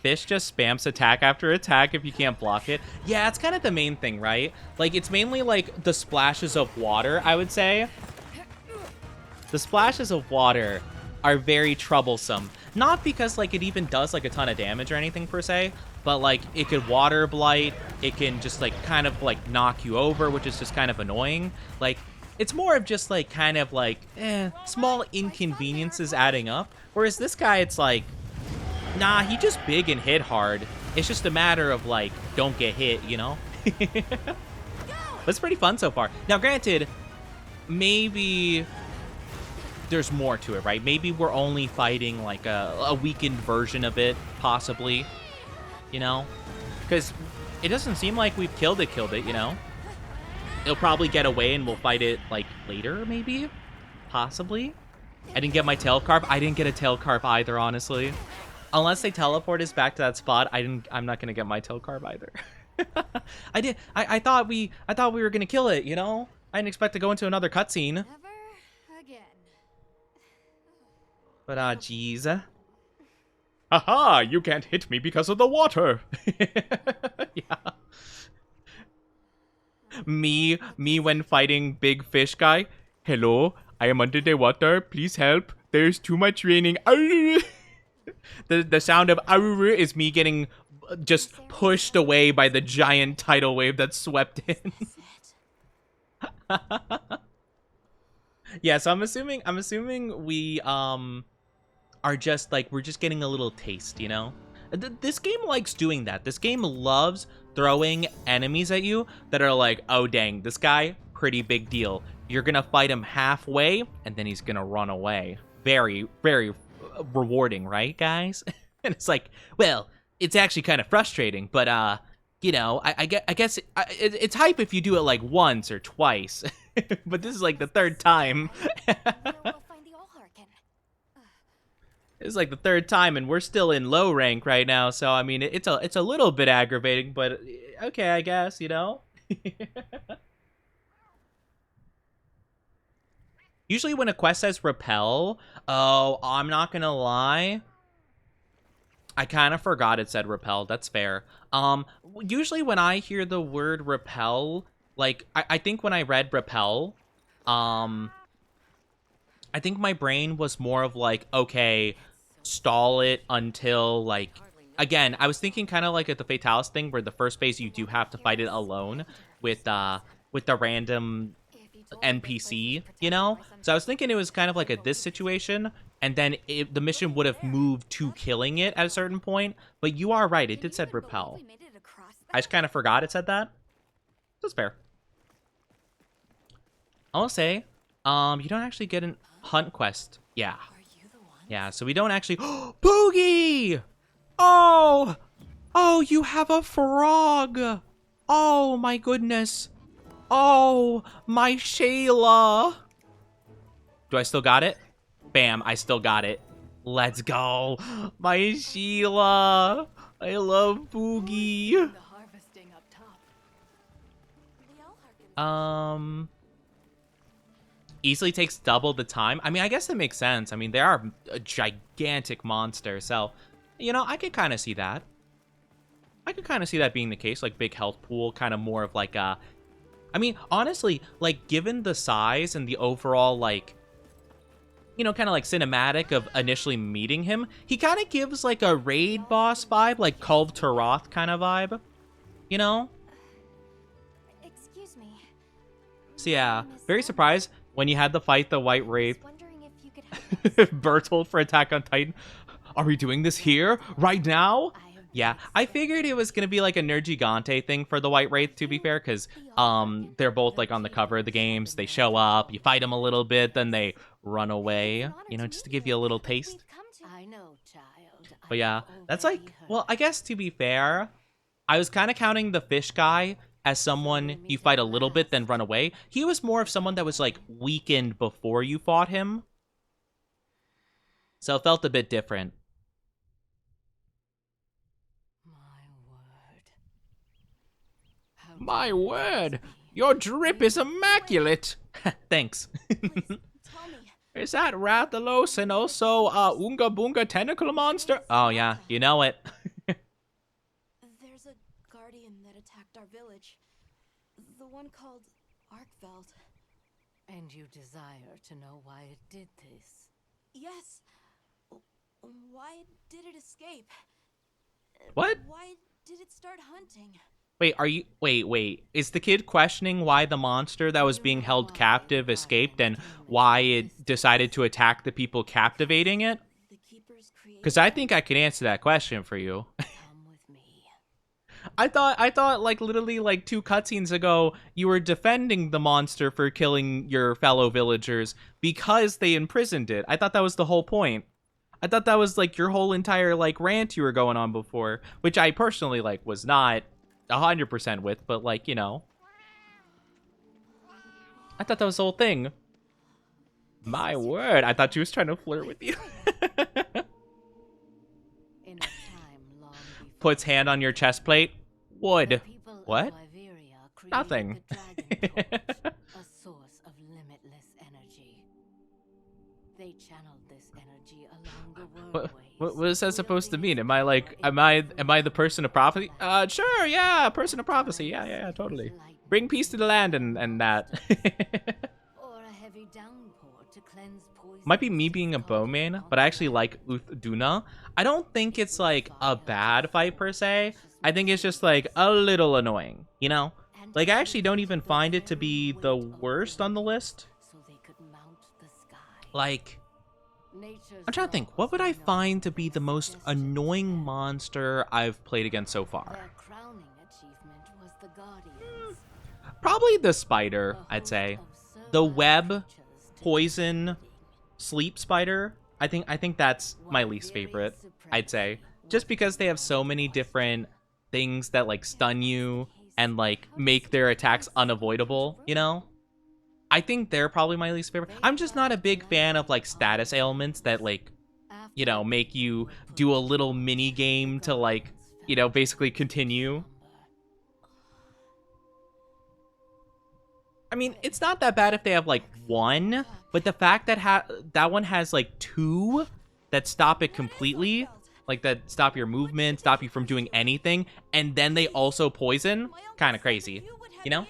Fish just spams attack after attack if you can't block it. Yeah, it's kind of the main thing, right? Like, it's mainly, like, the splashes of water, I would say. The splashes of water are very troublesome. Not because, like, it even does, like, a ton of damage or anything, per se. But, like, it could water blight. It can just, like, kind of, like, knock you over, which is just kind of annoying. Like, it's more of just, like, kind of, like, small inconveniences adding up. Whereas this guy, it's like, nah, he just big and hit hard. It's just a matter of, like, don't get hit, you know? That's pretty fun so far. Now, granted, maybe there's more to it, right? Maybe we're only fighting, like, a weakened version of it, possibly, you know? Because it doesn't seem like we've killed it, you know? It'll probably get away and we'll fight it, like, later, maybe? Possibly? I didn't get my tail carp. I didn't get a tail carp either, honestly. Unless they teleport us back to that spot, I'm not gonna get my tail carp either. I thought we were gonna kill it, you know? I didn't expect to go into another cutscene. Never again. But jeez. Haha, you can't hit me because of the water. Yeah. Me when fighting big fish guy. Hello, I am under the water. Please help. There's too much raining. The sound of is me getting just pushed away by the giant tidal wave that swept in. Yeah, so I'm assuming we are just like, we're just getting a little taste, you know? This game likes doing that. This game loves throwing enemies at you that are like, oh dang, this guy, pretty big deal. You're gonna fight him halfway and then he's gonna run away. Very, very rewarding, right, guys? And it's like, well, it's actually kind of frustrating, but you know, I guess it's hype if you do it like once or twice. But this is like the third time. It's like the third time, and we're still in low rank right now. So I mean, it's a little bit aggravating, but okay, I guess, you know. Usually when a quest says repel, oh, I'm not gonna lie, I kind of forgot it said repel. That's fair. Usually when I hear the word repel, like, I think when I read repel, I think my brain was more of like, okay, stall it until, like, again, I was thinking kind of like at the Fatalis thing, where the first phase you do have to fight it alone with the random NPC, you know? So I was thinking it was kind of like this situation, and then the mission would have moved to killing it at a certain point. But you are right, it did said repel. I just kind of forgot it said that. That's fair. I'll say, you don't actually get an hunt quest. Yeah. Yeah, so we don't actually... Boogie! Oh! Oh, you have a frog! Oh, my goodness. Oh, my Shayla. Do I still got it? Bam, I still got it. Let's go. My Sheila. I love Boogie. The harvesting up top. The owl harkens. Easily takes double the time. I mean, I guess that makes sense. I mean, they are a gigantic monster, so, you know, I could kind of see that. I could kind of see that being the case, like big health pool, kind of more of like a... I mean, honestly, like, given the size and the overall, like, you know, kind of like cinematic of initially meeting him, he kind of gives like a raid boss vibe, like Kulve Taroth kind of vibe, you know? Excuse me. So yeah, very surprised when you had to fight the White I was Wraith. wondering if you could help us. Bertold for Attack on Titan. Are we doing this here? Right now? Yeah, I figured it was going to be like a Nergigante thing for the White Wraith, to be fair, because they're both like on the cover of the games. They show up, you fight them a little bit, then they run away, you know, just to give you a little taste. I know, child. But yeah, that's like, well, I guess to be fair, I was kind of counting the fish guy as someone you fight a little bit, then run away. He was more of someone that was like weakened before you fought him. So it felt a bit different. My word, your drip is immaculate. Thanks. Tell me. Is that Rathalos and also Oonga Boonga Tentacle Monster? Oh yeah, you know it. There's a guardian that attacked our village. The one called Arkveld. And you desire to know why it did this? Yes. Why did it escape? What? Why did it start hunting? Wait, are you... Wait. Is the kid questioning why the monster that was being held captive escaped and why it decided to attack the people captivating it? The keepers created. Because I think I can answer that question for you. Come with me. I thought, like, literally, like, 2 cutscenes ago, you were defending the monster for killing your fellow villagers because they imprisoned it. I thought that was the whole point. I thought that was, like, your whole entire, like, rant you were going on before, which I personally, like, was not 100% with, but, like, you know. I thought that was the whole thing. My word, I thought she was trying to flirt with you. In a time long before Puts hand on your chest plate. Would. the people of What? Iberia created Nothing. the Dragon Torch, a source of limitless energy. They channeled this energy along the worldways. What is that supposed to mean? Am I like, am I the person of prophecy? Sure, yeah, person of prophecy. Yeah, totally. Bring peace to the land and that. Or a heavy downpour to cleanse poison. Might be me being a bowman, but I actually like Uthduna. I don't think it's like a bad fight per se. I think it's just like a little annoying, you know? Like I actually don't even find it to be the worst on the list. So they could mount the sky. Like, Nature's I'm trying to think, laws what would I know find to be the most destiny. annoying monster I've played against so far? Their crowning achievement was the Guardians. Probably the spider, A I'd say. host of The servant web, creatures to poison, defeating. sleep spider. I think that's my least favorite, I'd say. Just because they have so many different things that like stun you and like make their attacks unavoidable, you know? I think they're probably my least favorite. I'm just not a big fan of like status ailments that like, you know, make you do a little mini game to like, you know, basically continue. I mean, it's not that bad if they have like 1, but the fact that that one has like 2 that stop it completely, like that stop your movement, stop you from doing anything, and then they also poison, kind of crazy, you know?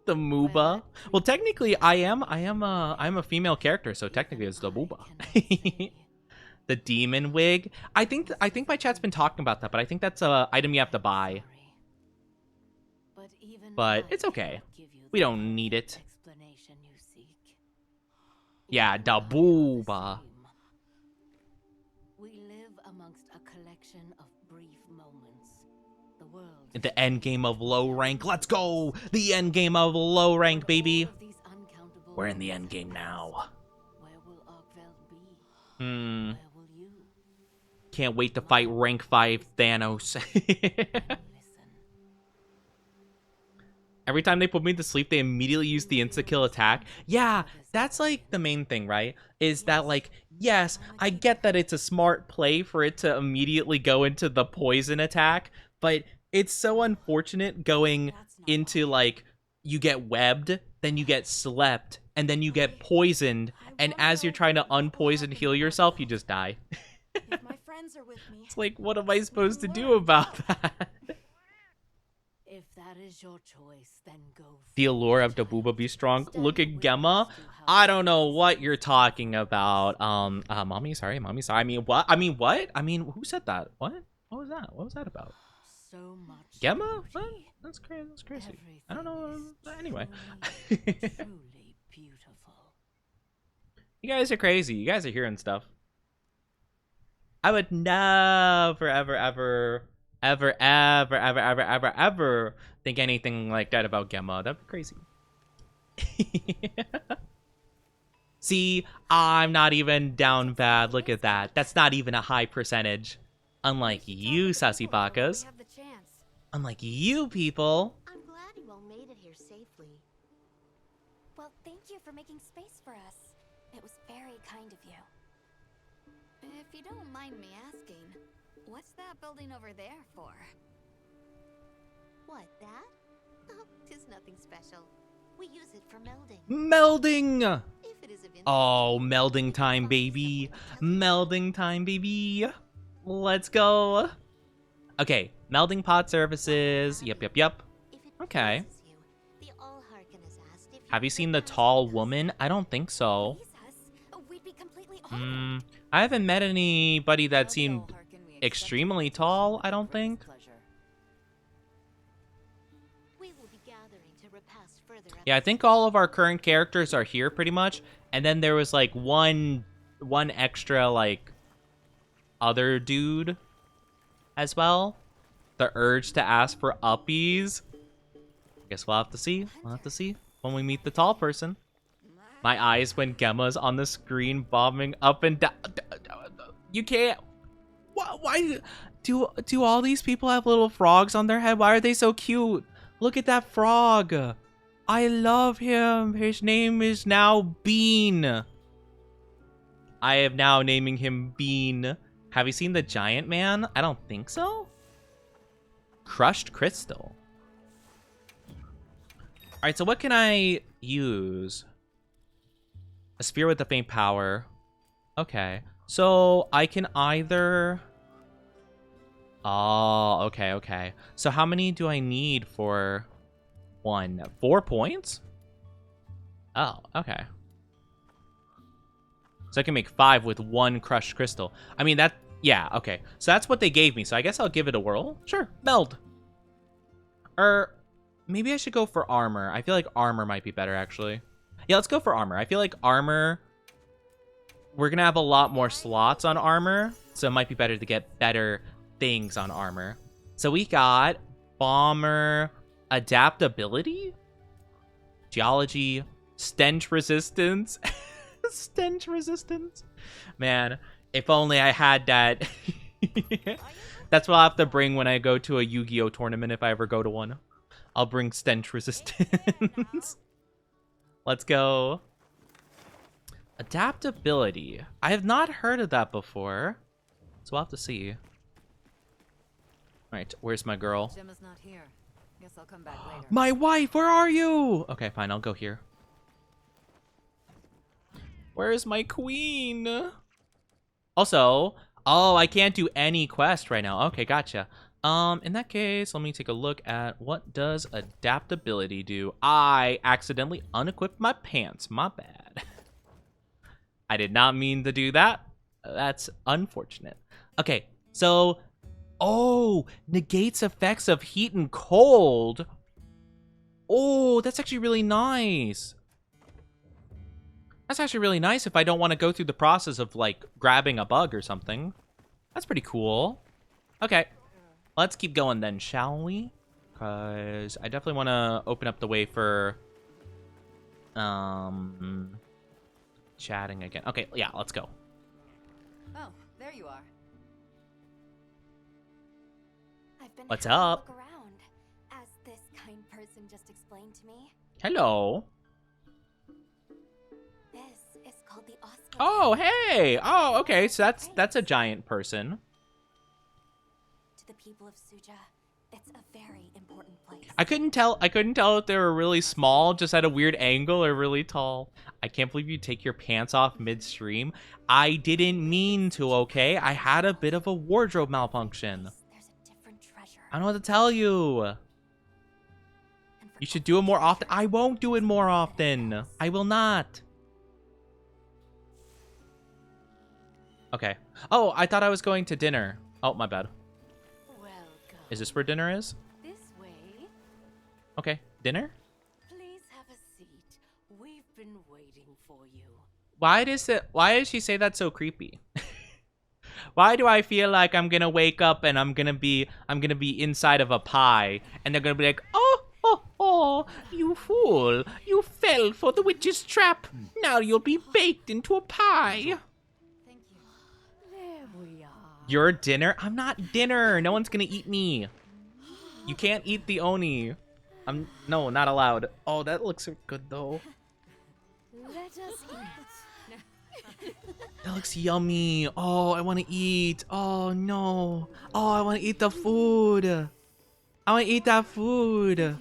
The Mooba. Well, technically, I'm a female character, so technically it's the Mooba. The demon wig. I think my chat's been talking about that, but I think that's a item you have to buy. But it's okay. We don't need it. Yeah, the Booba. We live amongst a collection of brief moments. The world. The end game of low rank. Let's go! The end game of low rank, baby. We're in the end game now. Where will Arkveld be? Where will you? Can't wait to fight rank 5 Thanos. Listen. Every time they put me to sleep, they immediately use the insta-kill attack. Yeah, that's like the main thing, right? Is that like, yes, I get that it's a smart play for it to immediately go into the poison attack, but it's so unfortunate going into like, you get webbed, then you get slept, and then you get poisoned, and as you're trying to unpoison heal yourself, you just die. If my friends are with me, It's like, what am I supposed to do about that? If that is your choice, then go. The allure of the booba be strong. Look at Gemma. I don't know what you're talking about. Mommy, sorry. I mean, what? Who said that? What? What was that? What was that about? So much Gemma? What? beauty. That's crazy. That's crazy. Everything I don't know. is Anyway. truly beautiful. You guys are crazy. You guys are hearing stuff. I would never, ever think anything like that about Gemma. That'd be crazy. See, I'm not even down bad. Look at that. That's not even a high percentage. Unlike you, sassy bakas. Have the chance. Unlike you people. I'm glad you all made it here safely. Well, thank you for making space for us. It was very kind of you. if you don't mind me asking, what's that building over there for? What, that? Oh, 'tis nothing special. We use it for melding. Melding! If it is of interest, Oh, melding time, baby. Melding time, baby. Let's go. Okay, melding pod services. Yep. if it Okay. pleases you, the All-Harken has asked if Have you could seen the pass tall with us. woman? I don't think so. Please us. We'd be completely honored. I haven't met anybody that seemed extremely tall, I don't think. We will be gathering to repass further. Yeah, I think all of our current characters are here pretty much. And then there was like one extra like other dude as well. The urge to ask for uppies. Guess we'll have to see. We'll have to see when we meet the tall person. My eyes when Gemma's on the screen bobbing up and down. You can't. Why do all these people have little frogs on their head? Why are they so cute? Look at that frog. I love him. His name is now Bean. I am now naming him Bean. Have you seen the giant man? I don't think so. Crushed crystal. Alright, so what can I use? A sphere with a faint power. Okay. So I can either... Oh, okay. So how many do I need for one? 4 points? Oh, okay. So I can make 5 with 1 crushed crystal. I mean, that... Yeah, okay. So that's what they gave me. So I guess I'll give it a whirl. Sure, meld. Or maybe I should go for armor. I feel like armor might be better, actually. Yeah, let's go for armor. I feel like armor... We're going to have a lot more slots on armor. So it might be better to get better things on armor. So we got bomber, adaptability, geology, stench resistance. Stench resistance. Man, if only I had that. That's what I'll have to bring when I go to a Yu-Gi-Oh tournament if I ever go to one. I'll bring stench resistance. Let's go. Adaptability. I have not heard of that before. So we'll have to see. Alright, where's my girl? Gemma's not here. Guess I'll come back later. My wife, where are you? Okay, fine, I'll go here. Where's my queen? Also, oh, I can't do any quest right now. Okay, gotcha. In that case, let me take a look at what does adaptability do. I accidentally unequipped my pants. My bad. I did not mean to do that. That's unfortunate. Okay, so... Oh, negates effects of heat and cold. Oh, that's actually really nice. That's actually really nice if I don't want to go through the process of, like, grabbing a bug or something. That's pretty cool. Okay, let's keep going then, shall we? Because I definitely want to open up the way for... chatting again. Okay, yeah, let's go. Oh, there you are. I've been What's having a up? look around. As this kind person can just explain to me? Hello. This is called the Oscar. Oh, hey. Oh, okay. So that's a giant person. To the people of Suja, it's a very important place. I couldn't tell if they were really small, just at a weird angle, or really tall. I can't believe you take your pants off midstream. I didn't mean to, okay? I had a bit of a wardrobe malfunction. There's a different treasure. I don't know what to tell you. You should do it more often. I won't do it more often. I will not. Okay. Oh, I thought I was going to dinner. Oh, my bad. Welcome. Is this where dinner is? This way. Okay. Dinner? Please have a seat. We've been waiting for you. Why does she say that so creepy? Why do I feel like I'm gonna wake up and I'm gonna be inside of a pie and they're gonna be like, oh, you fool, you fell for the witch's trap. Now you'll be baked into a pie. Thank you. There we are. Your dinner? I'm not dinner. No one's gonna eat me. You can't eat the oni. No, not allowed. Oh, that looks so good though. Let us eat. That looks yummy. Oh, I want to eat. Oh, no. Oh, I want to eat the food. I want to eat that food.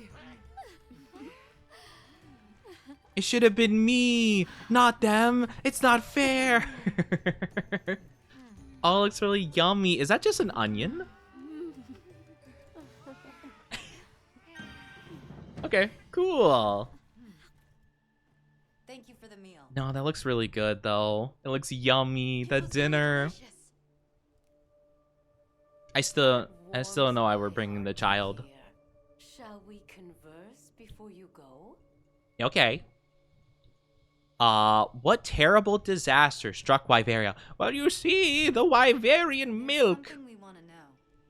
It should have been me, not them. It's not fair. Oh, it looks really yummy. Is that just an onion? Okay, cool. Thank you for the meal. No, that looks really good, though. It looks yummy. The dinner. I still don't know why we're bringing the child. Shall we converse before you go? Okay. What terrible disaster struck Wyveria? Well, you see, the Wyverian milk. Something we want to know.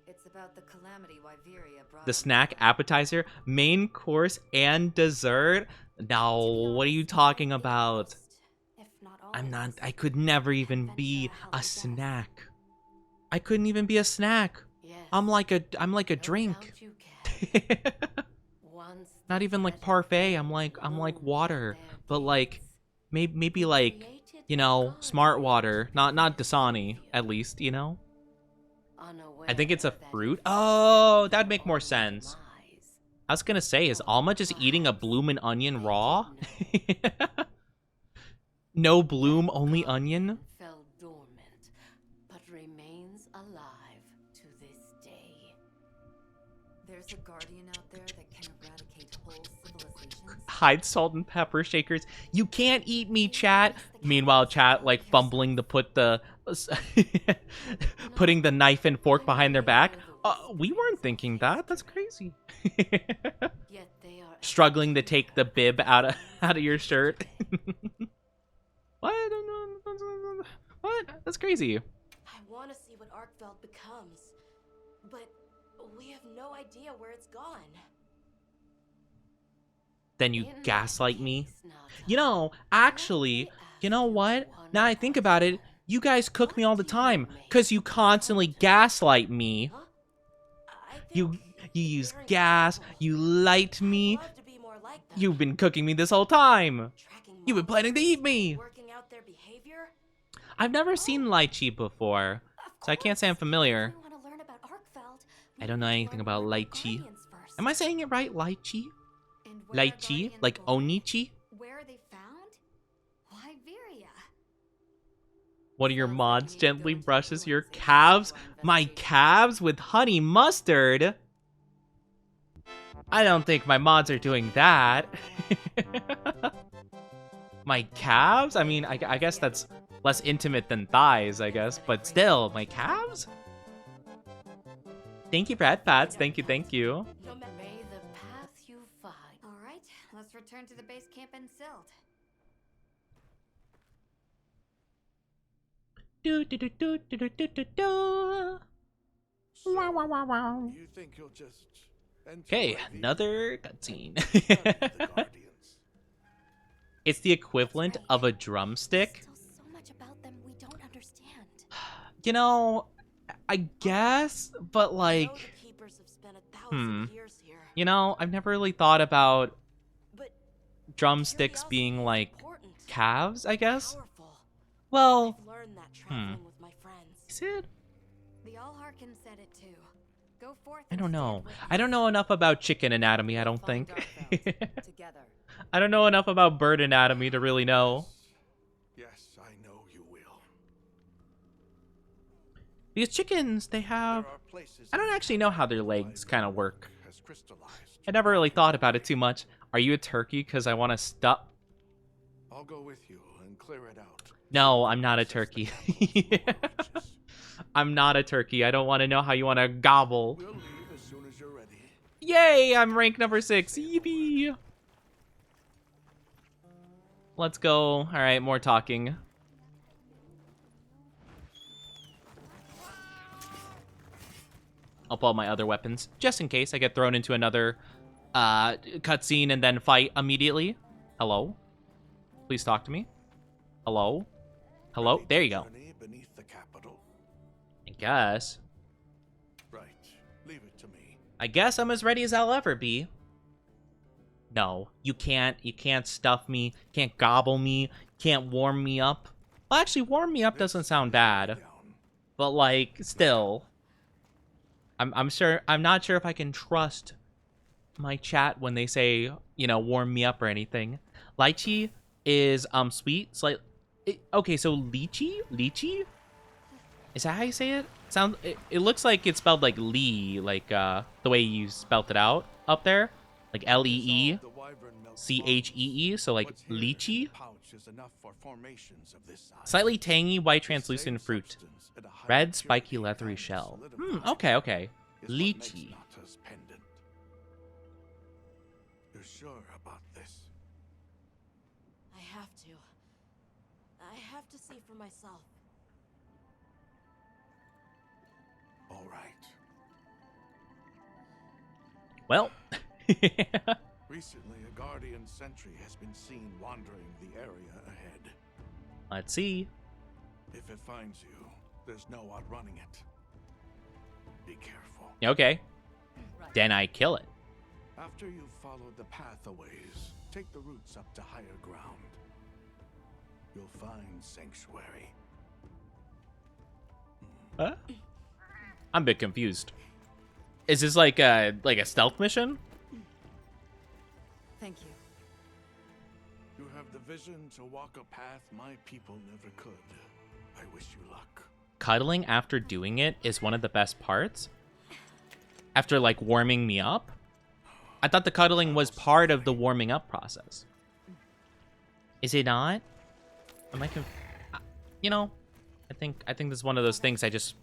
It's about the calamity Wyveria brought. The snack, appetizer, main course, and dessert? No, what are you talking about? I could never even be a snack. I couldn't even be a snack. Yes. I'm like a drink. Not even like parfait. I'm like water, but like maybe like, you know, smart water, not Dasani at least, you know. I think it's a fruit. Oh, that'd make more sense. I was gonna say, is Alma just eating a bloomin' onion raw? No bloom, only onion? Fell dormant, but remains alive to this day. There's a guardian out there that can eradicate whole civilizations. Hide salt and pepper shakers. You can't eat me, chat. Meanwhile, chat like fumbling to put the putting the knife and fork behind their back. We weren't thinking that. That's crazy. Yet they are Struggling to take the bib out of your shirt. What? What? That's crazy. I want to see what Arkfeld becomes, but we have no idea where it's gone. Then you gaslight me. You know, actually, you know what? Now I think about it, you guys cook me all the time, because you constantly gaslight me. You use gas, you light me. You've been cooking me this whole time. You've been planning to eat me. I've never seen lychee before, so I can't say I'm familiar. I don't know anything about lychee. Am I saying it right? Lychee? Lychee? Like onichi? Where are they found? Wyveria. One of your mods gently brushes your calves? My calves with honey mustard? I don't think my mods are doing that. My calves? I mean, I guess that's less intimate than thighs, I guess. But still, my calves? Thank you, Brad Pats. Thank you, thank you. May the path you find. All right, let's return to the base camp in Silt. Do do do do do do do do do. Wow wow wow wow. You think you'll just Okay, another cutscene. It's the equivalent of a drumstick. So much about them we don't understand. You know, I guess, but like, keepers have spent 1,000 years here. You know, I've never really thought about But drumsticks being like important, calves, I guess. powerful. Well, I've learned that traveling with my friends. is it? The All-Harkin said it too. Go forth. I don't and know. stand with I don't know enough about chicken anatomy, I don't Find think. Darkfeld together. I don't know enough about bird anatomy to really know. Yes, I know you will. These chickens, they have... There are places I don't in actually know how their Canada legs kind of work. has crystallized. I never really thought about it too much. Are you a turkey? Because I want to stuff... I'll go with you and clear it out. No, I'm not a turkey. I'm not a turkey. I don't want to know how you want to gobble. We'll leave as soon as you're ready. Yay, I'm rank number 6. Yippee. Let's go. All right, more talking. I'll pull out my other weapons, just in case I get thrown into another cutscene and then fight immediately. Hello? Please talk to me. Hello? Hello? Ready There to you go. journey beneath the capital? I guess. Right. Leave it to me. I guess I'm as ready as I'll ever be. No, you can't. You can't stuff me. Can't gobble me. Can't warm me up. Well, actually, warm me up doesn't sound bad. Down. But, like, still. I'm not sure if I can trust my chat when they say, you know, warm me up or anything. Lychee is, sweet. Okay, so lychee? Is that how you say it? It looks like it's spelled like Lee, like, the way you spelt it out up there. Like L-E-E. The wyvern milk C-H-E-E, so like What's here in the lychee. pouch is enough for formations of this size. Slightly tangy, white, The translucent same fruit. substance at a higher Red, spiky, purity leathery and shell. solidified Okay, okay. is what makes Lychee. Nata's pendant. You're sure about this? I have to. I have to see for myself. All right. Well. Recently, a guardian sentry has been seen wandering the area ahead. Let's see. If it finds you, there's no outrunning it. Be careful. Okay. Then I kill it. After you've followed the path a ways, take the routes up to higher ground. You'll find sanctuary. Huh? I'm a bit confused. Is this like a stealth mission? Thank you. You have the vision to walk a path my people never could. I wish you luck. Cuddling after doing it is one of the best parts. After like warming me up. I thought the cuddling was part of the warming up process. Is it not? Am I you know, I think this is one of those things I just,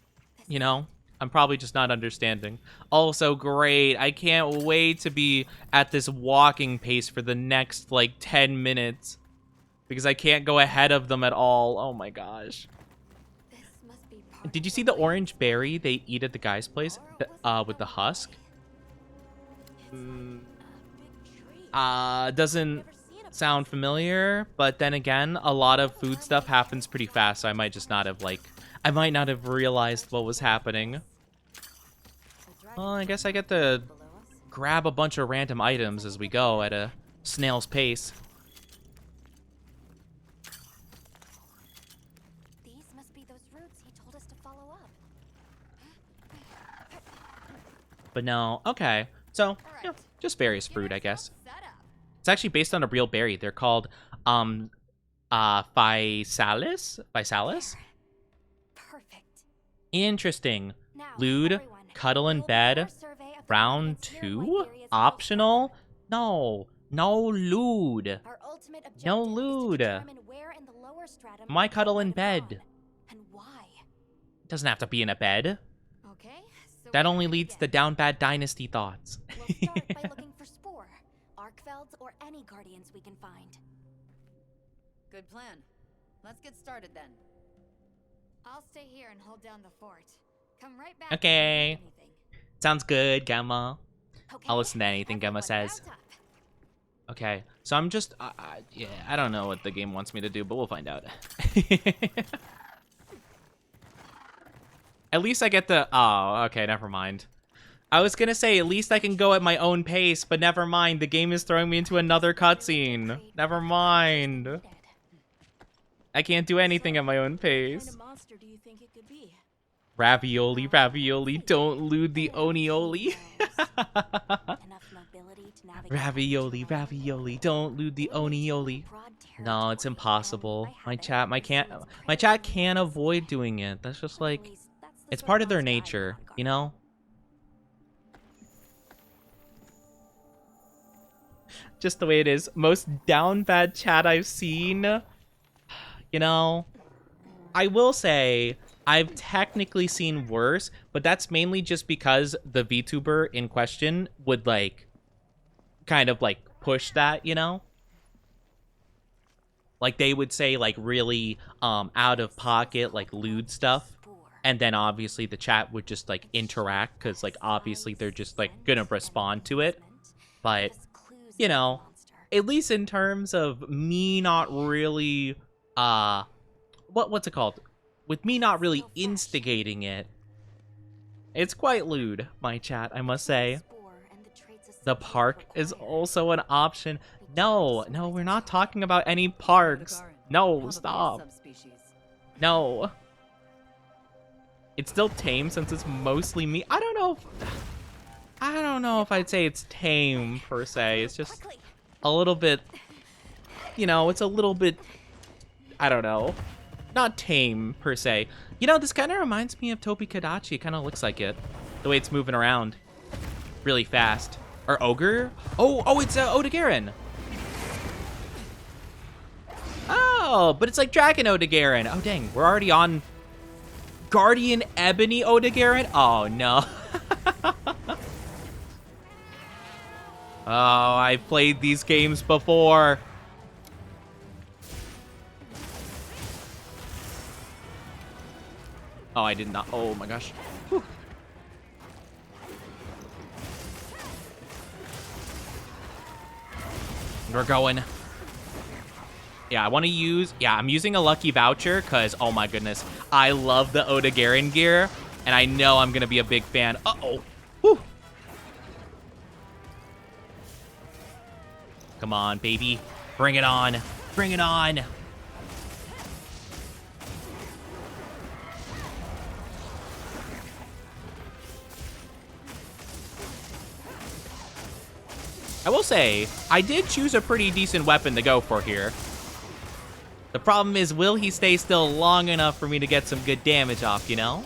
you know, I'm probably just not understanding. Also, great. I can't wait to be at this walking pace for the next, like, 10 minutes. Because I can't go ahead of them at all. Oh my gosh. This must be part Did you of see the orange berry they eat at the guy's place? With the husk? Doesn't sound familiar, but then again, a lot of food stuff happens pretty fast, so I might just not have, like... I might not have realized what was happening. Well, I guess I get to grab a bunch of random items as we go at a snail's pace. These must be those routes he told us to follow up. But no, okay. So, yeah, just various fruit, I guess. It's actually based on a real berry. They're called, physalis? Physalis? Perfect. Interesting. Now, Lewd, everyone, cuddle in we will bed, begin our survey of the round evidence near 2? White areas of Optional? No. No lewd. Our ultimate objective No is to lewd. determine where in the lower stratum My the cuddle in Pokemon have bed. gone, and why. Doesn't have to be in a bed. Okay, so That where only do we leads to begin? down bad dynasty thoughts. We'll start by looking for Spore, Arkfelds, or any guardians we can find. Good plan. Let's get started then. I'll stay here and hold down the fort. Come right back. Okay. If you need anything. Sounds good, Gamma. Okay, I'll listen to anything Gamma everyone says. mount up. Okay, so I'm just, yeah, I don't know what the game wants me to do, but we'll find out. At least I get the, oh, okay, never mind. I was gonna say, at least I can go at my own pace, but never mind. The game is throwing me into another cutscene. Never mind. I can't do anything at my own What kind pace. of monster do you think it could be? Ravioli, ravioli, don't loot the onioli. Ravioli, ravioli, don't loot the onioli. No, it's impossible. My chat can't avoid doing it. That's just like, it's part of their nature, you know? Just the way it is. Most down bad chat I've seen. You know, I will say I've technically seen worse, but that's mainly just because the VTuber in question would like kind of like push that, you know? Like they would say like really out of pocket, like lewd stuff. And then obviously the chat would just like interact because like obviously they're just like gonna respond to it. But, you know, at least in terms of me not really what's it called? With me not really instigating it, it's quite lewd, my chat, I must say. The park is also an option. No, we're not talking about any parks. No, stop. No. It's still tame since it's mostly me. I don't know if I'd say it's tame per se. It's just a little bit, you know, it's a little bit, I don't know. Not tame, per se. You know, this kind of reminds me of Topikadachi. It kind of looks like it. The way it's moving around. Really fast. Or Ogre? Oh, it's Odegarin. Oh, but it's like Dragon Odegarin. Oh, dang. We're already on Guardian Ebony Odegarin? Oh, no. Oh, I've played these games before. Oh, I did not. Oh my gosh. Whew. We're going. Yeah, I want to use... Yeah, I'm using a lucky voucher because, oh my goodness, I love the Odegarin gear, and I know I'm going to be a big fan. Uh-oh. Whew. Come on, baby. Bring it on. Bring it on. I will say, I did choose a pretty decent weapon to go for here. The problem is, will he stay still long enough for me to get some good damage off, you know?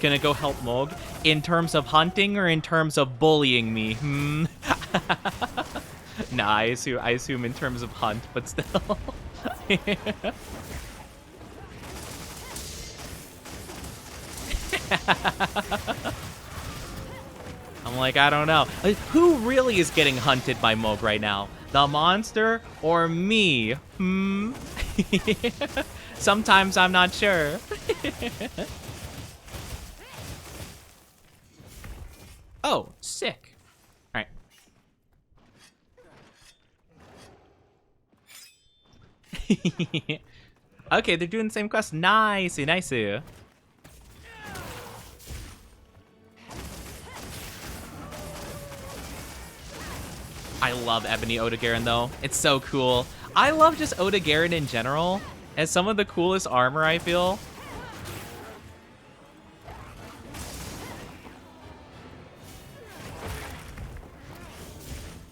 Gonna go help Mog in terms of hunting or in terms of bullying me? Nah, I assume in terms of hunt, but still. I'm like, I don't know. Who really is getting hunted by Mog right now? The monster or me? Sometimes I'm not sure. Oh, sick. All right. Okay, they're doing the same quest. Nice, nice. I love Ebony Odegarin, though. It's so cool. I love just Odegarin in general. As some of the coolest armor, I feel.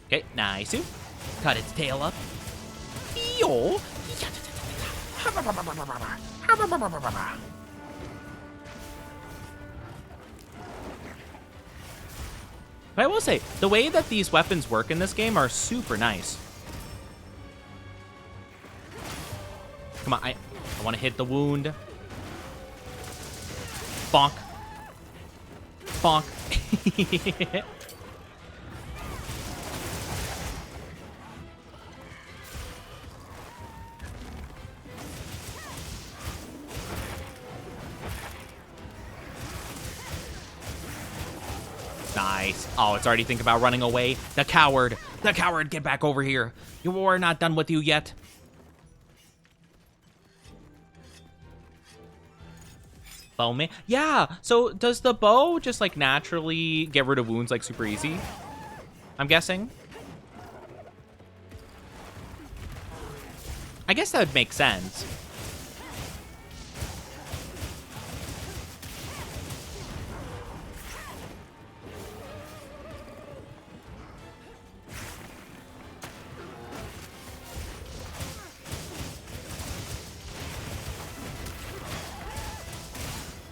Okay, nice. Cut its tail up. Yo. But I will say, the way that these weapons work in this game are super nice. Come on, I want to hit the wound. Bonk. Bonk. Nice. Oh, it's already thinking about running away. The coward. The coward, get back over here. We're not done with you yet. Bowman. Yeah, so does the bow just like naturally get rid of wounds like super easy? I'm guessing. I guess that would make sense.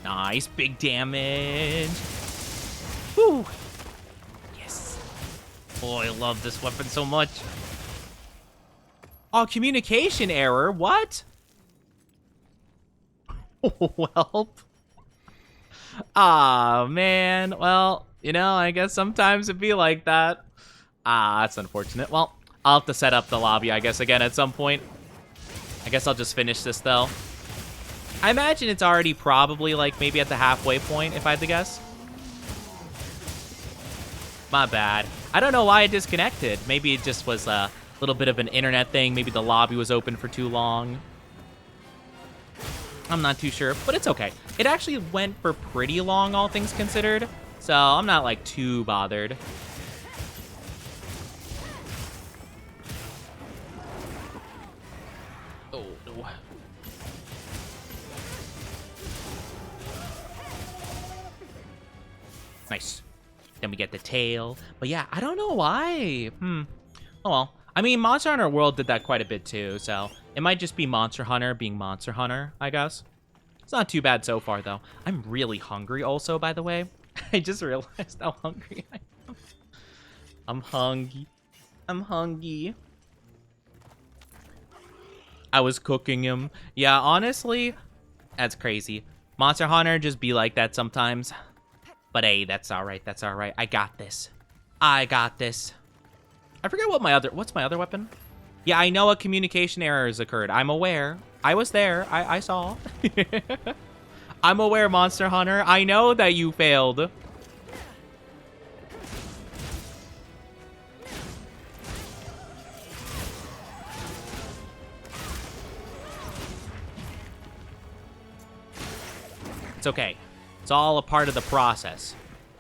Nice, big damage. Woo! Yes. Oh, I love this weapon so much. Oh, communication error. What? Well. Ah, man. Well, you know, I guess sometimes it'd be like that. Ah, that's unfortunate. Well, I'll have to set up the lobby, I guess, again at some point. I guess I'll just finish this, though. I imagine it's already probably, like, maybe at the halfway point, if I had to guess. My bad. I don't know why it disconnected. Maybe it just was a little bit of an internet thing. Maybe the lobby was open for too long. I'm not too sure, but it's okay. It actually went for pretty long, all things considered. So I'm not, like, too bothered. Oh, no. Nice. Then we get the tail. But yeah, I don't know why. Oh well. I mean, Monster Hunter World did that quite a bit too, so it might just be Monster Hunter being Monster Hunter, I guess. It's not too bad so far, though. I'm really hungry also, by the way. I just realized how hungry I am. I'm hungry. I'm hungry. I was cooking him. Yeah, honestly, that's crazy. Monster Hunter just be like that sometimes. But hey, that's alright, that's alright. I got this. I got this. I forget what what's my other weapon? Yeah, I know a communication error has occurred. I'm aware. I was there. I saw. I'm aware, Monster Hunter. I know that you failed. It's okay. It's all a part of the process.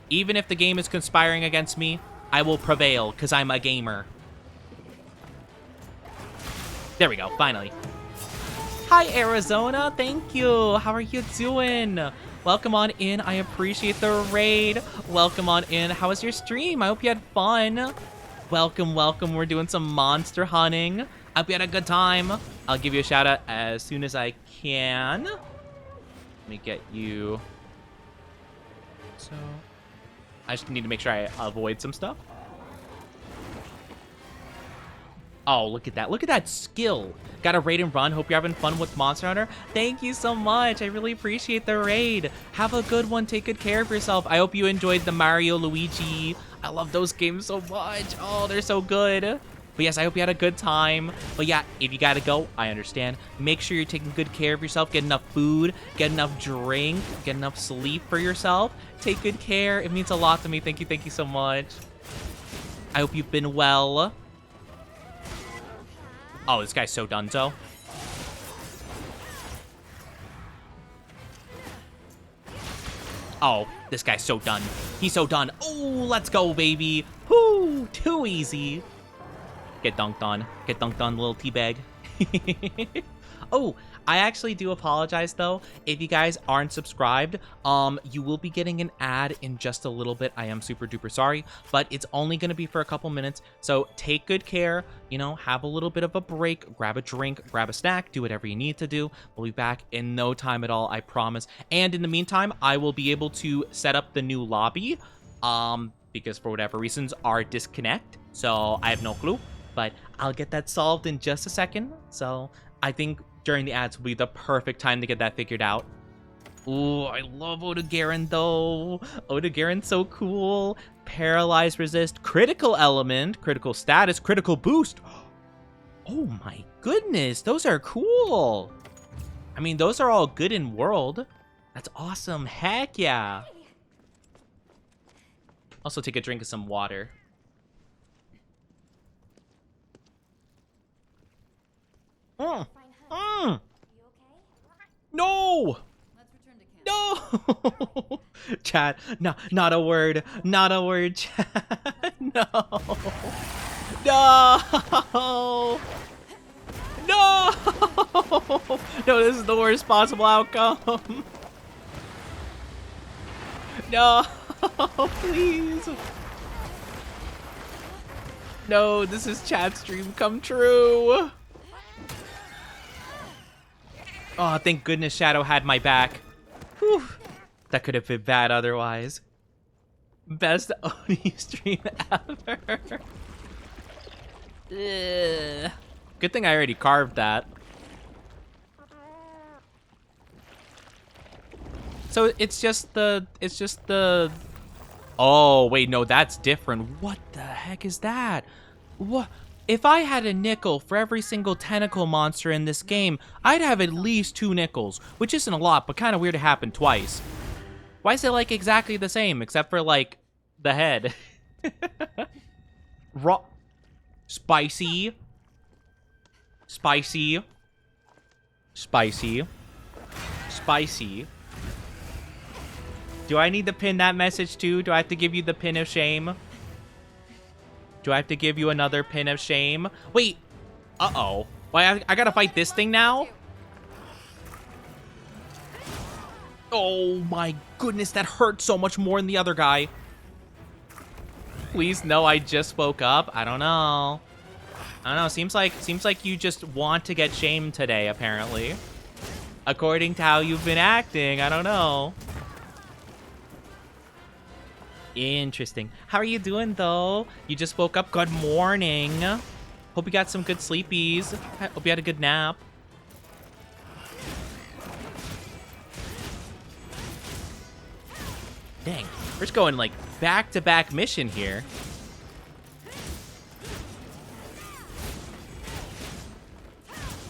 Even if the game is conspiring against me, I will prevail, because I'm a gamer. There we go, finally. Hi, Arizona. Thank you. How are you doing? Welcome on in. I appreciate the raid. Welcome on in. How was your stream? I hope you had fun. Welcome, welcome. We're doing some monster hunting. I hope you had a good time. I'll give you a shout out as soon as I can. Let me get you. So, I just need to make sure I avoid some stuff. Oh, look at that. Look at that skill. Got a raid and run. Hope you're having fun with Monster Hunter. Thank you so much. I really appreciate the raid. Have a good one. Take good care of yourself. I hope you enjoyed the Mario, Luigi. I love those games so much. Oh, they're so good. But yes, I hope you had a good time. But yeah, if you gotta go, I understand. Make sure you're taking good care of yourself. Get enough food. Get enough drink. Get enough sleep for yourself. Take good care. It means a lot to me. Thank you so much. I hope you've been well. Oh, this guy's so donezo. Oh, this guy's so done. He's so done. Oh, let's go, baby. Whoo, too easy. Get dunked on. Get dunked on, little teabag. Oh, I actually do apologize, though. If you guys aren't subscribed, you will be getting an ad in just a little bit. I am super duper sorry, but it's only going to be for a couple minutes. So take good care, you know, have a little bit of a break, grab a drink, grab a snack, do whatever you need to do. We'll be back in no time at all, I promise. And in the meantime, I will be able to set up the new lobby, because for whatever reasons, our disconnect. So I have no clue, but I'll get that solved in just a second. So I think during the ads will be the perfect time to get that figured out. Ooh, I love Odogaron though. Odogaron's so cool. Paralyze, resist, critical element, critical status, critical boost. Oh my goodness, those are cool. I mean, those are all good in world. That's awesome. Heck yeah. Also take a drink of some water. No! No! Chat, no, not a word. Not a word, chat. No. No. No. No, this is the worst possible outcome. No. Please. No, this is chat's dream come true. Oh, thank goodness Shadow had my back. Whew. That could have been bad otherwise. Best Oni stream ever. Ugh. Good thing I already carved that. So it's just the... Oh, wait, no, that's different. What the heck is that? What? If I had a nickel for every single tentacle monster in this game, I'd have at least 2 nickels, which isn't a lot, but kind of weird to happen twice. Why is it, like, exactly the same, except for, like, the head? Raw. Spicy. Spicy. Spicy. Spicy. Do I need to pin that message too? Do I have to give you the pin of shame? Do I have to give you another pin of shame? Wait. Uh-oh. Why, I gotta fight this thing now? Oh my goodness, that hurt so much more than the other guy. Please, no, I just woke up. I don't know. I don't know, seems like you just want to get shamed today, apparently. According to how you've been acting, I don't know. Interesting. How are you doing, though? You just woke up. Good morning. Hope you got some good sleepies. Hope you had a good nap. Dang. We're just going, like, back-to-back mission here.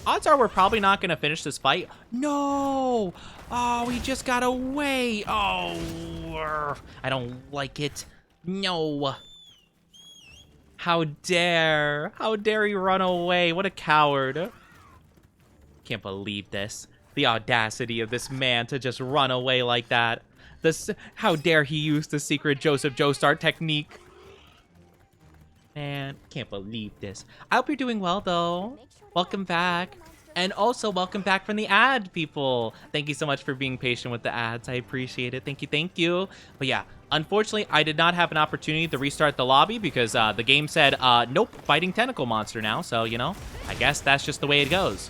Odds are we're probably not going to finish this fight. No! Oh, we just got away. Oh, I don't like it. No. How dare. How dare he run away? What a coward. Can't believe this. The audacity of this man to just run away like that. How dare he use the secret Joseph Joestar technique. Man, can't believe this. I hope you're doing well, though. Welcome back. And also, welcome back from the ad, people. Thank you so much for being patient with the ads. I appreciate it. Thank you, thank you. But yeah, unfortunately, I did not have an opportunity to restart the lobby because the game said, nope, fighting tentacle monster now. So, you know, I guess that's just the way it goes.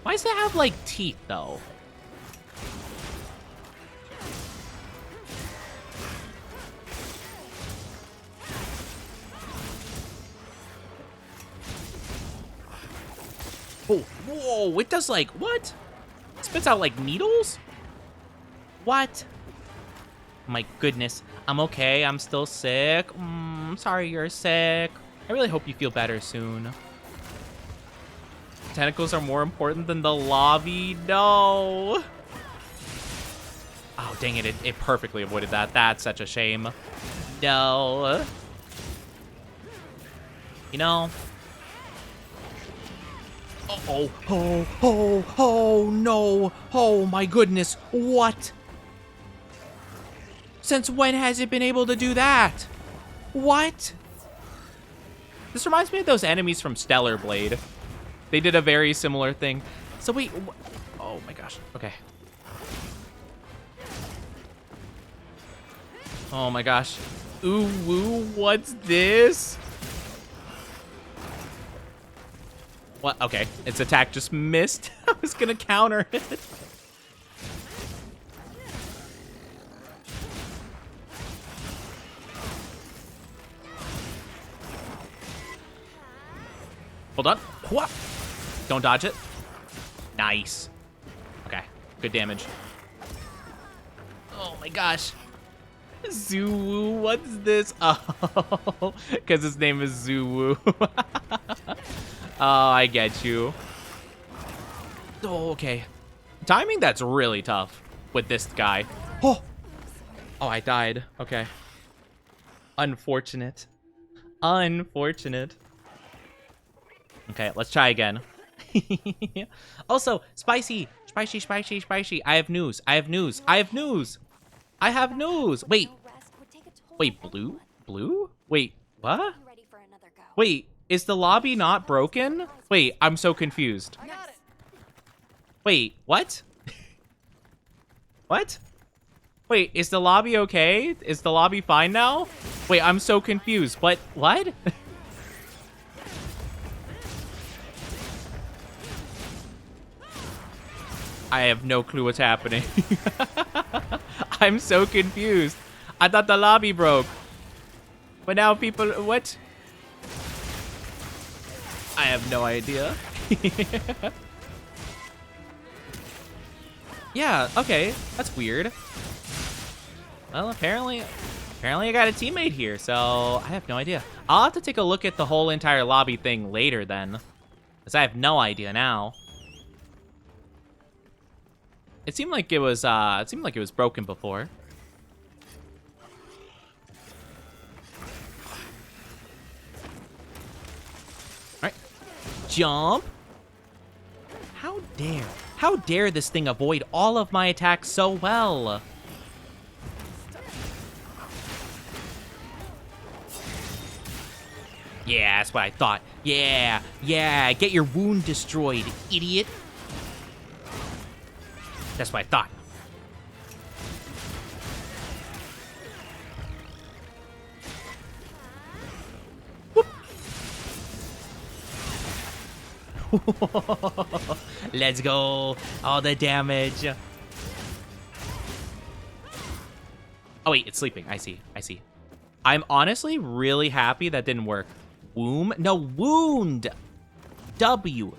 Why does it have, like, teeth, though? Oh, whoa, it does like, what? It spits out like needles? What? My goodness. I'm okay, I'm still sick. Sorry you're sick. I really hope you feel better soon. Tentacles are more important than the lobby? No. Oh, dang it, it perfectly avoided that. That's such a shame. No. You know... Oh, no. Oh, my goodness. What? Since when has it been able to do that? What? This reminds me of those enemies from Stellar Blade. They did a very similar thing. So wait, oh my gosh, okay. Oh my gosh. Ooh, woo, what's this? What? Okay, its attack just missed. I was gonna counter it. Hold on. What? Don't dodge it. Nice. Okay, good damage. Oh my gosh. Zuwu, what's this? Oh, because his name is Zuwu. Oh, I get you. Oh, okay. Timing, that's really tough with this guy. Oh, I died. Okay. Unfortunate. Unfortunate. Okay, let's try again. Also, spicy. Spicy, spicy, spicy. I have news. I have news. I have news. I have news. Wait. Wait, blue? Blue? Wait, what? Wait, is the lobby not broken? Wait, I'm so confused. Wait, what? What? Wait, is the lobby okay? Is the lobby fine now? Wait, I'm so confused. What? What? I have no clue what's happening. I'm so confused. I thought the lobby broke. But now people... What? I have no idea. Yeah, okay. That's weird. Well, apparently I got a teammate here, so I have no idea. I'll have to take a look at the whole entire lobby thing later then. Because I have no idea now. It seemed like it was broken before. Alright. Jump. How dare this thing avoid all of my attacks so well? Yeah, that's what I thought. Yeah, get your wound destroyed, idiot. That's what I thought. Let's go. All the damage. Oh, wait, it's sleeping. I see. I'm honestly really happy that didn't work. Womb? No, wound. W-O-U-N-D.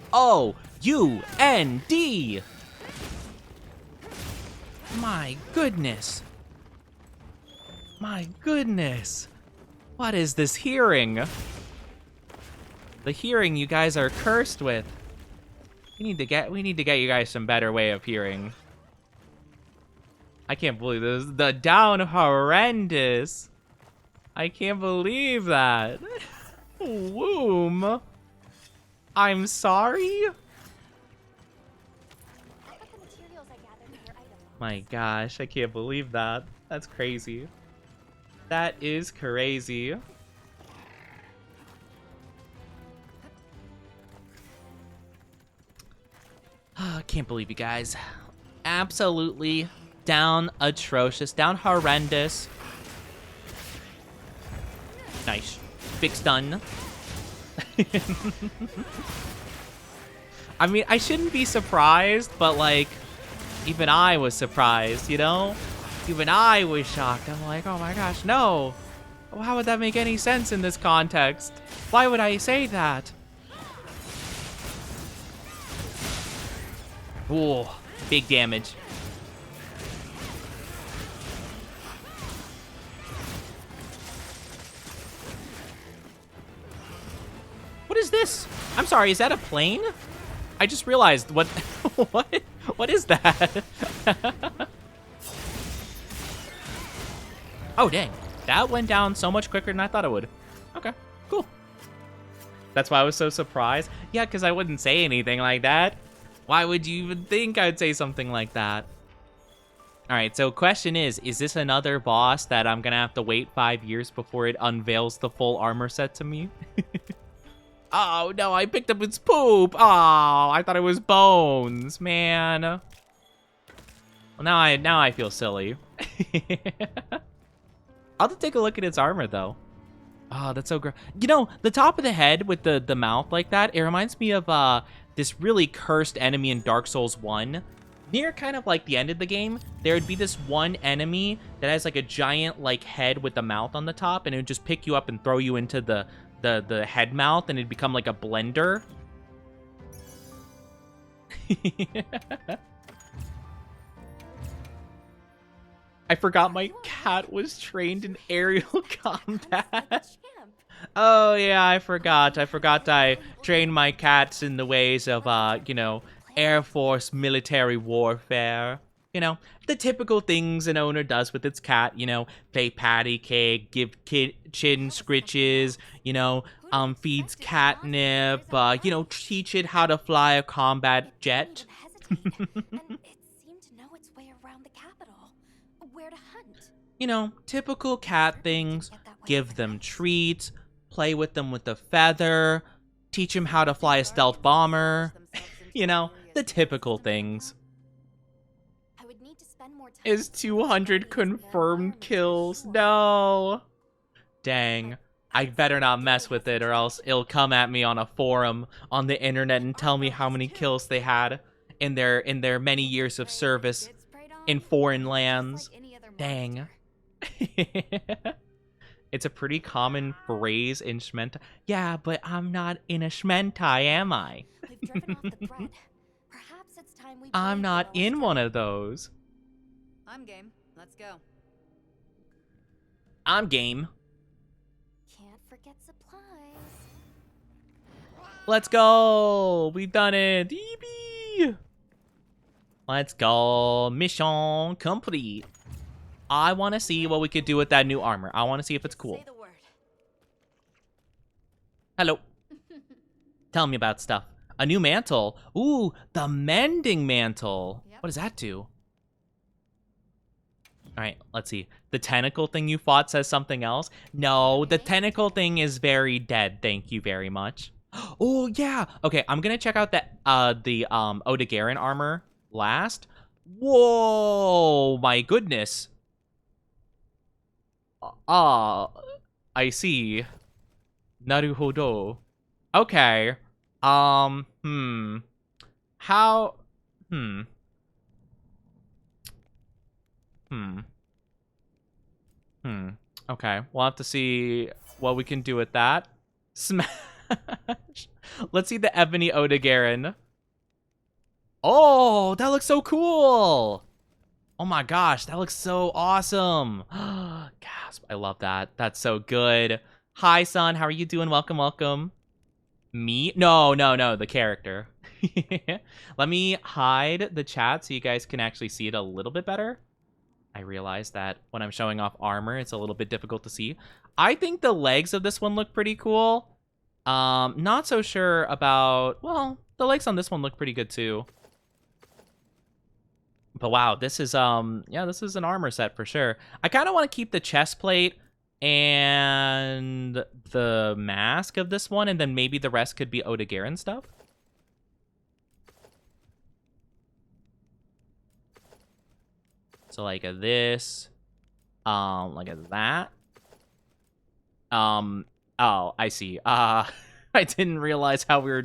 My goodness. My goodness. What is this hearing? The hearing you guys are cursed with. We need to get you guys some better way of hearing. I can't believe this. The down horrendous. I can't believe that. Womb. I'm sorry? My gosh, I can't believe that. That's crazy. That is crazy. I can't believe you guys. Absolutely down atrocious, down horrendous. Nice. Big stun. I mean, I shouldn't be surprised, but like, even I was surprised, you know? Even I was shocked. I'm like, oh my gosh, no. How would that make any sense in this context? Why would I say that? Whoa, big damage. What is this? I'm sorry, is that a plane? I just realized what what is that? Oh dang. That went down so much quicker than I thought it would. Okay, cool. That's why I was so surprised. Yeah, because I wouldn't say anything like that. Why would you even think I'd say something like that? Alright, so question is this another boss that I'm gonna have to wait 5 years before it unveils the full armor set to me? Oh no, I picked up its poop. Oh, I thought it was bones, man. Well, now I feel silly. I'll have to take a look at its armor though. Oh, that's so great. You know, the top of the head with the mouth like that, it reminds me of this really cursed enemy in Dark Souls 1. Near kind of like the end of the game, there would be this one enemy that has like a giant like head with the mouth on the top, and it would just pick you up and throw you into the head mouth, and it'd become like a blender. I forgot my cat was trained in aerial combat. Oh yeah, I forgot I trained my cats in the ways of you know, Air Force military warfare. You know, the typical things an owner does with its cat, you know, play patty cake, give kid chin scritches, you know, feeds catnip, you know, teach it how to fly a combat jet. And it seemed to know its way around the capital. Where to hunt. You know, typical cat things. Give them treats, play with them with a feather, teach them how to fly a stealth bomber. You know, the typical things. Is 200 confirmed kills? No. Dang. I better not mess with it or else it'll come at me on a forum on the internet and tell me how many kills they had in their many years of service in foreign lands. Dang. It's a pretty common phrase in Shmenta. Yeah, but I'm not in a Shmentai, am I? I'm not in one of those. I'm game. Let's go. I'm game. Can't forget supplies. Let's go. We've done it. DB. Let's go. Mission complete. I want to see what we could do with that new armor. I want to see if it's cool. Hello. Tell me about stuff. A new mantle. Ooh, the mending mantle. What does that do? All right, let's see. The tentacle thing you fought says something else. No, the tentacle thing is very dead. Thank you very much. Oh, yeah. Okay, I'm going to check out the Odegaran armor last. Whoa, my goodness. I see. Naruhodo. Okay. How? Okay, we'll have to see what we can do with that. Smash. Let's see the Ebony Odegaran. Oh, that looks so cool. Oh my gosh, that looks so awesome. Gasp, I love that. That's so good. Hi, son. How are you doing? Welcome, welcome. Me? No, the character. Let me hide the chat so you guys can actually see it a little bit better. I realize that when I'm showing off armor, it's a little bit difficult to see. I think the legs of this one look pretty cool. Not so sure about... Well, the legs on this one look pretty good too. But wow, this is yeah, this is an armor set for sure. I kind of want to keep the chest plate and the mask of this one, and then maybe the rest could be Odegaran stuff. So like this, like that. Oh, I see. I didn't realize how we were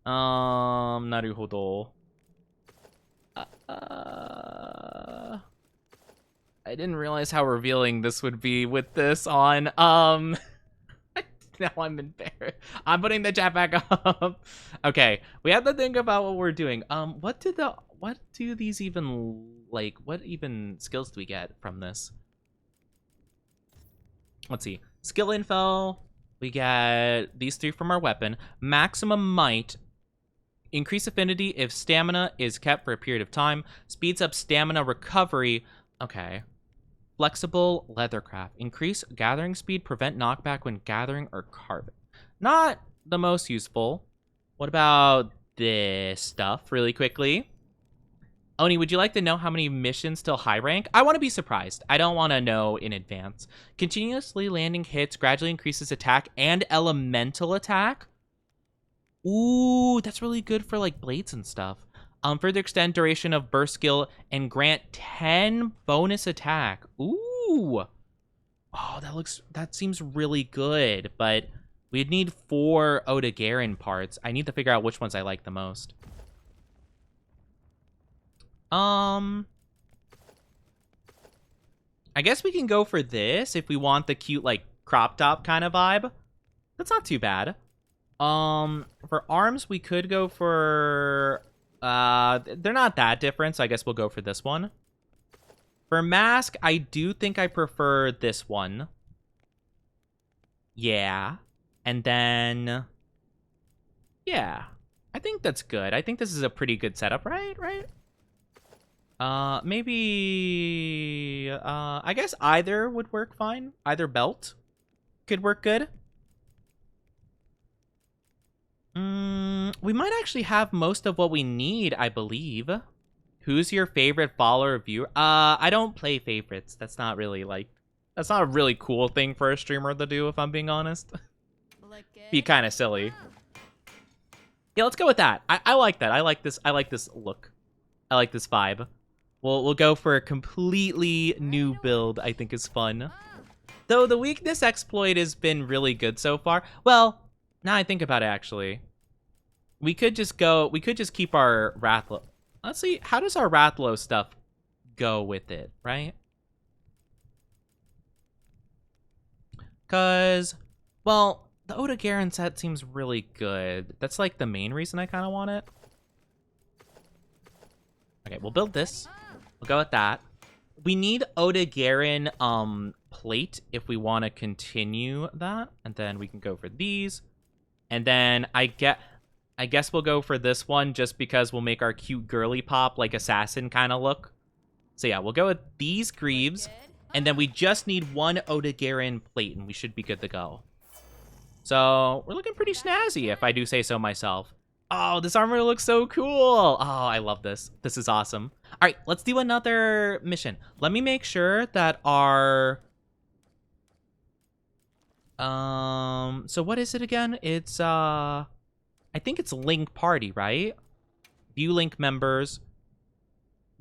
naruhodo. I didn't realize how revealing this would be with this on. Now I'm embarrassed. I'm putting the chat back up. Okay, we have to think about what we're doing. What do these even, like, what even skills do we get from this? Let's see. Skill info. We get these 3 from our weapon. Maximum might. Increase affinity if stamina is kept for a period of time. Speeds up stamina recovery. Okay. Flexible leathercraft. Increase gathering speed. Prevent knockback when gathering or carving. Not the most useful. What about this stuff really quickly? Oni, would you like to know how many missions till high rank? I want to be surprised. I don't want to know in advance. Continuously landing hits gradually increases attack and elemental attack. Ooh, that's really good for like blades and stuff. Further extend duration of burst skill and grant 10 bonus attack. Ooh. Oh, that seems really good, but we'd need 4 Odegaran parts. I need to figure out which ones I like the most. I guess we can go for this if we want the cute, like, crop top kind of vibe. That's not too bad. For arms, we could go for... they're not that different, so I guess we'll go for this one. For mask, I do think I prefer this one. Yeah. And then... Yeah. I think that's good. I think this is a pretty good setup, right? Right? Maybe, I guess either would work fine. Either belt could work good. We might actually have most of what we need, I believe. Who's your favorite follower or viewer? I don't play favorites. That's not really, like, that's not a really cool thing for a streamer to do, if I'm being honest. Be kind of silly. Yeah, let's go with that. I like that. I like this look. I like this vibe. We'll go for a completely new build. I think is fun. Though the weakness exploit has been really good so far. Well, now I think about it, actually. We could just keep our Rathlo. Let's see, how does our Rathlo stuff go with it, right? Because, well, the Oda Garen set seems really good. That's like the main reason I kind of want it. Okay, we'll build this. We'll go with that. We need Oda Garen plate if we want to continue that. And then we can go for these. And then I guess we'll go for this one just because we'll make our cute girly pop like assassin kind of look. So yeah, we'll go with these greaves. And then we just need one Oda Garen plate and we should be good to go. So we're looking pretty snazzy if I do say so myself. Oh, this armor looks so cool. Oh, I love this. This is awesome. All right, let's do another mission. Let me make sure that our... So what is it again? It's, I think it's link party, right? View link members.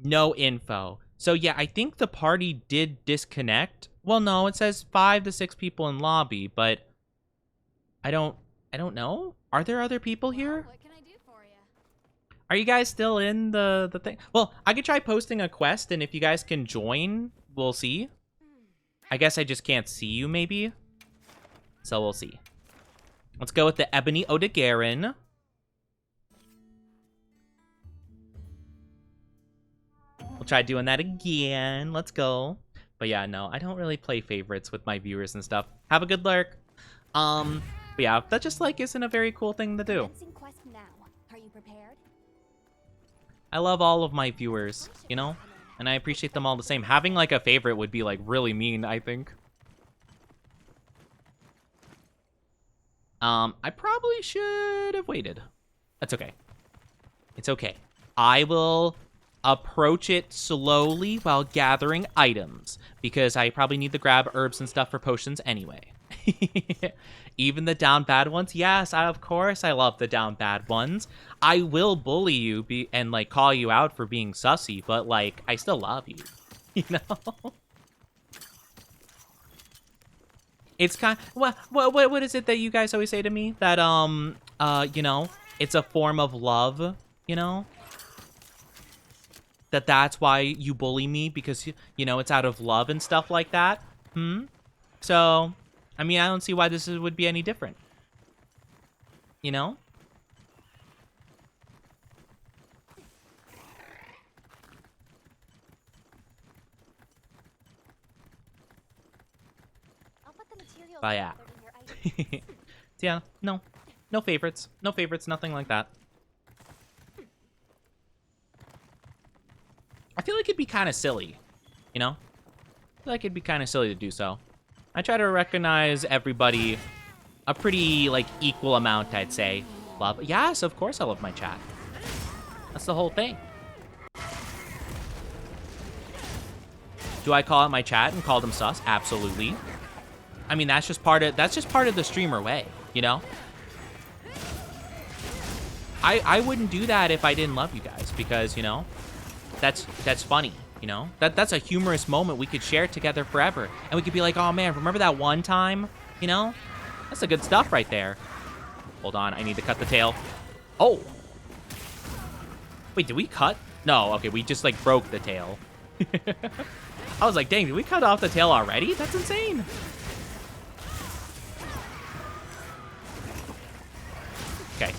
No info. So yeah, I think the party did disconnect. Well, no, it says 5 to 6 people in lobby, but I don't know. Are there other people here? What can I do for you? Are you guys still in the thing? Well, I could try posting a quest, and if you guys can join, we'll see. I guess I just can't see you, maybe. So we'll see. Let's go with the Ebony Oda Garen. We'll try doing that again. Let's go. But yeah, no, I don't really play favorites with my viewers and stuff. Have a good lurk. But yeah, that just like isn't a very cool thing to do. Quest now. Are you prepared? I love all of my viewers, you know? And I appreciate them all the same. Having like a favorite would be like really mean, I think. I probably should have waited. That's okay. It's okay. I will approach it slowly while gathering items, because I probably need to grab herbs and stuff for potions anyway. Even the down bad ones? Yes, of course I love the down bad ones. I will bully you and like call you out for being sussy, but like I still love you. You know? It's kind of, what is it that you guys always say to me? That you know, it's a form of love, you know? That's why you bully me, because you know, it's out of love and stuff like that. So, I mean, I don't see why this would be any different. You know? I'll put the materials But yeah. gathered in your items. Yeah, no favorites. No favorites, nothing like that. I feel like it'd be kind of silly, you know? I feel like it'd be kind of silly to do so. I try to recognize everybody a pretty, like, equal amount, I'd say. Love. Yes, of course I love my chat. That's the whole thing. Do I call out my chat and call them sus? Absolutely. I mean, that's just part of the streamer way, you know? I wouldn't do that if I didn't love you guys, because, you know, that's funny, you know? That's a humorous moment we could share together forever. And we could be like, oh man, remember that one time? You know? That's the good stuff right there. Hold on, I need to cut the tail. Oh! Wait, did we cut? No, okay, we just like broke the tail. I was like, dang, did we cut off the tail already? That's insane. Okay.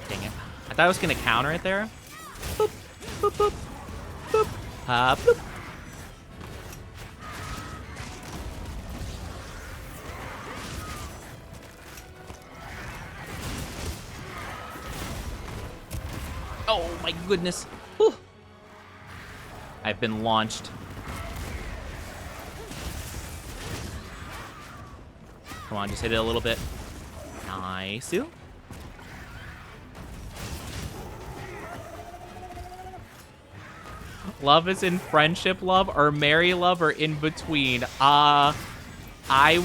Dang it. I thought I was gonna counter it there. Boop, boop, boop, boop, boop. Oh my goodness. Whew. I've been launched. Come on, just hit it a little bit. Nice. Love is in friendship love or marry love or in between? I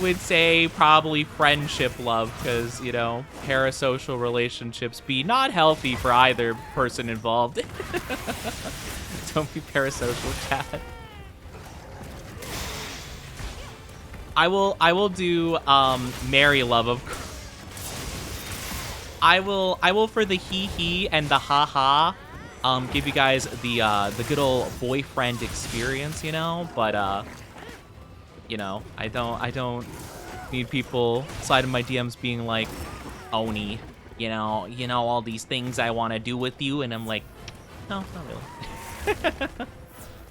would say probably friendship love because, you know, parasocial relationships be not healthy for either person involved. Don't be parasocial, chat. I will do marry love of I will for the hee and the haha give you guys the good old boyfriend experience, you know, but you know, I don't need people sliding my DMs being like, Oni, you know, all these things I want to do with you, and I'm like, no, not really.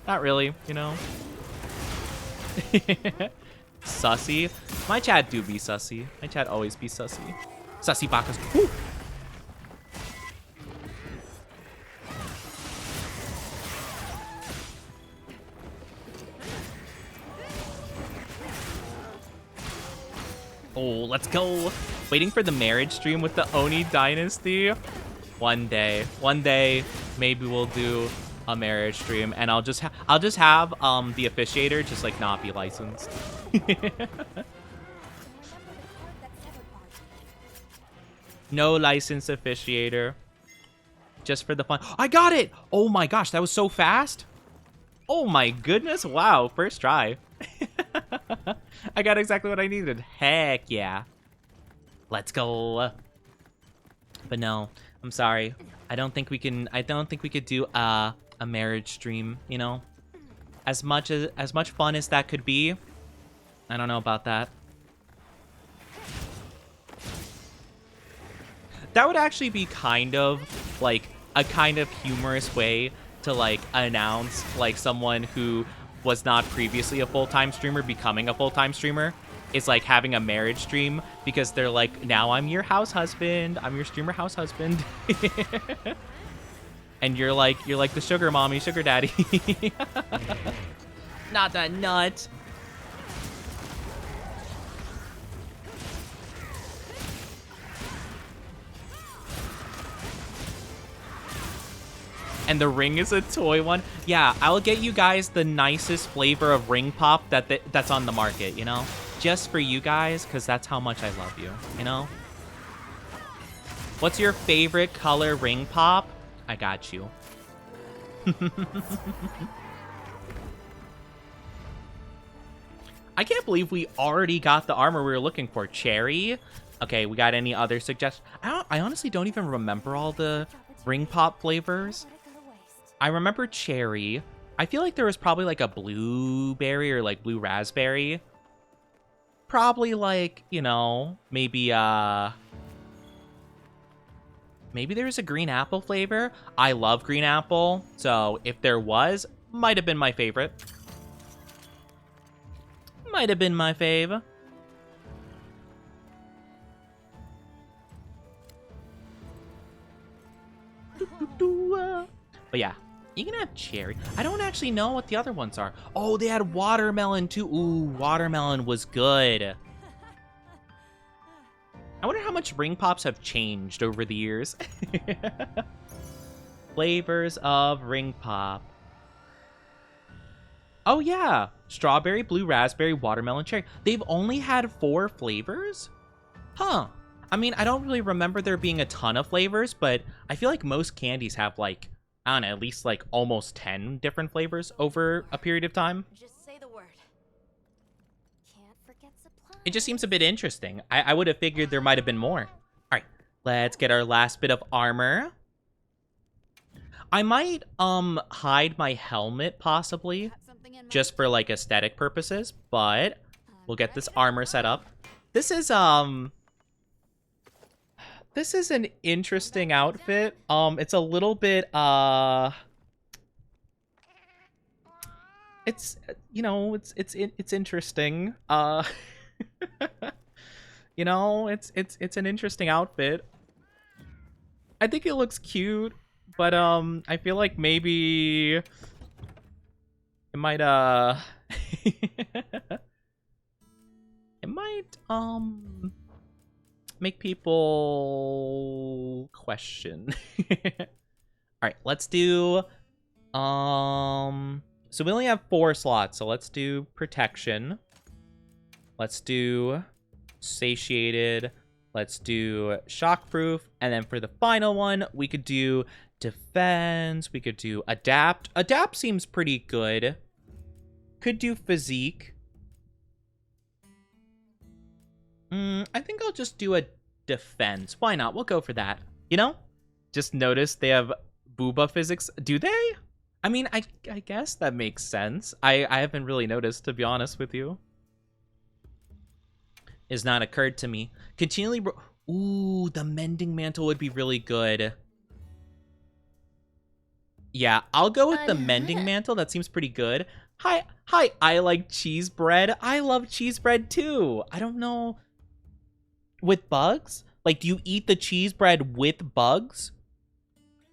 Not really, you know. Sussy. My chat do be sussy. My chat always be sussy. Sussy bakas. Woo! Oh, let's go. Waiting for the marriage stream with the Oni Dynasty. One day, maybe we'll do a marriage stream, and I'll just have the officiator just like not be licensed. No licensed officiator, just for the fun. I got it! Oh my gosh, that was so fast. Oh my goodness, wow, first try. I got exactly what I needed. Heck yeah. Let's go. But no, I'm sorry. I don't think we could do a marriage stream, you know? As much fun as that could be, I don't know about that. That would actually be kind of like a kind of humorous way to like announce like someone who was not previously a full-time streamer becoming a full-time streamer. Is like having a marriage stream because they're like, now I'm your house husband. I'm your streamer house husband. And you're like the sugar mommy, sugar daddy. Not that nut. And the ring is a toy one. Yeah, I'll get you guys the nicest flavor of ring pop that's on the market, you know? Just for you guys, because that's how much I love you, you know? What's your favorite color ring pop? I got you. I can't believe we already got the armor we were looking for. Cherry? Okay, we got any other suggestions? I honestly don't even remember all the ring pop flavors. I remember cherry. I feel like there was probably like a blueberry or like blue raspberry. Probably like, you know, maybe there was a green apple flavor. I love green apple, so if there was, might have been my favorite. Might have been my fave. But yeah, you can have cherry. I don't actually know what the other ones are. Oh, they had watermelon too. Ooh, watermelon was good. I wonder how much ring pops have changed over the years. Flavors of ring pop. Oh yeah, strawberry, blue raspberry, watermelon, cherry. They've only had 4 flavors? Huh. I mean, I don't really remember there being a ton of flavors, but I feel like most candies have like, I don't know, at least like almost 10 different flavors over a period of time. Just say the word. Can't forget supplies. It just seems a bit interesting. I would have figured there might have been more. All right, let's get our last bit of armor. I might hide my helmet possibly, just for like aesthetic purposes, but we'll get this armor set up. This is an interesting outfit. It's a little bit it's, you know, it's interesting. You know, it's an interesting outfit. I think it looks cute, but I feel like maybe it might make people question. All right, let's do so we only have 4 slots, so let's do protection. Let's do satiated. Let's do shockproof, and then for the final one, we could do defense. We could do adapt. Adapt seems pretty good. Could do physique. I think I'll just do a defense. Why not? We'll go for that. You know? Just notice they have booba physics. Do they? I mean, I guess that makes sense. I haven't really noticed, to be honest with you. Is not occurred to me. Continually... Ooh, the mending mantle would be really good. Yeah, I'll go with the mending mantle. That seems pretty good. Hi, I like cheese bread. I love cheese bread too. I don't know. With bugs? Like, do you eat the cheese bread with bugs?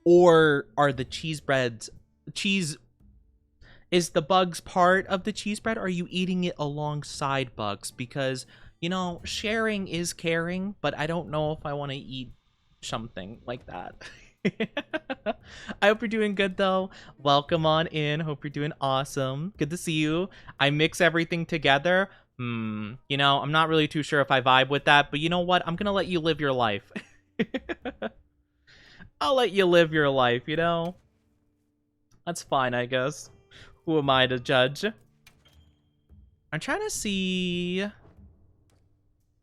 Or are the cheese breads... Is the bugs part of the cheese bread? Or are you eating it alongside bugs? Because, you know, sharing is caring, but I don't know if I want to eat something like that. I hope you're doing good, though. Welcome on in. Hope you're doing awesome. Good to see you. I mix everything together. You know, I'm not really too sure if I vibe with that, but you know what? I'm gonna let you live your life. I'll let you live your life, you know? That's fine, I guess. Who am I to judge? I'm trying to see...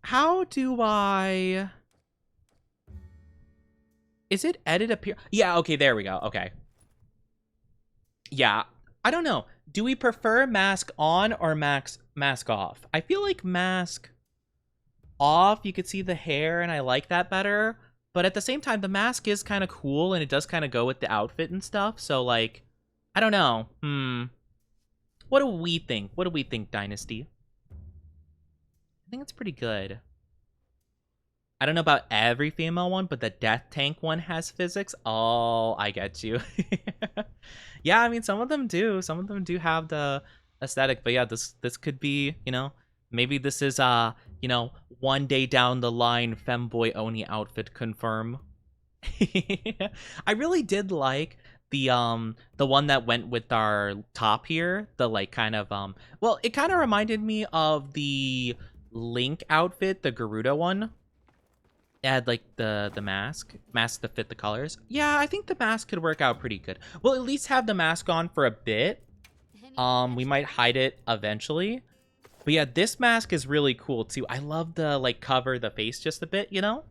How do I... Is it edit appear? Yeah, okay, there we go. Okay. Yeah, I don't know. Do we prefer mask on or mask off? I feel like mask off, you could see the hair, and I like that better. But at the same time, the mask is kind of cool, and it does kind of go with the outfit and stuff. So, like, I don't know. What do we think? What do we think, Dynasty? I think it's pretty good. I don't know about every female one, but the Death Tank one has physics. Oh, I get you. Yeah, I mean, some of them do. Some of them do have the aesthetic. But yeah, this could be, you know, maybe this is, you know, one day down the line, Femboy Oni outfit confirm. I really did like the one that went with our top here. The, like, kind of, well, it kind of reminded me of the Link outfit, the Garuda one. It had, like, the mask to fit the colors. Yeah, I think the mask could work out pretty good. We'll at least have the mask on for a bit. We might hide it eventually. But yeah, this mask is really cool, too. I love the, like, cover the face just a bit, you know?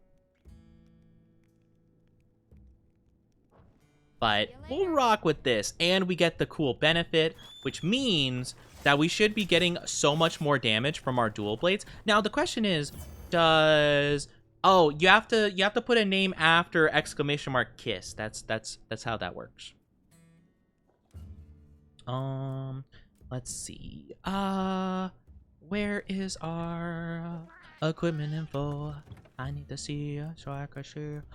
But we'll rock with this. And we get the cool benefit, which means that we should be getting so much more damage from our dual blades. Now, the question is, does... Oh, you have to put a name after exclamation mark kiss. That's how that works. Let's see. Where is our equipment info? I need to see so I can share.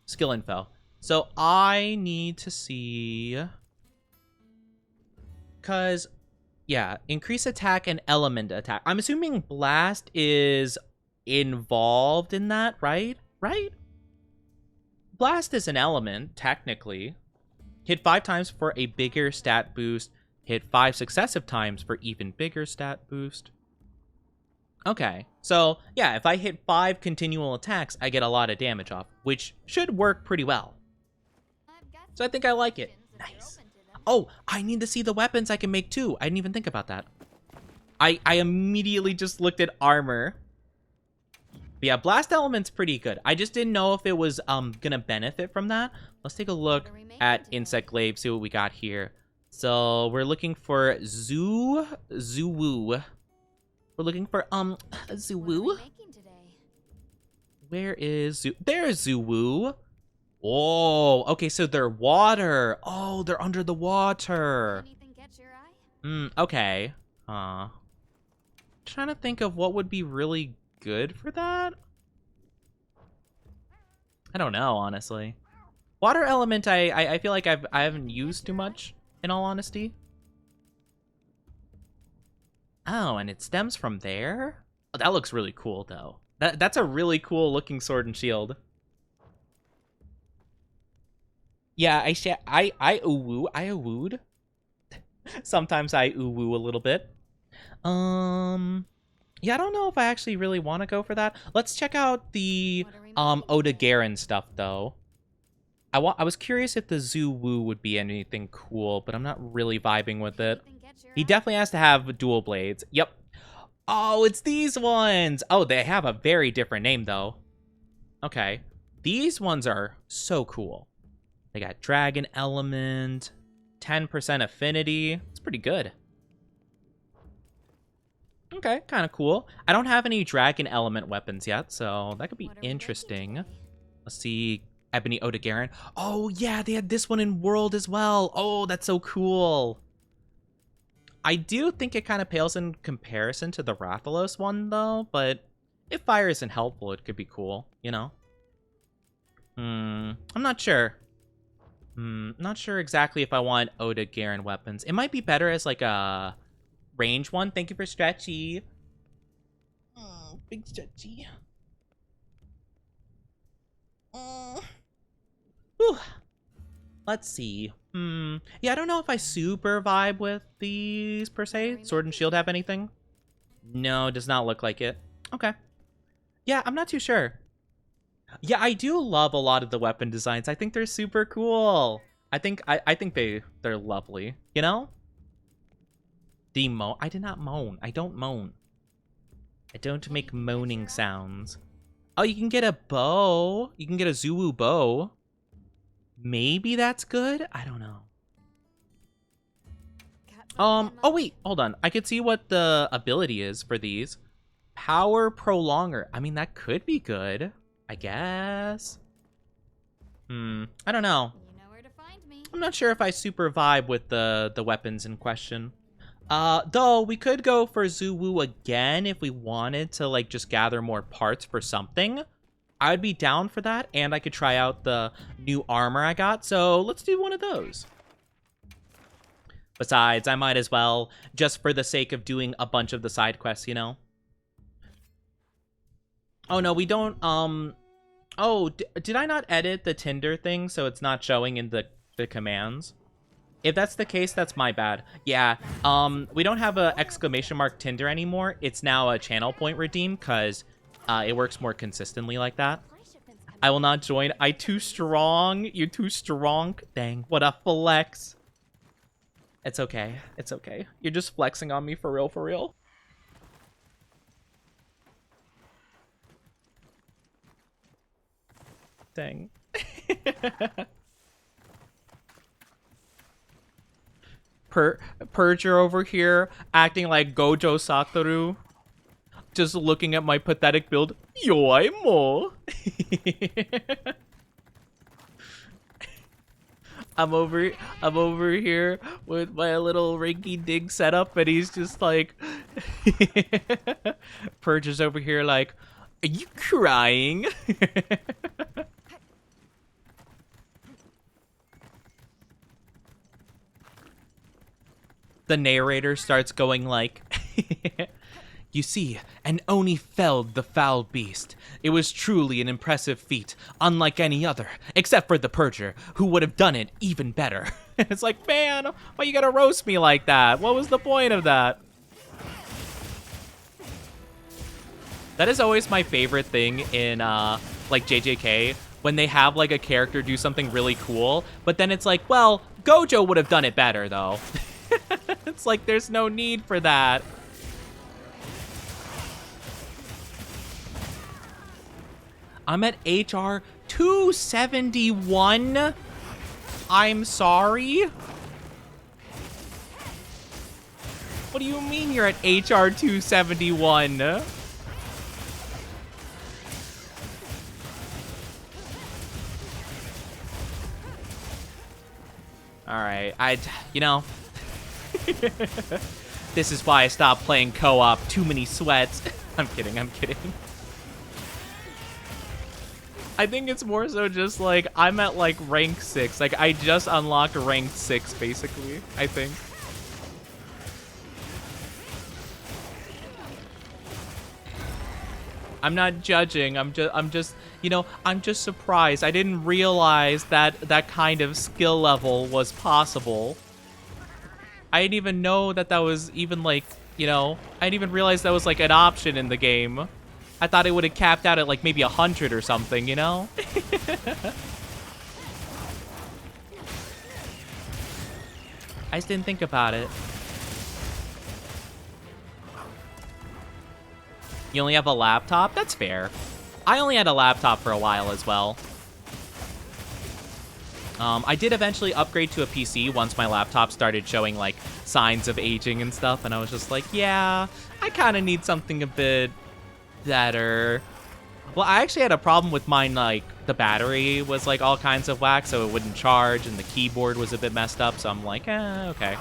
Skill info. So I need to see, cause yeah, increase attack and element attack. I'm assuming blast is involved in that, right? Blast is an element, technically. Hit 5 times for a bigger stat boost. Hit 5 successive times for even bigger stat boost. Okay, so yeah, if I hit 5 continual attacks, I get a lot of damage off, which should work pretty well. So I think I like it. Nice. Oh, I need to see the weapons I can make too. I didn't even think about that. I immediately just looked at armor. But yeah, blast element's pretty good. I just didn't know if it was gonna benefit from that. Let's take a look at Insect Glaive, see what we got here. So we're looking for Zuwoo. We're looking for Zuwoo. Where is There's Zuwoo. Oh, okay, so they're water. Oh, they're under the water. Okay. Trying to think of what would be really good for that. I don't know, honestly. Water element, I feel like I haven't used too much, in all honesty. Oh, and it stems from there? Oh, that looks really cool, though. That's a really cool looking sword and shield. Yeah, I ooh-wooed. Sometimes I ooh-woo a little bit. Yeah, I don't know if I actually really want to go for that. Let's check out the Oda Garen stuff, though. I was curious if the Zoo-woo would be anything cool, but I'm not really vibing with it. He definitely has to have dual blades. Yep. Oh, it's these ones. Oh, they have a very different name, though. Okay. These ones are so cool. They got Dragon Element, 10% Affinity. It's pretty good. Okay, kind of cool. I don't have any Dragon Element weapons yet, so that could be interesting. Let's see. Ebony Oda Garen. Oh, yeah, they had this one in World as well. Oh, that's so cool. I do think it kind of pales in comparison to the Rathalos one, though, but if fire isn't helpful, it could be cool, you know? I'm not sure. Not sure exactly if I want Oda Garen weapons. It might be better as, like, a range one. Thank you for Stretchy. Big Stretchy. Whew. Let's see. Yeah, I don't know if I super vibe with these, per se. Sword and Shield have anything? No, does not look like it. Okay. Yeah, I'm not too sure. Yeah, I do love a lot of the weapon designs. I think they're super cool. I think they're lovely, you know? I did not moan. I don't moan. I don't make moaning sounds. Oh, you can get a bow. You can get a Zulu bow. Maybe that's good? I don't know. Oh wait, hold on. I could see what the ability is for these. Power Prolonger. I mean, that could be good, I guess. I don't know. You know where to find me. I'm not sure if I super vibe with the weapons in question. Though we could go for Zuwu again if we wanted to, like, just gather more parts for something. I'd be down for that, and I could try out the new armor I got, so let's do one of those. Besides, I might as well, just for the sake of doing a bunch of the side quests, you know? Oh, no, we don't, oh, did I not edit the Tinder thing so it's not showing in the commands? If that's the case, that's my bad. Yeah, we don't have a ! Tinder anymore. It's now a channel point redeem, because it works more consistently like that. I will not join. I too strong. You too strong. Dang, what a flex. It's okay. It's okay. You're just flexing on me for real, for real. Dang. Purger over here, acting like Gojo Satoru. Just looking at my pathetic build. Yo, I'm more. I'm over here with my little rinky dink setup, and he's just like, Purger's over here like, are you crying? The narrator starts going like, you see, an Oni felled the foul beast. It was truly an impressive feat, unlike any other, except for the Purger, who would have done it even better. It's like, man, why you gotta roast me like that? What was the point of that? That is always my favorite thing in, like, JJK, when they have, like, a character do something really cool, but then it's like, well, Gojo would have done it better, though. It's like, there's no need for that. I'm at HR 271. I'm sorry. What do you mean you're at HR 271? Alright, you know, this is why I stopped playing co-op. Too many sweats. I'm kidding, I'm kidding. I think it's more so just like, I'm at like rank 6. Like, I just unlocked rank 6, basically, I think. I'm not judging. I'm just, you know, I'm just surprised. I didn't realize that that kind of skill level was possible. I didn't even know that that was even like, you know, I didn't even realize that was like an option in the game. I thought it would have capped out at like maybe 100 or something, you know? I just didn't think about it. You only have a laptop? That's fair. I only had a laptop for a while as well. I did eventually upgrade to a PC once my laptop started showing like signs of aging and stuff, and I was just like, yeah, I kind of need something a bit better. Well, I actually had a problem with mine, like the battery was like all kinds of whack, so it wouldn't charge, and the keyboard was a bit messed up, so I'm like, okay.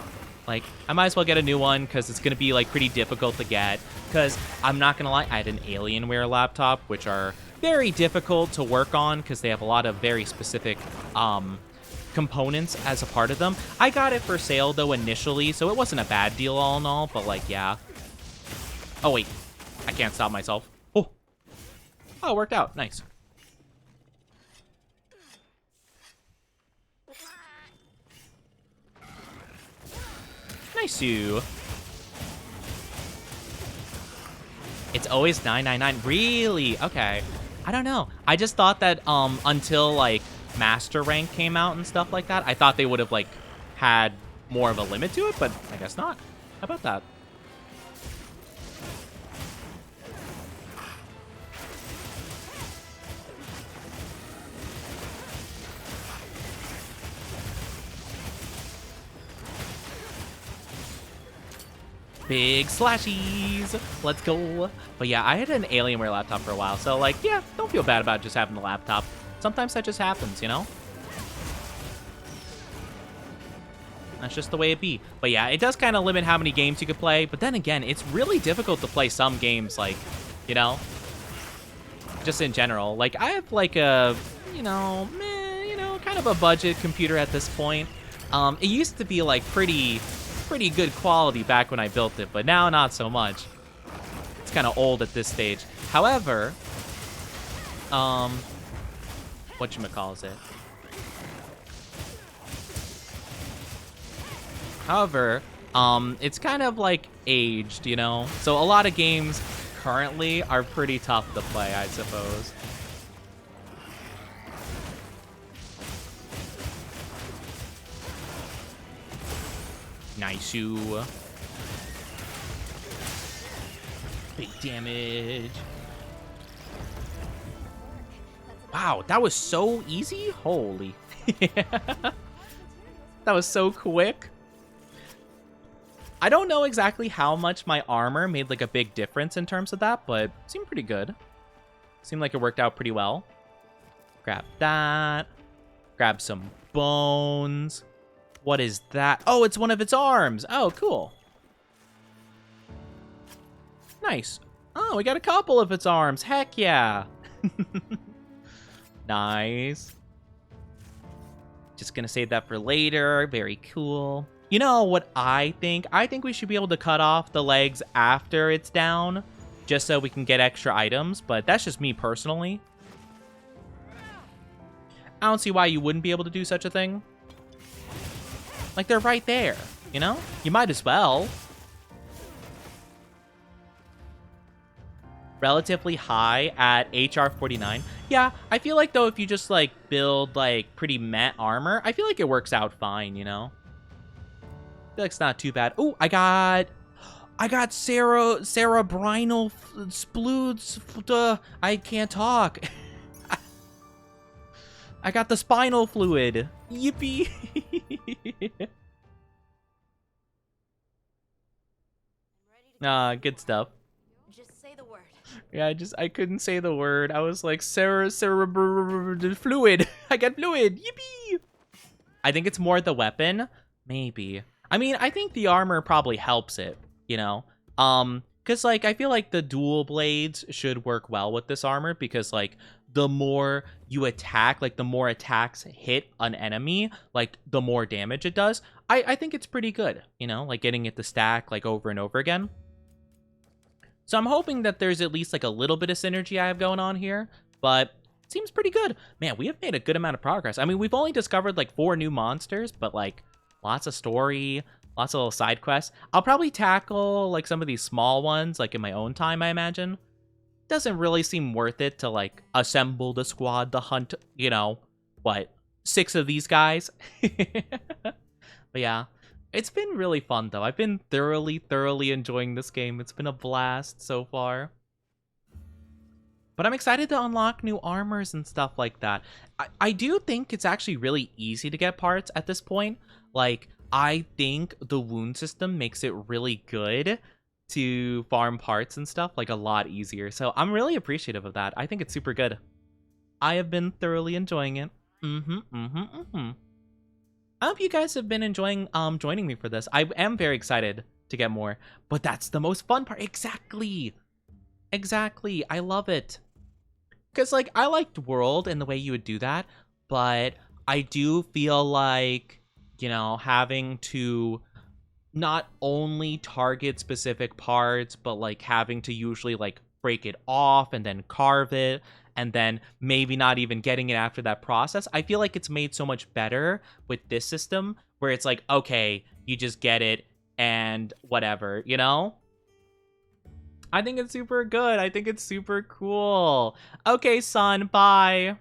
Like, I might as well get a new one, because it's going to be, like, pretty difficult to get. Because, I'm not going to lie, I had an Alienware laptop, which are very difficult to work on, because they have a lot of very specific components as a part of them. I got it for sale, though, initially, so it wasn't a bad deal all in all, but, like, yeah. Oh, wait. I can't stop myself. Oh, it worked out. Nice. Nice-oo. It's always 999. Really? Okay. I don't know. I just thought that until like Master Rank came out and stuff like that, I thought they would have like had more of a limit to it, but I guess not. How about that? Big slashies. Let's go. But yeah, I had an Alienware laptop for a while, so like, yeah, don't feel bad about just having the laptop. Sometimes that just happens, you know? That's just the way it be. But yeah, it does kind of limit how many games you could play, but then again, it's really difficult to play some games, like, you know? Just in general. Like, I have like a, you know, kind of a budget computer at this point. It used to be like pretty good quality back when I built it, but now not so much. It's kind of old at this stage. However, whatchamacallit? However, it's kind of like aged, you know? So a lot of games currently are pretty tough to play, I suppose. Nice-oo. Big damage. Wow, that was so easy? Holy. That was so quick. I don't know exactly how much my armor made like a big difference in terms of that, but it seemed pretty good. Seemed like it worked out pretty well. Grab that. Grab some bones. What is that? Oh, it's one of its arms. Oh, cool. Nice. Oh, we got a couple of its arms. Heck yeah. Nice. Just gonna save that for later. Very cool. You know what I think? I think we should be able to cut off the legs after it's down, just so we can get extra items, but that's just me personally. I don't see why you wouldn't be able to do such a thing. Like, they're right there, you know? You might as well. Relatively high at HR 49. Yeah, I feel like, though, if you just, like, build, like, pretty meh armor, I feel like it works out fine, you know? I feel like it's not too bad. Oh, I got cerebrinal sploods. I can't talk. I got the spinal fluid. Yippee. Good stuff. Just say the word. Yeah, I couldn't say the word. I was like, fluid. I got fluid. Yippee. I think it's more the weapon. Maybe. I mean, I think the armor probably helps it, you know? Because, like, I feel like the dual blades should work well with this armor because, like, the more you attack, like, the more attacks hit an enemy, like, the more damage it does. I think it's pretty good, you know? Like, getting it to stack, like, over and over again. So I'm hoping that there's at least like a little bit of synergy I have going on here, but it seems pretty good. Man, we have made a good amount of progress. I mean, we've only discovered like 4 new monsters, but like lots of story, lots of little side quests. I'll probably tackle like some of these small ones like in my own time, I imagine. Doesn't really seem worth it to like assemble the squad to hunt, you know, what, 6 of these guys. But yeah, it's been really fun though. I've been thoroughly enjoying this game. It's been a blast so far. But I'm excited to unlock new armors and stuff like that. I do think it's actually really easy to get parts at this point. Like, I think the wound system makes it really good to farm parts and stuff, like a lot easier. So I'm really appreciative of that. I think it's super good. I have been thoroughly enjoying it. I hope you guys have been enjoying joining me for this. I am very excited to get more, but that's the most fun part. Exactly. I love it. Because, like, I liked World and the way you would do that, but I do feel like, you know, having to not only target specific parts, but like having to usually like break it off and then carve it and then maybe not even getting it after that process. I feel like it's made so much better with this system where it's like, okay, you just get it and whatever, you know? I think it's super good. I think it's super cool. Okay, son, bye.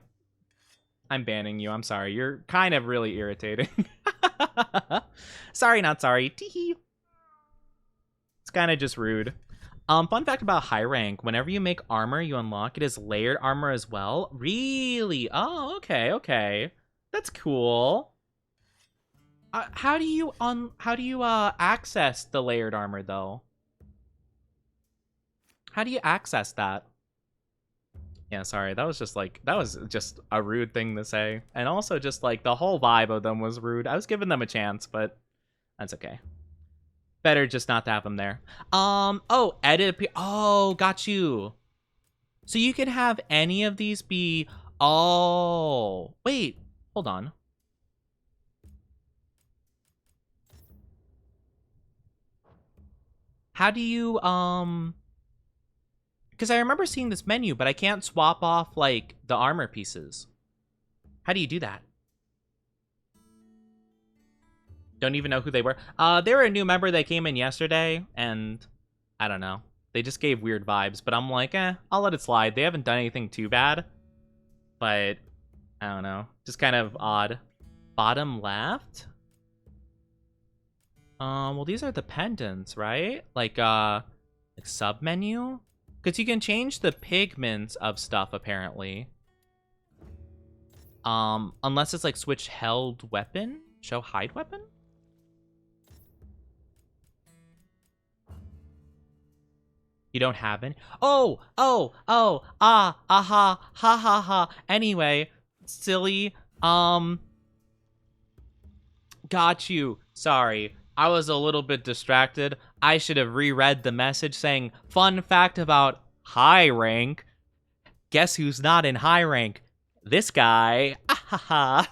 I'm banning you. I'm sorry. You're kind of really irritating. Sorry, not sorry. Teehee. It's kind of just rude. Fun fact about high rank. Whenever you make armor, you unlock it as layered armor as well. Really? Oh, okay. That's cool. How do you access the layered armor though? How do you access that? Yeah, sorry, that was just a rude thing to say. And also just like the whole vibe of them was rude. I was giving them a chance, but that's okay. Better just not to have them there. Oh, edit, oh, got you. So you can have any of these be, oh, wait, hold on. How do you, because I remember seeing this menu, but I can't swap off, like, the armor pieces. How do you do that? Don't even know who they were. They were a new member that came in yesterday, and I don't know. They just gave weird vibes, but I'm like, I'll let it slide. They haven't done anything too bad, but I don't know. Just kind of odd. Bottom left? Well, these are the pendants, right? Like sub-menu? Because you can change the pigments of stuff, apparently. Unless it's like switch held weapon? Show hide weapon? You don't have any? Ha. Anyway, silly, got you. Sorry, I was a little bit distracted. I should have reread the message saying, fun fact about high rank. Guess who's not in high rank? This guy. Ah,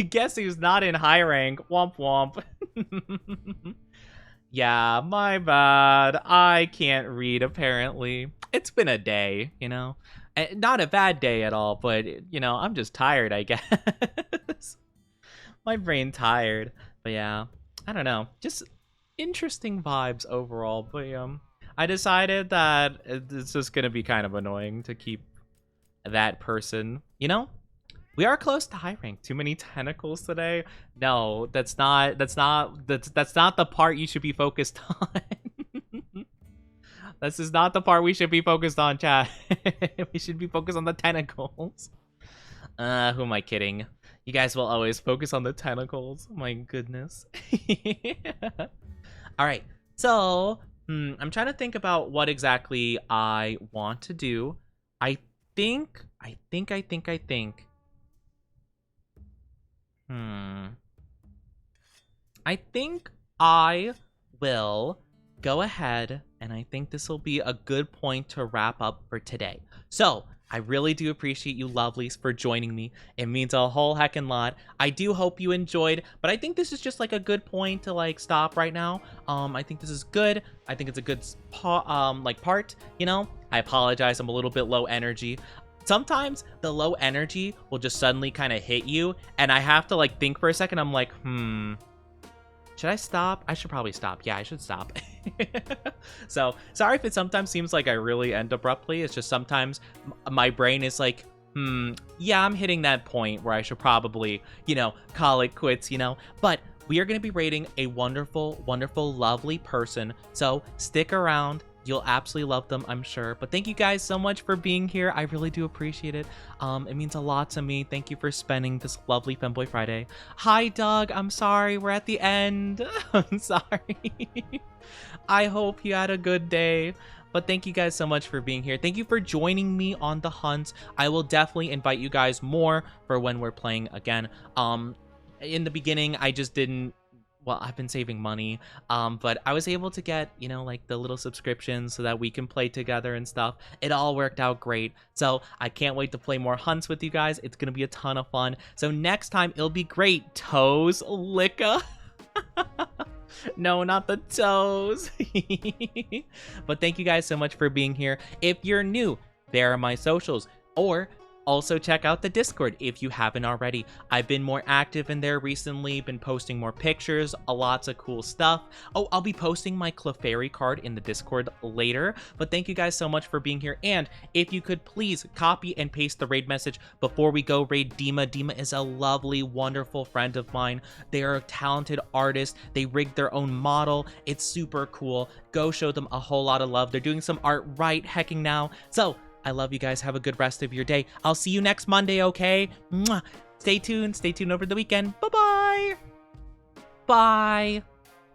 guess who's not in high rank? Womp womp. Yeah, my bad. I can't read, apparently. It's been a day, you know? Not a bad day at all, but, you know, I'm just tired, I guess. My brain tired. But yeah, I don't know. Just interesting vibes overall. But I decided that it's just going to be kind of annoying to keep that person, you know? We are close to high rank. Too many tentacles today? No, that's not the part you should be focused on. This is not the part we should be focused on, chat. We should be focused on the tentacles. Who am I kidding? You guys will always focus on the tentacles. My goodness. All right. So, I'm trying to think about what exactly I want to do. I think. I think I will go ahead, and I think this will be a good point to wrap up for today. So, I really do appreciate you lovelies for joining me. It means a whole heckin' lot. I do hope you enjoyed, but I think this is just like a good point to like stop right now. I think this is good. I think it's a good part, you know? I apologize, I'm a little bit low energy. Sometimes the low energy will just suddenly kind of hit you, and I have to like think for a second. I'm like, should I stop? I should probably stop. Yeah, I should stop. So sorry if it sometimes seems like I really end abruptly. It's just sometimes my brain is like, yeah, I'm hitting that point where I should probably, you know, call it quits, you know. But we are going to be rating a wonderful, wonderful, lovely person. So stick around. You'll absolutely love them, I'm sure. But thank you guys so much for being here. I really do appreciate it. It means a lot to me. Thank you for spending this lovely Femboy Friday. Hi, Doug. I'm sorry. We're at the end. I'm sorry. I hope you had a good day. But thank you guys so much for being here. Thank you for joining me on the hunts. I will definitely invite you guys more for when we're playing again. In the beginning, I just didn't. Well, I've been saving money, but I was able to get, you know, like the little subscriptions so that we can play together and stuff. It all worked out great. So I can't wait to play more hunts with you guys. It's going to be a ton of fun. So next time it'll be great. Toes Licka. No, not the toes. But thank you guys so much for being here. If you're new, there are my socials. Or also check out the Discord if you haven't already. I've been more active in there recently, been posting more pictures, lots of cool stuff. Oh, I'll be posting my Clefairy card in the Discord later, but thank you guys so much for being here. And if you could please copy and paste the raid message before we go raid Dima. Dima is a lovely, wonderful friend of mine. They are a talented artist. They rigged their own model. It's super cool. Go show them a whole lot of love. They're doing some art right hecking now. So I love you guys. Have a good rest of your day. I'll see you next Monday, okay? Mwah. Stay tuned. Stay tuned over the weekend. Bye-bye. Bye.